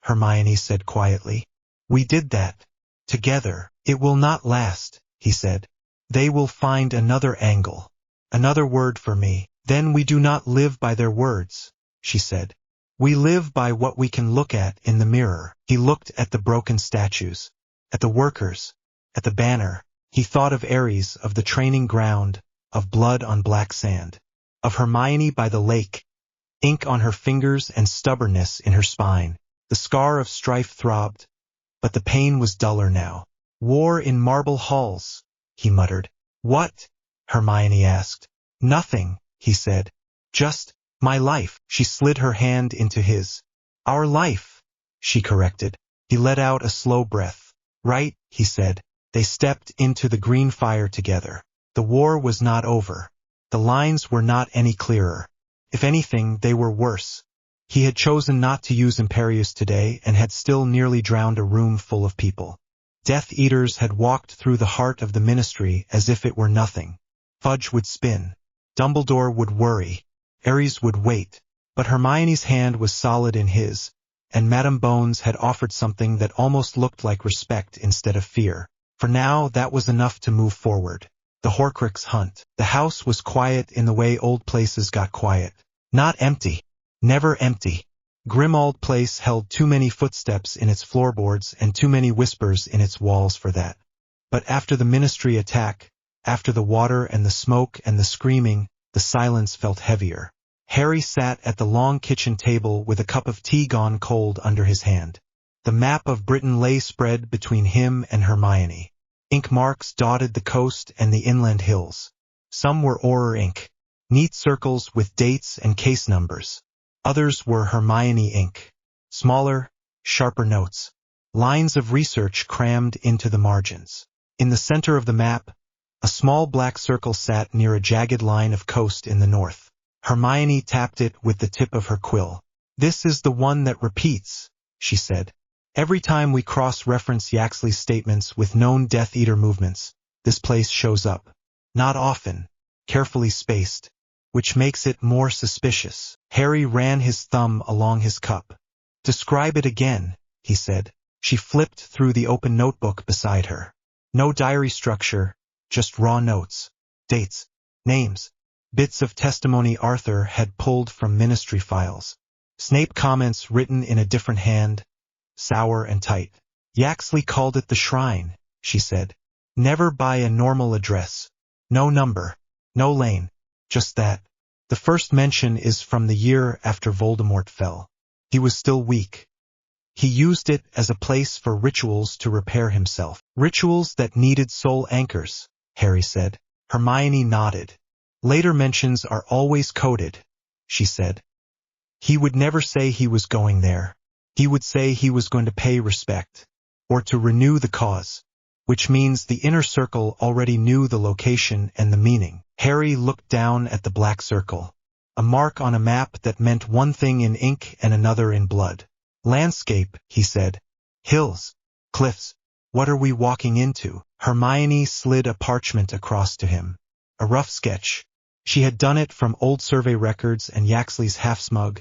Hermione said quietly. We did that. Together. It will not last, he said. They will find another angle. Another word for me. Then we do not live by their words, she said. We live by what we can look at in the mirror. He looked at the broken statues, at the workers, at the banner. He thought of ARES, of the training ground, of blood on black sand, of Hermione by the lake, ink on her fingers and stubbornness in her spine. The scar of strife throbbed, but the pain was duller now. War in marble halls, he muttered. What? Hermione asked. Nothing, he said. Just my life. She slid her hand into his. Our life, she corrected. He let out a slow breath. Right, he said. They stepped into the green fire together. The war was not over. The lines were not any clearer. If anything, they were worse. He had chosen not to use Imperius today and had still nearly drowned a room full of people. Death Eaters had walked through the heart of the Ministry as if it were nothing. Fudge would spin. Dumbledore would worry. ARES would wait. But Hermione's hand was solid in his, and Madame Bones had offered something that almost looked like respect instead of fear. For now, that was enough to move forward. The Horcrux hunt. The house was quiet in the way old places got quiet. Not empty. Never empty. Grimmauld Place held too many footsteps in its floorboards and too many whispers in its walls for that. But after the Ministry attack, after the water and the smoke and the screaming, the silence felt heavier. Harry sat at the long kitchen table with a cup of tea gone cold under his hand. The map of Britain lay spread between him and Hermione. Ink marks dotted the coast and the inland hills. Some were Auror ink, neat circles with dates and case numbers. Others were Hermione ink, smaller, sharper notes, lines of research crammed into the margins. In the center of the map, a small black circle sat near a jagged line of coast in the north. Hermione tapped it with the tip of her quill. "This is the one that repeats," she said. "Every time we cross-reference Yaxley's statements with known Death Eater movements, this place shows up. Not often, carefully spaced, which makes it more suspicious." Harry ran his thumb along his cup. "Describe it again," he said. She flipped through the open notebook beside her. No diary structure, just raw notes, dates, names, bits of testimony Arthur had pulled from Ministry files. Snape comments written in a different hand, sour and tight. "Yaxley called it the Shrine," she said. "Never by a normal address. No number, no lane, just that. The first mention is from the year after Voldemort fell. He was still weak. He used it as a place for rituals to repair himself. Rituals that needed soul anchors," Harry said. Hermione nodded. "Later mentions are always coded," she said. "He would never say he was going there. He would say he was going to pay respect, or to renew the cause, which means the inner circle already knew the location and the meaning." Harry looked down at the black circle, a mark on a map that meant one thing in ink and another in blood. "Landscape," he said. "Hills, cliffs. What are we walking into?" Hermione slid a parchment across to him. A rough sketch. She had done it from old survey records and Yaxley's half-smug,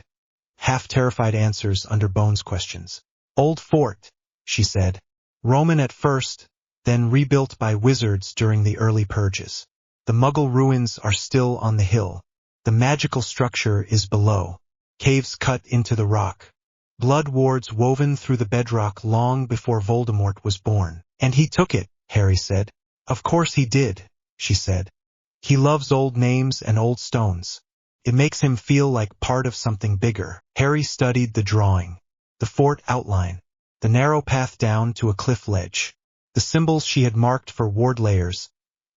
half-terrified answers under Bones' questions. "Old fort," she said. "Roman at first, then rebuilt by wizards during the early purges. The Muggle ruins are still on the hill. The magical structure is below. Caves cut into the rock. Blood wards woven through the bedrock long before Voldemort was born. And he took it," Harry said. "Of course he did," she said. "He loves old names and old stones. It makes him feel like part of something bigger." Harry studied the drawing, the fort outline, the narrow path down to a cliff ledge, the symbols she had marked for ward layers,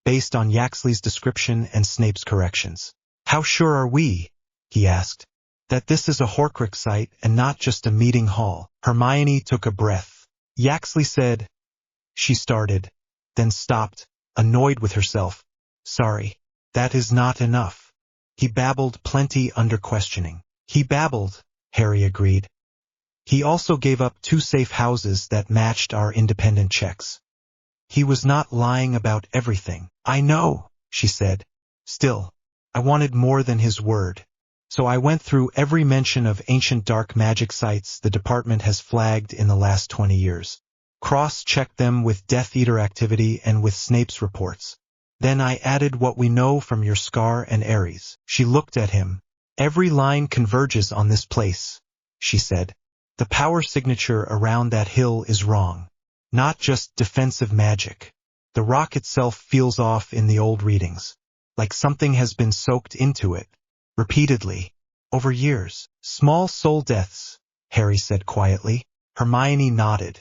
based on Yaxley's description and Snape's corrections. "How sure are we," he asked, "that this is a Horcrux site and not just a meeting hall?" Hermione took a breath. "Yaxley said," she started, then stopped, annoyed with herself. "Sorry, that is not enough. He babbled plenty under questioning." "He babbled," Harry agreed. "He also gave up 2 safe houses that matched our independent checks. He was not lying about everything." "I know," she said. "Still, I wanted more than his word. So I went through every mention of ancient dark magic sites the department has flagged in the last 20 years. Cross-checked them with Death Eater activity and with Snape's reports. Then I added what we know from your Scar and ARES." She looked at him. "Every line converges on this place," she said. "The power signature around that hill is wrong. Not just defensive magic. The rock itself feels off in the old readings, like something has been soaked into it, repeatedly, over years." "Small soul deaths," Harry said quietly. Hermione nodded.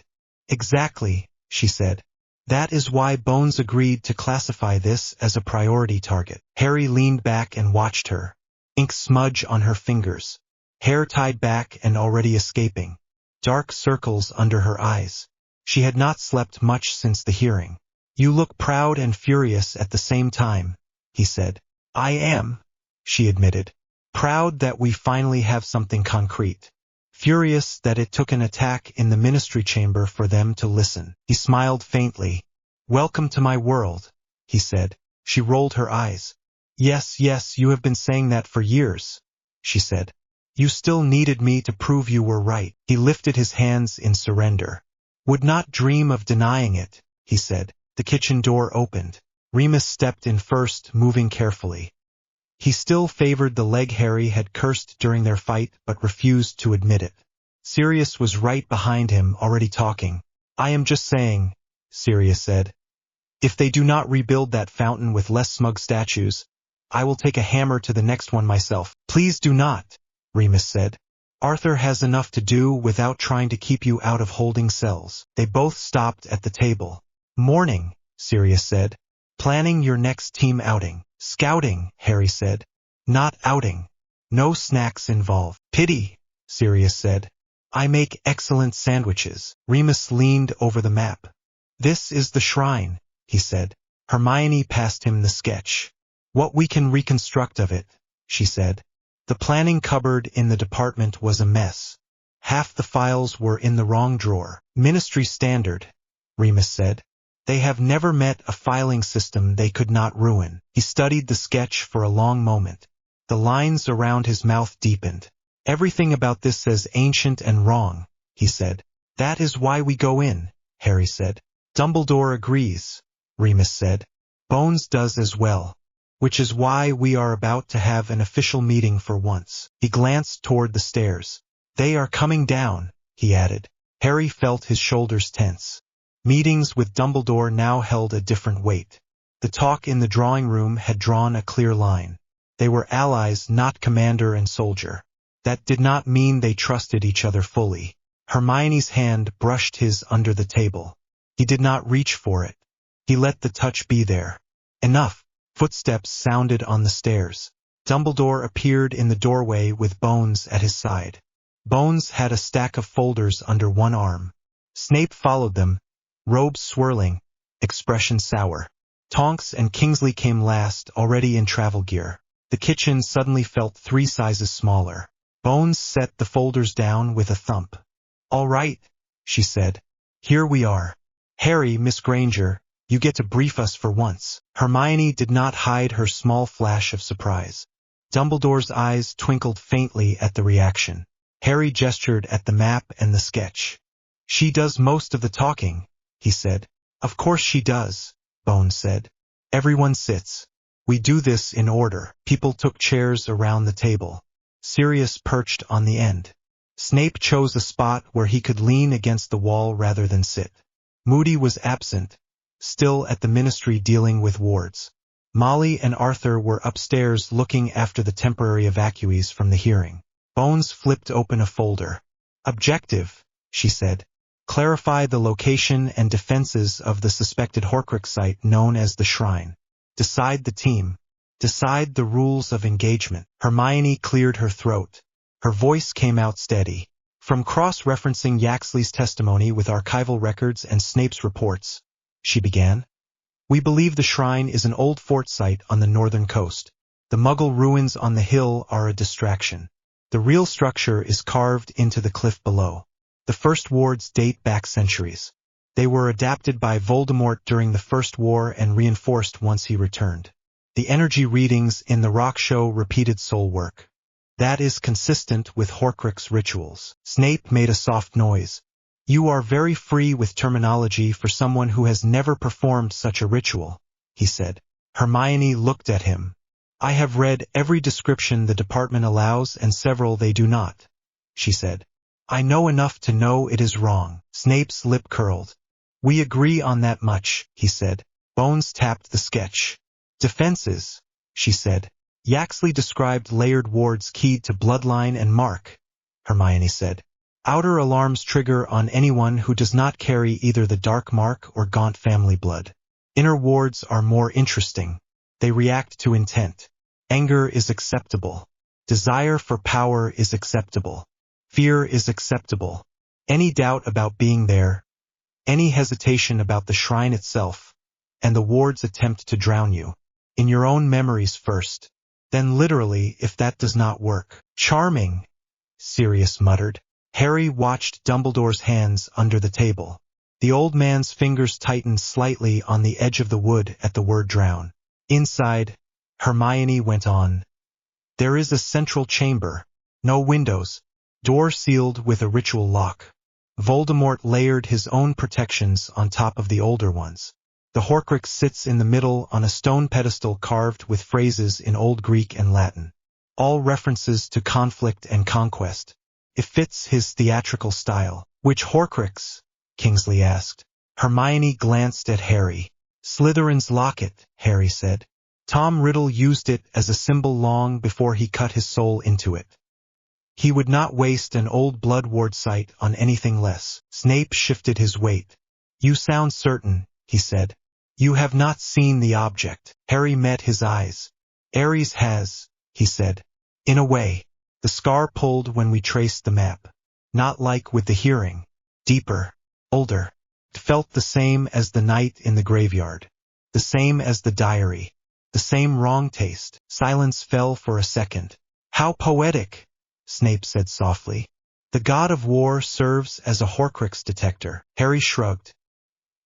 "Exactly," she said. "That is why Bones agreed to classify this as a priority target." Harry leaned back and watched her, ink smudge on her fingers, hair tied back and already escaping, dark circles under her eyes. She had not slept much since the hearing. "You look proud and furious at the same time," he said. "I am," she admitted. "Proud that we finally have something concrete. furious that it took an attack in the ministry chamber for them to listen. He smiled faintly. "Welcome to my world," he said. She rolled her eyes. Yes, you have been saying that for years," she said. "You still needed me to prove you were right." He lifted his hands in surrender. "Would not dream of denying it," he said. The kitchen door opened. Remus stepped in first, moving carefully. He still favored the leg Harry had cursed during their fight but refused to admit it. Sirius was right behind him, already talking. "I am just saying," Sirius said. "If they do not rebuild that fountain with less smug statues, I will take a hammer to the next one myself." "Please do not," Remus said. "Arthur has enough to do without trying to keep you out of holding cells." They both stopped at the table. "Morning," Sirius said. "Planning your next team outing." "Scouting," Harry said. "Not outing. No snacks involved." "Pity," Sirius said. "I make excellent sandwiches." Remus leaned over the map. "This is the shrine," he said. Hermione passed him the sketch. "What we can reconstruct of it," she said. The planning cupboard in the department was a mess. Half the files were in the wrong drawer. "Ministry standard," Remus said. "They have never met a filing system they could not ruin." He studied the sketch for a long moment. The lines around his mouth deepened. "Everything about this says ancient and wrong," he said. "That is why we go in," Harry said. "Dumbledore agrees," Remus said. "Bones does as well. Which is why we are about to have an official meeting for once." He glanced toward the stairs. "They are coming down," he added. Harry felt his shoulders tense. Meetings with Dumbledore now held a different weight. The talk in the drawing room had drawn a clear line. They were allies, not commander and soldier. That did not mean they trusted each other fully. Hermione's hand brushed his under the table. He did not reach for it. He let the touch be there. Enough. Footsteps sounded on the stairs. Dumbledore appeared in the doorway with Bones at his side. Bones had a stack of folders under one arm. Snape followed them, robes swirling, expression sour. Tonks and Kingsley came last, already in travel gear. The kitchen suddenly felt 3 sizes smaller. Bones set the folders down with a thump. "All right," she said. "Here we are. Harry, Miss Granger, you get to brief us for once." Hermione did not hide her small flash of surprise. Dumbledore's eyes twinkled faintly at the reaction. Harry gestured at the map and the sketch. "She does most of the talking," he said. "Of course she does," Bones said. "Everyone sits. We do this in order." People took chairs around the table. Sirius perched on the end. Snape chose a spot where he could lean against the wall rather than sit. Moody was absent, still at the ministry dealing with wards. Molly and Arthur were upstairs looking after the temporary evacuees from the hearing. Bones flipped open a folder. "Objective," she said. "Clarify the location and defenses of the suspected Horcrux site known as the Shrine. Decide the team. Decide the rules of engagement." Hermione cleared her throat. Her voice came out steady. "From cross-referencing Yaxley's testimony with archival records and Snape's reports," she began, "we believe the shrine is an old fort site on the northern coast. The Muggle ruins on the hill are a distraction. The real structure is carved into the cliff below. The first wards date back centuries. They were adapted by Voldemort during the First War and reinforced once he returned. The energy readings in the rock show repeated soul work. That is consistent with Horcrux rituals." Snape made a soft noise. "You are very free with terminology for someone who has never performed such a ritual," he said. Hermione looked at him. "I have read every description the department allows and several they do not," she said. "I know enough to know it is wrong." Snape's lip curled. "We agree on that much," he said. Bones tapped the sketch. "Defenses," she said. "Yaxley described layered wards keyed to bloodline and mark," Hermione said. "Outer alarms trigger on anyone who does not carry either the dark mark or Gaunt family blood. Inner wards are more interesting. They react to intent. Anger is acceptable. Desire for power is acceptable. Fear is acceptable. Any doubt about being there, any hesitation about the shrine itself, and the ward's attempt to drown you, in your own memories first. Then literally if that does not work." "Charming," Sirius muttered. Harry watched Dumbledore's hands under the table. The old man's fingers tightened slightly on the edge of the wood at the word drown. Inside, Hermione went on. There is a central chamber. No windows. Door sealed with a ritual lock. Voldemort layered his own protections on top of the older ones. The Horcrux sits in the middle on a stone pedestal carved with phrases in Old Greek and Latin. All references to conflict and conquest. It fits his theatrical style. Which Horcrux? Kingsley asked. Hermione glanced at Harry. Slytherin's locket, Harry said. Tom Riddle used it as a symbol long before he cut his soul into it. He would not waste an old blood ward site on anything less. Snape shifted his weight. You sound certain, he said. You have not seen the object. Harry met his eyes. ARES has, he said. In a way. The scar pulled when we traced the map. Not like with the hearing. Deeper. Older. It felt the same as the night in the graveyard. The same as the diary. The same wrong taste. Silence fell for a second. How poetic, Snape said softly. The god of war serves as a Horcrux detector. Harry shrugged.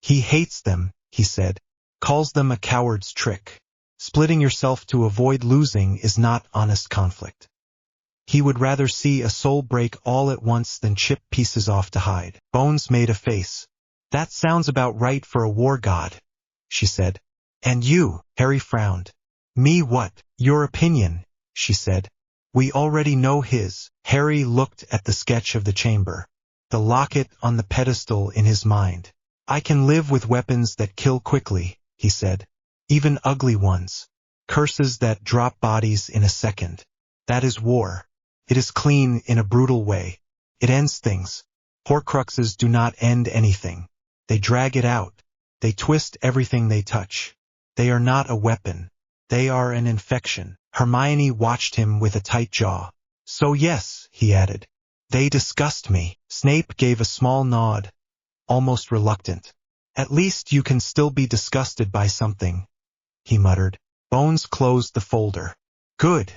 He hates them, he said. Calls them a coward's trick. Splitting yourself to avoid losing is not honest conflict. He would rather see a soul break all at once than chip pieces off to hide. Bones made a face. That sounds about right for a war god, she said. And you, Harry frowned. Me what? Your opinion, she said. We already know his. Harry looked at the sketch of the chamber. The locket on the pedestal in his mind. I can live with weapons that kill quickly, he said. Even ugly ones. Curses that drop bodies in a second. That is war. It is clean in a brutal way. It ends things. Horcruxes do not end anything. They drag it out. They twist everything they touch. They are not a weapon. They are an infection. Hermione watched him with a tight jaw. So yes, he added. They disgust me. Snape gave a small nod, almost reluctant. At least you can still be disgusted by something, he muttered. Bones closed the folder. Good,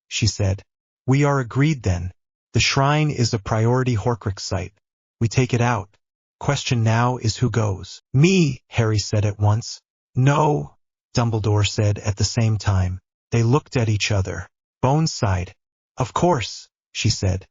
she said. We are agreed then. The shrine is a priority Horcrux site. We take it out. Question now is who goes. Me, Harry said at once. No, Dumbledore said at the same time. They looked at each other. Bones sighed. Of course, she said.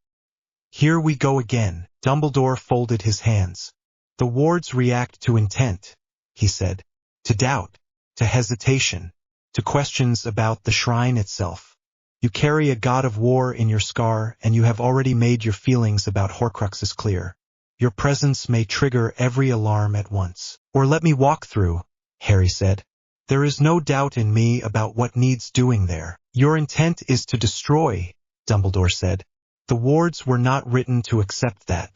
Here we go again. Dumbledore folded his hands. The wards react to intent, he said. To doubt, to hesitation, to questions about the shrine itself. You carry a god of war in your scar and you have already made your feelings about Horcruxes clear. Your presence may trigger every alarm at once. Or let me walk through, Harry said. There is no doubt in me about what needs doing there. Your intent is to destroy, Dumbledore said. The wards were not written to accept that.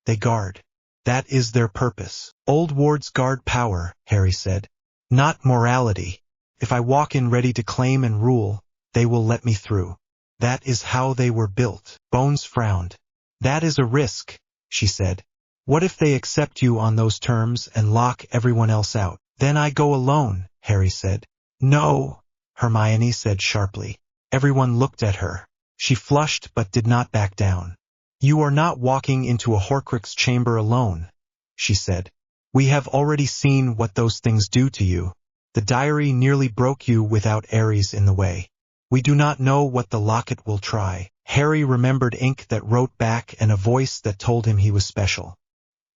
They guard. That is their purpose. Old wards guard power, Harry said. Not morality. If I walk in ready to claim and rule, they will let me through. That is how they were built. Bones frowned. That is a risk, she said. What if they accept you on those terms and lock everyone else out? Then I go alone, Harry said. No, Hermione said sharply. Everyone looked at her. She flushed but did not back down. You are not walking into a Horcrux chamber alone, she said. We have already seen what those things do to you. The diary nearly broke you without ARES in the way. We do not know what the locket will try. Harry remembered ink that wrote back and a voice that told him he was special.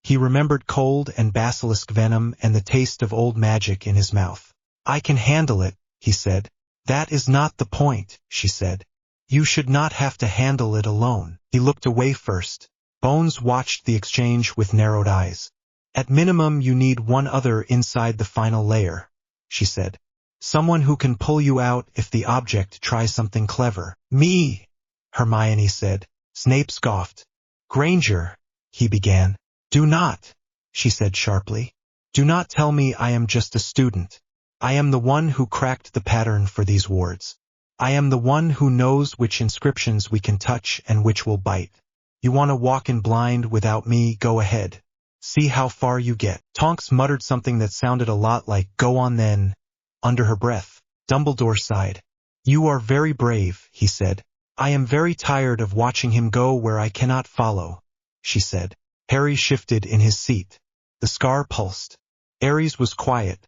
He remembered cold and basilisk venom and the taste of old magic in his mouth. I can handle it, he said. That is not the point, she said. You should not have to handle it alone. He looked away first. Bones watched the exchange with narrowed eyes. At minimum you need one other inside the final layer, she said. Someone who can pull you out if the object tries something clever. Me, Hermione said. Snape scoffed. Granger, he began. Do not, she said sharply. Do not tell me I am just a student. I am the one who cracked the pattern for these wards. I am the one who knows which inscriptions we can touch and which will bite. You want to walk in blind without me, go ahead. See how far you get. Tonks muttered something that sounded a lot like, go on then, under her breath. Dumbledore sighed. You are very brave, he said. I am very tired of watching him go where I cannot follow. she said. Harry shifted in his seat. The scar pulsed. ARES was quiet,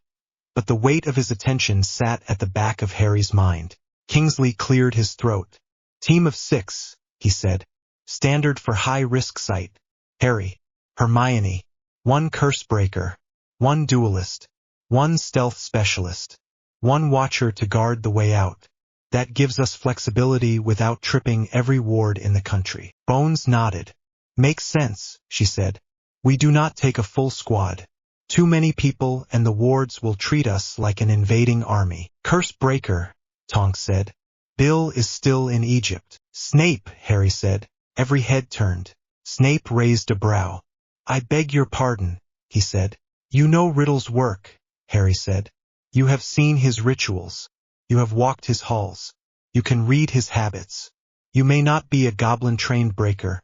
but the weight of his attention sat at the back of Harry's mind. Kingsley cleared his throat. Team of 6, he said. Standard for high-risk site. Harry, Hermione, 1 curse breaker, 1 duelist, 1 stealth specialist, 1 watcher to guard the way out. That gives us flexibility without tripping every ward in the country. Bones nodded. Makes sense, she said. We do not take a full squad. Too many people and the wards will treat us like an invading army. Curse breaker, Tonks said. Bill is still in Egypt. Snape, Harry said. Every head turned. Snape raised a brow. I beg your pardon, he said. You know Riddle's work, Harry said. You have seen his rituals. You have walked his halls. You can read his habits. You may not be a goblin-trained breaker,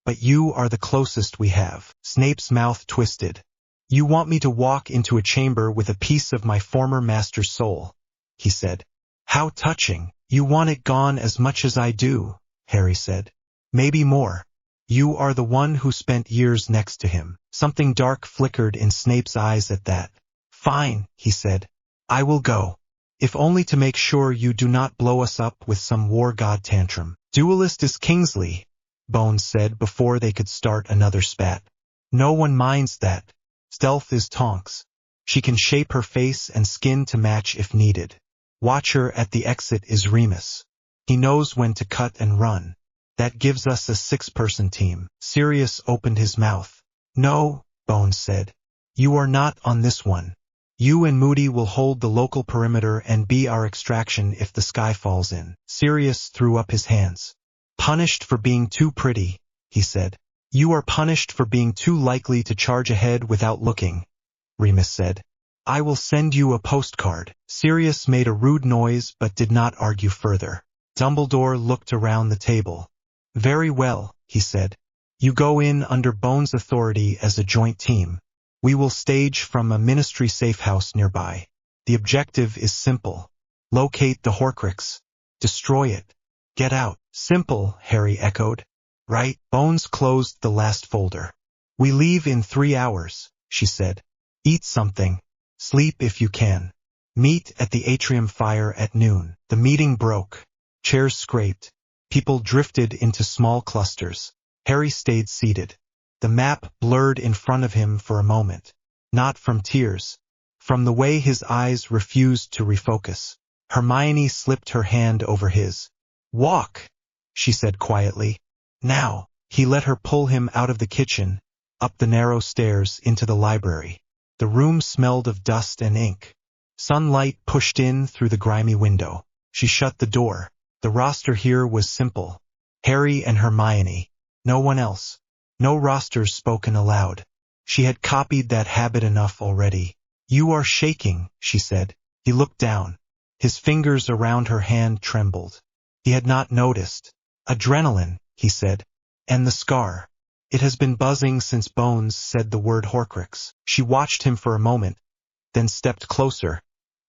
but you are the closest we have. Snape's mouth twisted. You want me to walk into a chamber with a piece of my former master's soul, he said. How touching. You want it gone as much as I do, Harry said. Maybe more. You are the one who spent years next to him. Something dark flickered in Snape's eyes at that. Fine, he said. I will go. If only to make sure you do not blow us up with some war god tantrum. Duelist is Kingsley, Bones said before they could start another spat. No one minds that. Stealth is Tonks. She can shape her face and skin to match if needed. Watcher at the exit is Remus. He knows when to cut and run. That gives us a 6-person team. Sirius opened his mouth. No, Bones said. You are not on this one. You and Moody will hold the local perimeter and be our extraction if the sky falls in. Sirius threw up his hands. Punished for being too pretty, he said. You are punished for being too likely to charge ahead without looking, Remus said. I will send you a postcard. Sirius made a rude noise but did not argue further. Dumbledore looked around the table. Very well, he said. You go in under Bones' authority as a joint team. We will stage from a ministry safe house nearby. The objective is simple. Locate the Horcrux. Destroy it. Get out. Simple, Harry echoed. Right? Bones closed the last folder. We leave in 3 hours, she said. Eat something. Sleep if you can. Meet at the atrium fire at noon. The meeting broke. Chairs scraped. People drifted into small clusters. Harry stayed seated. The map blurred in front of him for a moment. Not from tears. From the way his eyes refused to refocus. Hermione slipped her hand over his. Walk, she said quietly. Now. He let her pull him out of the kitchen, up the narrow stairs into the library. The room smelled of dust and ink. Sunlight pushed in through the grimy window. She shut the door. The roster here was simple. Harry and Hermione. No one else. No rosters spoken aloud. She had copied that habit enough already. You are shaking, she said. He looked down. His fingers around her hand trembled. He had not noticed. Adrenaline, he said. And the scar. It has been buzzing since Bones said the word Horcrux. She watched him for a moment, then stepped closer,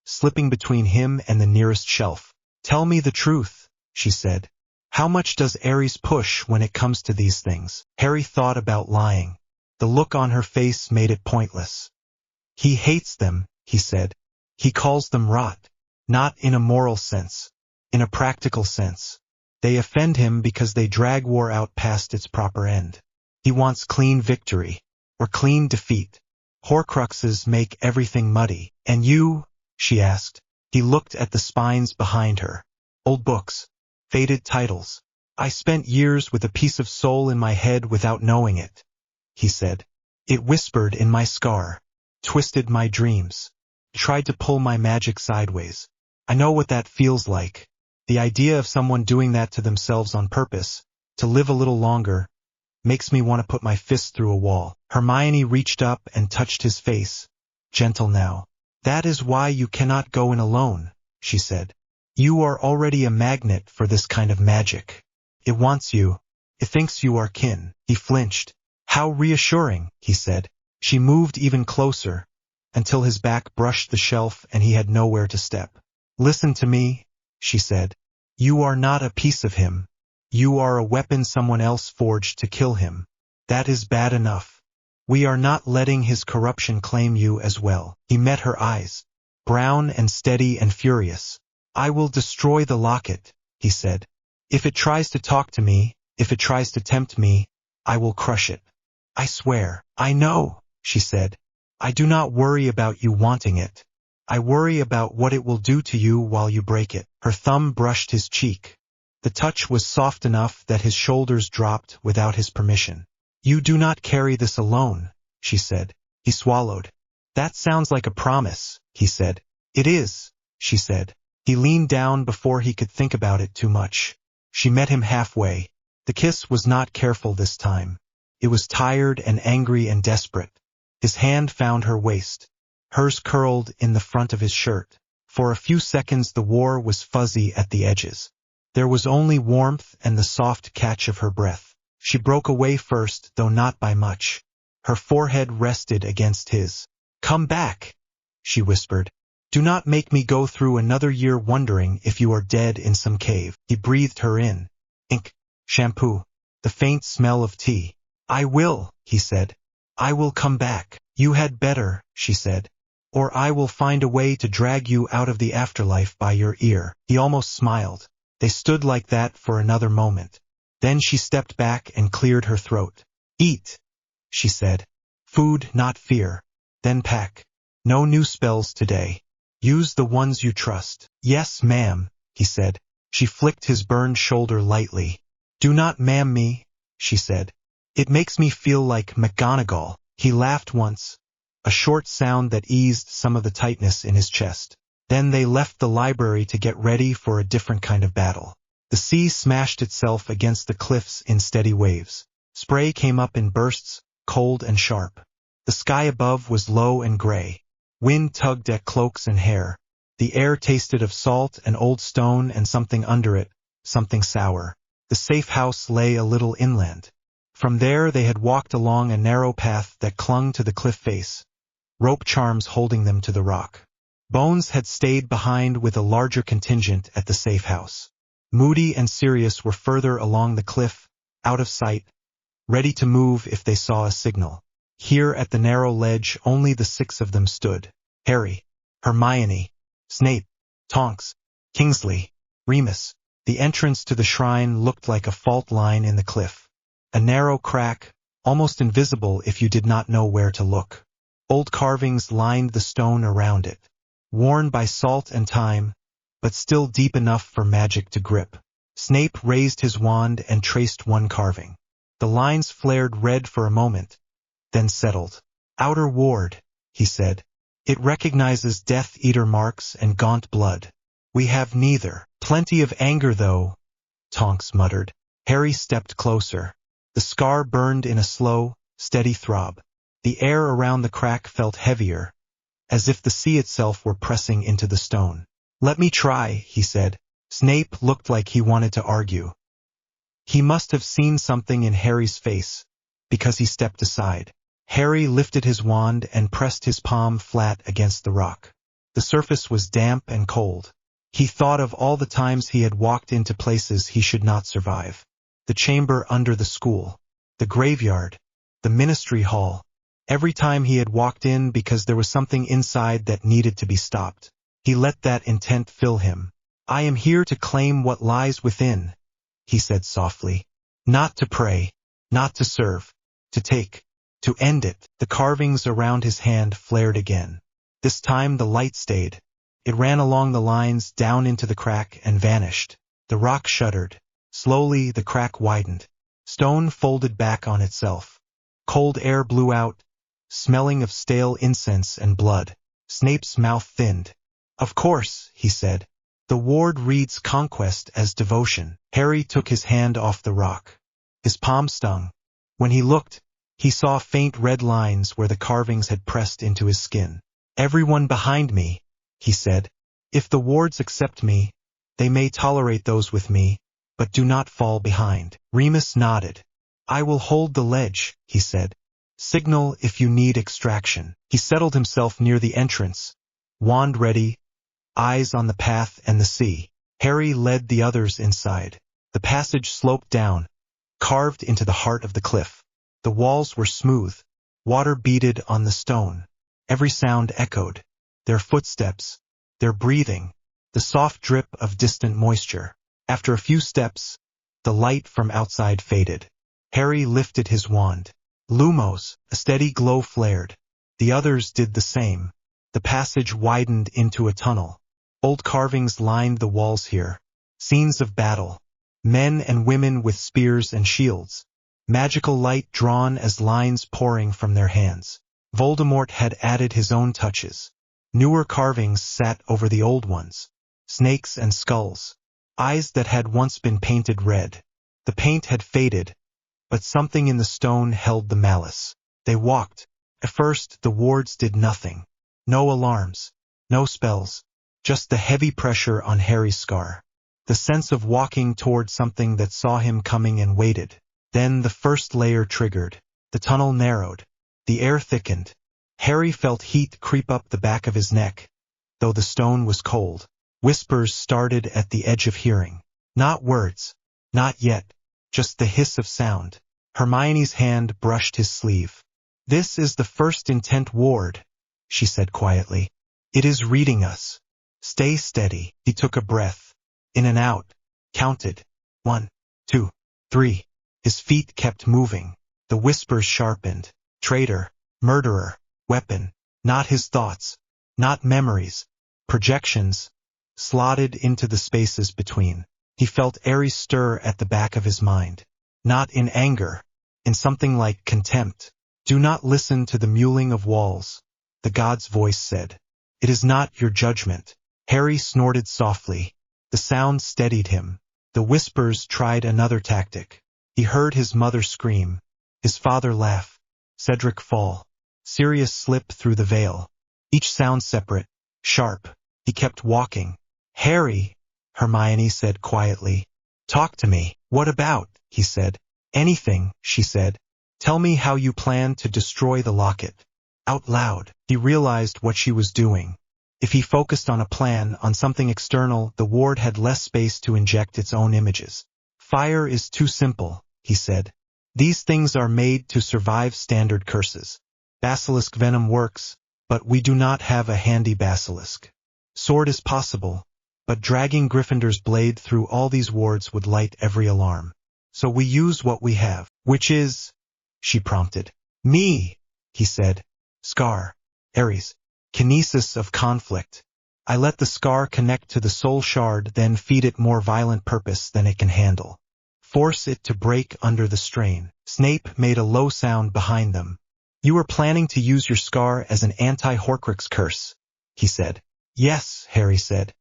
slipping between him and the nearest shelf. Tell me the truth, she said. How much does ARES push when it comes to these things? Harry thought about lying. The look on her face made it pointless. He hates them, he said. He calls them rot. Not in a moral sense. In a practical sense. They offend him because they drag war out past its proper end. He wants clean victory, or clean defeat. Horcruxes make everything muddy. And you? She asked. He looked at the spines behind her. Old books. Faded titles. I spent years with a piece of soul in my head without knowing it, he said. It whispered in my scar, twisted my dreams, tried to pull my magic sideways. I know what that feels like. The idea of someone doing that to themselves on purpose, to live a little longer, makes me want to put my fist through a wall. Hermione reached up and touched his face. Gentle now. That is why you cannot go in alone, she said. You are already a magnet for this kind of magic. It wants you. It thinks you are kin. He flinched. How reassuring, he said. She moved even closer, until his back brushed the shelf and he had nowhere to step. Listen to me, she said. You are not a piece of him. You are a weapon someone else forged to kill him. That is bad enough. We are not letting his corruption claim you as well. He met her eyes, brown and steady and furious. I will destroy the locket, he said. If it tries to talk to me, if it tries to tempt me, I will crush it. I swear. I know, she said. I do not worry about you wanting it. I worry about what it will do to you while you break it. Her thumb brushed his cheek. The touch was soft enough that his shoulders dropped without his permission. You do not carry this alone, she said. He swallowed. That sounds like a promise, he said. It is, she said. He leaned down before he could think about it too much. She met him halfway. The kiss was not careful this time. It was tired and angry and desperate. His hand found her waist. Hers curled in the front of his shirt. For a few seconds the war was fuzzy at the edges. There was only warmth and the soft catch of her breath. She broke away first, though not by much. Her forehead rested against his. Come back, she whispered. Do not make me go through another year wondering if you are dead in some cave. He breathed her in. Ink, shampoo, the faint smell of tea. I will, he said. I will come back. You had better, she said. Or I will find a way to drag you out of the afterlife by your ear. He almost smiled. They stood like that for another moment. Then she stepped back and cleared her throat. Eat, she said. Food, not fear. Then pack. No new spells today. Use the ones you trust. Yes, ma'am, he said. She flicked his burned shoulder lightly. Do not ma'am me, she said. It makes me feel like McGonagall. He laughed once, a short sound that eased some of the tightness in his chest. Then they left the library to get ready for a different kind of battle. The sea smashed itself against the cliffs in steady waves. Spray came up in bursts, cold and sharp. The sky above was low and gray. Wind tugged at cloaks and hair. The air tasted of salt and old stone and something under it, something sour. The safe house lay a little inland. From there they had walked along a narrow path that clung to the cliff face, rope charms holding them to the rock. Bones had stayed behind with a larger contingent at the safe house. Moody and Sirius were further along the cliff, out of sight, ready to move if they saw a signal. Here at the narrow ledge only the six of them stood. Harry, Hermione, Snape, Tonks, Kingsley, Remus. The entrance to the shrine looked like a fault line in the cliff. A narrow crack, almost invisible if you did not know where to look. Old carvings lined the stone around it, worn by salt and time, but still deep enough for magic to grip. Snape raised his wand and traced one carving. The lines flared red for a moment, then settled. Outer ward, he said. It recognizes Death Eater marks and gaunt blood. We have neither. Plenty of anger, though, Tonks muttered. Harry stepped closer. The scar burned in a slow, steady throb. The air around the crack felt heavier, as if the sea itself were pressing into the stone. Let me try, he said. Snape looked like he wanted to argue. He must have seen something in Harry's face, because he stepped aside. Harry lifted his wand and pressed his palm flat against the rock. The surface was damp and cold. He thought of all the times he had walked into places he should not survive. The chamber under the school, the graveyard, the ministry hall. Every time he had walked in because there was something inside that needed to be stopped. He let that intent fill him. I am here to claim what lies within, he said softly. Not to pray, not to serve, to take, to end it. The carvings around his hand flared again. This time the light stayed. It ran along the lines down into the crack and vanished. The rock shuddered. Slowly the crack widened. Stone folded back on itself. Cold air blew out, smelling of stale incense and blood. Snape's mouth thinned. Of course, he said. The ward reads conquest as devotion. Harry took his hand off the rock. His palm stung. When he looked, he saw faint red lines where the carvings had pressed into his skin. Everyone behind me, he said. If the wards accept me, they may tolerate those with me, but do not fall behind. Remus nodded. I will hold the ledge, he said. Signal if you need extraction. He settled himself near the entrance, wand ready, eyes on the path and the sea. Harry led the others inside. The passage sloped down, carved into the heart of the cliff. The walls were smooth. Water beaded on the stone. Every sound echoed. Their footsteps, their breathing, the soft drip of distant moisture. After a few steps, the light from outside faded. Harry lifted his wand. Lumos, a steady glow flared. The others did the same. The passage widened into a tunnel. Old carvings lined the walls here. Scenes of battle. Men and women with spears and shields. Magical light drawn as lines pouring from their hands. Voldemort had added his own touches. Newer carvings sat over the old ones. Snakes and skulls. Eyes that had once been painted red. The paint had faded, but something in the stone held the malice. They walked. At first, the wards did nothing. No alarms. No spells. Just the heavy pressure on Harry's scar. The sense of walking toward something that saw him coming and waited. Then the first layer triggered. The tunnel narrowed. The air thickened. Harry felt heat creep up the back of his neck, though the stone was cold. Whispers started at the edge of hearing. Not words. Not yet. Just the hiss of sound. Hermione's hand brushed his sleeve. "This is the first intent ward," she said quietly. "It is reading us. Stay steady." He took a breath. In and out. Counted. 1, 2, 3. His feet kept moving. The whispers sharpened. Traitor. Murderer. Weapon. Not his thoughts. Not memories. Projections. Slotted into the spaces between. He felt ARES stir at the back of his mind. Not in anger. In something like contempt. "Do not listen to the mewling of walls," the god's voice said. "It is not your judgment." Harry snorted softly. The sound steadied him. The whispers tried another tactic. He heard his mother scream, his father laugh, Cedric fall, Sirius slip through the veil. Each sound separate, sharp. He kept walking. "Harry," Hermione said quietly. "Talk to me." "What about?" he said. "Anything," she said. "Tell me how you plan to destroy the locket." Out loud, he realized what she was doing. If he focused on a plan, on something external, the ward had less space to inject its own images. "Fire is too simple," he said. "These things are made to survive standard curses. Basilisk venom works, but we do not have a handy basilisk. Sword is possible, but dragging Gryffindor's blade through all these wards would light every alarm. So we use what we have." "Which is?" she prompted. "Me," he said. "Scar. ARES. Kinesis of conflict. I let the scar connect to the soul shard, then feed it more violent purpose than it can handle. Force it to break under the strain." Snape made a low sound behind them. "You are planning to use your scar as an anti-Horcrux curse," he said. "Yes," Harry said.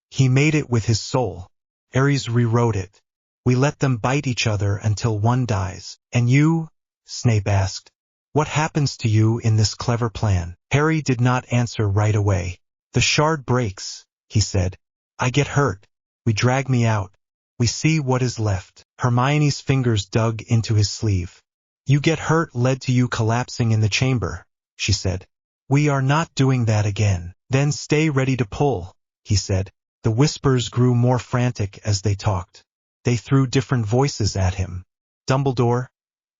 "He made it with his soul. ARES rewrote it. We let them bite each other until one dies." "And you?" Snape asked. "What happens to you in this clever plan?" Harry did not answer right away. "The shard breaks," he said. "I get hurt. We drag me out. We see what is left." Hermione's fingers dug into his sleeve. "You get hurt led to you collapsing in the chamber," she said. "We are not doing that again." "Then stay ready to pull," he said. The whispers grew more frantic as they talked. They threw different voices at him. Dumbledore,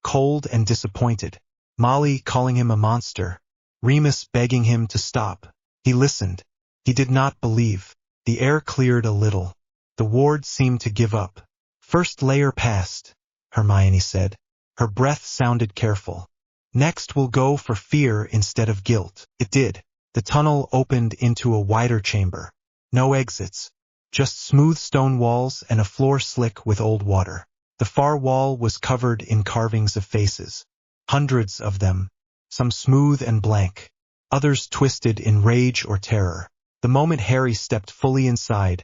cold and disappointed. Molly calling him a monster. Remus begging him to stop. He listened. He did not believe. The air cleared a little. The ward seemed to give up. "First layer passed," Hermione said. Her breath sounded careful. "Next we'll go for fear instead of guilt." It did. The tunnel opened into a wider chamber. No exits. Just smooth stone walls and a floor slick with old water. The far wall was covered in carvings of faces. Hundreds of them. Some smooth and blank. Others twisted in rage or terror. The moment Harry stepped fully inside,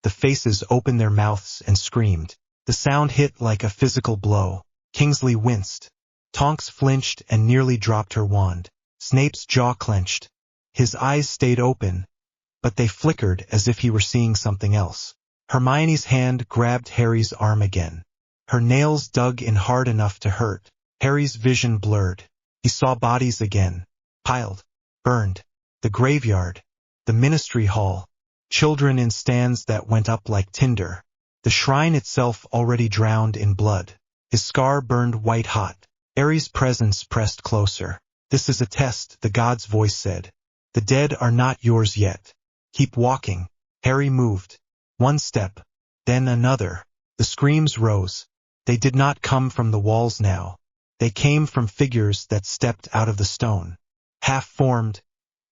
the faces opened their mouths and screamed. The sound hit like a physical blow. Kingsley winced. Tonks flinched and nearly dropped her wand. Snape's jaw clenched. His eyes stayed open, but they flickered as if he were seeing something else. Hermione's hand grabbed Harry's arm again. Her nails dug in hard enough to hurt. Harry's vision blurred. He saw bodies again. Piled. Burned. The graveyard. The ministry hall. Children in stands that went up like tinder. The shrine itself already drowned in blood. His scar burned white hot. ARES' presence pressed closer. This is a test, the god's voice said. The dead are not yours yet. Keep walking. Harry moved. One step, then another. The screams rose. They did not come from the walls now. They came from figures that stepped out of the stone. Half-formed,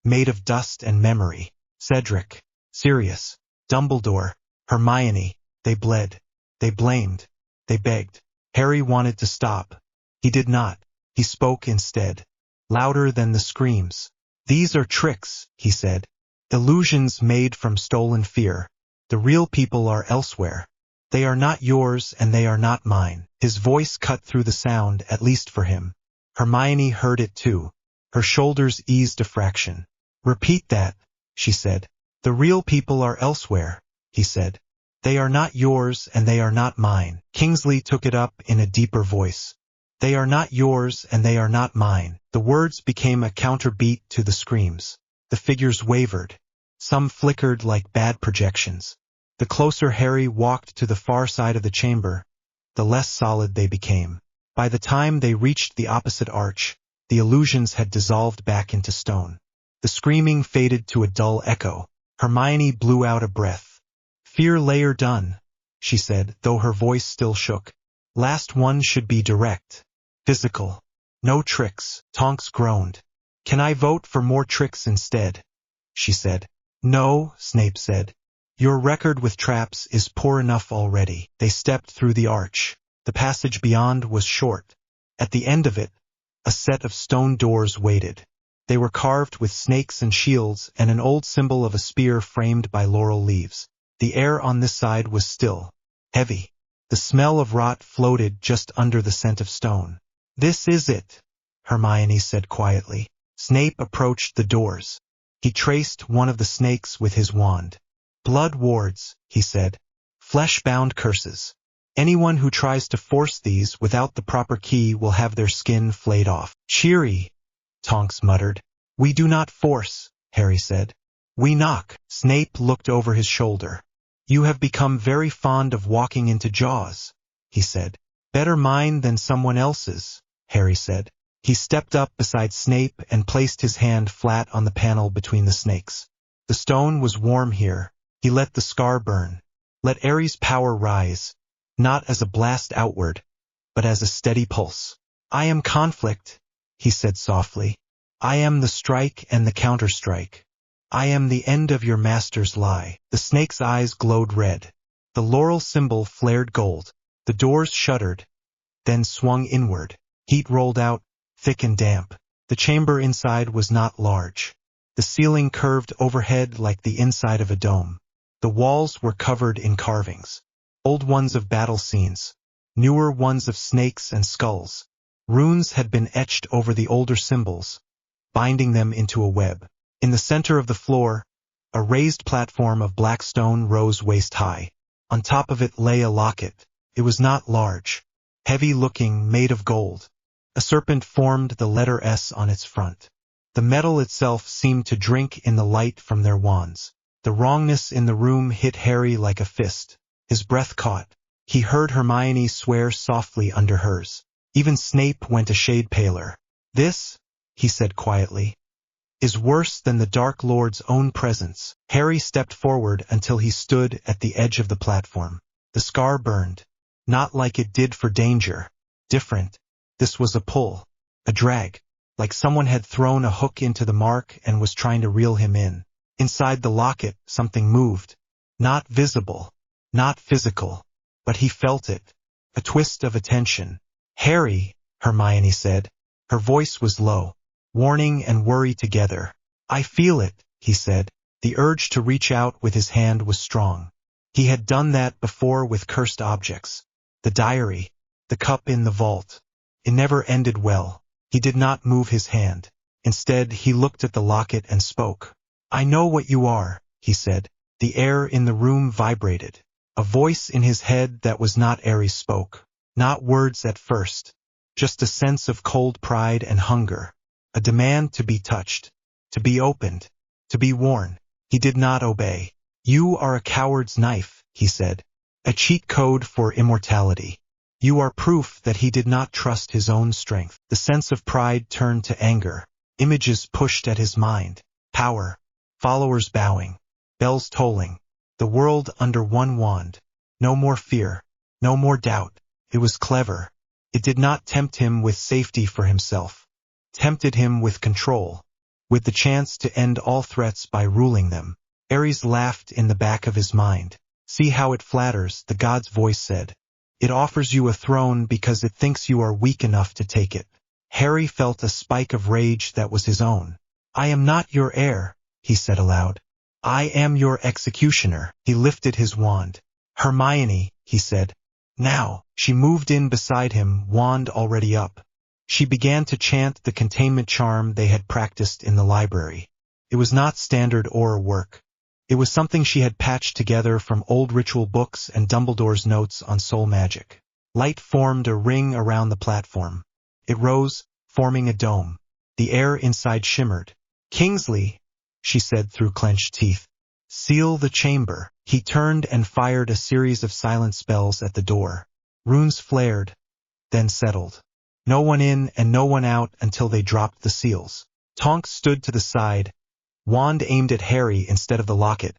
made of dust and memory. Cedric, Sirius, Dumbledore, Hermione. They bled. They blamed. They begged. Harry wanted to stop. He did not. He spoke instead, louder than the screams. These are tricks, he said. Illusions made from stolen fear. The real people are elsewhere. They are not yours and they are not mine. His voice cut through the sound, at least for him. Hermione heard it too. Her shoulders eased a fraction. Repeat that, she said. The real people are elsewhere, he said. They are not yours and they are not mine. Kingsley took it up in a deeper voice. They are not yours and they are not mine. The words became a counterbeat to the screams. The figures wavered. Some flickered like bad projections. The closer Harry walked to the far side of the chamber, the less solid they became. By the time they reached the opposite arch, the illusions had dissolved back into stone. The screaming faded to a dull echo. Hermione blew out a breath. Fear layer done, she said, though her voice still shook. Last one should be direct. Physical. No tricks. Tonks groaned. Can I vote for more tricks instead? She said. No, Snape said. Your record with traps is poor enough already. They stepped through the arch. The passage beyond was short. At the end of it, a set of stone doors waited. They were carved with snakes and shields and an old symbol of a spear framed by laurel leaves. The air on this side was still, heavy. The smell of rot floated just under the scent of stone. This is it, Hermione said quietly. Snape approached the doors. He traced one of the snakes with his wand. Blood wards, he said. Flesh-bound curses. Anyone who tries to force these without the proper key will have their skin flayed off. Cheery, Tonks muttered. We do not force, Harry said. We knock. Snape looked over his shoulder. You have become very fond of walking into jaws, he said. Better mine than someone else's, Harry said. He stepped up beside Snape and placed his hand flat on the panel between the snakes. The stone was warm here. He let the scar burn. Let ARES' power rise, not as a blast outward, but as a steady pulse. I am conflict, he said softly. I am the strike and the counterstrike. I am the end of your master's lie. The snake's eyes glowed red. The laurel symbol flared gold. The doors shuddered, then swung inward. Heat rolled out, thick and damp. The chamber inside was not large. The ceiling curved overhead like the inside of a dome. The walls were covered in carvings. Old ones of battle scenes, newer ones of snakes and skulls. Runes had been etched over the older symbols, binding them into a web. In the center of the floor, a raised platform of black stone rose waist-high. On top of it lay a locket. It was not large, heavy-looking, made of gold. A serpent formed the letter S on its front. The metal itself seemed to drink in the light from their wands. The wrongness in the room hit Harry like a fist. His breath caught. He heard Hermione swear softly under hers. Even Snape went a shade paler. This, he said quietly, is worse than the Dark Lord's own presence. Harry stepped forward until he stood at the edge of the platform. The scar burned. Not like it did for danger. Different. This was a pull. A drag. Like someone had thrown a hook into the mark and was trying to reel him in. Inside the locket, something moved. Not visible. Not physical. But he felt it. A twist of attention. Harry, Hermione said. Her voice was low. Warning and worry together. I feel it, he said. The urge to reach out with his hand was strong. He had done that before with cursed objects. The diary. The cup in the vault. It never ended well. He did not move his hand. Instead, he looked at the locket and spoke. I know what you are, he said. The air in the room vibrated. A voice in his head that was not ARES spoke. Not words at first. Just a sense of cold pride and hunger. A demand to be touched. To be opened. To be worn. He did not obey. You are a coward's knife, he said. A cheat code for immortality. You are proof that he did not trust his own strength. The sense of pride turned to anger. Images pushed at his mind. Power. Followers bowing. Bells tolling. The world under one wand. No more fear. No more doubt. It was clever. It did not tempt him with safety for himself. Tempted him with control. With the chance to end all threats by ruling them. ARES laughed in the back of his mind. See how it flatters, the god's voice said. It offers you a throne because it thinks you are weak enough to take it. Harry felt a spike of rage that was his own. I am not your heir, he said aloud. I am your executioner. He lifted his wand. Hermione, he said. Now. She moved in beside him, wand already up. She began to chant the containment charm they had practiced in the library. It was not standard Auror work. It was something she had patched together from old ritual books and Dumbledore's notes on soul magic. Light formed a ring around the platform. It rose, forming a dome. The air inside shimmered. Kingsley, she said through clenched teeth. Seal the chamber. He turned and fired a series of silent spells at the door. Runes flared, then settled. No one in and no one out until they dropped the seals. Tonks stood to the side, wand aimed at Harry instead of the locket,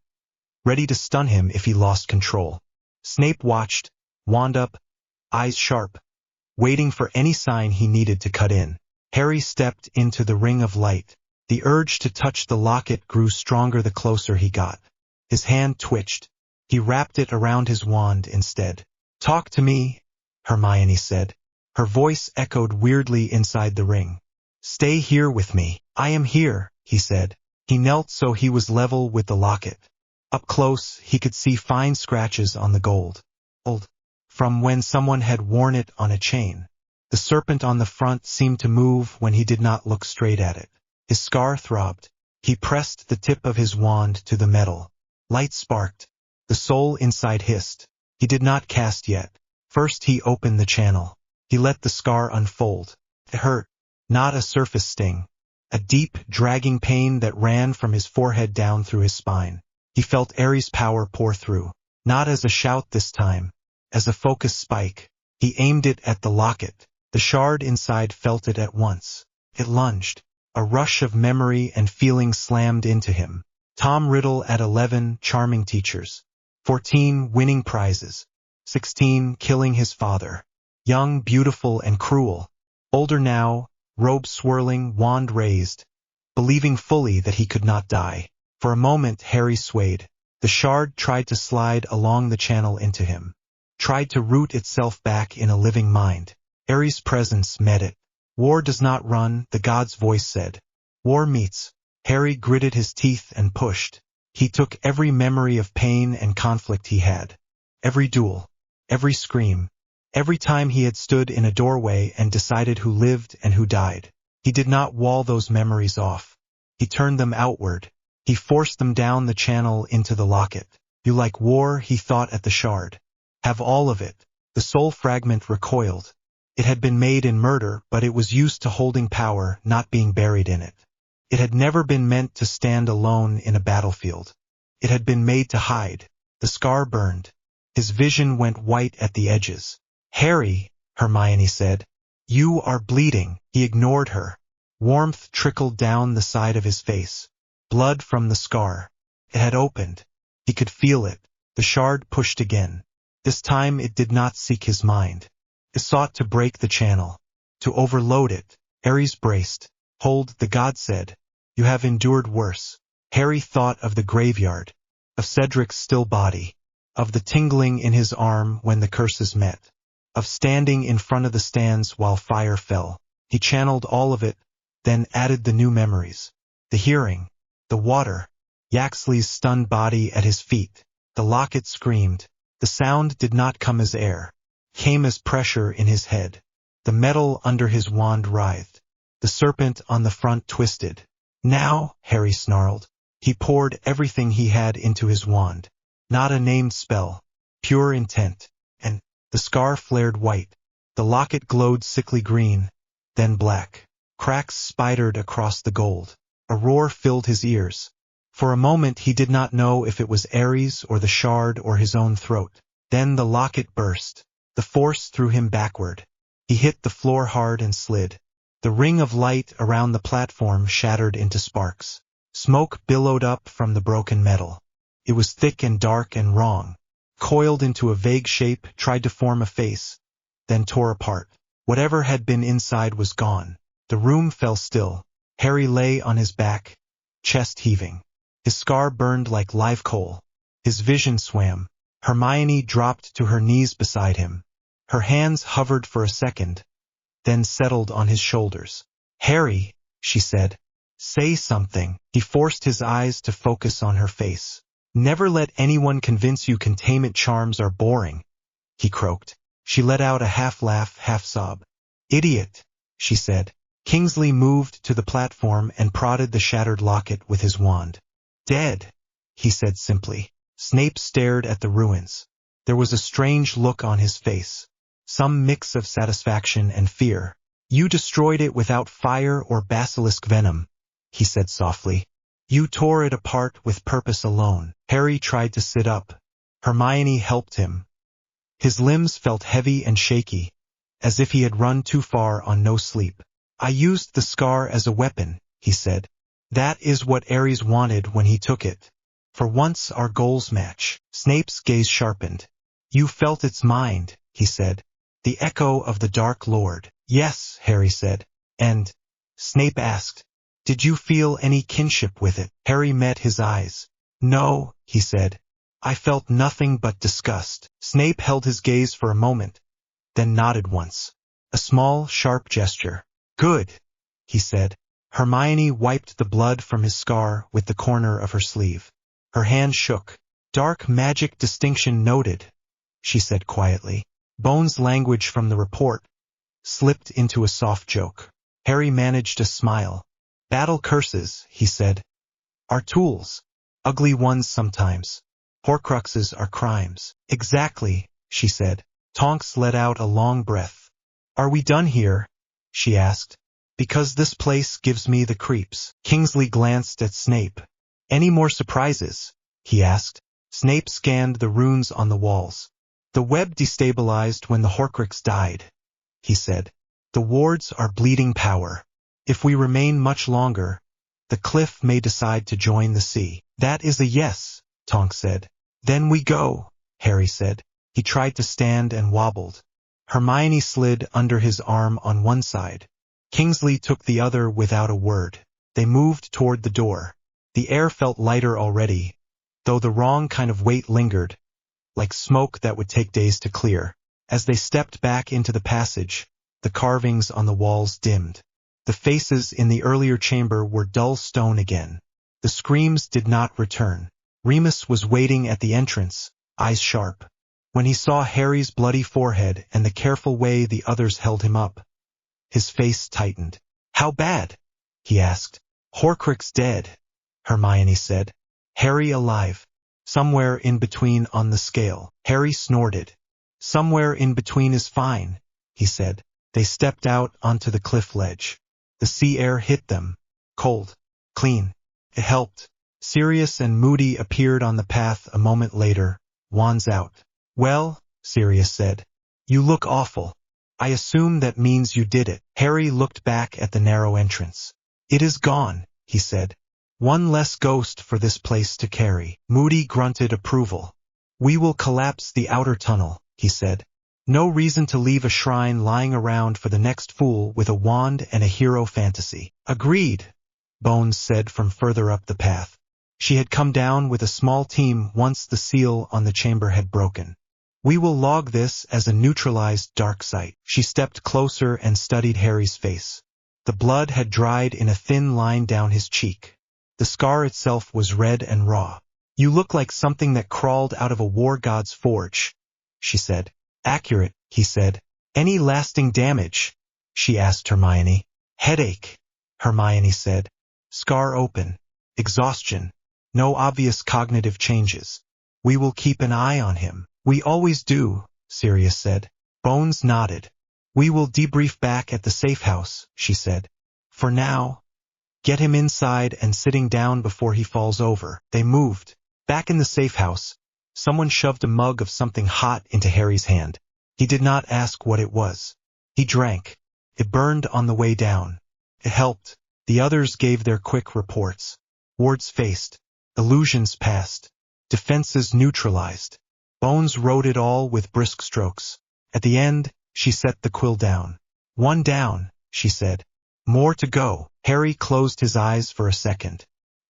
ready to stun him if he lost control. Snape watched, wand up, eyes sharp, waiting for any sign he needed to cut in. Harry stepped into the ring of light. The urge to touch the locket grew stronger the closer he got. His hand twitched. He wrapped it around his wand instead. Talk to me, Hermione said. Her voice echoed weirdly inside the ring. Stay here with me. I am here, he said. He knelt so he was level with the locket. Up close, he could see fine scratches on the gold. From when someone had worn it on a chain. The serpent on the front seemed to move when he did not look straight at it. His scar throbbed. He pressed the tip of his wand to the metal. Light sparked. The soul inside hissed. He did not cast yet. First he opened the channel. He let the scar unfold. It hurt. Not a surface sting. A deep, dragging pain that ran from his forehead down through his spine. He felt ARES' power pour through. Not as a shout this time. As a focused spike. He aimed it at the locket. The shard inside felt it at once. It lunged. A rush of memory and feeling slammed into him. Tom Riddle at 11, charming teachers. 14, winning prizes. 16, killing his father. Young, beautiful, and cruel. Older now, robe swirling, wand raised. Believing fully that he could not die. For a moment Harry swayed. The shard tried to slide along the channel into him. Tried to root itself back in a living mind. ARES' presence met it. War does not run, the god's voice said. War meets. Harry gritted his teeth and pushed. He took every memory of pain and conflict he had. Every duel. Every scream. Every time he had stood in a doorway and decided who lived and who died. He did not wall those memories off. He turned them outward. He forced them down the channel into the locket. You like war, he thought at the shard. Have all of it. The soul fragment recoiled. It had been made in murder, but it was used to holding power, not being buried in it. It had never been meant to stand alone in a battlefield. It had been made to hide. The scar burned. His vision went white at the edges. Harry, Hermione said. You are bleeding. He ignored her. Warmth trickled down the side of his face. Blood from the scar. It had opened. He could feel it. The shard pushed again. This time it did not seek his mind. It sought to break the channel. To overload it. ARES braced. Hold, the god said. You have endured worse. Harry thought of the graveyard. Of Cedric's still body. Of the tingling in his arm when the curses met. Of standing in front of the stands while fire fell. He channeled all of it, then added the new memories. The hearing. The water. Yaxley's stunned body at his feet. The locket screamed. The sound did not come as air. Came as pressure in his head. The metal under his wand writhed. The serpent on the front twisted. Now, Harry snarled. He poured everything he had into his wand. Not a named spell. Pure intent. And the scar flared white. The locket glowed sickly green, then black. Cracks spidered across the gold. A roar filled his ears. For a moment he did not know if it was ARES or the shard or his own throat. Then the locket burst. The force threw him backward. He hit the floor hard and slid. The ring of light around the platform shattered into sparks. Smoke billowed up from the broken metal. It was thick and dark and wrong. Coiled into a vague shape, tried to form a face, then tore apart. Whatever had been inside was gone. The room fell still. Harry lay on his back, chest heaving. His scar burned like live coal. His vision swam. Hermione dropped to her knees beside him. Her hands hovered for a second, then settled on his shoulders. "Harry," she said, "say something." He forced his eyes to focus on her face. "Never let anyone convince you containment charms are boring," he croaked. She let out a half-laugh, half-sob. "Idiot," she said. Kingsley moved to the platform and prodded the shattered locket with his wand. "Dead," he said simply. Snape stared at the ruins. There was a strange look on his face, some mix of satisfaction and fear. "You destroyed it without fire or basilisk venom," he said softly. "You tore it apart with purpose alone." Harry tried to sit up. Hermione helped him. His limbs felt heavy and shaky, as if he had run too far on no sleep. "I used the scar as a weapon," he said. "That is what ARES wanted when he took it. For once our goals match." Snape's gaze sharpened. "You felt its mind," he said. "The echo of the Dark Lord." "Yes," Harry said. "And," Snape asked, "did you feel any kinship with it?" Harry met his eyes. "No," he said. "I felt nothing but disgust." Snape held his gaze for a moment, then nodded once. A small, sharp gesture. "Good," he said. Hermione wiped the blood from his scar with the corner of her sleeve. Her hand shook. "Dark magic distinction noted," she said quietly. Bones' language from the report slipped into a soft joke. Harry managed a smile. "Battle curses," he said, "are tools. Ugly ones sometimes. Horcruxes are crimes." "Exactly," she said. Tonks let out a long breath. "Are we done here?" she asked. "Because this place gives me the creeps." Kingsley glanced at Snape. "Any more surprises?" he asked. Snape scanned the runes on the walls. "The web destabilized when the Horcrux died," he said. "The wards are bleeding power. If we remain much longer, the cliff may decide to join the sea." "That is a yes," Tonks said. "Then we go," Harry said. He tried to stand and wobbled. Hermione slid under his arm on one side. Kingsley took the other without a word. They moved toward the door. The air felt lighter already, though the wrong kind of weight lingered, like smoke that would take days to clear. As they stepped back into the passage, the carvings on the walls dimmed. The faces in the earlier chamber were dull stone again. The screams did not return. Remus was waiting at the entrance, eyes sharp. When he saw Harry's bloody forehead and the careful way the others held him up, his face tightened. "How bad?" he asked. "Horcrux dead," Hermione said. "Harry alive. Somewhere in between on the scale." Harry snorted. "Somewhere in between is fine," he said. They stepped out onto the cliff ledge. The sea air hit them, cold, clean. It helped. Sirius and Moody appeared on the path a moment later, wands out. "Well," Sirius said, "you look awful. I assume that means you did it." Harry looked back at the narrow entrance. "It is gone," he said. "One less ghost for this place to carry." Moody grunted approval. "We will collapse the outer tunnel," he said. "No reason to leave a shrine lying around for the next fool with a wand and a hero fantasy." "Agreed," Bones said from further up the path. She had come down with a small team once the seal on the chamber had broken. "We will log this as a neutralized dark site." She stepped closer and studied Harry's face. The blood had dried in a thin line down his cheek. The scar itself was red and raw. "You look like something that crawled out of a war god's forge," she said. "Accurate," he said. "Any lasting damage?" she asked Hermione. "Headache," Hermione said. "Scar open. Exhaustion. No obvious cognitive changes. We will keep an eye on him." "We always do," Sirius said. Bones nodded. "We will debrief back at the safe house," she said. "For now, get him inside and sitting down before he falls over." They moved. Back in the safe house, someone shoved a mug of something hot into Harry's hand. He did not ask what it was. He drank. It burned on the way down. It helped. The others gave their quick reports. Wards faced. Illusions passed. Defenses neutralized. Bones wrote it all with brisk strokes. At the end, she set the quill down. One down, she said. More to go. Harry closed his eyes for a second.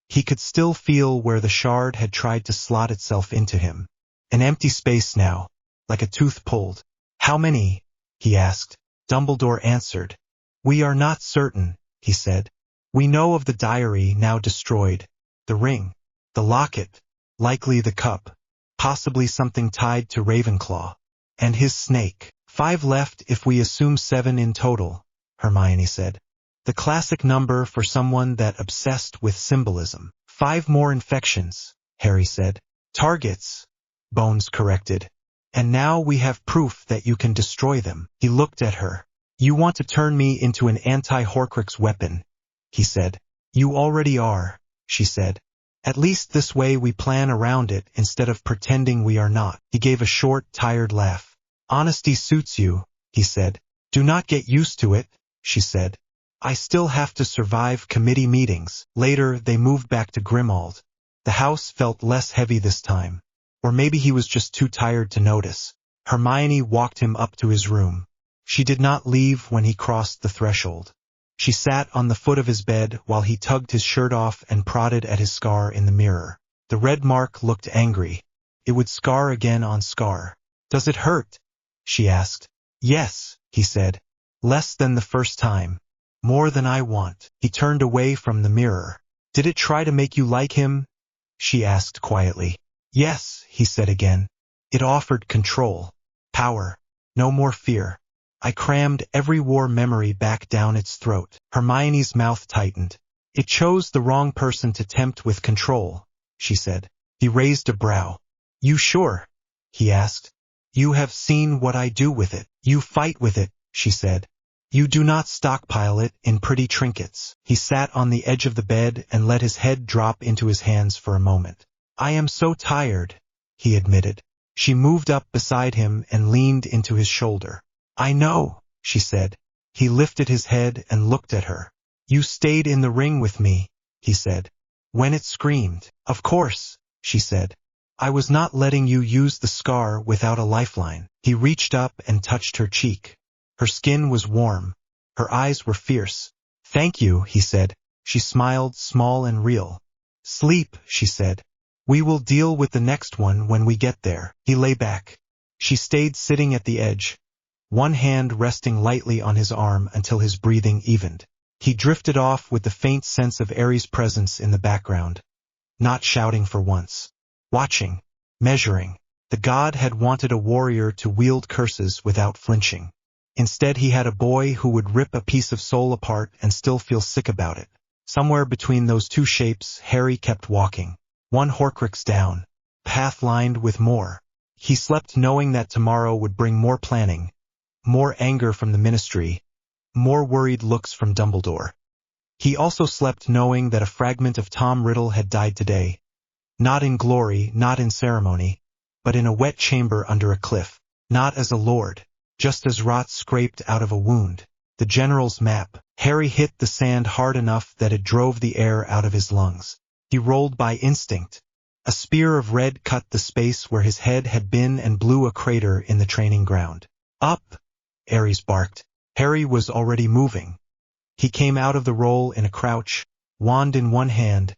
He could still feel where the shard had tried to slot itself into him. An empty space now, like a tooth pulled. How many? He asked. Dumbledore answered. We are not certain, he said. We know of the diary now destroyed, the ring, the locket, likely the cup, possibly something tied to Ravenclaw, and his snake. 5 left if we assume 7 in total, Hermione said. The classic number for someone that obsessed with symbolism. 5 more infections, Harry said. Targets, Bones corrected. And now we have proof that you can destroy them. He looked at her. You want to turn me into an anti-Horcrux weapon, he said. You already are, she said. At least this way we plan around it instead of pretending we are not. He gave a short, tired laugh. Honesty suits you, he said. Do not get used to it, she said. I still have to survive committee meetings. Later, they moved back to Grimmauld. The house felt less heavy this time. Or maybe he was just too tired to notice. Hermione walked him up to his room. She did not leave when he crossed the threshold. She sat on the foot of his bed while he tugged his shirt off and prodded at his scar in the mirror. The red mark looked angry. It would scar again on scar. Does it hurt? She asked. Yes, he said. Less than the first time. More than I want. He turned away from the mirror. Did it try to make you like him? She asked quietly. Yes, he said again. It offered control. Power. No more fear. I crammed every war memory back down its throat. Hermione's mouth tightened. It chose the wrong person to tempt with control, she said. He raised a brow. You sure? He asked. You have seen what I do with it. You fight with it, she said. You do not stockpile it in pretty trinkets. He sat on the edge of the bed and let his head drop into his hands for a moment. I am so tired, he admitted. She moved up beside him and leaned into his shoulder. I know, she said. He lifted his head and looked at her. You stayed in the ring with me, he said. When it screamed. Of course, she said. I was not letting you use the scar without a lifeline. He reached up and touched her cheek. Her skin was warm. Her eyes were fierce. Thank you, he said. She smiled, small and real. Sleep, she said. We will deal with the next one when we get there. He lay back. She stayed sitting at the edge, one hand resting lightly on his arm until his breathing evened. He drifted off with the faint sense of ARES' presence in the background. Not shouting for once. Watching. Measuring. The god had wanted a warrior to wield curses without flinching. Instead he had a boy who would rip a piece of soul apart and still feel sick about it. Somewhere between those two shapes, Harry kept walking. 1 Horcrux down. Path lined with more. He slept knowing that tomorrow would bring more planning, more anger from the ministry, more worried looks from Dumbledore. He also slept knowing that a fragment of Tom Riddle had died today. Not in glory, not in ceremony, but in a wet chamber under a cliff. Not as a lord, just as rot scraped out of a wound. The general's map. Harry hit the sand hard enough that it drove the air out of his lungs. He rolled by instinct. A spear of red cut the space where his head had been and blew a crater in the training ground. Up! ARES barked. Harry was already moving. He came out of the roll in a crouch, wand in one hand,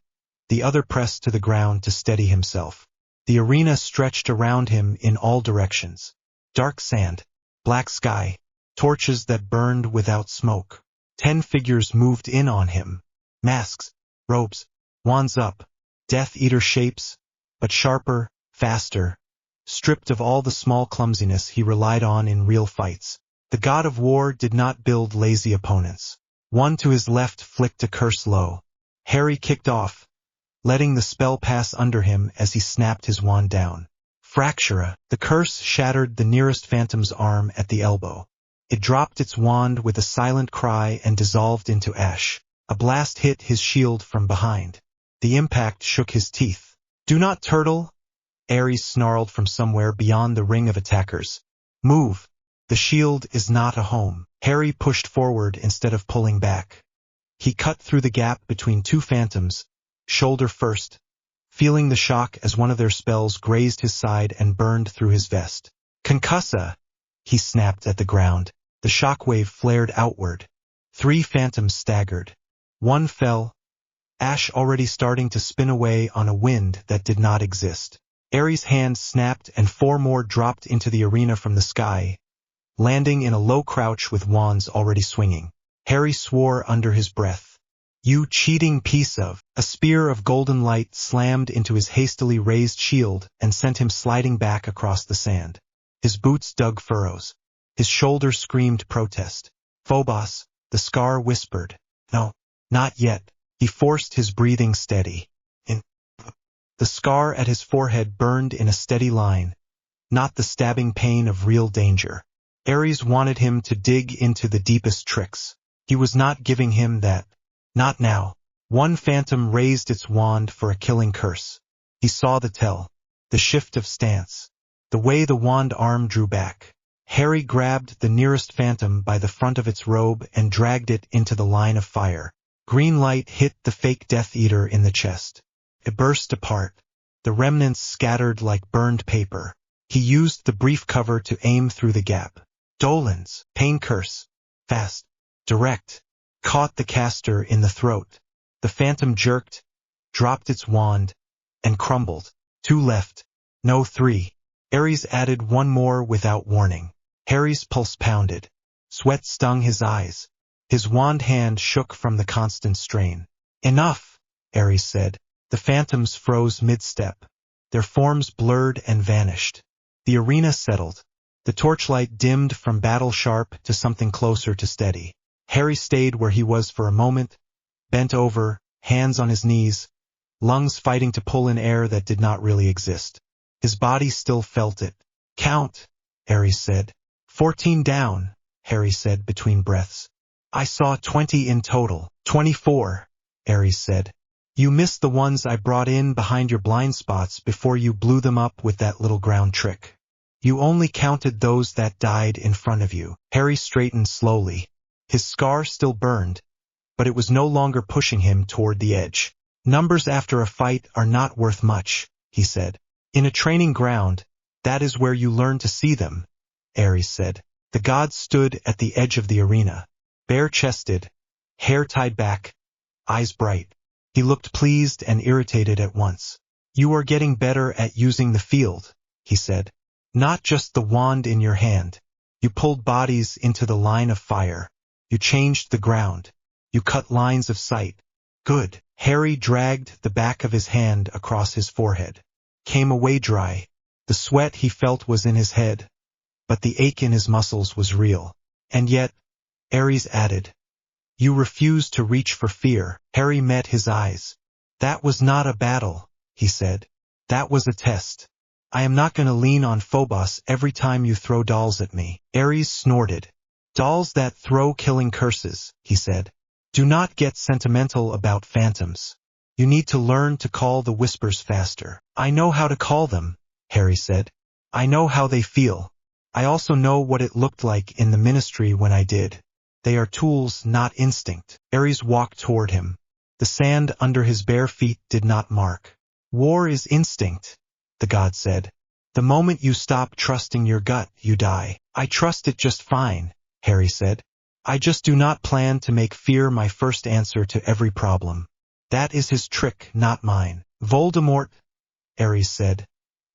the other pressed to the ground to steady himself. The arena stretched around him in all directions. Dark sand, black sky, torches that burned without smoke. 10 figures moved in on him. Masks, robes, wands up, Death Eater shapes, but sharper, faster, stripped of all the small clumsiness he relied on in real fights. The god of war did not build lazy opponents. One to his left flicked a curse low. Harry kicked off, letting the spell pass under him as he snapped his wand down. Fractura. The curse shattered the nearest phantom's arm at the elbow. It dropped its wand with a silent cry and dissolved into ash. A blast hit his shield from behind. The impact shook his teeth. Do not turtle, ARES snarled from somewhere beyond the ring of attackers. Move. The shield is not a home. Harry pushed forward instead of pulling back. He cut through the gap between two phantoms, shoulder first, feeling the shock as one of their spells grazed his side and burned through his vest. Concussa! He snapped at the ground. The shockwave flared outward. 3 phantoms staggered. 1 fell, ash already starting to spin away on a wind that did not exist. ARES' hand snapped and 4 more dropped into the arena from the sky, landing in a low crouch with wands already swinging. Harry swore under his breath. You cheating piece of... A spear of golden light slammed into his hastily raised shield and sent him sliding back across the sand. His boots dug furrows. His shoulders screamed protest. Phobos, the scar whispered. No, not yet. He forced his breathing steady. The scar at his forehead burned in a steady line, not the stabbing pain of real danger. ARES wanted him to dig into the deepest tricks. He was not giving him that. Not now. 1 phantom raised its wand for a killing curse. He saw the tell, the shift of stance, the way the wand arm drew back. Harry grabbed the nearest phantom by the front of its robe and dragged it into the line of fire. Green light hit the fake Death Eater in the chest. It burst apart, the remnants scattered like burned paper. He used the brief cover to aim through the gap. Dolan's pain curse, fast, direct, caught the caster in the throat. The phantom jerked, dropped its wand, and crumbled. 2 left, no 3. ARES added 1 more without warning. Harry's pulse pounded. Sweat stung his eyes. His wand hand shook from the constant strain. Enough, ARES said. The phantoms froze mid-step. Their forms blurred and vanished. The arena settled. The torchlight dimmed from battle-sharp to something closer to steady. Harry stayed where he was for a moment, bent over, hands on his knees, lungs fighting to pull in air that did not really exist. His body still felt it. Count, ARES said. 14 down, Harry said between breaths. I saw 20 in total. 24, ARES said. You missed the ones I brought in behind your blind spots before you blew them up with that little ground trick. You only counted those that died in front of you. Harry straightened slowly. His scar still burned, but it was no longer pushing him toward the edge. Numbers after a fight are not worth much, he said. In a training ground, that is where you learn to see them, ARES said. The god stood at the edge of the arena, bare-chested, hair tied back, eyes bright. He looked pleased and irritated at once. You are getting better at using the field, he said. Not just the wand in your hand. You pulled bodies into the line of fire. You changed the ground. You cut lines of sight. Good. Harry dragged the back of his hand across his forehead. Came away dry. The sweat he felt was in his head, but the ache in his muscles was real. And yet, ARES added, you refused to reach for fear. Harry met his eyes. That was not a battle, he said. That was a test. I am not going to lean on Phobos every time you throw dolls at me. ARES snorted. Dolls that throw killing curses, he said. Do not get sentimental about phantoms. You need to learn to call the whispers faster. I know how to call them, Harry said. I know how they feel. I also know what it looked like in the ministry when I did. They are tools, not instinct. ARES walked toward him. The sand under his bare feet did not mark. War is instinct, the god said. The moment you stop trusting your gut, you die. I trust it just fine, Harry said. I just do not plan to make fear my first answer to every problem. That is his trick, not mine. Voldemort, ARES said,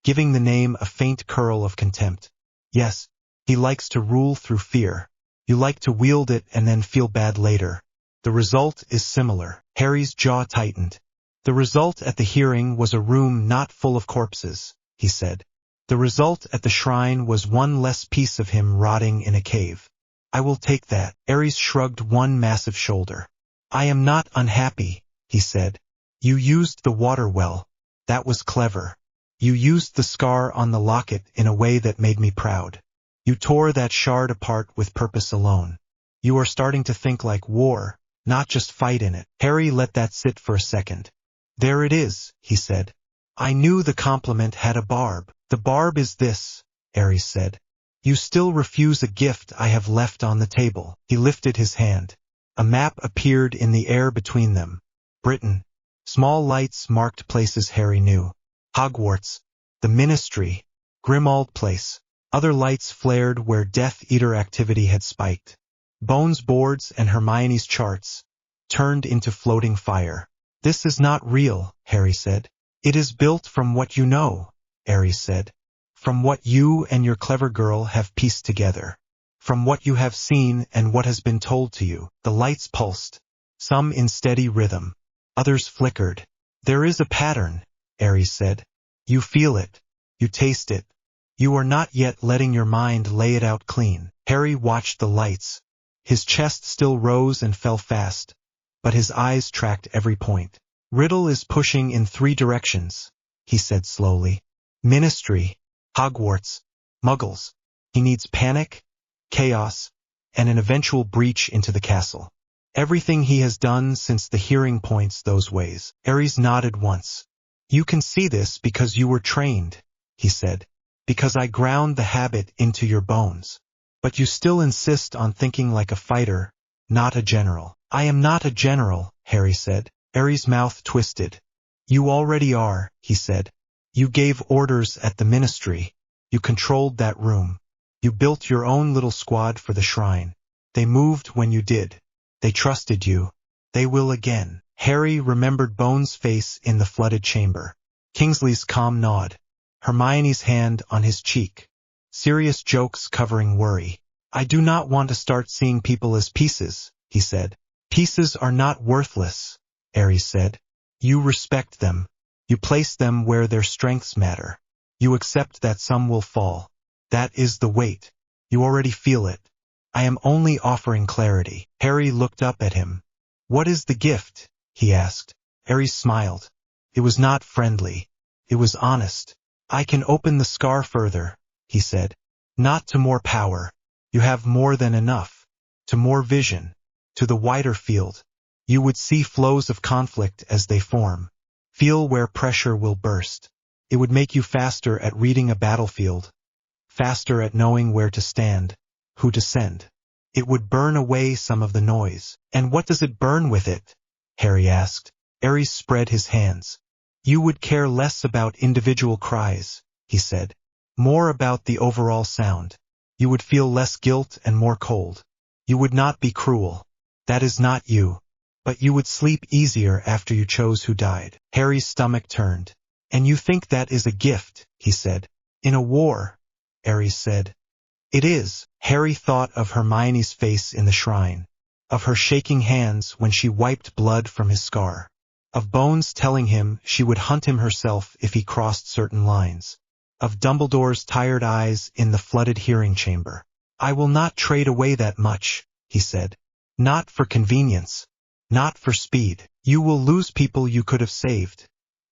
giving the name a faint curl of contempt. Yes, he likes to rule through fear. You like to wield it and then feel bad later. The result is similar. Harry's jaw tightened. The result at the hearing was a room not full of corpses, he said. The result at the shrine was one less piece of him rotting in a cave. I will take that. ARES shrugged one massive shoulder. I am not unhappy, he said. You used the water well. That was clever. You used the scar on the locket in a way that made me proud. You tore that shard apart with purpose alone. You are starting to think like war, not just fight in it. Harry let that sit for a second. There it is, he said. I knew the compliment had a barb. The barb is this, ARES said. You still refuse a gift I have left on the table. He lifted his hand. A map appeared in the air between them. Britain. Small lights marked places Harry knew. Hogwarts. The Ministry. Grimmauld Place. Other lights flared where Death Eater activity had spiked. Bones' boards and Hermione's charts turned into floating fire. This is not real, Harry said. It is built from what you know, Ares said. From what you and your clever girl have pieced together. From what you have seen and what has been told to you. The lights pulsed, some in steady rhythm. Others flickered. There is a pattern, Ares said. You feel it. You taste it. You are not yet letting your mind lay it out clean. Harry watched the lights. His chest still rose and fell fast, but his eyes tracked every point. Riddle is pushing in 3 directions, he said slowly. Ministry, Hogwarts, Muggles. He needs panic, chaos, and an eventual breach into the castle. Everything he has done since the hearing points those ways. Ares nodded once. You can see this because you were trained, he said. Because I ground the habit into your bones. But you still insist on thinking like a fighter, not a general. I am not a general, Harry said. Ares' mouth twisted. You already are, he said. You gave orders at the Ministry. You controlled that room. You built your own little squad for the shrine. They moved when you did. They trusted you. They will again. Harry remembered Bones' face in the flooded chamber. Kingsley's calm nod. Hermione's hand on his cheek. Serious jokes covering worry. I do not want to start seeing people as pieces, he said. Pieces are not worthless, Ares said. You respect them. You place them where their strengths matter. You accept that some will fall. That is the weight. You already feel it. I am only offering clarity. Harry looked up at him. What is the gift? He asked. Ares smiled. It was not friendly. It was honest. I can open the scar further, he said. Not to more power. You have more than enough. To more vision. To the wider field. You would see flows of conflict as they form. Feel where pressure will burst. It would make you faster at reading a battlefield. Faster at knowing where to stand. Who to send. It would burn away some of the noise. And what does it burn with it? Harry asked. Ares spread his hands. You would care less about individual cries, he said. More about the overall sound. You would feel less guilt and more cold. You would not be cruel. That is not you. But you would sleep easier after you chose who died. Harry's stomach turned. And you think that is a gift, he said. In a war, Ares said. It is. Harry thought of Hermione's face in the shrine. Of her shaking hands when she wiped blood from his scar. Of Bones telling him she would hunt him herself if he crossed certain lines. Of Dumbledore's tired eyes in the flooded hearing chamber. I will not trade away that much, he said. Not for convenience. Not for speed. You will lose people you could have saved,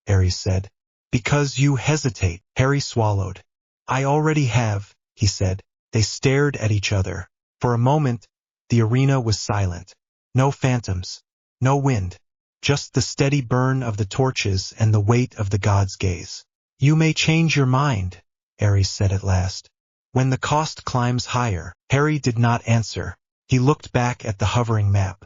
Ares said. Because you hesitate. Harry swallowed. I already have, he said. They stared at each other. For a moment, the arena was silent. No phantoms. No wind. Just the steady burn of the torches and the weight of the god's gaze. You may change your mind, Ares said at last. When the cost climbs higher. Harry did not answer. He looked back at the hovering map.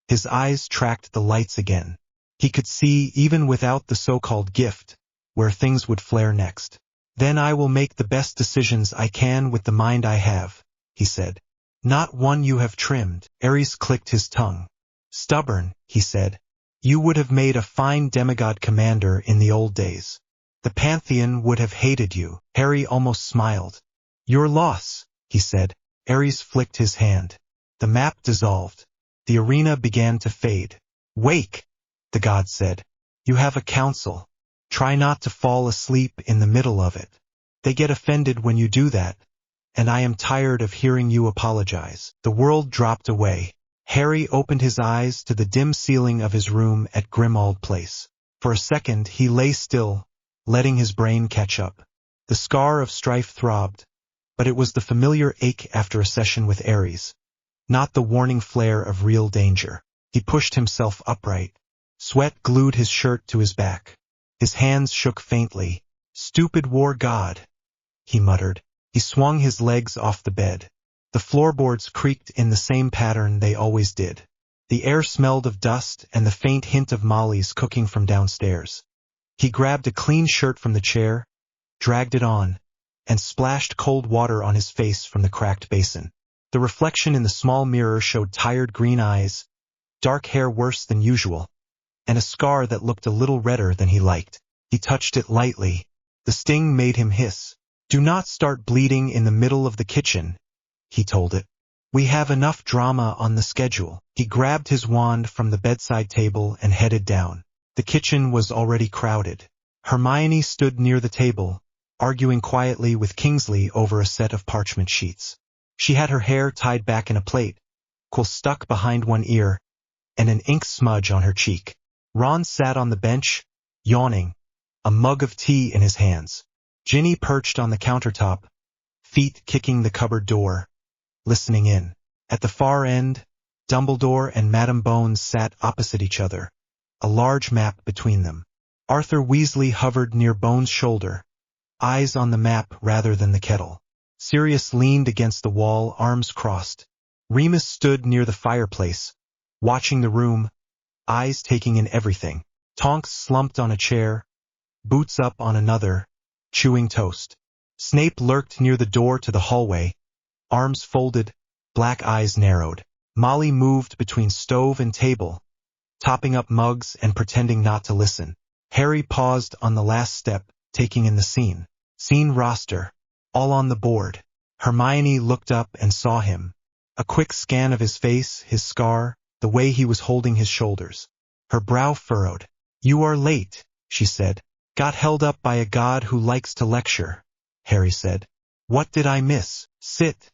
His eyes tracked the lights again. He could see, even without the so-called gift, where things would flare next. Then I will make the best decisions I can with the mind I have, he said. Not one you have trimmed. Ares clicked his tongue. Stubborn, he said. You would have made a fine demigod commander in the old days. The Pantheon would have hated you. Harry almost smiled. Your loss, he said. Ares flicked his hand. The map dissolved. The arena began to fade. Wake, the god said. You have a council. Try not to fall asleep in the middle of it. They get offended when you do that, and I am tired of hearing you apologize. The world dropped away. Harry opened his eyes to the dim ceiling of his room at Grimmauld Place. For a second he lay still, letting his brain catch up. The scar of strife throbbed, but it was the familiar ache after a session with Ares, not the warning flare of real danger. He pushed himself upright. Sweat glued his shirt to his back. His hands shook faintly. Stupid war god, he muttered. He swung his legs off the bed. The floorboards creaked in the same pattern they always did. The air smelled of dust and the faint hint of Molly's cooking from downstairs. He grabbed a clean shirt from the chair, dragged it on, and splashed cold water on his face from the cracked basin. The reflection in the small mirror showed tired green eyes, dark hair worse than usual, and a scar that looked a little redder than he liked. He touched it lightly. The sting made him hiss. "Do not start bleeding in the middle of the kitchen," he told it. "We have enough drama on the schedule." He grabbed his wand from the bedside table and headed down. The kitchen was already crowded. Hermione stood near the table, arguing quietly with Kingsley over a set of parchment sheets. She had her hair tied back in a plait, quill stuck behind one ear, and an ink smudge on her cheek. Ron sat on the bench, yawning, a mug of tea in his hands. Ginny perched on the countertop, feet kicking the cupboard door, listening in. At the far end, Dumbledore and Madame Bones sat opposite each other, a large map between them. Arthur Weasley hovered near Bones' shoulder, eyes on the map rather than the kettle. Sirius leaned against the wall, arms crossed. Remus stood near the fireplace, watching the room, eyes taking in everything. Tonks slumped on a chair, Boots up on another, chewing toast. Snape lurked near the door to the hallway, arms folded, black eyes narrowed. Molly moved between stove and table, topping up mugs and pretending not to listen. Harry paused on the last step, taking in the scene. Scene roster, all on the board. Hermione looked up and saw him. A quick scan of his face, his scar, the way he was holding his shoulders. Her brow furrowed. "You are late," she said. "Got held up by a god who likes to lecture," Harry said. "What did I miss?" "Sit,"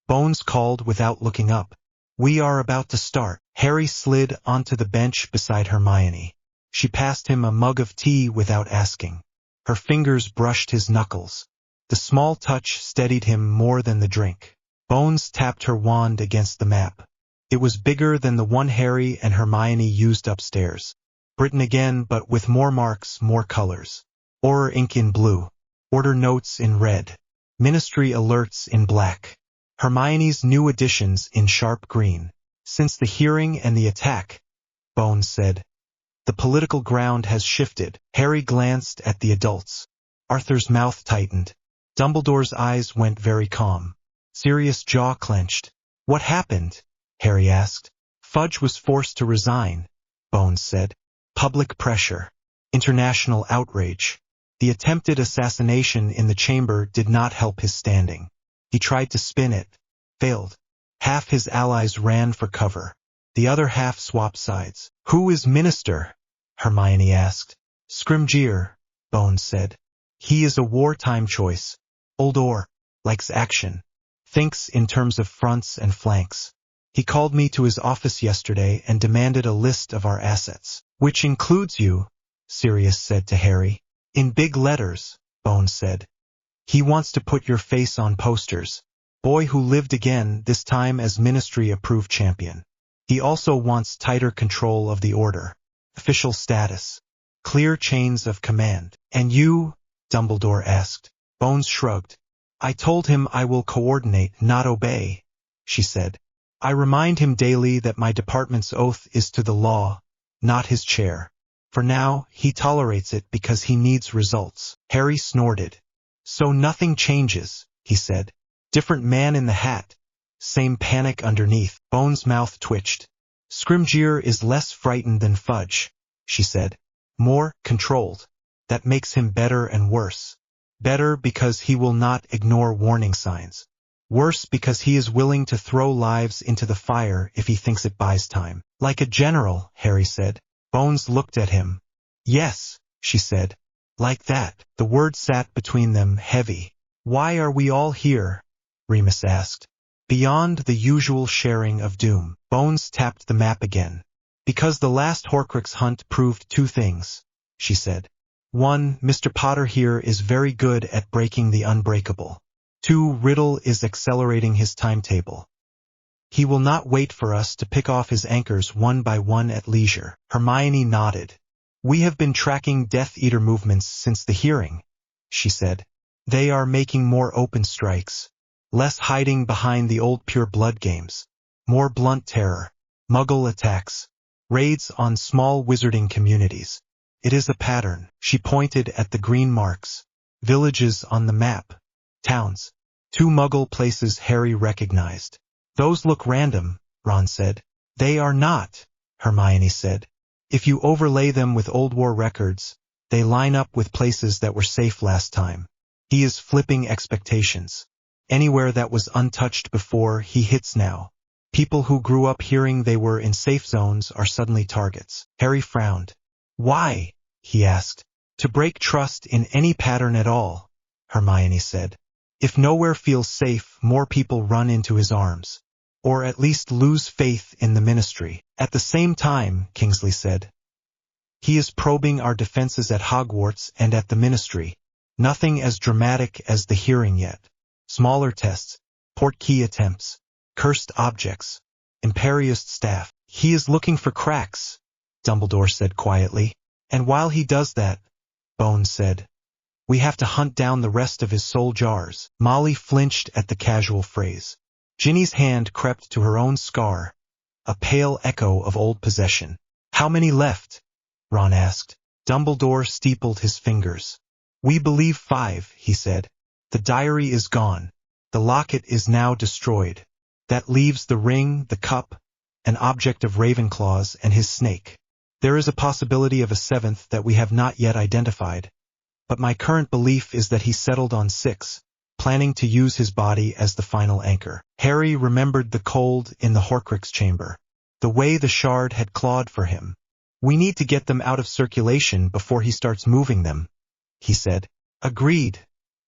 Bones called without looking up. "We are about to start." Harry slid onto the bench beside Hermione. She passed him a mug of tea without asking. Her fingers brushed his knuckles. The small touch steadied him more than the drink. Bones tapped her wand against the map. It was bigger than the one Harry and Hermione used upstairs. Britain again, but with more marks, more colors. Auror ink in blue. Order notes in red. Ministry alerts in black. Hermione's new additions in sharp green. "Since the hearing and the attack," Bones said, "the political ground has shifted." Harry glanced at the adults. Arthur's mouth tightened. Dumbledore's eyes went very calm. Sirius' jaw clenched. "What happened?" Harry asked. "Fudge was forced to resign," Bones said. "Public pressure. International outrage. The attempted assassination in the chamber did not help his standing. He tried to spin it. Failed. Half his allies ran for cover. The other half swapped sides." "Who is minister?" Hermione asked. "Scrimgeour," Bones said. "He is a wartime choice. Old Or, likes action. Thinks in terms of fronts and flanks. He called me to his office yesterday and demanded a list of our assets." "Which includes you," Sirius said to Harry. "In big letters," Bones said. "He wants to put your face on posters. Boy who lived again, this time as ministry-approved champion. He also wants tighter control of the order. Official status. Clear chains of command." "And you?" Dumbledore asked. Bones shrugged. "I told him I will coordinate, not obey," she said. "I remind him daily that my department's oath is to the law, not his chair. For now, he tolerates it because he needs results." Harry snorted. "So nothing changes," he said. "Different man in the hat. Same panic underneath." Bones' mouth twitched. "Scrimgeour is less frightened than Fudge," she said. "More controlled. That makes him better and worse. Better because he will not ignore warning signs. Worse because he is willing to throw lives into the fire if he thinks it buys time." "Like a general," Harry said. Bones looked at him. "Yes," she said. "Like that." The word sat between them, heavy. "Why are we all here?" Remus asked. "Beyond the usual sharing of doom." Bones tapped the map again. "Because the last Horcrux hunt proved two things," she said. "One, Mr. Potter here is very good at breaking the unbreakable. 2, Riddle is accelerating his timetable. He will not wait for us to pick off his anchors one by one at leisure." Hermione nodded. "We have been tracking Death Eater movements since the hearing," she said. They are making more open strikes. Less hiding behind the old pure blood games. More blunt terror. Muggle attacks. Raids on small wizarding communities. It is a pattern. She pointed at the green marks. Villages on the map. Towns. 2 Muggle places Harry recognized. Those look random, Ron said. They are not, Hermione said. If you overlay them with old war records, they line up with places that were safe last time. He is flipping expectations. Anywhere that was untouched before, he hits now. People who grew up hearing they were in safe zones are suddenly targets. Harry frowned. Why? He asked. To break trust in any pattern at all, Hermione said. If nowhere feels safe, more people run into his arms. Or at least lose faith in the ministry. At the same time, Kingsley said, he is probing our defenses at Hogwarts and at the ministry. Nothing as dramatic as the hearing yet. Smaller tests, portkey attempts, cursed objects, Imperious staff. He is looking for cracks, Dumbledore said quietly. And while he does that, Bones said, we have to hunt down the rest of his soul jars. Molly flinched at the casual phrase. Ginny's hand crept to her own scar, a pale echo of old possession. How many left? Ron asked. Dumbledore steepled his fingers. We believe 5, he said. The diary is gone. The locket is now destroyed. That leaves the ring, the cup, an object of Ravenclaw's, and his snake. There is a possibility of a 7th that we have not yet identified. But my current belief is that he settled on 6, planning to use his body as the final anchor. Harry remembered the cold in the Horcrux chamber. The way the shard had clawed for him. We need to get them out of circulation before he starts moving them, he said. Agreed,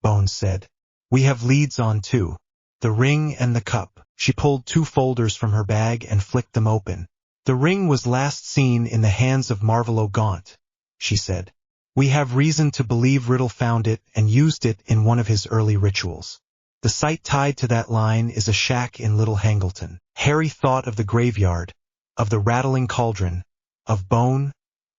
Bones said. We have leads on 2. The ring and the cup. She pulled 2 folders from her bag and flicked them open. The ring was last seen in the hands of Marvolo Gaunt, she said. We have reason to believe Riddle found it and used it in one of his early rituals. The site tied to that line is a shack in Little Hangleton. Harry thought of the graveyard, of the rattling cauldron, of bone,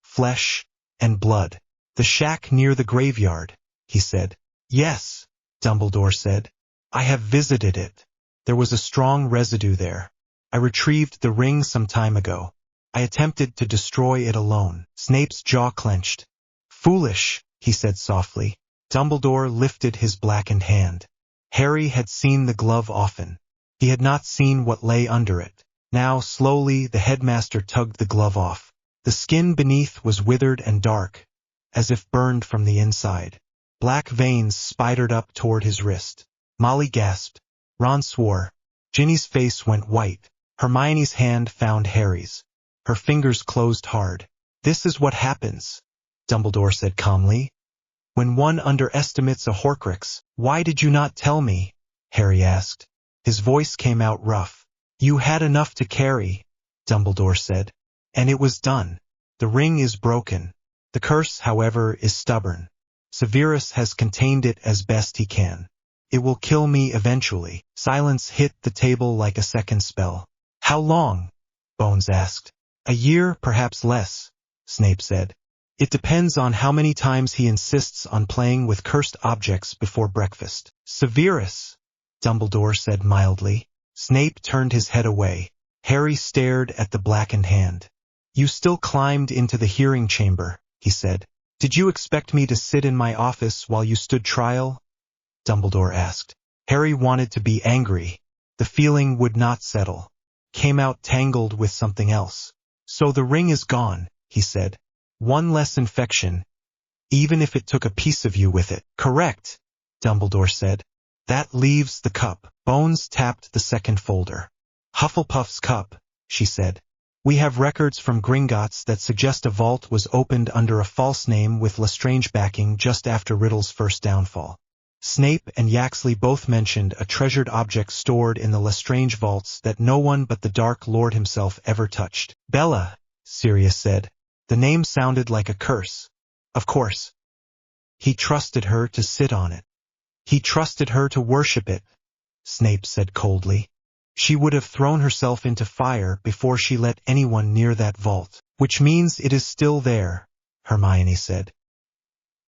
flesh, and blood. The shack near the graveyard, he said. Yes, Dumbledore said. I have visited it. There was a strong residue there. I retrieved the ring some time ago. I attempted to destroy it alone. Snape's jaw clenched. Foolish, he said softly. Dumbledore lifted his blackened hand. Harry had seen the glove often. He had not seen what lay under it. Now, slowly, the headmaster tugged the glove off. The skin beneath was withered and dark, as if burned from the inside. Black veins spidered up toward his wrist. Molly gasped. Ron swore. Ginny's face went white. Hermione's hand found Harry's. Her fingers closed hard. This is what happens, Dumbledore said calmly. When one underestimates a Horcrux. Why did you not tell me? Harry asked. His voice came out rough. You had enough to carry, Dumbledore said. And it was done. The ring is broken. The curse, however, is stubborn. Severus has contained it as best he can. It will kill me eventually. Silence hit the table like a second spell. How long? Bones asked. A year, perhaps less, Snape said. It depends on how many times he insists on playing with cursed objects before breakfast. Severus, Dumbledore said mildly. Snape turned his head away. Harry stared at the blackened hand. You still climbed into the hearing chamber, he said. Did you expect me to sit in my office while you stood trial? Dumbledore asked. Harry wanted to be angry. The feeling would not settle. Came out tangled with something else. So the ring is gone, he said. One less infection, even if it took a piece of you with it. Correct, Dumbledore said. That leaves the cup. Bones tapped the second folder. Hufflepuff's cup, she said. We have records from Gringotts that suggest a vault was opened under a false name with Lestrange backing just after Riddle's first downfall. Snape and Yaxley both mentioned a treasured object stored in the Lestrange vaults that no one but the Dark Lord himself ever touched. Bella, Sirius said. The name sounded like a curse. Of course. He trusted her to sit on it. He trusted her to worship it, Snape said coldly. She would have thrown herself into fire before she let anyone near that vault. Which means it is still there, Hermione said.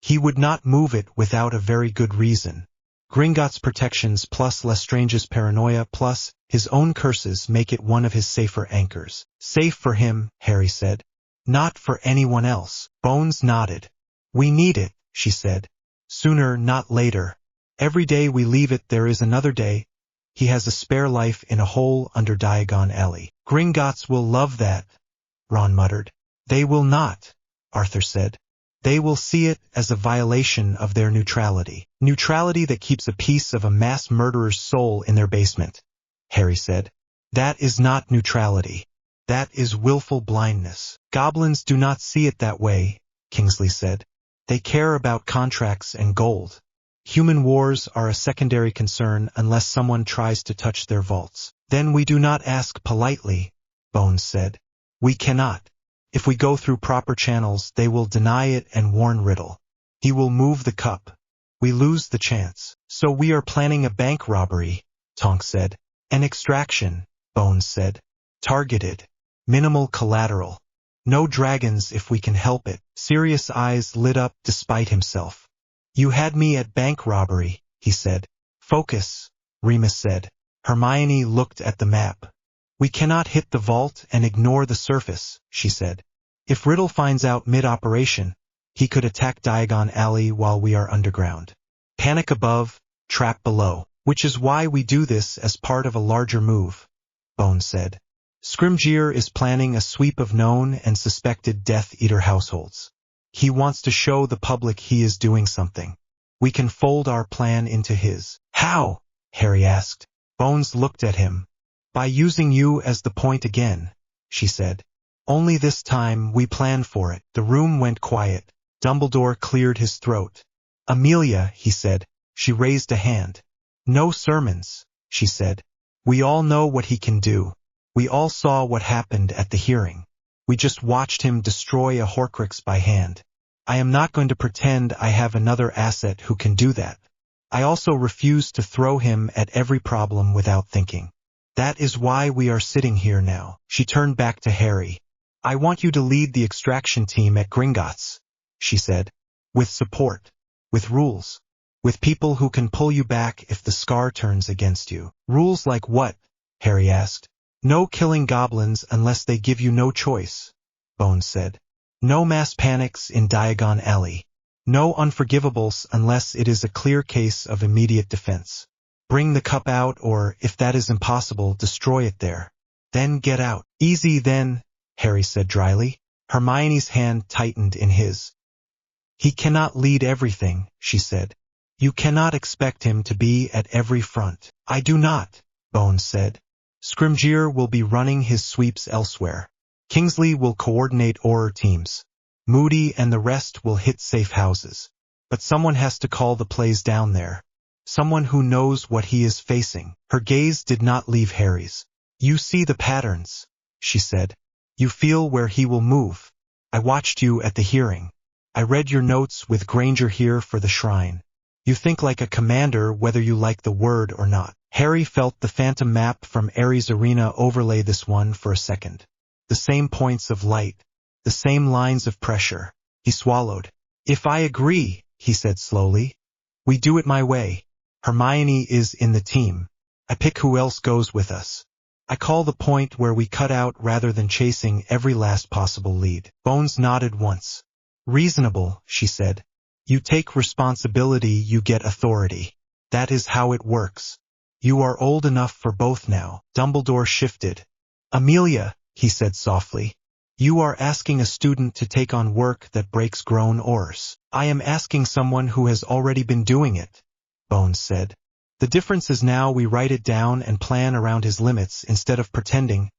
He would not move it without a very good reason. Gringotts' protections plus Lestrange's paranoia plus his own curses make it one of his safer anchors. Safe for him, Harry said. Not for anyone else. Bones nodded. We need it, she said. Sooner, not later. Every day we leave it there is another day. He has a spare life in a hole under Diagon Alley. Gringotts will love that, Ron muttered. They will not, Arthur said. They will see it as a violation of their neutrality. Neutrality that keeps a piece of a mass murderer's soul in their basement, Harry said. That is not neutrality. That is willful blindness. Goblins do not see it that way, Kingsley said. They care about contracts and gold. Human wars are a secondary concern unless someone tries to touch their vaults. Then we do not ask politely, Bones said. We cannot. If we go through proper channels, they will deny it and warn Riddle. He will move the cup. We lose the chance. So we are planning a bank robbery, Tonks said. An extraction, Bones said. Targeted. Minimal collateral. No dragons if we can help it. Sirius' eyes lit up despite himself. You had me at bank robbery, he said. Focus, Remus said. Hermione looked at the map. We cannot hit the vault and ignore the surface, she said. If Riddle finds out mid-operation, he could attack Diagon Alley while we are underground. Panic above, trap below, which is why we do this as part of a larger move, Bones said. Scrimgeour is planning a sweep of known and suspected Death Eater households. He wants to show the public he is doing something. We can fold our plan into his. How? Harry asked. Bones looked at him. By using you as the point again, she said. Only this time we planned for it. The room went quiet. Dumbledore cleared his throat. Amelia, he said. She raised a hand. No sermons, she said. We all know what he can do. We all saw what happened at the hearing. We just watched him destroy a Horcrux by hand. I am not going to pretend I have another asset who can do that. I also refuse to throw him at every problem without thinking. That is why we are sitting here now. She turned back to Harry. I want you to lead the extraction team at Gringotts, she said. With support. With rules. With people who can pull you back if the scar turns against you. Rules like what? Harry asked. No killing goblins unless they give you no choice, Bones said. No mass panics in Diagon Alley. No unforgivables unless it is a clear case of immediate defense. Bring the cup out or, if that is impossible, destroy it there. Then get out. Easy then, Harry said dryly. Hermione's hand tightened in his. He cannot lead everything, she said. You cannot expect him to be at every front. I do not, Bones said. Scrimgeour will be running his sweeps elsewhere. Kingsley will coordinate Auror teams. Moody and the rest will hit safe houses. But someone has to call the plays down there. Someone who knows what he is facing. Her gaze did not leave Harry's. You see the patterns, she said. You feel where he will move. I watched you at the hearing. I read your notes with Granger here for the shrine. You think like a commander whether you like the word or not. Harry felt the phantom map from ARES Arena overlay this one for a second. The same points of light. The same lines of pressure. He swallowed. If I agree, he said slowly. We do it my way. Hermione is in the team. I pick who else goes with us. I call the point where we cut out rather than chasing every last possible lead. Bones nodded once. Reasonable, she said. You take responsibility, you get authority. That is how it works. You are old enough for both now. Dumbledore shifted. Amelia, he said softly. You are asking a student to take on work that breaks grown oars. I am asking someone who has already been doing it, Bones said. The difference is now we write it down and plan around his limits instead of pretending.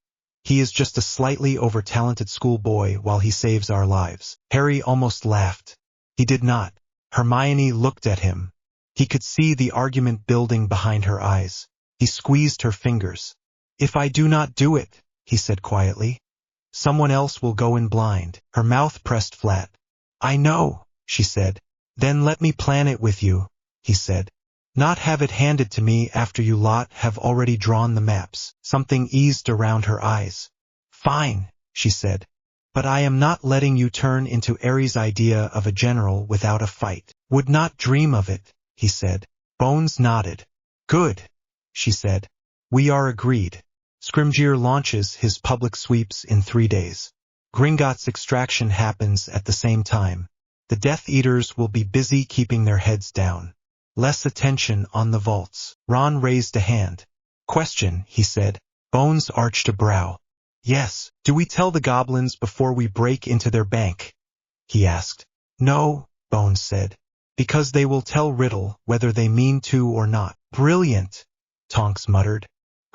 He is just a slightly over-talented schoolboy while he saves our lives. Harry almost laughed. He did not. Hermione looked at him. He could see the argument building behind her eyes. He squeezed her fingers. If I do not do it, he said quietly, someone else will go in blind. Her mouth pressed flat. I know, she said. Then let me plan it with you, he said. Not have it handed to me after you lot have already drawn the maps. Something eased around her eyes. Fine, she said. But I am not letting you turn into ARES' idea of a general without a fight. Would not dream of it, he said. Bones nodded. Good, she said. We are agreed. Scrimgeour launches his public sweeps in 3 days. Gringotts extraction happens at the same time. The Death Eaters will be busy keeping their heads down. Less attention on the vaults. Ron raised a hand. Question, he said. Bones arched a brow. Yes. Do we tell the goblins before we break into their bank? He asked. No, Bones said. Because they will tell Riddle whether they mean to or not. Brilliant, Tonks muttered.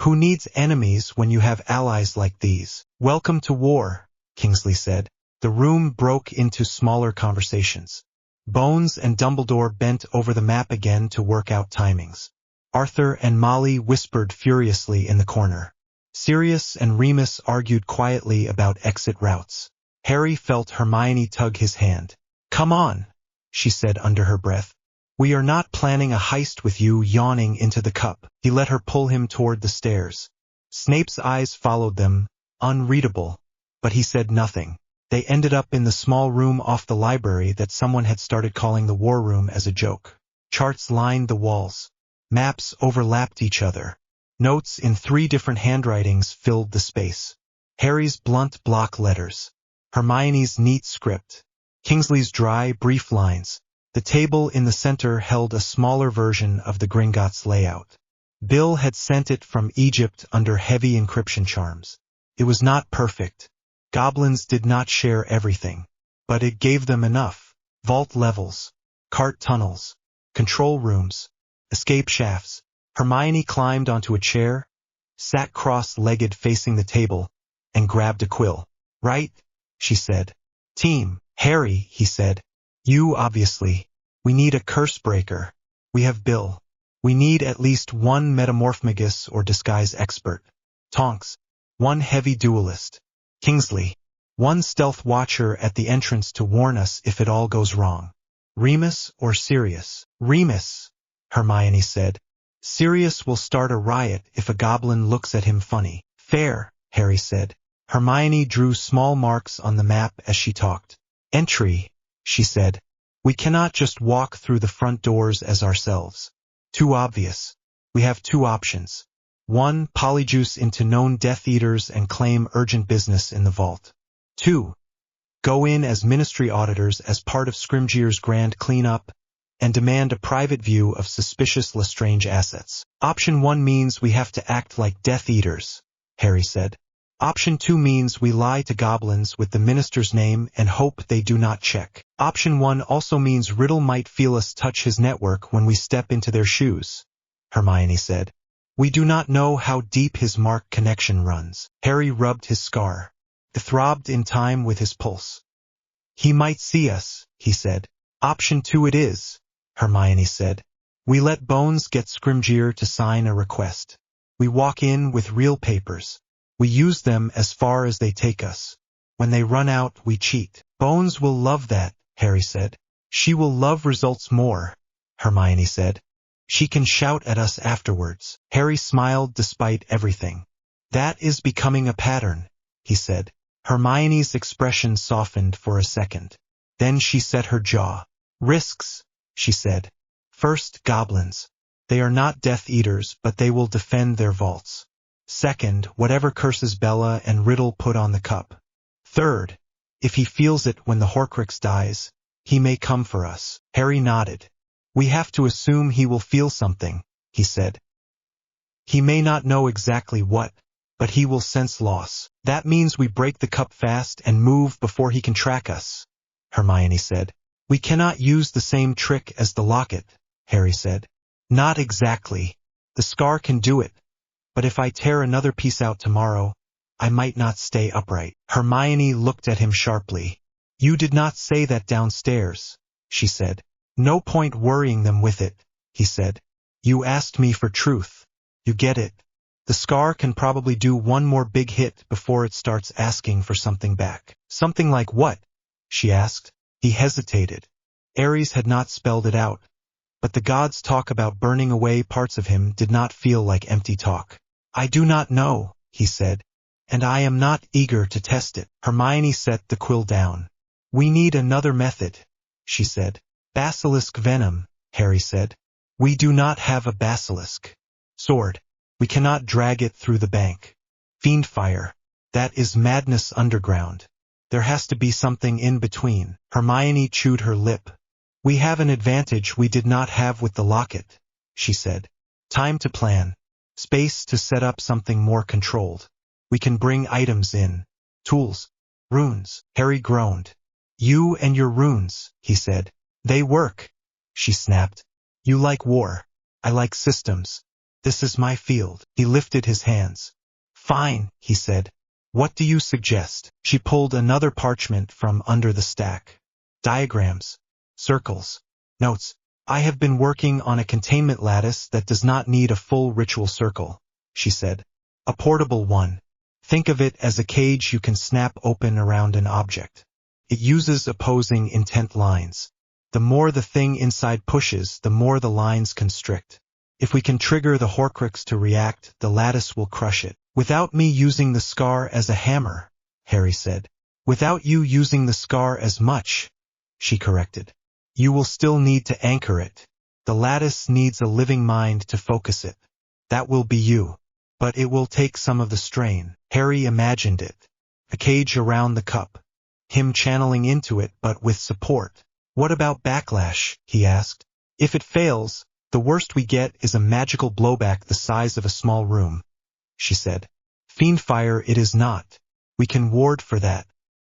Who needs enemies when you have allies like these? Welcome to war, Kingsley said. The room broke into smaller conversations. Bones and Dumbledore bent over the map again to work out timings. Arthur and Molly whispered furiously in the corner. Sirius and Remus argued quietly about exit routes. Harry felt Hermione tug his hand. Come on, she said under her breath. We are not planning a heist with you yawning into the cup. He let her pull him toward the stairs. Snape's eyes followed them, unreadable, but he said nothing. They ended up in the small room off the library that someone had started calling the war room as a joke. Charts lined the walls. Maps overlapped each other. Notes in 3 different handwritings filled the space. Harry's blunt block letters. Hermione's neat script. Kingsley's dry, brief lines. The table in the center held a smaller version of the Gringotts layout. Bill had sent it from Egypt under heavy encryption charms. It was not perfect. Goblins did not share everything, but it gave them enough. Vault levels, cart tunnels, control rooms, escape shafts. Hermione climbed onto a chair, sat cross-legged facing the table, and grabbed a quill. Right, she said. Team, Harry, he said. You, obviously. We need a curse breaker. We have Bill. We need at least 1 metamorphmagus or disguise expert. Tonks. 1 heavy duelist. Kingsley. 1 stealth watcher at the entrance to warn us if it all goes wrong. Remus or Sirius? Remus, Hermione said. Sirius will start a riot if a goblin looks at him funny. Fair, Harry said. Hermione drew small marks on the map as she talked. Entry, she said. We cannot just walk through the front doors as ourselves. Too obvious. We have 2 options. 1, polyjuice into known Death Eaters and claim urgent business in the vault. 2, go in as ministry auditors as part of Scrimgeour's grand cleanup and demand a private view of suspicious Lestrange assets. Option 1 means we have to act like Death Eaters, Harry said. Option 2 means we lie to goblins with the minister's name and hope they do not check. Option 1 also means Riddle might feel us touch his network when we step into their shoes, Hermione said. We do not know how deep his mark connection runs. Harry rubbed his scar. It throbbed in time with his pulse. He might see us, he said. Option 2 it is, Hermione said. We let Bones get Scrimgeour to sign a request. We walk in with real papers. We use them as far as they take us. When they run out, we cheat. Bones will love that, Harry said. She will love results more, Hermione said. She can shout at us afterwards. Harry smiled despite everything. That is becoming a pattern, he said. Hermione's expression softened for a second. Then she set her jaw. Risks, she said. First, goblins. They are not Death Eaters, but they will defend their vaults. Second, whatever curses Bella and Riddle put on the cup. Third, if he feels it when the Horcrux dies, he may come for us. Harry nodded. We have to assume he will feel something, he said. He may not know exactly what, but he will sense loss. That means we break the cup fast and move before he can track us, Hermione said. We cannot use the same trick as the locket, Harry said. Not exactly. The scar can do it. But if I tear another piece out tomorrow, I might not stay upright. Hermione looked at him sharply. You did not say that downstairs, she said. No point worrying them with it, he said. You asked me for truth. You get it. The scar can probably do 1 more big hit before it starts asking for something back. Something like what? She asked. He hesitated. ARES had not spelled it out, but the gods' talk about burning away parts of him did not feel like empty talk. I do not know, he said, and I am not eager to test it. Hermione set the quill down. We need another method, she said. Basilisk venom, Harry said. We do not have a basilisk sword. We cannot drag it through the bank. Fiend fire. That is madness underground. There has to be something in between. Hermione chewed her lip. We have an advantage we did not have with the locket, she said. Time to plan. Space to set up something more controlled. We can bring items in. Tools. Runes. Harry groaned. You and your runes, he said. They work, she snapped. You like war. I like systems. This is my field. He lifted his hands. Fine, he said. What do you suggest? She pulled another parchment from under the stack. Diagrams. Circles. Notes. I have been working on a containment lattice that does not need a full ritual circle, she said. A portable one. Think of it as a cage you can snap open around an object. It uses opposing intent lines. The more the thing inside pushes, the more the lines constrict. If we can trigger the Horcrux to react, the lattice will crush it. Without me using the scar as a hammer, Harry said. Without you using the scar as much, she corrected. You will still need to anchor it. The lattice needs a living mind to focus it. That will be you. But it will take some of the strain. Harry imagined it. A cage around the cup. Him channeling into it but with support. What about backlash? He asked. If it fails, the worst we get is a magical blowback the size of a small room, she said. Fiend fire it is not. We can ward for that.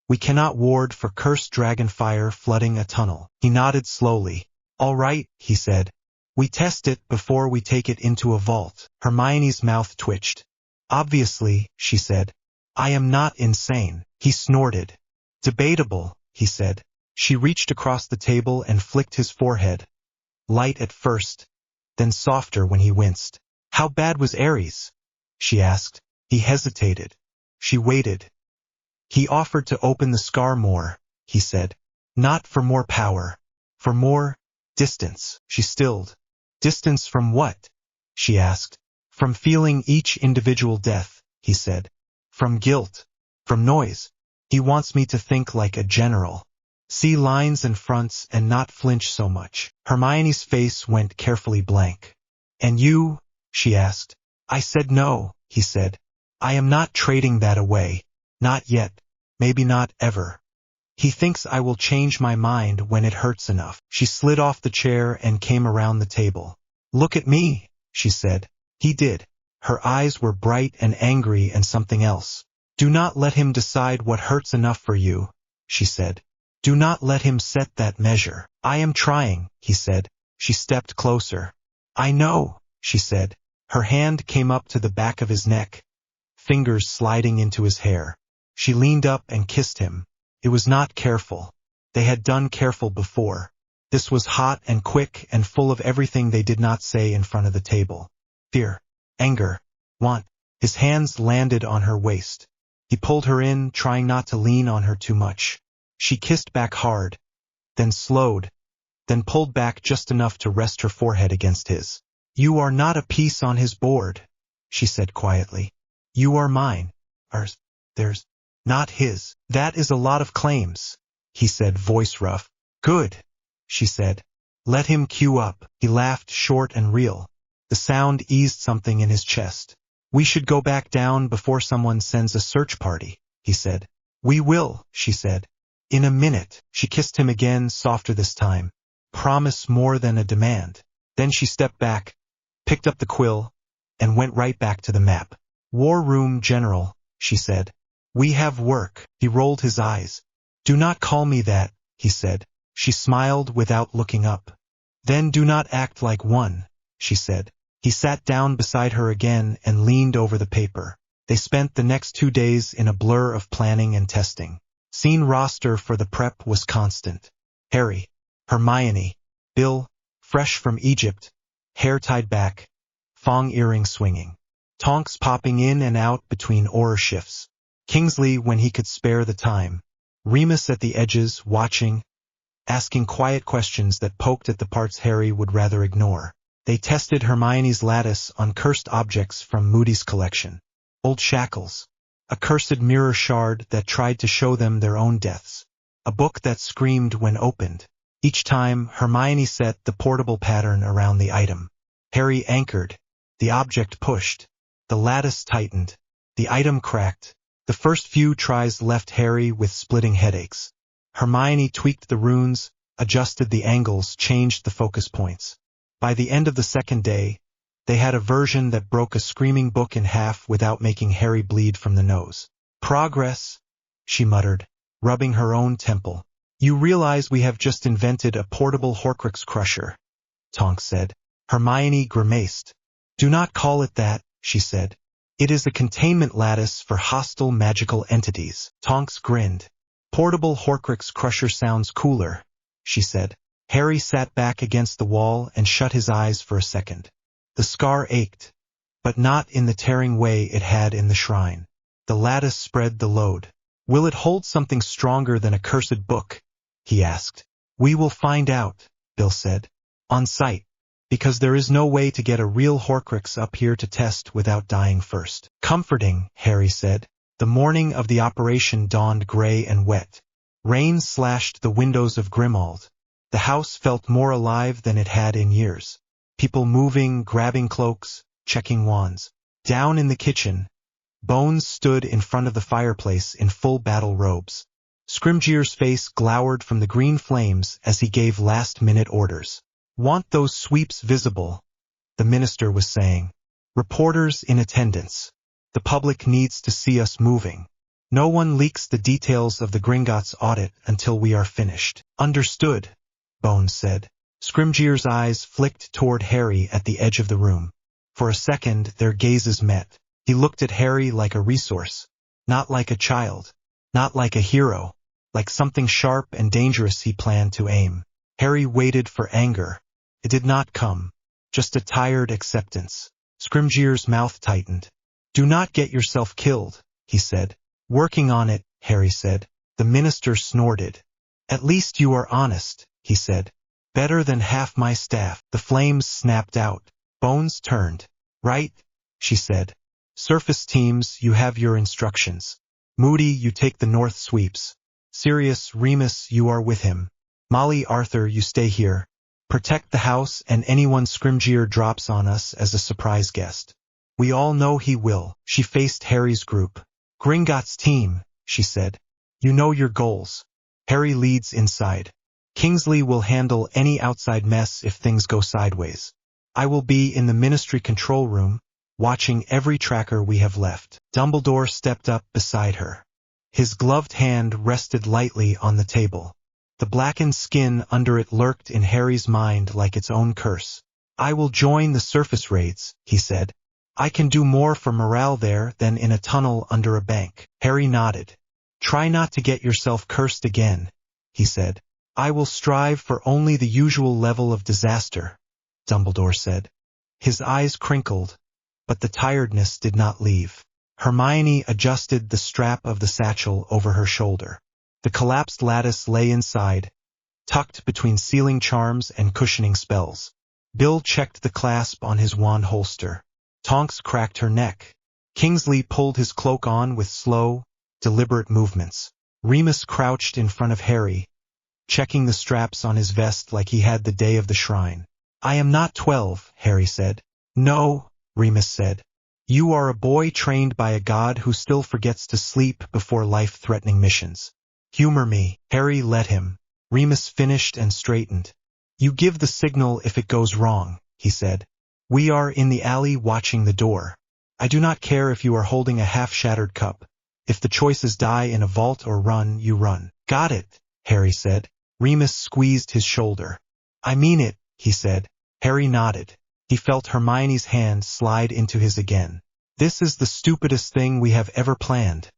We cannot ward for cursed dragon fire flooding a tunnel. He nodded slowly. All right, he said. We test it before we take it into a vault. Hermione's mouth twitched. Obviously, she said. I am not insane. He snorted. Debatable, he said. She reached across the table and flicked his forehead. Light at first, then softer when he winced. How bad was ARES? She asked. He hesitated. She waited. He offered to open the scar more, he said. Not for more power. For more distance. She stilled. Distance from what? She asked. From feeling each individual death, he said. From guilt. From noise. He wants me to think like a general. See lines and fronts and not flinch so much. Hermione's face went carefully blank. And you? She asked. I said no, he said. I am not trading that away. Not yet. Maybe not ever. He thinks I will change my mind when it hurts enough. She slid off the chair and came around the table. Look at me, she said. He did. Her eyes were bright and angry and something else. Do not let him decide what hurts enough for you, she said. Do not let him set that measure. I am trying, he said. She stepped closer. I know, she said. Her hand came up to the back of his neck, fingers sliding into his hair. She leaned up and kissed him. It was not careful. They had done careful before. This was hot and quick and full of everything they did not say in front of the table. Fear, anger, want. His hands landed on her waist. He pulled her in, trying not to lean on her too much. She kissed back hard, then slowed, then pulled back just enough to rest her forehead against his. You are not a piece on his board, she said quietly. You are mine. Ours. Theirs. Not his. That is a lot of claims, he said, voice rough. Good, she said. Let him cue up. He laughed short and real. The sound eased something in his chest. We should go back down before someone sends a search party, he said. We will, she said. In a minute. She kissed him again, softer this time. Promise more than a demand. Then she stepped back, picked up the quill, and went right back to the map. War Room General, she said. We have work. He rolled his eyes. Do not call me that, he said. She smiled without looking up. Then do not act like one, she said. He sat down beside her again and leaned over the paper. They spent the next 2 days in a blur of planning and testing. Scene roster for the prep was constant. Harry, Hermione, Bill, fresh from Egypt, hair tied back, thong earring swinging. Tonks popping in and out between aura shifts. Kingsley when he could spare the time. Remus at the edges, watching, asking quiet questions that poked at the parts Harry would rather ignore. They tested Hermione's lattice on cursed objects from Moody's collection. Old shackles, A cursed mirror shard that tried to show them their own deaths. A book that screamed when opened. Each time, Hermione set the portable pattern around the item. Harry anchored. The object pushed. The lattice tightened. The item cracked. The first few tries left Harry with splitting headaches. Hermione tweaked the runes, adjusted the angles, changed the focus points. By the end of the second day, they had a version that broke a screaming book in half without making Harry bleed from the nose. Progress, she muttered, rubbing her own temple. You realize we have just invented a portable Horcrux crusher, Tonks said. Hermione grimaced. Do not call it that, she said. It is a containment lattice for hostile magical entities. Tonks grinned. Portable Horcrux crusher sounds cooler, she said. Harry sat back against the wall and shut his eyes for a second. The scar ached, but not in the tearing way it had in the shrine. The lattice spread the load. Will it hold something stronger than a cursed book? He asked. We will find out, Bill said. On sight. Because there is no way to get a real Horcrux up here to test without dying first. Comforting, Harry said. The morning of the operation dawned gray and wet. Rain slashed the windows of Grimmauld. The house felt more alive than it had in years. People moving, grabbing cloaks, checking wands. Down in the kitchen, Bones stood in front of the fireplace in full battle robes. Scrimgeour's face glowered from the green flames as he gave last-minute orders. Want those sweeps visible, the minister was saying. Reporters in attendance. The public needs to see us moving. No one leaks the details of the Gringotts audit until we are finished. Understood, Bones said. Scrimgeour's eyes flicked toward Harry at the edge of the room. For a second, their gazes met. He looked at Harry like a resource, not like a child, not like a hero, like something sharp and dangerous he planned to aim. Harry waited for anger. It did not come, just a tired acceptance. Scrimgeour's mouth tightened. Do not get yourself killed, he said. Working on it, Harry said. The minister snorted. At least you are honest, he said. Better than half my staff. The flames snapped out. Bones turned. Right, she said. Surface teams, you have your instructions. Moody, you take the north sweeps. Sirius, Remus, you are with him. Molly, Arthur, you stay here. Protect the house and anyone Scrimgeour drops on us as a surprise guest. We all know he will. She faced Harry's group. Gringotts team, she said. You know your goals. Harry leads inside. Kingsley will handle any outside mess if things go sideways. I will be in the ministry control room, watching every tracker we have left. Dumbledore stepped up beside her. His gloved hand rested lightly on the table. The blackened skin under it lurked in Harry's mind like its own curse. I will join the surface raids, he said. I can do more for morale there than in a tunnel under a bank. Harry nodded. Try not to get yourself cursed again, he said. I will strive for only the usual level of disaster, Dumbledore said. His eyes crinkled, but the tiredness did not leave. Hermione adjusted the strap of the satchel over her shoulder. The collapsed lattice lay inside, tucked between sealing charms and cushioning spells. Bill checked the clasp on his wand holster. Tonks cracked her neck. Kingsley pulled his cloak on with slow, deliberate movements. Remus crouched in front of Harry, checking the straps on his vest like he had the day of the shrine. I am not 12, Harry said. No, Remus said. You are a boy trained by a god who still forgets to sleep before life-threatening missions. Humor me. Harry let him. Remus finished and straightened. You give the signal if it goes wrong, he said. We are in the alley watching the door. I do not care if you are holding a half-shattered cup. If the choice is die in a vault or run, you run. Got it, Harry said. Remus squeezed his shoulder. I mean it, he said. Harry nodded. He felt Hermione's hand slide into his again. This is the stupidest thing we have ever planned,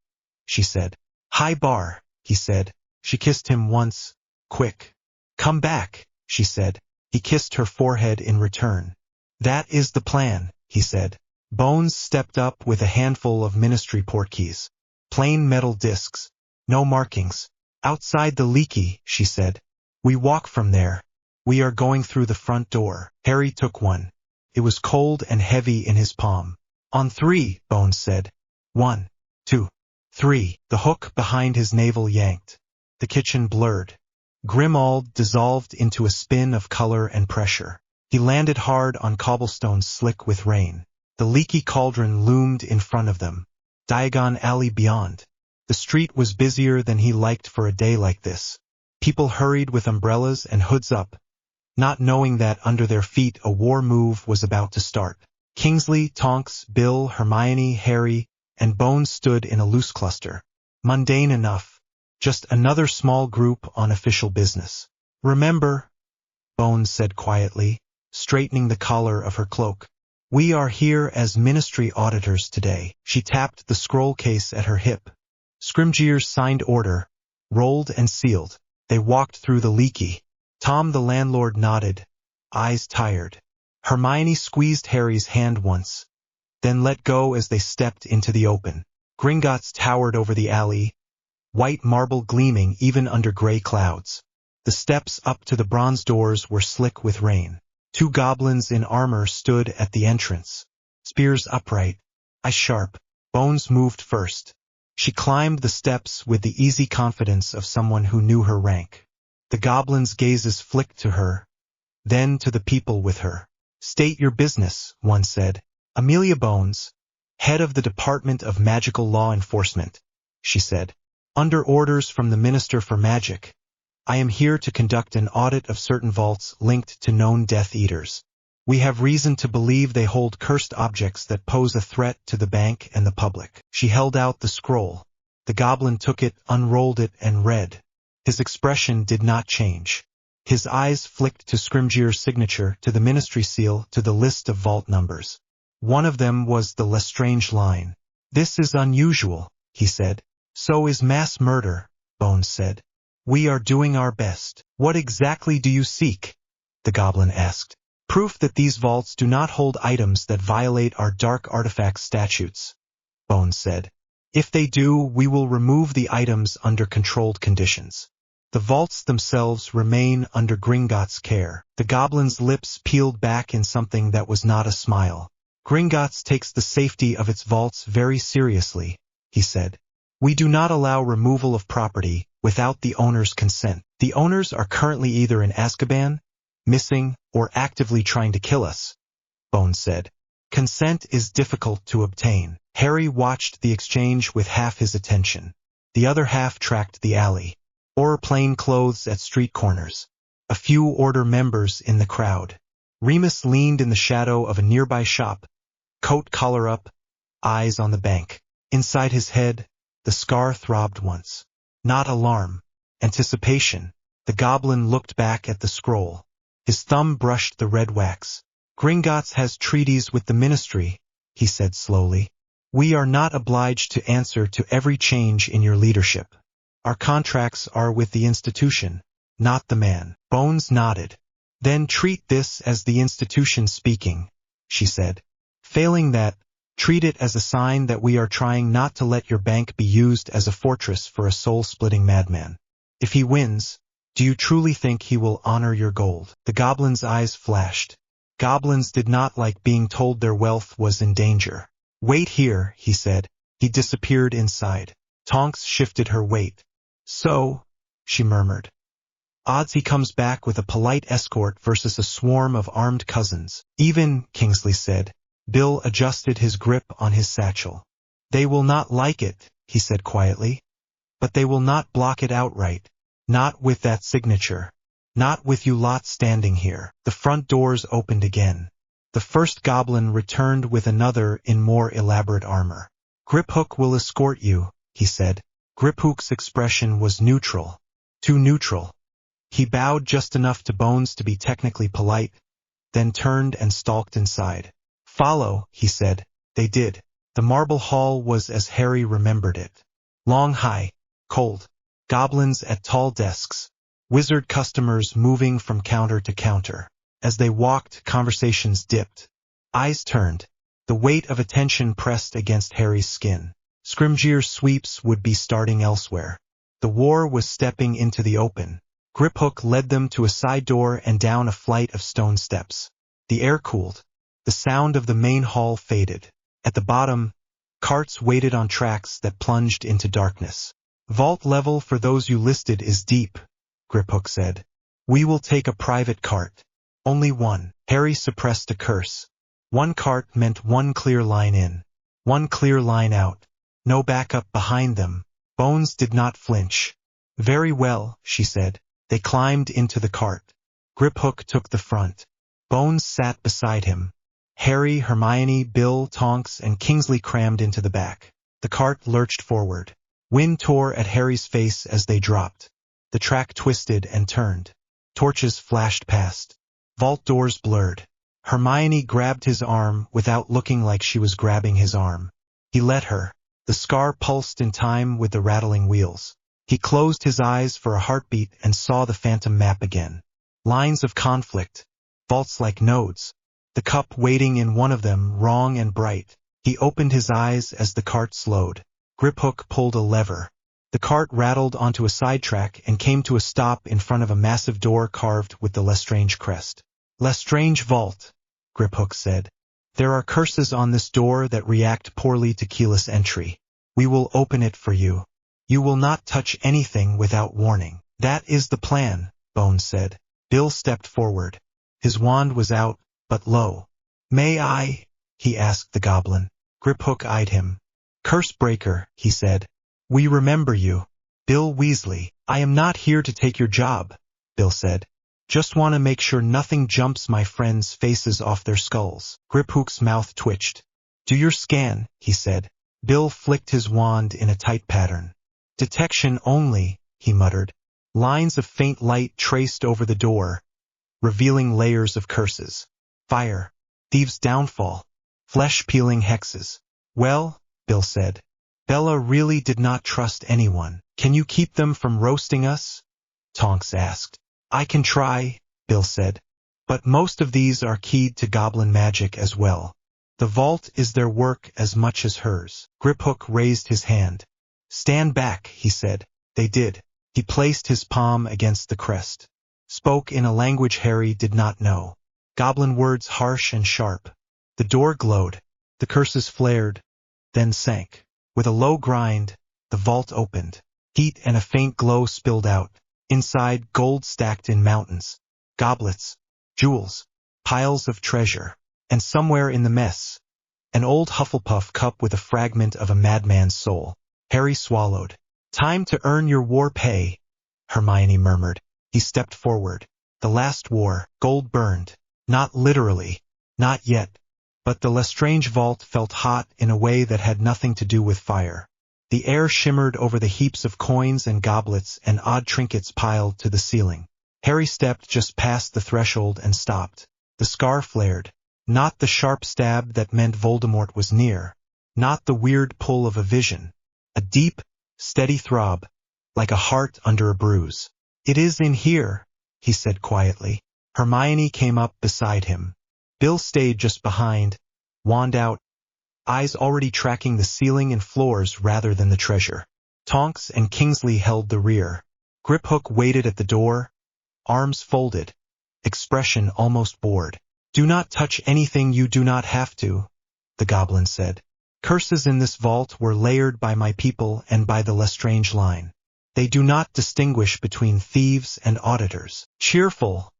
she said. High bar, he said. She kissed him once. Quick. Come back, she said. He kissed her forehead in return. That is the plan, he said. Bones stepped up with a handful of ministry portkeys. Plain metal discs. No markings. Outside the leaky, she said. We walk from there. We are going through the front door. Harry took one. It was cold and heavy in his palm. On 3, Bones said. 1, 2. 3. The hook behind his navel yanked. The kitchen blurred. Grimald dissolved into a spin of color and pressure. He landed hard on cobblestones slick with rain. The leaky cauldron loomed in front of them. Diagon Alley beyond. The street was busier than he liked for a day like this. People hurried with umbrellas and hoods up, not knowing that under their feet a war move was about to start. Kingsley, Tonks, Bill, Hermione, Harry, and Bones stood in a loose cluster. Mundane enough, just another small group on official business. "Remember," Bones said quietly, straightening the collar of her cloak. "We are here as ministry auditors today." She tapped the scroll case at her hip. Scrimgeour's signed order, rolled and sealed. They walked through the leaky. Tom the landlord nodded, eyes tired. Hermione squeezed Harry's hand once, then let go as they stepped into the open. Gringotts towered over the alley, white marble gleaming even under gray clouds. The steps up to the bronze doors were slick with rain. 2 goblins in armor stood at the entrance, spears upright, eyes sharp. Bones moved first. She climbed the steps with the easy confidence of someone who knew her rank. The goblins' gazes flicked to her, then to the people with her. "State your business," one said. "Amelia Bones, head of the Department of Magical Law Enforcement," she said. "Under orders from the Minister for Magic, I am here to conduct an audit of certain vaults linked to known Death Eaters. We have reason to believe they hold cursed objects that pose a threat to the bank and the public." She held out the scroll. The goblin took it, unrolled it, and read. His expression did not change. His eyes flicked to Scrimgeour's signature, to the ministry seal, to the list of vault numbers. One of them was the Lestrange line. "This is unusual," he said. "So is mass murder," Bones said. "We are doing our best." "What exactly do you seek?" the goblin asked. "Proof that these vaults do not hold items that violate our dark artifact statutes," Bones said. "If they do, we will remove the items under controlled conditions. The vaults themselves remain under Gringotts' care." The goblin's lips peeled back in something that was not a smile. "Gringotts takes the safety of its vaults very seriously," he said. "We do not allow removal of property without the owner's consent. The owners are currently either in Azkaban, missing, or actively trying to kill us," Bones said. "Consent is difficult to obtain." Harry watched the exchange with half his attention. The other half tracked the alley. Or plain clothes at street corners. A few Order members in the crowd. Remus leaned in the shadow of a nearby shop, coat collar up, eyes on the bank. Inside his head, the scar throbbed once. Not alarm, anticipation. The goblin looked back at the scroll. His thumb brushed the red wax. "Gringotts has treaties with the ministry," he said slowly. "We are not obliged to answer to every change in your leadership. Our contracts are with the institution, not the man." Bones nodded. "Then treat this as the institution speaking," she said. "Failing that, treat it as a sign that we are trying not to let your bank be used as a fortress for a soul-splitting madman. If he wins, do you truly think he will honor your gold?" The goblin's eyes flashed. Goblins did not like being told their wealth was in danger. "Wait here," he said. He disappeared inside. Tonks shifted her weight. "So," she murmured. "Odds he comes back with a polite escort versus a swarm of armed cousins." "Even," Kingsley said. Bill adjusted his grip on his satchel. "They will not like it," he said quietly. "But they will not block it outright. Not with that signature. Not with you lot standing here." The front doors opened again. The first goblin returned with another in more elaborate armor. "Griphook will escort you," he said. Griphook's expression was neutral. Too neutral. He bowed just enough to Bones to be technically polite, then turned and stalked inside. "Follow," he said. They did. The marble hall was as Harry remembered it. Long, high, cold. Goblins at tall desks. Wizard customers moving from counter to counter. As they walked, conversations dipped. Eyes turned. The weight of attention pressed against Harry's skin. Scrimgeour's sweeps would be starting elsewhere. The war was stepping into the open. Griphook led them to a side door and down a flight of stone steps. The air cooled. The sound of the main hall faded. At the bottom, Carts waited on tracks that plunged into darkness. Vault level for those you listed is deep, Griphook said. We will take a private cart. Only one. Harry suppressed a curse. One cart meant one clear line in. One clear line out. No backup behind them. Bones did not flinch. Very well, she said. They climbed into the cart. Griphook took the front. Bones sat beside him. Harry, Hermione, Bill, Tonks, and Kingsley crammed into the back. The cart lurched forward. Wind tore at Harry's face as they dropped. The track twisted and turned. Torches flashed past. Vault doors blurred. Hermione grabbed his arm without looking like she was grabbing his arm. He let her. The scar pulsed in time with the rattling wheels. He closed his eyes for a heartbeat and saw the phantom map again. Lines of conflict. Vaults like nodes. The cup waiting in one of them, wrong and bright. He opened his eyes as the cart slowed. Griphook pulled a lever. The cart rattled onto a sidetrack and came to a stop in front of a massive door carved with the Lestrange crest. Lestrange Vault, Griphook said. There are curses on this door that react poorly to keyless entry. We will open it for you. You will not touch anything without warning. That is the plan, Bones said. Bill stepped forward. His wand was out, but low. May I? He asked the goblin. Griphook eyed him. Curse breaker, he said. We remember you. Bill Weasley. I am not here to take your job, Bill said. Just want to make sure nothing jumps my friends' faces off their skulls. Griphook's mouth twitched. Do your scan, he said. Bill flicked his wand in a tight pattern. Detection only, he muttered. Lines of faint light traced over the door, revealing layers of curses. Fire. Thieves' downfall. Flesh-peeling hexes. Well, Bill said. Bella really did not trust anyone. Can you keep them from roasting us? Tonks asked. I can try, Bill said. But most of these are keyed to goblin magic as well. The vault is their work as much as hers. Griphook raised his hand. Stand back, he said. They did. He placed his palm against the crest. Spoke in a language Harry did not know. Goblin words harsh and sharp. The door glowed. The curses flared, then sank. With a low grind, the vault opened. Heat and a faint glow spilled out. Inside, gold stacked in mountains. Goblets, jewels, piles of treasure. And somewhere in the mess, an old Hufflepuff cup with a fragment of a madman's soul. Harry swallowed. Time to earn your war pay, Hermione murmured. He stepped forward. The last war, gold burned. Not literally. Not yet. But the Lestrange vault felt hot in a way that had nothing to do with fire. The air shimmered over the heaps of coins and goblets and odd trinkets piled to the ceiling. Harry stepped just past the threshold and stopped. The scar flared. Not the sharp stab that meant Voldemort was near. Not the weird pull of a vision. A deep, steady throb, like a heart under a bruise. It is in here, he said quietly. Hermione came up beside him. Bill stayed just behind, wand out, eyes already tracking the ceiling and floors rather than the treasure. Tonks and Kingsley held the rear. Griphook waited at the door, arms folded, expression almost bored. Do not touch anything you do not have to, the goblin said. Curses in this vault were layered by my people and by the Lestrange line. They do not distinguish between thieves and auditors. Cheerful,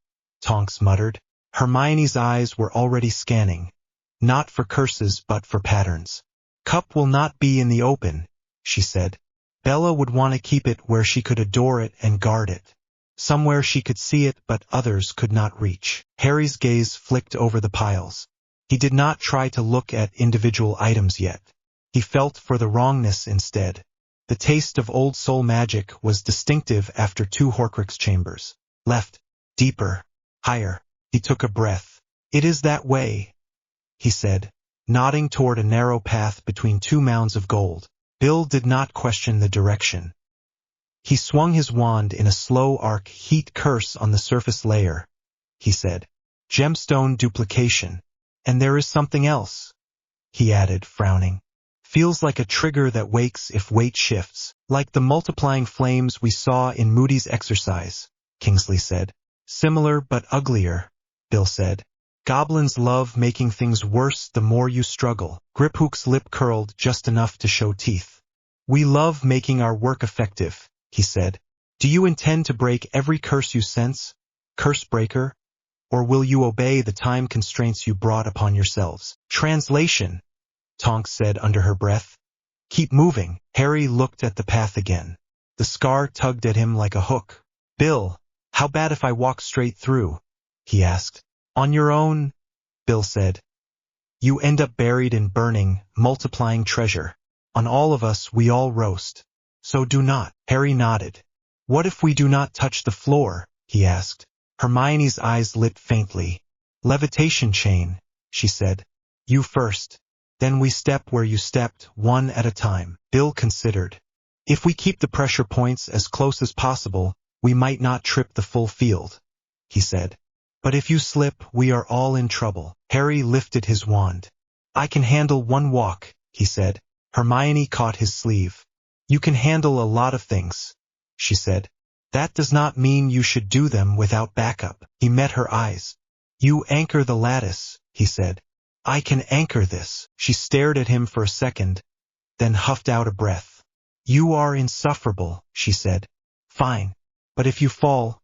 Tonks muttered. Hermione's eyes were already scanning. Not for curses but for patterns. Cup will not be in the open, she said. Bella would want to keep it where she could adore it and guard it. Somewhere she could see it but others could not reach. Harry's gaze flicked over the piles. He did not try to look at individual items yet. He felt for the wrongness instead. The taste of old soul magic was distinctive after 2 Horcrux chambers. Left, deeper, higher. He took a breath. It is that way, he said, nodding toward a narrow path between 2 mounds of gold. Bill did not question the direction. He swung his wand in a slow arc. Heat curse on the surface layer, he said. Gemstone duplication. And there is something else, he added, frowning. Feels like a trigger that wakes if weight shifts. Like the multiplying flames we saw in Moody's exercise, Kingsley said. Similar but uglier, Bill said. Goblins love making things worse the more you struggle. Griphook's lip curled just enough to show teeth. We love making our work effective, he said. Do you intend to break every curse you sense, curse breaker? Or will you obey the time constraints you brought upon yourselves? Translation, Tonks said under her breath. Keep moving. Harry looked at the path again. The scar tugged at him like a hook. Bill, how bad if I walk straight through? He asked. On your own, Bill said. You end up buried in burning, multiplying treasure. On all of us we all roast. So do not. Harry nodded. What if we do not touch the floor? He asked. Hermione's eyes lit faintly. Levitation chain, she said. You first. Then we step where you stepped, one at a time. Bill considered. If we keep the pressure points as close as possible, we might not trip the full field, he said. But if you slip, we are all in trouble. Harry lifted his wand. I can handle one walk, he said. Hermione caught his sleeve. You can handle a lot of things, she said. That does not mean you should do them without backup. He met her eyes. You anchor the lattice, he said. I can anchor this. She stared at him for a second, then huffed out a breath. You are insufferable, she said. Fine. But if you fall,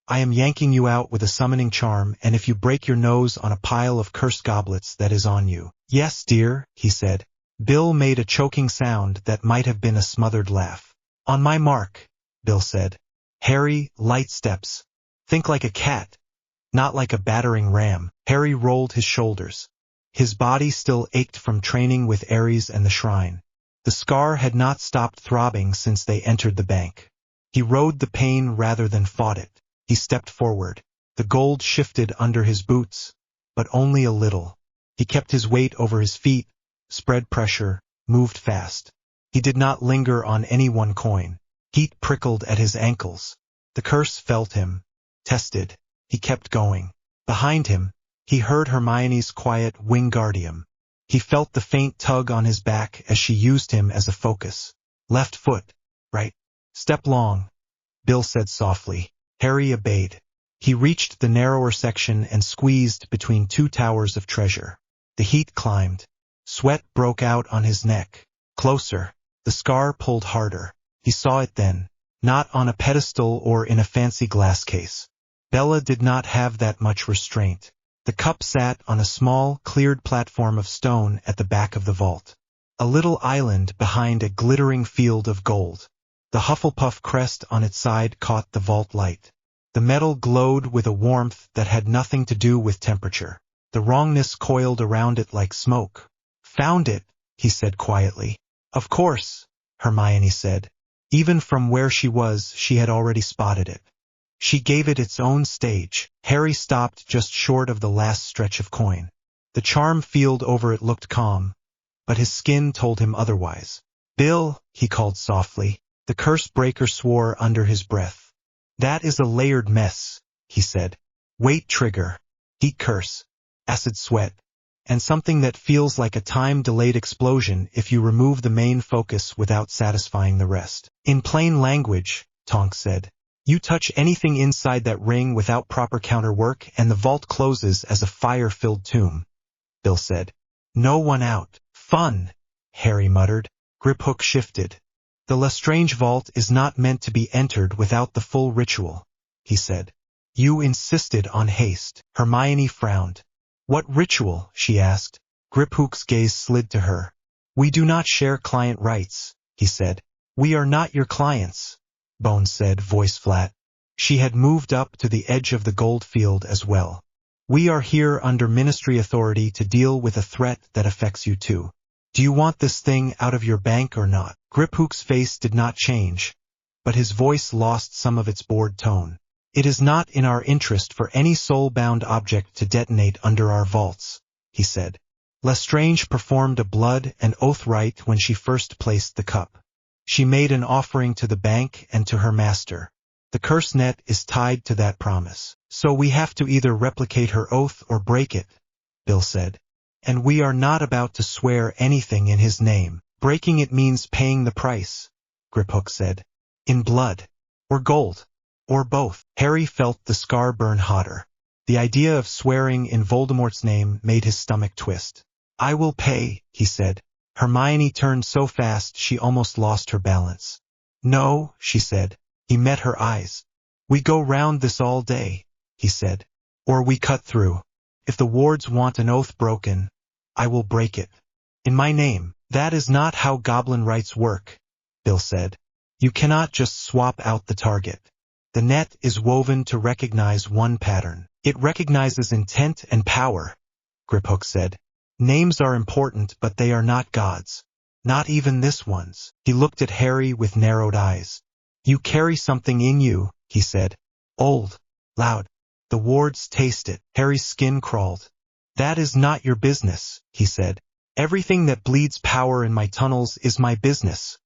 I am yanking you out with a summoning charm, and if you break your nose on a pile of cursed goblets, that is on you. Yes, dear, he said. Bill made a choking sound that might have been a smothered laugh. On my mark, Bill said. Harry, light steps. Think like a cat, not like a battering ram. Harry rolled his shoulders. His body still ached from training with ARES and the shrine. The scar had not stopped throbbing since they entered the bank. He rode the pain rather than fought it. He stepped forward. The gold shifted under his boots, but only a little. He kept his weight over his feet, spread pressure, moved fast. He did not linger on any one coin. Heat prickled at his ankles. The curse felt him, tested. He kept going. Behind him, he heard Hermione's quiet Wingardium. He felt the faint tug on his back as she used him as a focus. Left foot, right. Step long, Bill said softly. Harry obeyed. He reached the narrower section and squeezed between two towers of treasure. The heat climbed. Sweat broke out on his neck. Closer. The scar pulled harder. He saw it then, not on a pedestal or in a fancy glass case. Bella did not have that much restraint. The cup sat on a small, cleared platform of stone at the back of the vault. A little island behind a glittering field of gold. The Hufflepuff crest on its side caught the vault light. The metal glowed with a warmth that had nothing to do with temperature. The wrongness coiled around it like smoke. Found it, he said quietly. Of course, Hermione said. Even from where she was, she had already spotted it. She gave it its own stage. Harry stopped just short of the last stretch of coin. The charm field over it looked calm, but his skin told him otherwise. Bill, he called softly. The curse breaker swore under his breath. That is a layered mess, he said. Weight trigger, heat curse, acid sweat, and something that feels like a time-delayed explosion if you remove the main focus without satisfying the rest. In plain language, Tonks said, you touch anything inside that ring without proper counterwork and the vault closes as a fire-filled tomb. Bill said. No one out. Fun, Harry muttered. Griphook shifted. The Lestrange vault is not meant to be entered without the full ritual, he said. You insisted on haste. Hermione frowned. What ritual? She asked. Griphook's gaze slid to her. We do not share client rights, he said. We are not your clients, Bones said, voice flat. She had moved up to the edge of the gold field as well. We are here under ministry authority to deal with a threat that affects you too. Do you want this thing out of your bank or not? Griphook's face did not change, but his voice lost some of its bored tone. It is not in our interest for any soul-bound object to detonate under our vaults, he said. Lestrange performed a blood and oath rite when she first placed the cup. She made an offering to the bank and to her master. The curse net is tied to that promise. So we have to either replicate her oath or break it, Bill said. And we are not about to swear anything in his name. Breaking it means paying the price, Griphook said. In blood. Or gold. Or both. Harry felt the scar burn hotter. The idea of swearing in Voldemort's name made his stomach twist. "I will pay," he said. Hermione turned so fast she almost lost her balance. "No," she said. He met her eyes. "We go round this all day," he said. "Or we cut through. If the wards want an oath broken, I will break it. In my name." "That is not how goblin rights work," Bill said. "You cannot just swap out the target. The net is woven to recognize one pattern. It recognizes intent and power," Griphook said. "Names are important, but they are not gods. Not even this one's." He looked at Harry with narrowed eyes. "You carry something in you," he said. "Old. Loud. The wards taste it." Harry's skin crawled. "That is not your business," he said. "Everything that bleeds power in my tunnels is my business,"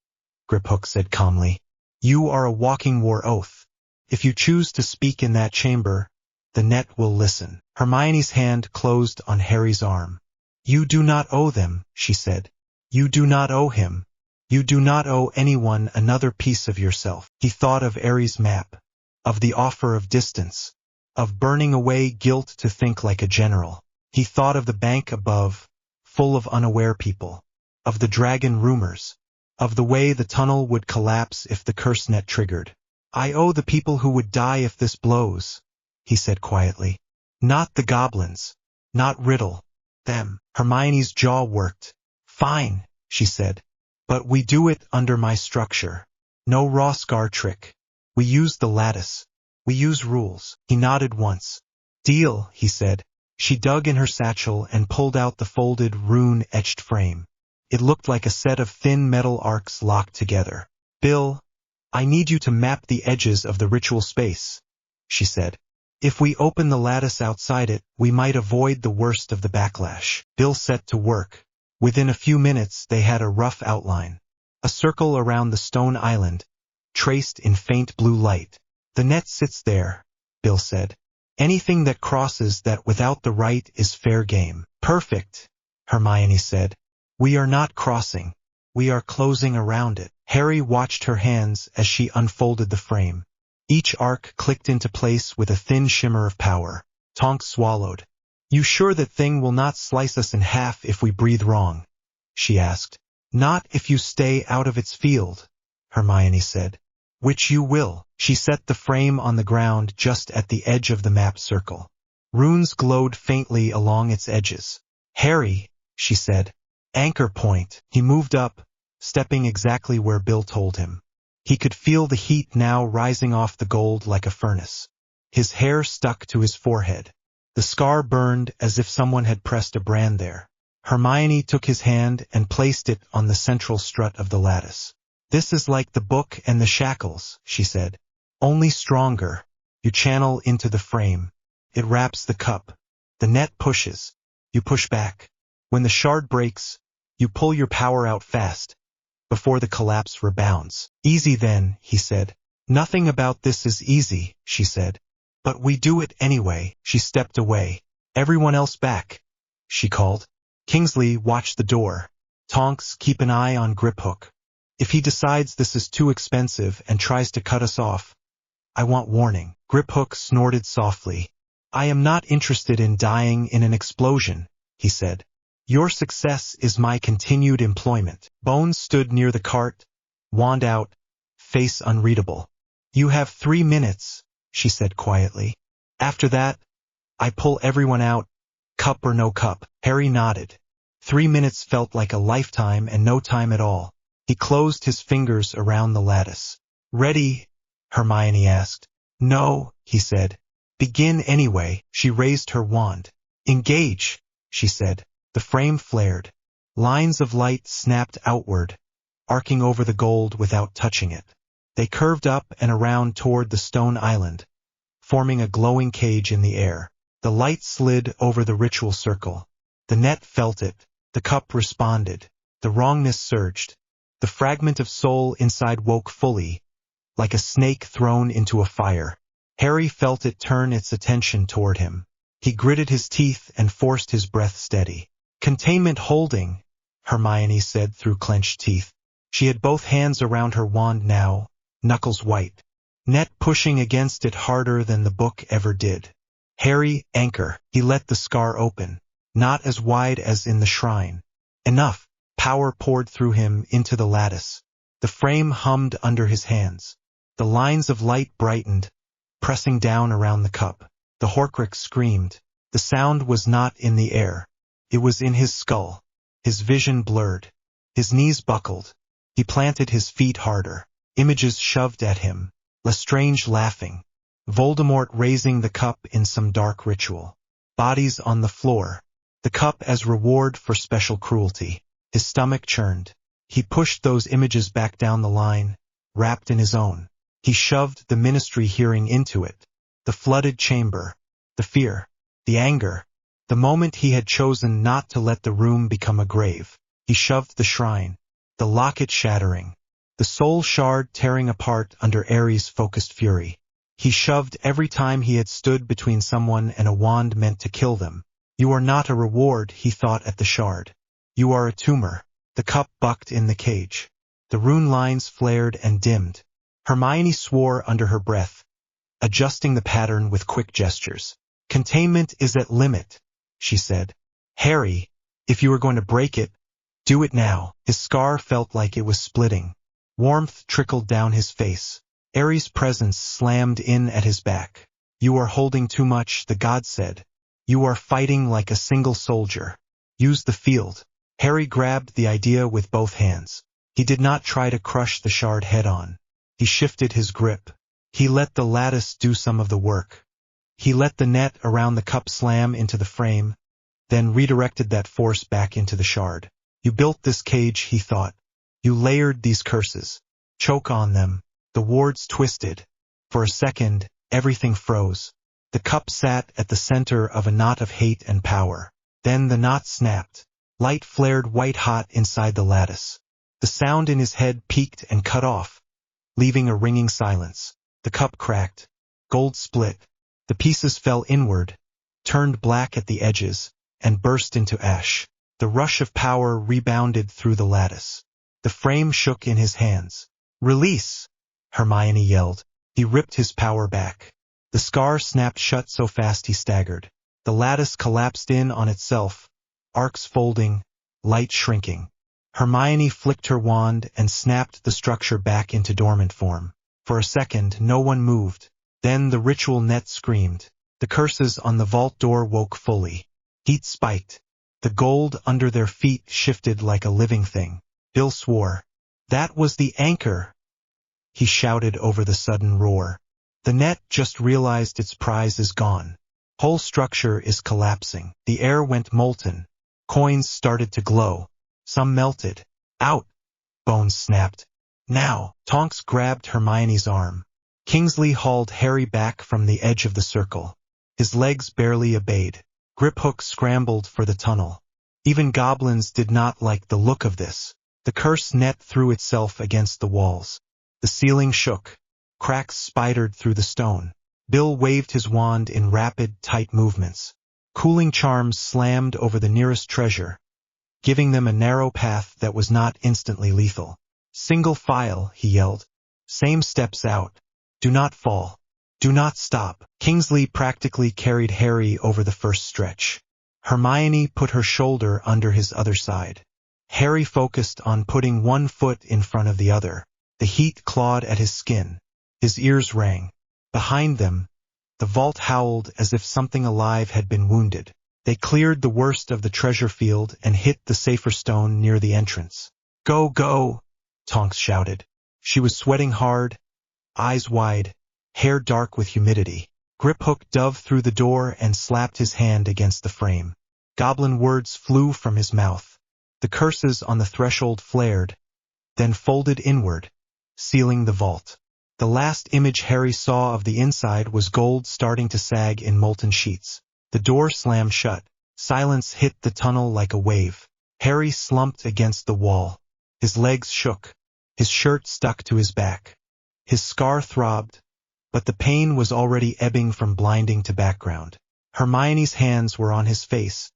Griphook said calmly. "You are a walking war oath. If you choose to speak in that chamber, the net will listen." Hermione's hand closed on Harry's arm. "You do not owe them," she said. "You do not owe him. You do not owe anyone another piece of yourself." He thought of ARES' map, of the offer of distance, of burning away guilt to think like a general. He thought of the bank above, full of unaware people, of the dragon rumors, of the way the tunnel would collapse if the curse net triggered. "I owe the people who would die if this blows," he said quietly. "Not the goblins. Not Riddle. Them." Hermione's jaw worked. "Fine," she said. "But we do it under my structure. No raw scar trick. We use the lattice. We use rules." He nodded once. "Deal," he said. She dug in her satchel and pulled out the folded, rune-etched frame. It looked like a set of thin metal arcs locked together. "Bill, I need you to map the edges of the ritual space," she said. "If we open the lattice outside it, we might avoid the worst of the backlash." Bill set to work. Within a few minutes they had a rough outline. A circle around the stone island, traced in faint blue light. "The net sits there," Bill said. "Anything that crosses that without the right is fair game." "Perfect," Hermione said. "We are not crossing. We are closing around it." Harry watched her hands as she unfolded the frame. Each arc clicked into place with a thin shimmer of power. Tonks swallowed. "You sure that thing will not slice us in half if we breathe wrong?" she asked. "Not if you stay out of its field," Hermione said. "Which you will." She set the frame on the ground just at the edge of the map circle. Runes glowed faintly along its edges. "Harry," she said. "Anchor point." He moved up, stepping exactly where Bill told him. He could feel the heat now rising off the gold like a furnace. His hair stuck to his forehead. The scar burned as if someone had pressed a brand there. Hermione took his hand and placed it on the central strut of the lattice. "This is like the book and the shackles," she said. "Only stronger. You channel into the frame. It wraps the cup. The net pushes. You push back. When the shard breaks, you pull your power out fast, before the collapse rebounds." "Easy then," he said. "Nothing about this is easy," she said. "But we do it anyway." She stepped away. "Everyone else back," she called. Kingsley watched the door. "Tonks, keep an eye on Griphook. If he decides this is too expensive and tries to cut us off, I want warning." Griphook snorted softly. "I am not interested in dying in an explosion," he said. "Your success is my continued employment." Bones stood near the cart, wand out, face unreadable. "You have 3 minutes," she said quietly. "After that, I pull everyone out, cup or no cup." Harry nodded. 3 minutes felt like a lifetime and no time at all. He closed his fingers around the lattice. "Ready?" Hermione asked. "No," he said. "Begin anyway." She raised her wand. "Engage," she said. The frame flared. Lines of light snapped outward, arcing over the gold without touching it. They curved up and around toward the stone island, forming a glowing cage in the air. The light slid over the ritual circle. The net felt it. The cup responded. The wrongness surged. The fragment of soul inside woke fully, like a snake thrown into a fire. Harry felt it turn its attention toward him. He gritted his teeth and forced his breath steady. "Containment holding," Hermione said through clenched teeth. She had both hands around her wand now, knuckles white. "Net pushing against it harder than the book ever did." Harry, anchor. He let the scar open. Not as wide as in the shrine. Enough. Power poured through him into the lattice. The frame hummed under his hands. The lines of light brightened, pressing down around the cup. The Horcrux screamed. The sound was not in the air. It was in his skull. His vision blurred. His knees buckled. He planted his feet harder. Images shoved at him. Lestrange laughing. Voldemort raising the cup in some dark ritual. Bodies on the floor. The cup as reward for special cruelty. His stomach churned. He pushed those images back down the line, wrapped in his own. He shoved the Ministry hearing into it. The flooded chamber. The fear. The anger. The moment he had chosen not to let the room become a grave. He shoved the shrine. The locket shattering. The soul shard tearing apart under ARES' focused fury. He shoved every time he had stood between someone and a wand meant to kill them. You are not a reward, he thought at the shard. You are a tumor. The cup bucked in the cage. The rune lines flared and dimmed. Hermione swore under her breath, adjusting the pattern with quick gestures. Containment is at limit, she said. Harry, if you are going to break it, do it now. His scar felt like it was splitting. Warmth trickled down his face. ARES' presence slammed in at his back. You are holding too much, the god said. You are fighting like a single soldier. Use the field. Harry grabbed the idea with both hands. He did not try to crush the shard head-on. He shifted his grip. He let the lattice do some of the work. He let the net around the cup slam into the frame, then redirected that force back into the shard. You built this cage, he thought. You layered these curses. Choke on them. The wards twisted. For a second, everything froze. The cup sat at the center of a knot of hate and power. Then the knot snapped. Light flared white-hot inside the lattice. The sound in his head peaked and cut off, leaving a ringing silence. The cup cracked. Gold split. The pieces fell inward, turned black at the edges, and burst into ash. The rush of power rebounded through the lattice. The frame shook in his hands. Release! Hermione yelled. He ripped his power back. The scar snapped shut so fast he staggered. The lattice collapsed in on itself, arcs folding, light shrinking. Hermione flicked her wand and snapped the structure back into dormant form. For a second, no one moved. Then the ritual net screamed. The curses on the vault door woke fully. Heat spiked. The gold under their feet shifted like a living thing. Bill swore. That was the anchor, he shouted over the sudden roar. The net just realized its prize is gone. Whole structure is collapsing. The air went molten. Coins started to glow. Some melted. Out! Bones snapped. Now! Tonks grabbed Hermione's arm. Kingsley hauled Harry back from the edge of the circle. His legs barely obeyed. Griphook scrambled for the tunnel. Even goblins did not like the look of this. The curse net threw itself against the walls. The ceiling shook. Cracks spidered through the stone. Bill waved his wand in rapid, tight movements. Cooling charms slammed over the nearest treasure, giving them a narrow path that was not instantly lethal. Single file, he yelled. Same steps out. Do not fall. Do not stop. Kingsley practically carried Harry over the first stretch. Hermione put her shoulder under his other side. Harry focused on putting one foot in front of the other. The heat clawed at his skin. His ears rang. Behind them, the vault howled as if something alive had been wounded. They cleared the worst of the treasure field and hit the safer stone near the entrance. Go, go! Tonks shouted. She was sweating hard, eyes wide, hair dark with humidity. Griphook dove through the door and slapped his hand against the frame. Goblin words flew from his mouth. The curses on the threshold flared, then folded inward, sealing the vault. The last image Harry saw of the inside was gold starting to sag in molten sheets. The door slammed shut. Silence hit the tunnel like a wave. Harry slumped against the wall. His legs shook. His shirt stuck to his back. His scar throbbed, but the pain was already ebbing from blinding to background. Hermione's hands were on his face,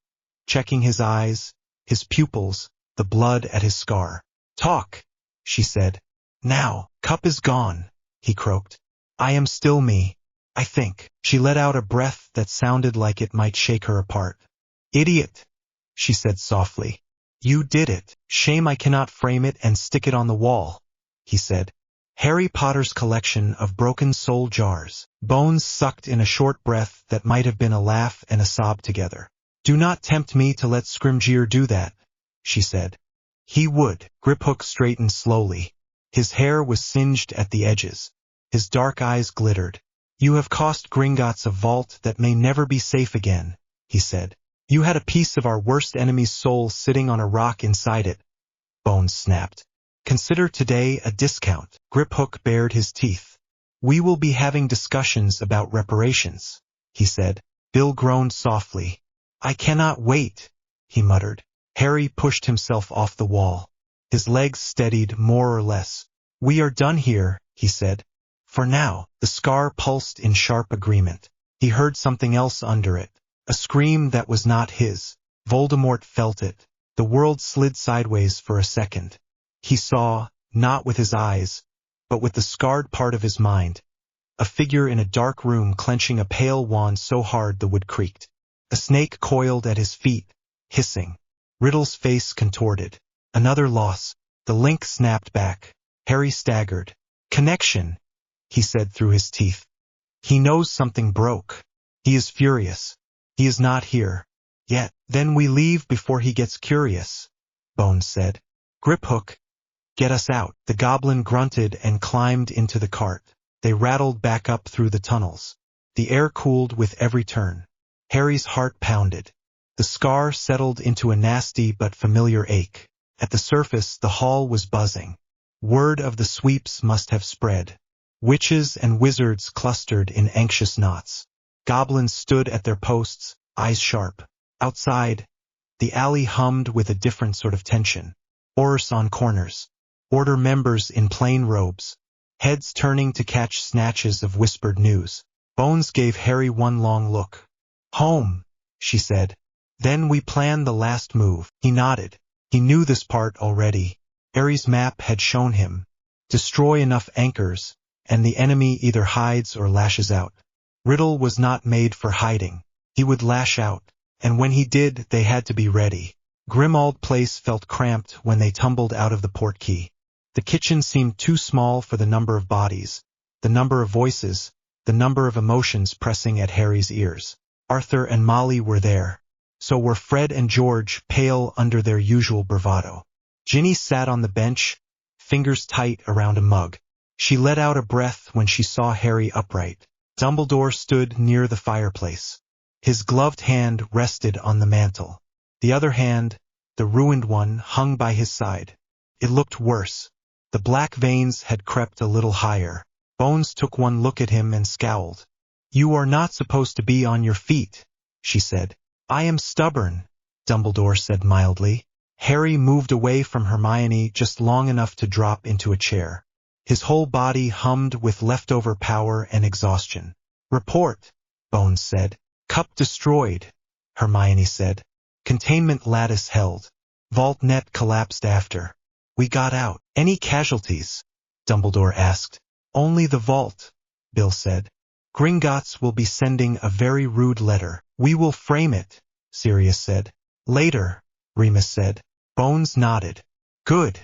checking his eyes, his pupils, the blood at his scar. Talk, she said. Now, cup is gone, he croaked. I am still me. I think. She let out a breath that sounded like it might shake her apart. Idiot, she said softly. You did it. Shame I cannot frame it and stick it on the wall, he said. Harry Potter's collection of broken soul jars. Bones sucked in a short breath that might have been a laugh and a sob together. Do not tempt me to let Scrimgeour do that, she said. He would. Griphook straightened slowly. His hair was singed at the edges. His dark eyes glittered. You have cost Gringotts a vault that may never be safe again, he said. You had a piece of our worst enemy's soul sitting on a rock inside it. Bones snapped. Consider today a discount. Griphook bared his teeth. We will be having discussions about reparations, he said. Bill groaned softly. I cannot wait, he muttered. Harry pushed himself off the wall. His legs steadied more or less. We are done here, he said. For now. The scar pulsed in sharp agreement. He heard something else under it. A scream that was not his. Voldemort felt it. The world slid sideways for a second. He saw, not with his eyes, but with the scarred part of his mind, a figure in a dark room clenching a pale wand so hard the wood creaked. A snake coiled at his feet, hissing. Riddle's face contorted. Another loss. The link snapped back. Harry staggered. Connection, he said through his teeth. He knows something broke. He is furious. He is not here. Yet. Then we leave before he gets curious, Bones said. Griphook, get us out. The goblin grunted and climbed into the cart. They rattled back up through the tunnels. The air cooled with every turn. Harry's heart pounded. The scar settled into a nasty but familiar ache. At the surface, the hall was buzzing. Word of the sweeps must have spread. Witches and wizards clustered in anxious knots. Goblins stood at their posts, eyes sharp. Outside, the alley hummed with a different sort of tension. Orcs on corners. Order members in plain robes. Heads turning to catch snatches of whispered news. Bones gave Harry one long look. Home, she said. Then we plan the last move. He nodded. He knew this part already. ARES' map had shown him. Destroy enough anchors, and the enemy either hides or lashes out. Riddle was not made for hiding. He would lash out, and when he did, they had to be ready. Grimmauld Place felt cramped when they tumbled out of the portkey. The kitchen seemed too small for the number of bodies, the number of voices, the number of emotions pressing at Harry's ears. Arthur and Molly were there. So were Fred and George, pale under their usual bravado. Ginny sat on the bench, fingers tight around a mug. She let out a breath when she saw Harry upright. Dumbledore stood near the fireplace. His gloved hand rested on the mantel. The other hand, the ruined one, hung by his side. It looked worse. The black veins had crept a little higher. Bones took one look at him and scowled. You are not supposed to be on your feet, she said. I am stubborn, Dumbledore said mildly. Harry moved away from Hermione just long enough to drop into a chair. His whole body hummed with leftover power and exhaustion. Report, Bones said. Cup destroyed, Hermione said. Containment lattice held. Vault net collapsed after. We got out. Any casualties? Dumbledore asked. Only the vault, Bill said. Gringotts will be sending a very rude letter. We will frame it, Sirius said. Later, Remus said. Bones nodded. Good,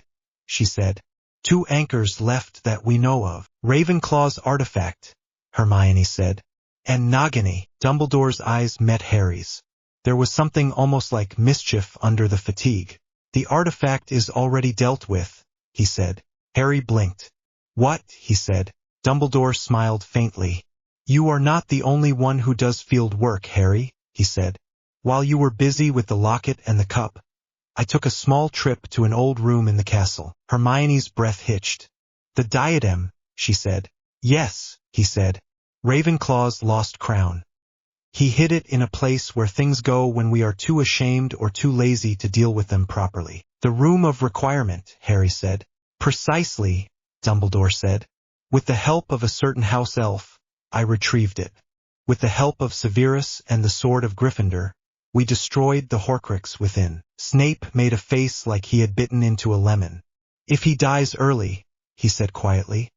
she said. 2 anchors left that we know of. Ravenclaw's artifact, Hermione said. And Nagini. Dumbledore's eyes met Harry's. There was something almost like mischief under the fatigue. The artifact is already dealt with, he said. Harry blinked. What? He said. Dumbledore smiled faintly. You are not the only one who does field work, Harry, he said. While you were busy with the locket and the cup, I took a small trip to an old room in the castle. Hermione's breath hitched. The diadem, she said. Yes, he said. Ravenclaw's lost crown. He hid it in a place where things go when we are too ashamed or too lazy to deal with them properly. The room of requirement, Harry said. Precisely, Dumbledore said. With the help of a certain house elf, I retrieved it. With the help of Severus and the sword of Gryffindor, we destroyed the Horcrux within. Snape made a face like he had bitten into a lemon. If he dies early, he said quietly,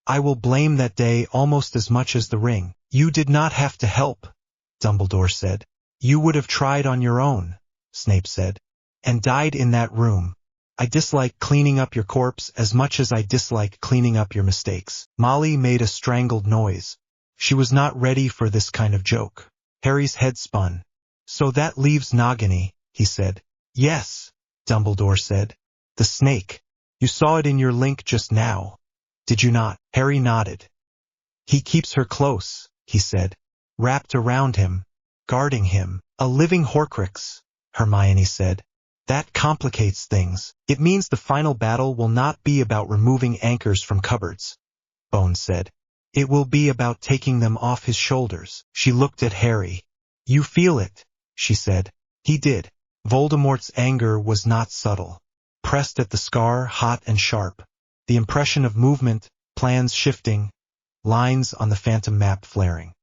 I will blame that day almost as much as the ring. You did not have to help, Dumbledore said. You would have tried on your own, Snape said, and died in that room. I dislike cleaning up your corpse as much as I dislike cleaning up your mistakes. Molly made a strangled noise. She was not ready for this kind of joke. Harry's head spun. So that leaves Nagini, he said. Yes, Dumbledore said. The snake. You saw it in your link just now. Did you not? Harry nodded. He keeps her close, he said. Wrapped around him. Guarding him. A living Horcrux, Hermione said. That complicates things. It means the final battle will not be about removing anchors from cupboards, Bones said. It will be about taking them off his shoulders. She looked at Harry. You feel it, she said. He did. Voldemort's anger was not subtle. Pressed at the scar, hot and sharp. The impression of movement, plans shifting, lines on the phantom map flaring.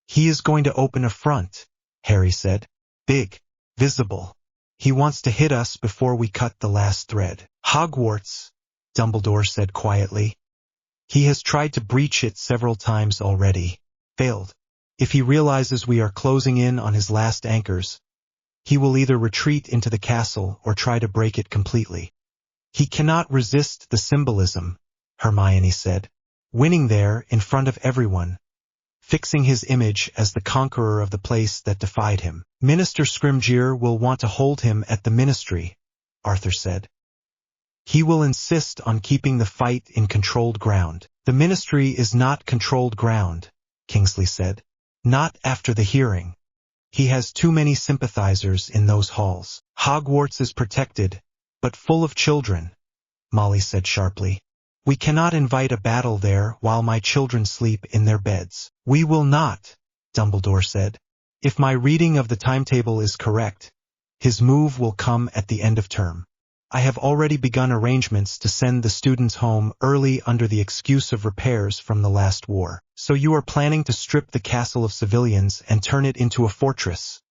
He is going to open a front, Harry said. Big. Visible. He wants to hit us before we cut the last thread. Hogwarts, Dumbledore said quietly. He has tried to breach it several times already. Failed. If he realizes we are closing in on his last anchors, he will either retreat into the castle or try to break it completely. He cannot resist the symbolism, Hermione said. Winning there in front of everyone. Fixing his image as the conqueror of the place that defied him. Minister Scrimgeour will want to hold him at the ministry, Arthur said. He will insist on keeping the fight in controlled ground. The ministry is not controlled ground, Kingsley said. Not after the hearing. He has too many sympathizers in those halls. Hogwarts is protected, but full of children, Molly said sharply. We cannot invite a battle there while my children sleep in their beds. We will not, Dumbledore said. If my reading of the timetable is correct, his move will come at the end of term. I have already begun arrangements to send the students home early under the excuse of repairs from the last war. So you are planning to strip the castle of civilians and turn it into a fortress,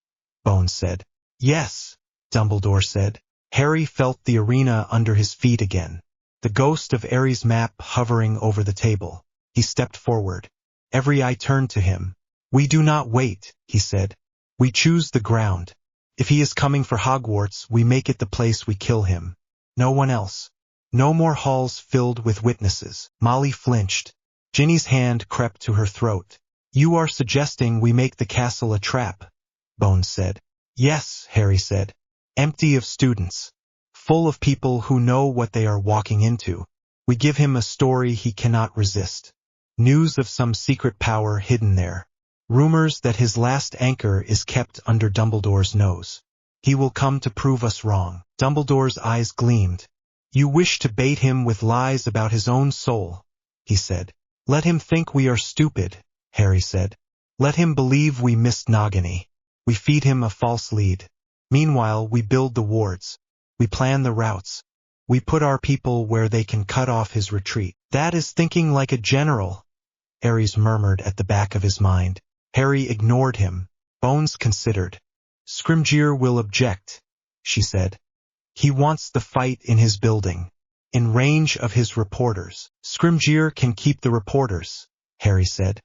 Bones said. Yes, Dumbledore said. Harry felt the arena under his feet again. The ghost of ARES map hovering over the table. He stepped forward. Every eye turned to him. We do not wait, he said. We choose the ground. If he is coming for Hogwarts, we make it the place we kill him. No one else. No more halls filled with witnesses. Molly flinched. Ginny's hand crept to her throat. You are suggesting we make the castle a trap, Bones said. Yes, Harry said. Empty of students. Full of people who know what they are walking into. We give him a story he cannot resist. News of some secret power hidden there. Rumors that his last anchor is kept under Dumbledore's nose. He will come to prove us wrong. Dumbledore's eyes gleamed. You wish to bait him with lies about his own soul, he said. Let him think we are stupid, Harry said. Let him believe we missed Nagini. We feed him a false lead. Meanwhile, we build the wards. We plan the routes. We put our people where they can cut off his retreat. That is thinking like a general, ARES murmured at the back of his mind. Harry ignored him. Bones considered. Scrimgeour will object, she said. He wants the fight in his building, in range of his reporters. Scrimgeour can keep the reporters, Harry said.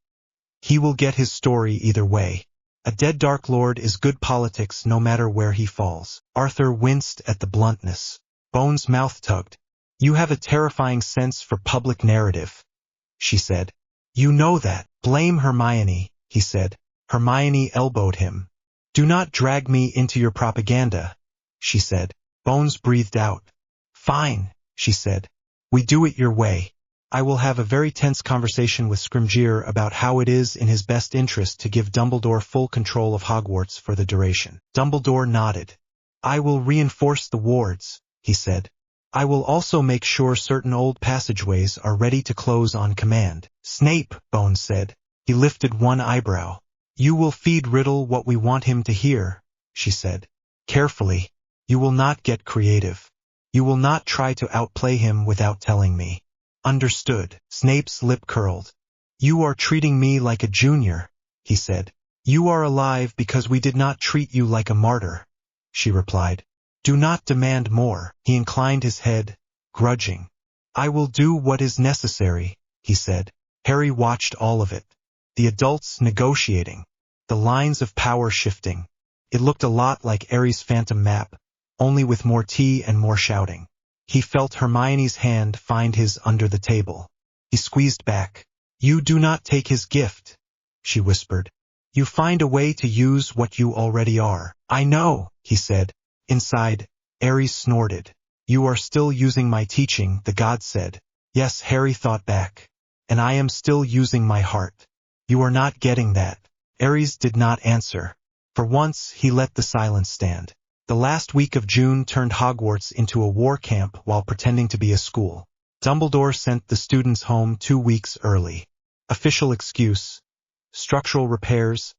He will get his story either way. A dead Dark Lord is good politics no matter where he falls. Arthur winced at the bluntness. Bones' mouth tugged. You have a terrifying sense for public narrative, she said. You know that. Blame Hermione, he said. Hermione elbowed him. Do not drag me into your propaganda, she said. Bones breathed out. Fine, she said. We do it your way. I will have a very tense conversation with Scrimgeour about how it is in his best interest to give Dumbledore full control of Hogwarts for the duration. Dumbledore nodded. I will reinforce the wards, he said. I will also make sure certain old passageways are ready to close on command. Snape, Bones said. He lifted one eyebrow. You will feed Riddle what we want him to hear, she said. Carefully. You will not get creative. You will not try to outplay him without telling me. Understood. Snape's lip curled. You are treating me like a junior, he said. You are alive because we did not treat you like a martyr, she replied. Do not demand more. He inclined his head, grudging. I will do what is necessary, he said. Harry watched all of it. The adults negotiating. The lines of power shifting. It looked a lot like ARES' phantom map, only with more tea and more shouting. He felt Hermione's hand find his under the table. He squeezed back. "You do not take his gift," she whispered. "You find a way to use what you already are." "I know," he said. Inside, ARES snorted. "You are still using my teaching," the god said. "Yes," Harry thought back. "And I am still using my heart." "You are not getting that." ARES did not answer. For once, he let the silence stand. The last week of June turned Hogwarts into a war camp while pretending to be a school. Dumbledore sent the students home 2 weeks early. Official excuse: structural repairs,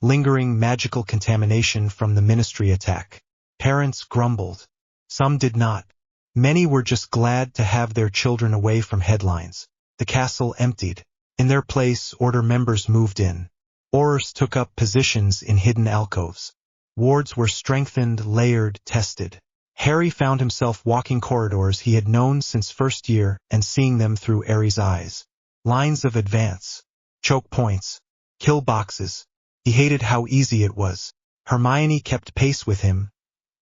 lingering magical contamination from the Ministry attack. Parents grumbled. Some did not. Many were just glad to have their children away from headlines. The castle emptied. In their place, Order members moved in. ARES took up positions in hidden alcoves. Wards were strengthened, layered, tested. Harry found himself walking corridors he had known since first year and seeing them through ARES' eyes. Lines of advance, choke points, kill boxes. He hated how easy it was. Hermione kept pace with him,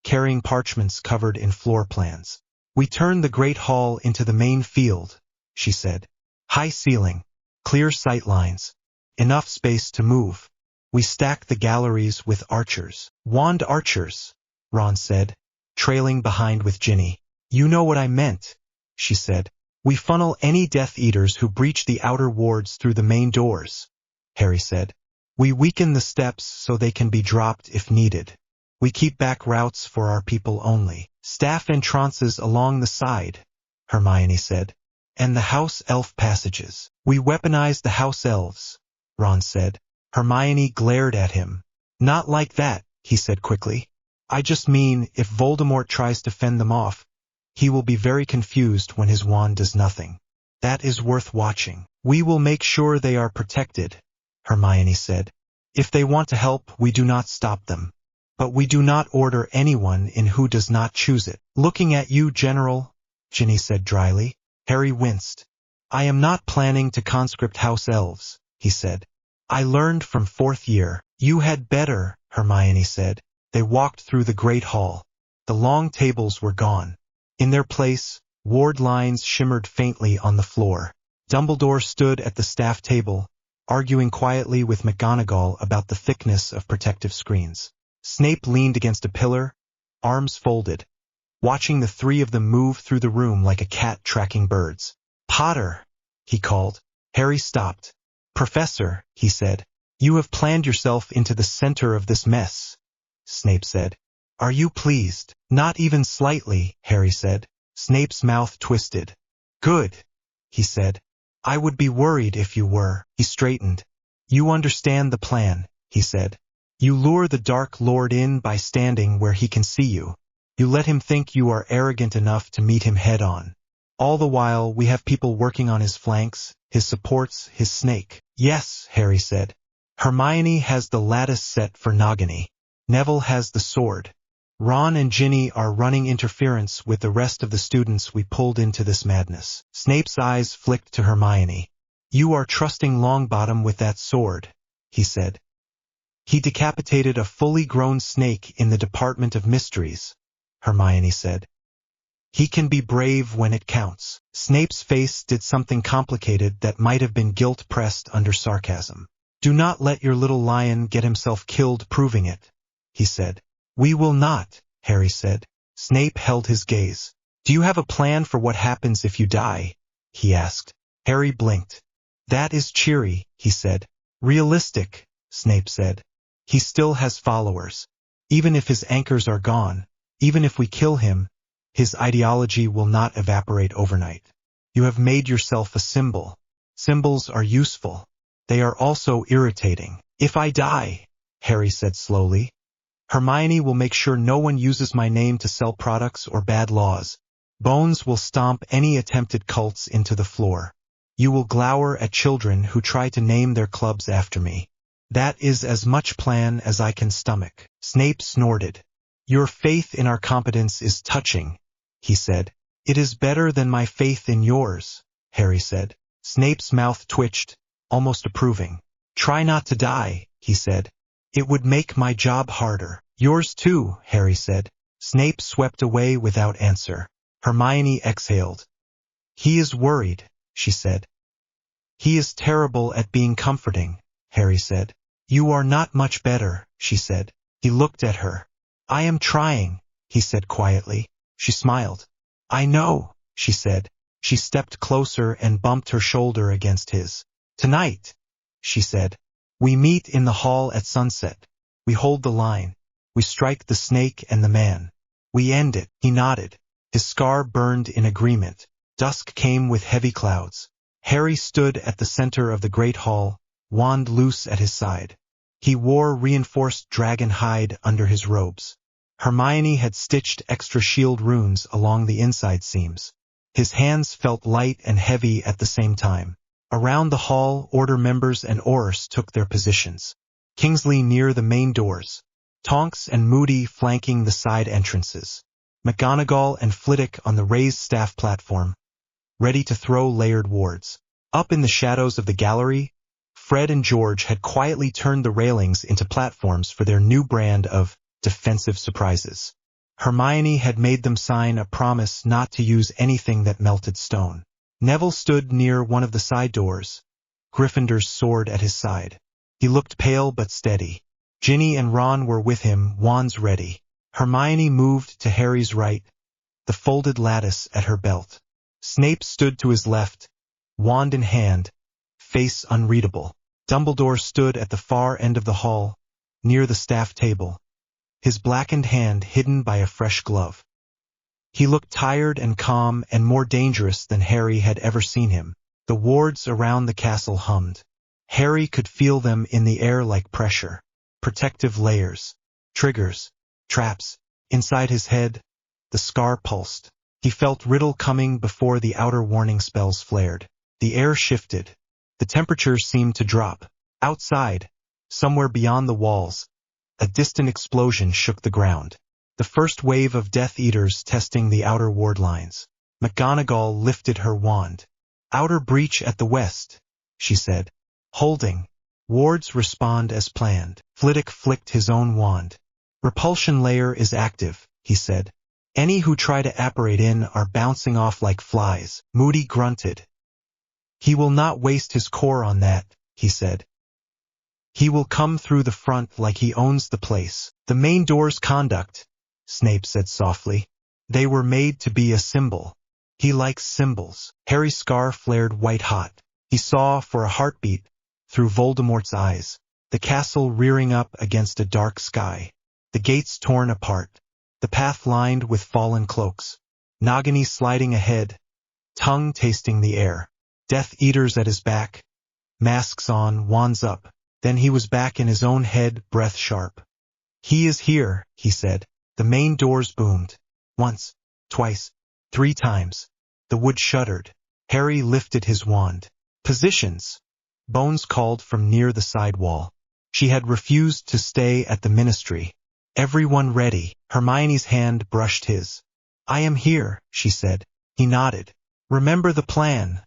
carrying parchments covered in floor plans. "We turned the Great Hall into the main field," she said. "High ceiling, clear sight lines, enough space to move. We stacked the galleries with archers." "Wand archers," Ron said, trailing behind with Ginny. "You know what I meant," she said. "We funnel any Death Eaters who breach the outer wards through the main doors," Harry said. "We weaken the steps so they can be dropped if needed. We keep back routes for our people only." "Staff entrances along the side," Hermione said. "And the house elf passages." "We weaponize the house elves," Ron said. Hermione glared at him. "Not like that," he said quickly. "I just mean, if Voldemort tries to fend them off, he will be very confused when his wand does nothing. That is worth watching." "We will make sure they are protected," Hermione said. "If they want to help, we do not stop them. But we do not order anyone in who does not choose it." "Looking at you, General," Ginny said dryly. Harry winced. "I am not planning to conscript house elves," he said. "I learned from 4th year." "You had better," Hermione said. They walked through the Great Hall. The long tables were gone. In their place, ward lines shimmered faintly on the floor. Dumbledore stood at the staff table, arguing quietly with McGonagall about the thickness of protective screens. Snape leaned against a pillar, arms folded, watching the 3 of them move through the room like a cat tracking birds. "Potter," he called. Harry stopped. "Professor," he said, "you have planned yourself into the center of this mess," Snape said. "Are you pleased?" "Not even slightly," Harry said. Snape's mouth twisted. "Good," he said. "I would be worried if you were." He straightened. "You understand the plan," he said. "You lure the Dark Lord in by standing where he can see you. You let him think you are arrogant enough to meet him head-on. All the while, we have people working on his flanks, his supports, his snake." "Yes," Harry said. "Hermione has the lattice set for Nagini. Neville has the sword. Ron and Ginny are running interference with the rest of the students we pulled into this madness." Snape's eyes flicked to Hermione. "You are trusting Longbottom with that sword," he said. "He decapitated a fully grown snake in the Department of Mysteries," Hermione said. "He can be brave when it counts." Snape's face did something complicated that might have been guilt pressed under sarcasm. "Do not let your little lion get himself killed proving it," he said. "We will not," Harry said. Snape held his gaze. "Do you have a plan for what happens if you die?" he asked. Harry blinked. "That is cheery," he said. "Realistic," Snape said. "He still has followers. Even if his anchors are gone, even if we kill him, his ideology will not evaporate overnight. You have made yourself a symbol. Symbols are useful. They are also irritating." "If I die," Harry said slowly, "Hermione will make sure no one uses my name to sell products or bad laws. Bones will stomp any attempted cults into the floor. You will glower at children who try to name their clubs after me. That is as much plan as I can stomach." Snape snorted. "Your faith in our competence is touching," he said. "It is better than my faith in yours," Harry said. Snape's mouth twitched, almost approving. Try not to die, he said. It would make my job harder. Yours too, Harry said. Snape swept away without answer. Hermione exhaled. He is worried, she said. He is terrible at being comforting, Harry said. You are not much better, she said. He looked at her. I am trying, he said quietly. She smiled. I know, she said. She stepped closer and bumped her shoulder against his. Tonight, she said. We meet in the hall at sunset. We hold the line. We strike the snake and the man. We end it. He nodded. His scar burned in agreement. Dusk came with heavy clouds. Harry stood at the center of the great hall, wand loose at his side. He wore reinforced dragon hide under his robes. Hermione had stitched extra shield runes along the inside seams. His hands felt light and heavy at the same time. Around the hall, Order members and ARES took their positions. Kingsley near the main doors. Tonks and Moody flanking the side entrances. McGonagall and Flitwick on the raised staff platform, ready to throw layered wards. Up in the shadows of the gallery, Fred and George had quietly turned the railings into platforms for their new brand of defensive surprises. Hermione had made them sign a promise not to use anything that melted stone. Neville stood near one of the side doors, Gryffindor's sword at his side. He looked pale but steady. Ginny and Ron were with him, wands ready. Hermione moved to Harry's right, the folded lattice at her belt. Snape stood to his left, wand in hand, face unreadable. Dumbledore stood at the far end of the hall, near the staff table, his blackened hand hidden by a fresh glove. He looked tired and calm and more dangerous than Harry had ever seen him. The wards around the castle hummed. Harry could feel them in the air like pressure. Protective layers, triggers, traps. Inside his head, the scar pulsed. He felt Riddle coming before the outer warning spells flared. The air shifted. The temperature seemed to drop. Outside, somewhere beyond the walls, a distant explosion shook the ground. The first wave of Death Eaters testing the outer ward lines. McGonagall lifted her wand. Outer breach at the west, she said. Holding. Wards respond as planned. Flitwick flicked his own wand. Repulsion layer is active, he said. Any who try to apparate in are bouncing off like flies. Moody grunted. He will not waste his core on that, he said. He will come through the front like he owns the place. The main door's conduct, Snape said softly. They were made to be a symbol. He likes symbols. Harry's scar flared white-hot. He saw, for a heartbeat, through Voldemort's eyes, the castle rearing up against a dark sky. The gates torn apart. The path lined with fallen cloaks. Nagini sliding ahead, tongue tasting the air. Death Eaters at his back. Masks on, wands up. Then he was back in his own head, breath sharp. He is here, he said. The main doors boomed. Once, twice, 3 times. The wood shuddered. Harry lifted his wand. Positions. Bones called from near the side wall. She had refused to stay at the ministry. Everyone ready. Hermione's hand brushed his. I am here, she said. He nodded. Remember the plan,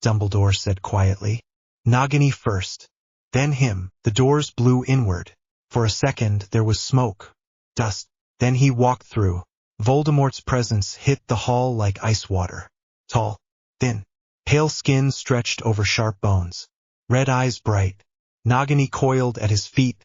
Dumbledore said quietly. Nagini first. Then him. The doors blew inward. For a second there was smoke. Dust. Then he walked through. Voldemort's presence hit the hall like ice water. Tall. Thin. Pale skin stretched over sharp bones. Red eyes bright. Nagini coiled at his feet,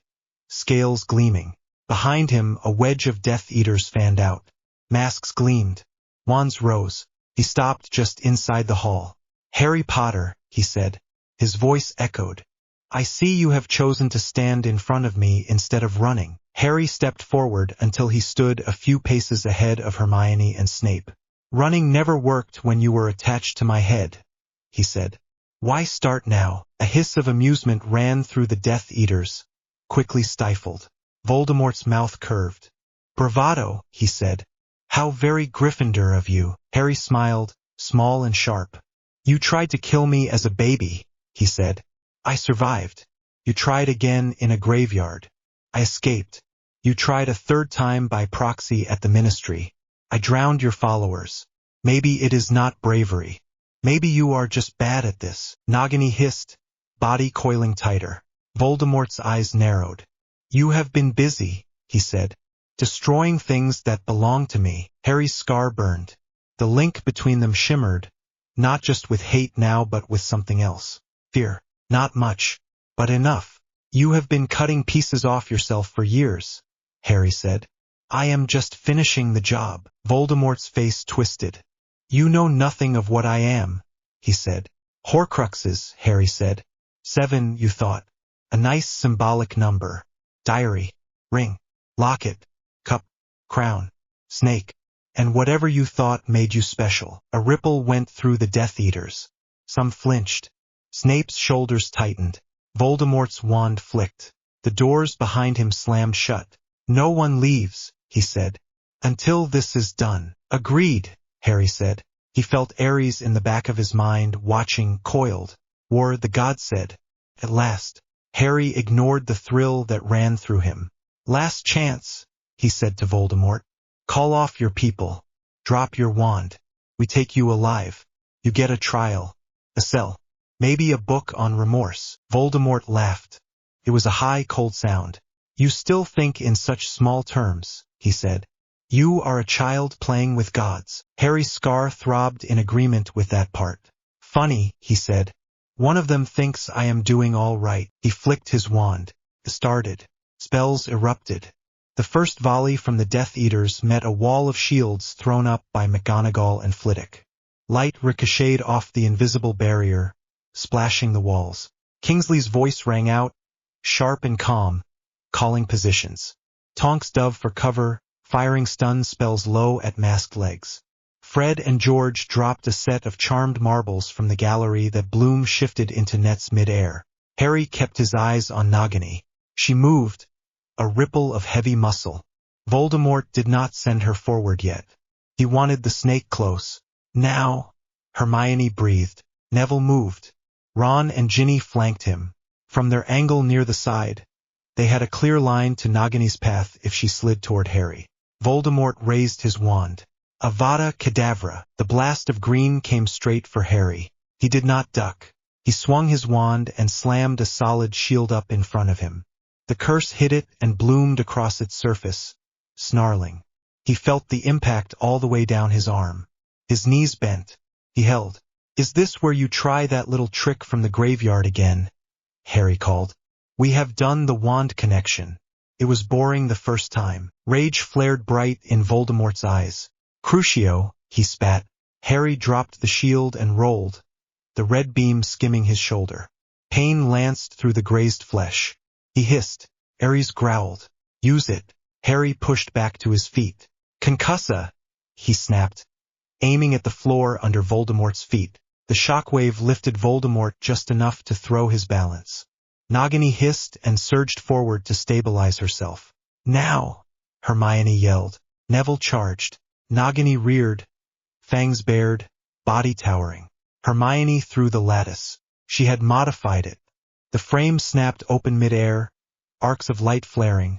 scales gleaming. Behind him a wedge of Death Eaters fanned out. Masks gleamed. Wands rose. He stopped just inside the hall. Harry Potter, he said. His voice echoed. I see you have chosen to stand in front of me instead of running. Harry stepped forward until he stood a few paces ahead of Hermione and Snape. Running never worked when you were attached to my head, he said. Why start now? A hiss of amusement ran through the Death Eaters, quickly stifled. Voldemort's mouth curved. Bravado, he said. How very Gryffindor of you. Harry smiled, small and sharp. You tried to kill me as a baby, he said. I survived. You tried again in a graveyard. I escaped. You tried a 3rd time by proxy at the ministry. I drowned your followers. Maybe it is not bravery. Maybe you are just bad at this. Nagini hissed, body coiling tighter. Voldemort's eyes narrowed. You have been busy, he said, destroying things that belong to me. Harry's scar burned. The link between them shimmered, not just with hate now but with something else. Fear. Not much, but enough. You have been cutting pieces off yourself for years, Harry said. I am just finishing the job. Voldemort's face twisted. You know nothing of what I am, he said. Horcruxes, Harry said. 7, you thought. A nice symbolic number. Diary, ring, locket, cup, crown, snake, and whatever you thought made you special. A ripple went through the Death Eaters. Some flinched. Snape's shoulders tightened. Voldemort's wand flicked. The doors behind him slammed shut. No one leaves, he said, until this is done. Agreed, Harry said. He felt ARES in the back of his mind, watching, coiled. War, the god said. At last. Harry ignored the thrill that ran through him. Last chance, he said to Voldemort. Call off your people. Drop your wand. We take you alive. You get a trial. A cell. Maybe a book on remorse. Voldemort laughed. It was a high, cold sound. You still think in such small terms, he said. You are a child playing with gods. Harry's scar throbbed in agreement with that part. Funny, he said. One of them thinks I am doing all right. He flicked his wand. It started. Spells erupted. The first volley from the Death Eaters met a wall of shields thrown up by McGonagall and Flitwick. Light ricocheted off the invisible barrier, splashing the walls. Kingsley's voice rang out, sharp and calm, calling positions. Tonks dove for cover, firing stun spells low at masked legs. Fred and George dropped a set of charmed marbles from the gallery that Bloom shifted into nets mid-air. Harry kept his eyes on Nagini. She moved, a ripple of heavy muscle. Voldemort did not send her forward yet. He wanted the snake close. Now, Hermione breathed. Neville moved. Ron and Ginny flanked him. From their angle near the side, they had a clear line to Nagini's path if she slid toward Harry. Voldemort raised his wand. Avada Kedavra. The blast of green came straight for Harry. He did not duck. He swung his wand and slammed a solid shield up in front of him. The curse hit it and bloomed across its surface, snarling. He felt the impact all the way down his arm. His knees bent. He held. Is this where you try that little trick from the graveyard again? Harry called. We have done the wand connection. It was boring the first time. Rage flared bright in Voldemort's eyes. Crucio, he spat. Harry dropped the shield and rolled, the red beam skimming his shoulder. Pain lanced through the grazed flesh. He hissed. ARES growled. Use it. Harry pushed back to his feet. Concussa, he snapped, aiming at the floor under Voldemort's feet. The shockwave lifted Voldemort just enough to throw his balance. Nagini hissed and surged forward to stabilize herself. Now, Hermione yelled. Neville charged. Nagini reared, fangs bared, body towering. Hermione threw the lattice. She had modified it. The frame snapped open mid-air, arcs of light flaring,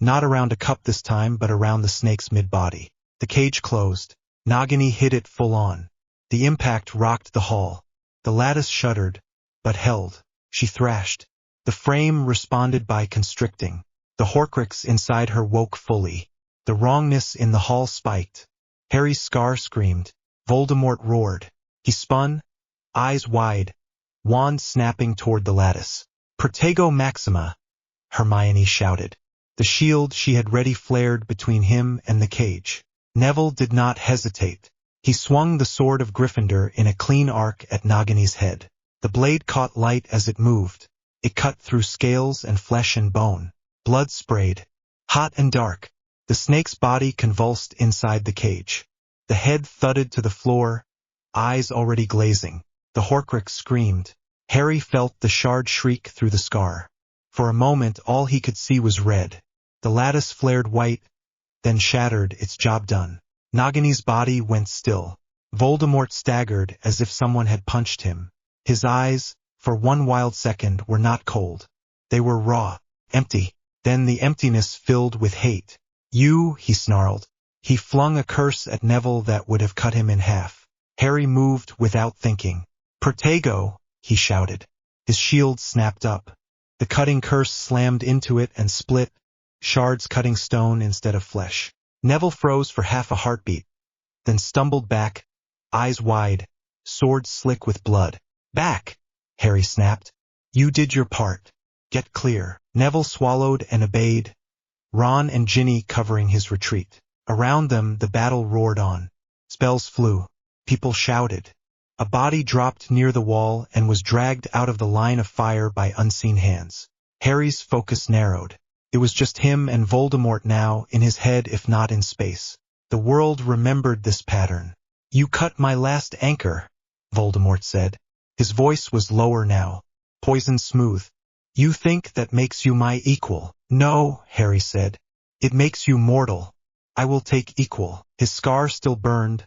not around a cup this time but around the snake's mid-body. The cage closed. Nagini hit it full on. The impact rocked the hall. The lattice shuddered, but held. She thrashed. The frame responded by constricting. The Horcrux inside her woke fully. The wrongness in the hall spiked. Harry's scar screamed. Voldemort roared. He spun, eyes wide, wand snapping toward the lattice. Protego Maxima, Hermione shouted. The shield she had ready flared between him and the cage. Neville did not hesitate. He swung the sword of Gryffindor in a clean arc at Nagini's head. The blade caught light as it moved. It cut through scales and flesh and bone. Blood sprayed. Hot and dark. The snake's body convulsed inside the cage. The head thudded to the floor, eyes already glazing. The Horcrux screamed. Harry felt the shard shriek through the scar. For a moment all he could see was red. The lattice flared white, then shattered, its job done. Nagini's body went still. Voldemort staggered as if someone had punched him. His eyes, for one wild second, were not cold. They were raw, empty. Then the emptiness filled with hate. You, he snarled. He flung a curse at Neville that would have cut him in half. Harry moved without thinking. Protego, he shouted. His shield snapped up. The cutting curse slammed into it and split, shards cutting stone instead of flesh. Neville froze for half a heartbeat, then stumbled back, eyes wide, sword slick with blood. Back! Harry snapped. You did your part. Get clear. Neville swallowed and obeyed, Ron and Ginny covering his retreat. Around them the battle roared on. Spells flew. People shouted. A body dropped near the wall and was dragged out of the line of fire by unseen hands. Harry's focus narrowed. It was just him and Voldemort now, in his head if not in space. The world remembered this pattern. You cut my last anchor, Voldemort said. His voice was lower now, poison smooth. You think that makes you my equal. No, Harry said. It makes you mortal. I will take equal. His scar still burned,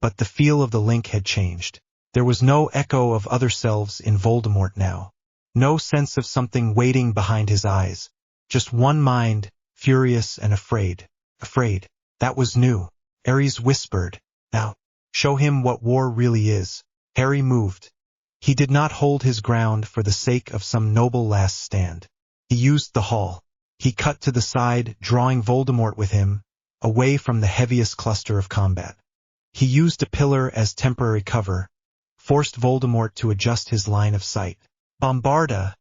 but the feel of the link had changed. There was no echo of other selves in Voldemort now. No sense of something waiting behind his eyes. Just one mind, furious and afraid. Afraid. That was new. ARES whispered. Now, show him what war really is. Harry moved. He did not hold his ground for the sake of some noble last stand. He used the hall. He cut to the side, drawing Voldemort with him, away from the heaviest cluster of combat. He used a pillar as temporary cover, forced Voldemort to adjust his line of sight. Bombarda!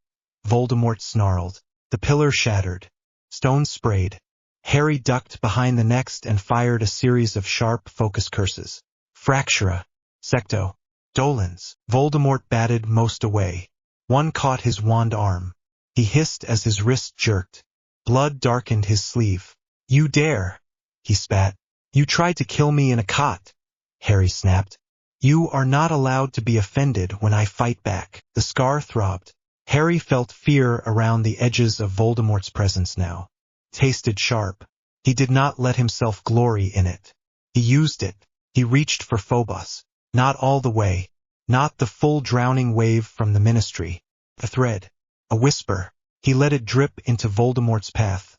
Voldemort snarled. The pillar shattered. Stones sprayed. Harry ducked behind the next and fired a series of sharp, focused curses. Fractura. Secto. Dolens. Voldemort batted most away. One caught his wand arm. He hissed as his wrist jerked. Blood darkened his sleeve. You dare! He spat. You tried to kill me in a cot, Harry snapped. You are not allowed to be offended when I fight back. The scar throbbed. Harry felt fear around the edges of Voldemort's presence now. Tasted sharp. He did not let himself glory in it. He used it. He reached for Phobos. Not all the way. Not the full drowning wave from the Ministry. A thread. A whisper. He let it drip into Voldemort's path.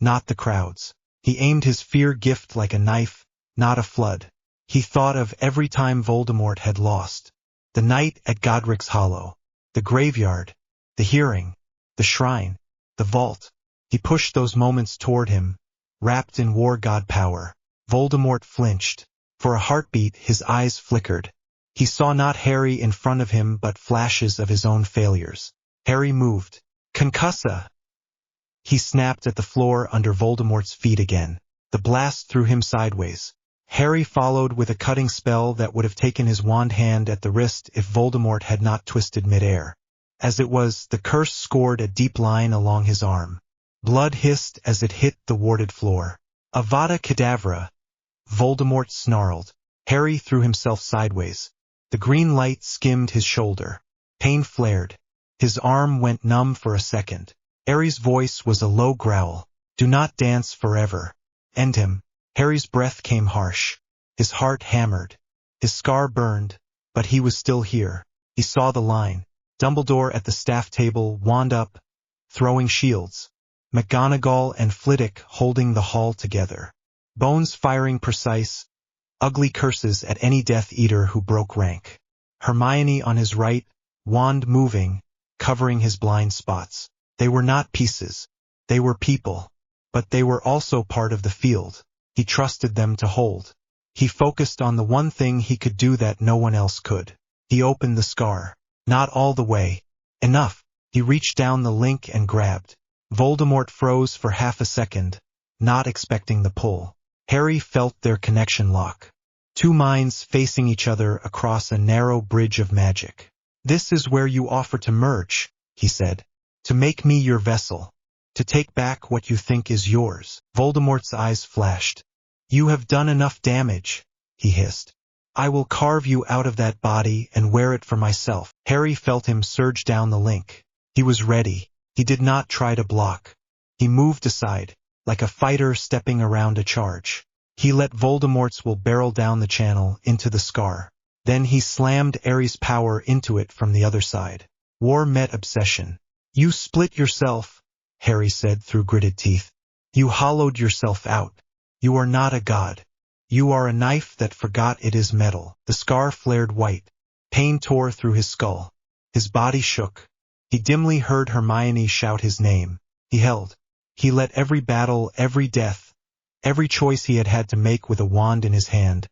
Not the crowds. He aimed his fear gift like a knife, not a flood. He thought of every time Voldemort had lost. The night at Godric's Hollow. The graveyard. The hearing. The shrine. The vault. He pushed those moments toward him, wrapped in war god power. Voldemort flinched. For a heartbeat his eyes flickered. He saw not Harry in front of him but flashes of his own failures. Harry moved. Concussa! He snapped at the floor under Voldemort's feet again. The blast threw him sideways. Harry followed with a cutting spell that would have taken his wand hand at the wrist if Voldemort had not twisted midair. As it was, the curse scored a deep line along his arm. Blood hissed as it hit the warded floor. Avada Kedavra! Voldemort snarled. Harry threw himself sideways. The green light skimmed his shoulder. Pain flared. His arm went numb for a second. Harry's voice was a low growl. Do not dance forever. End him. Harry's breath came harsh. His heart hammered. His scar burned, but he was still here. He saw the line. Dumbledore at the staff table, wand up, throwing shields. McGonagall and Flitwick holding the hall together. Bones firing precise, ugly curses at any Death Eater who broke rank. Hermione on his right, wand moving, covering his blind spots. They were not pieces. They were people. But they were also part of the field. He trusted them to hold. He focused on the one thing he could do that no one else could. He opened the scar. Not all the way. Enough. He reached down the link and grabbed. Voldemort froze for half a second, not expecting the pull. Harry felt their connection lock. Two minds facing each other across a narrow bridge of magic. This is where you offer to merge, he said. To make me your vessel. To take back what you think is yours. Voldemort's eyes flashed. You have done enough damage, he hissed. I will carve you out of that body and wear it for myself. Harry felt him surge down the link. He was ready. He did not try to block. He moved aside, like a fighter stepping around a charge. He let Voldemort's will barrel down the channel into the scar. Then he slammed ARES' power into it from the other side. War met obsession. You split yourself, Harry said through gritted teeth. You hollowed yourself out. You are not a god. You are a knife that forgot it is metal. The scar flared white. Pain tore through his skull. His body shook. He dimly heard Hermione shout his name. He held. He let every battle, every death, every choice he had had to make with a wand in his hand,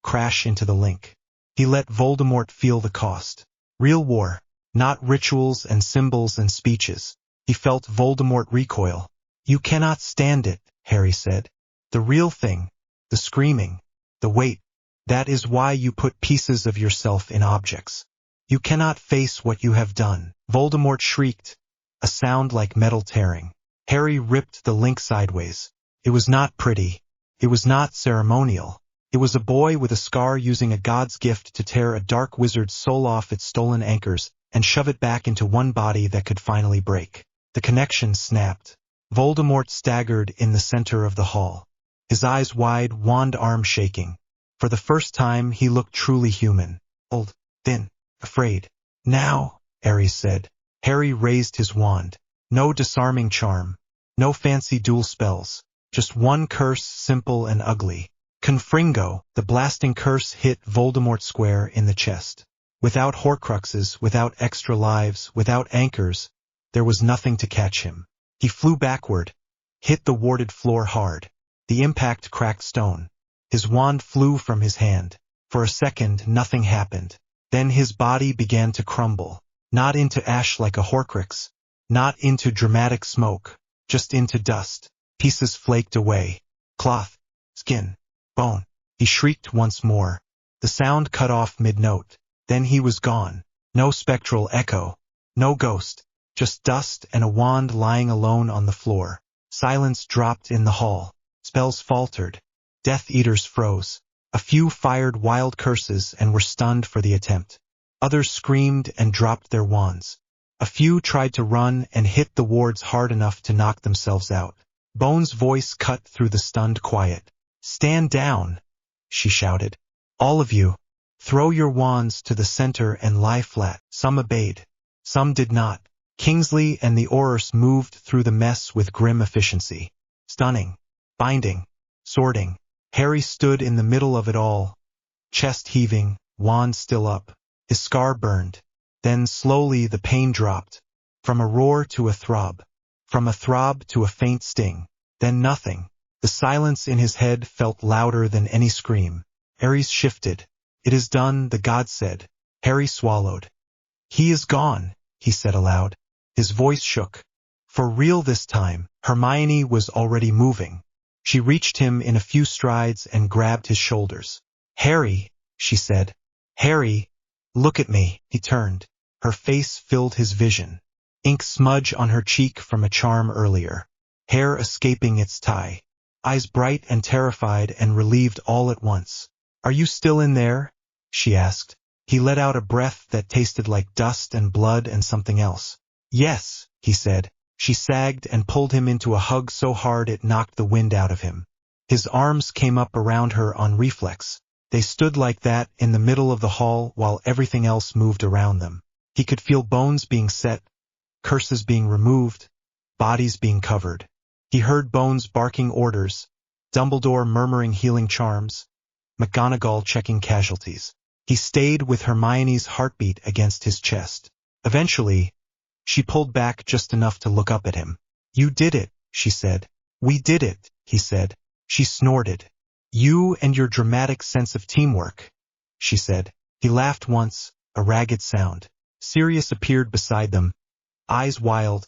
crash into the link. He let Voldemort feel the cost. Real war, not rituals and symbols and speeches. He felt Voldemort recoil. "You cannot stand it," Harry said. "The real thing, the screaming, the weight, that is why you put pieces of yourself in objects. You cannot face what you have done." Voldemort shrieked, a sound like metal tearing. Harry ripped the link sideways. It was not pretty. It was not ceremonial. It was a boy with a scar using a god's gift to tear a dark wizard's soul off its stolen anchors and shove it back into one body that could finally break. The connection snapped. Voldemort staggered in the center of the hall, his eyes wide, wand arm shaking. For the first time, he looked truly human. Old, thin, afraid. "Now," ARES said. Harry raised his wand. No disarming charm. No fancy dual spells. Just one curse, simple and ugly. Confringo, the blasting curse hit Voldemort square in the chest. Without Horcruxes, without extra lives, without anchors, there was nothing to catch him. He flew backward, hit the warded floor hard. The impact cracked stone. His wand flew from his hand. For a second, nothing happened. Then his body began to crumble. Not into ash like a Horcrux. Not into dramatic smoke. Just into dust. Pieces flaked away. Cloth. Skin. Bone. He shrieked once more. The sound cut off mid-note. Then he was gone. No spectral echo. No ghost. Just dust and a wand lying alone on the floor. Silence dropped in the hall. Spells faltered. Death Eaters froze. A few fired wild curses and were stunned for the attempt. Others screamed and dropped their wands. A few tried to run and hit the wards hard enough to knock themselves out. Bone's voice cut through the stunned quiet. "Stand down," she shouted. "All of you. Throw your wands to the center and lie flat." Some obeyed. Some did not. Kingsley and the ARES moved through the mess with grim efficiency. Stunning. Binding. Sorting. Harry stood in the middle of it all. Chest heaving, wand still up. His scar burned. Then slowly the pain dropped. From a roar to a throb. From a throb to a faint sting. Then nothing. The silence in his head felt louder than any scream. ARES shifted. "It is done," the god said. Harry swallowed. "He is gone," he said aloud. His voice shook. For real this time. Hermione was already moving. She reached him in a few strides and grabbed his shoulders. "Harry," she said. "Harry, look at me." He turned. Her face filled his vision. Ink smudge on her cheek from a charm earlier. Hair escaping its tie. Eyes bright and terrified and relieved all at once. "Are you still in there?" she asked. He let out a breath that tasted like dust and blood and something else. "Yes," he said. She sagged and pulled him into a hug so hard it knocked the wind out of him. His arms came up around her on reflex. They stood like that in the middle of the hall while everything else moved around them. He could feel bones being set, curses being removed, bodies being covered. He heard Bones barking orders, Dumbledore murmuring healing charms, McGonagall checking casualties. He stayed with Hermione's heartbeat against his chest. Eventually, she pulled back just enough to look up at him. "You did it," she said. "We did it," he said. She snorted. "You and your dramatic sense of teamwork," she said. He laughed once, a ragged sound. Sirius appeared beside them, eyes wild,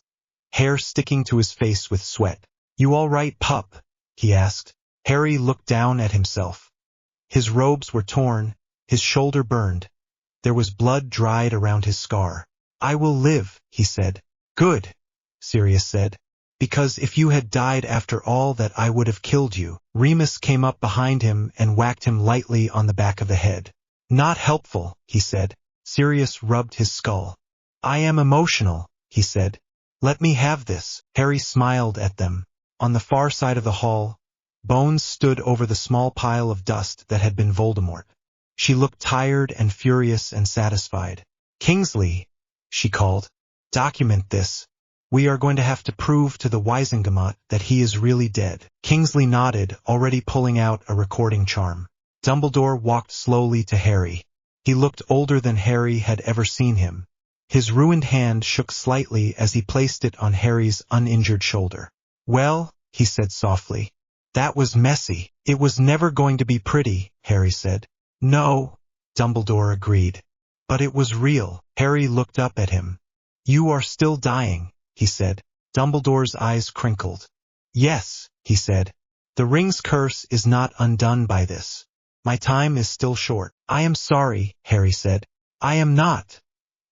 hair sticking to his face with sweat. "You all right, pup?" he asked. Harry looked down at himself. His robes were torn, his shoulder burned. There was blood dried around his scar. "I will live," he said. "Good," Sirius said. "Because if you had died after all that I would have killed you." Remus came up behind him and whacked him lightly on the back of the head. "Not helpful," he said. Sirius rubbed his skull. "I am emotional," he said. "Let me have this." Harry smiled at them. On the far side of the hall, Bones stood over the small pile of dust that had been Voldemort. She looked tired and furious and satisfied. "Kingsley," she called, "document this. We are going to have to prove to the Wisengamot that he is really dead." Kingsley nodded, already pulling out a recording charm. Dumbledore walked slowly to Harry. He looked older than Harry had ever seen him. His ruined hand shook slightly as he placed it on Harry's uninjured shoulder. "Well," he said softly, "that was messy. It was never going to be pretty," Harry said. "No," Dumbledore agreed. "But it was real." Harry looked up at him. "You are still dying," he said. Dumbledore's eyes crinkled. "Yes," he said. "The ring's curse is not undone by this. My time is still short." "I am sorry," Harry said. "I am not,"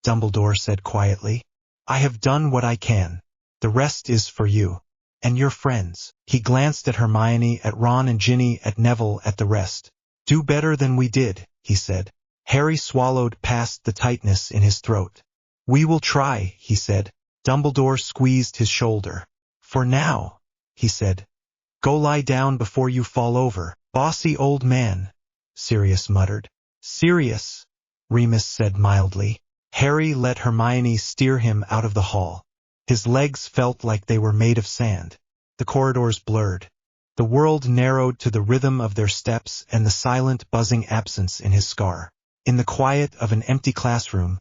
Dumbledore said quietly. "I have done what I can. The rest is for you. And your friends." He glanced at Hermione, at Ron and Ginny, at Neville, at the rest. "Do better than we did," he said. Harry swallowed past the tightness in his throat. "We will try," he said. Dumbledore squeezed his shoulder. "For now," he said. "Go lie down before you fall over." "Bossy old man," Sirius muttered. "Sirius," Remus said mildly. Harry let Hermione steer him out of the hall. His legs felt like they were made of sand. The corridors blurred. The world narrowed to the rhythm of their steps and the silent, buzzing absence in his scar. In the quiet of an empty classroom,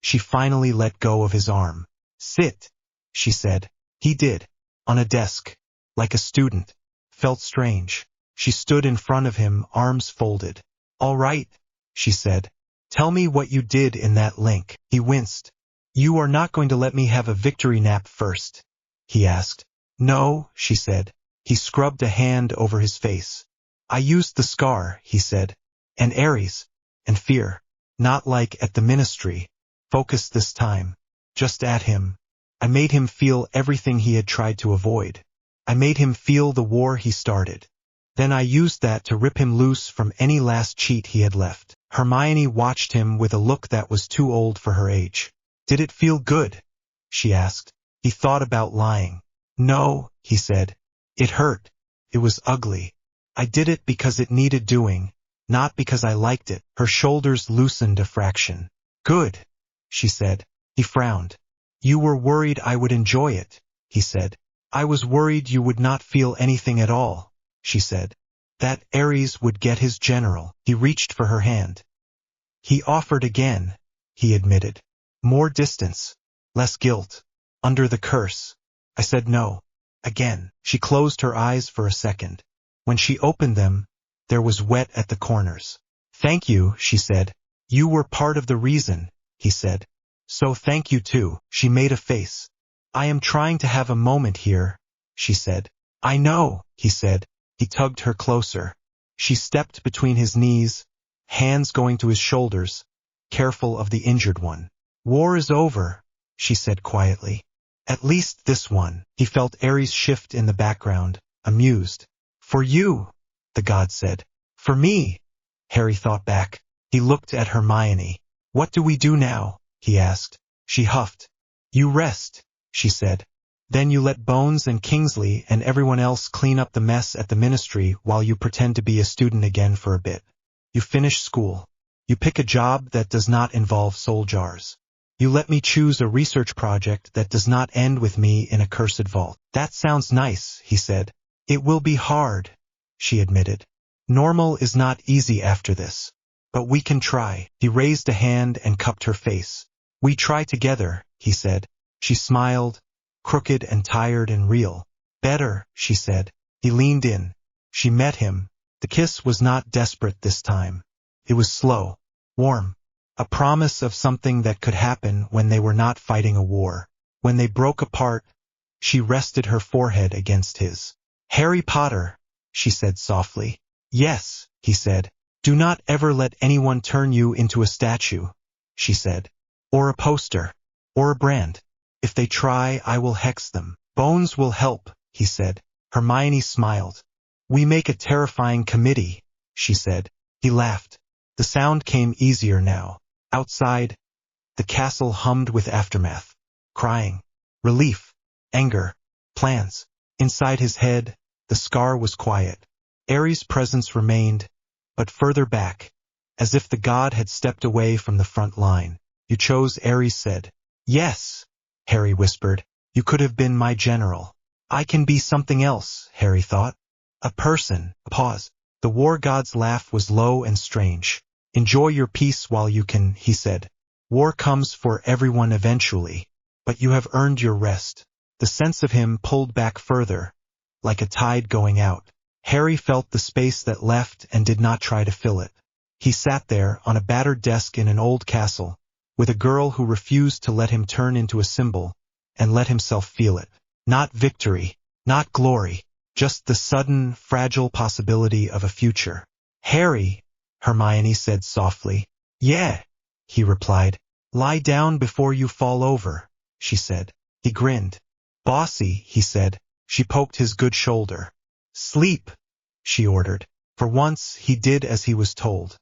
she finally let go of his arm. "Sit," she said. He did. On a desk. Like a student. Felt strange. She stood in front of him, arms folded. "All right," she said. "Tell me what you did in that link." He winced. "You are not going to let me have a victory nap first?" he asked. "No," she said. He scrubbed a hand over his face. "I used the scar," he said. "And ARES. And fear. Not like at the ministry. Focused this time. Just at him. I made him feel everything he had tried to avoid. I made him feel the war he started. Then I used that to rip him loose from any last cheat he had left." Hermione watched him with a look that was too old for her age. "Did it feel good?" she asked. He thought about lying. "No," he said. "It hurt. It was ugly. I did it because it needed doing, not because I liked it." Her shoulders loosened a fraction. "Good," she said. He frowned. "You were worried I would enjoy it," he said. "I was worried you would not feel anything at all," she said. "That ARES would get his general." He reached for her hand. "He offered again," he admitted. "More distance. Less guilt. Under the curse. I said no. Again." She closed her eyes for a second. When she opened them, there was wet at the corners. "Thank you," she said. "You were part of the reason," he said. "So thank you too." She made a face. "I am trying to have a moment here," she said. "I know," he said. He tugged her closer. She stepped between his knees, hands going to his shoulders, careful of the injured one. "War is over," she said quietly. "At least this one." He felt ARES shift in the background, amused. "For you," the god said. "For me," Harry thought back. He looked at Hermione. "What do we do now?" he asked. She huffed. "You rest," she said. "Then you let Bones and Kingsley and everyone else clean up the mess at the ministry while you pretend to be a student again for a bit. You finish school. You pick a job that does not involve soul jars. You let me choose a research project that does not end with me in a cursed vault." "That sounds nice," he said. "It will be hard," she admitted. "Normal is not easy after this. But we can try." He raised a hand and cupped her face. "We try together," he said. She smiled, crooked and tired and real. "Better," she said. He leaned in. She met him. The kiss was not desperate this time. It was slow, warm. A promise of something that could happen when they were not fighting a war. When they broke apart, she rested her forehead against his. "Harry Potter," she said softly. "Yes," he said. "Do not ever let anyone turn you into a statue," she said. "Or a poster. Or a brand. If they try, I will hex them." "Bones will help," he said. Hermione smiled. "We make a terrifying committee," she said. He laughed. The sound came easier now. Outside, the castle hummed with aftermath. Crying. Relief. Anger. Plans. Inside his head, the scar was quiet. ARES' presence remained, but further back, as if the god had stepped away from the front line. "You chose," ARES said. "Yes," Harry whispered. "You could have been my general." "I can be something else," Harry thought. "A person." A pause. The war god's laugh was low and strange. "Enjoy your peace while you can," he said. War comes for everyone eventually, but you have earned your rest. The sense of him pulled back further, like a tide going out. Harry felt the space that left and did not try to fill it. He sat there, on a battered desk in an old castle, with a girl who refused to let him turn into a symbol, and let himself feel it. Not victory, not glory, just the sudden, fragile possibility of a future. Harry, Hermione said softly. Yeah, he replied. Lie down before you fall over, she said. He grinned. Bossy, he said. She poked his good shoulder. Sleep, she ordered. For once, he did as he was told.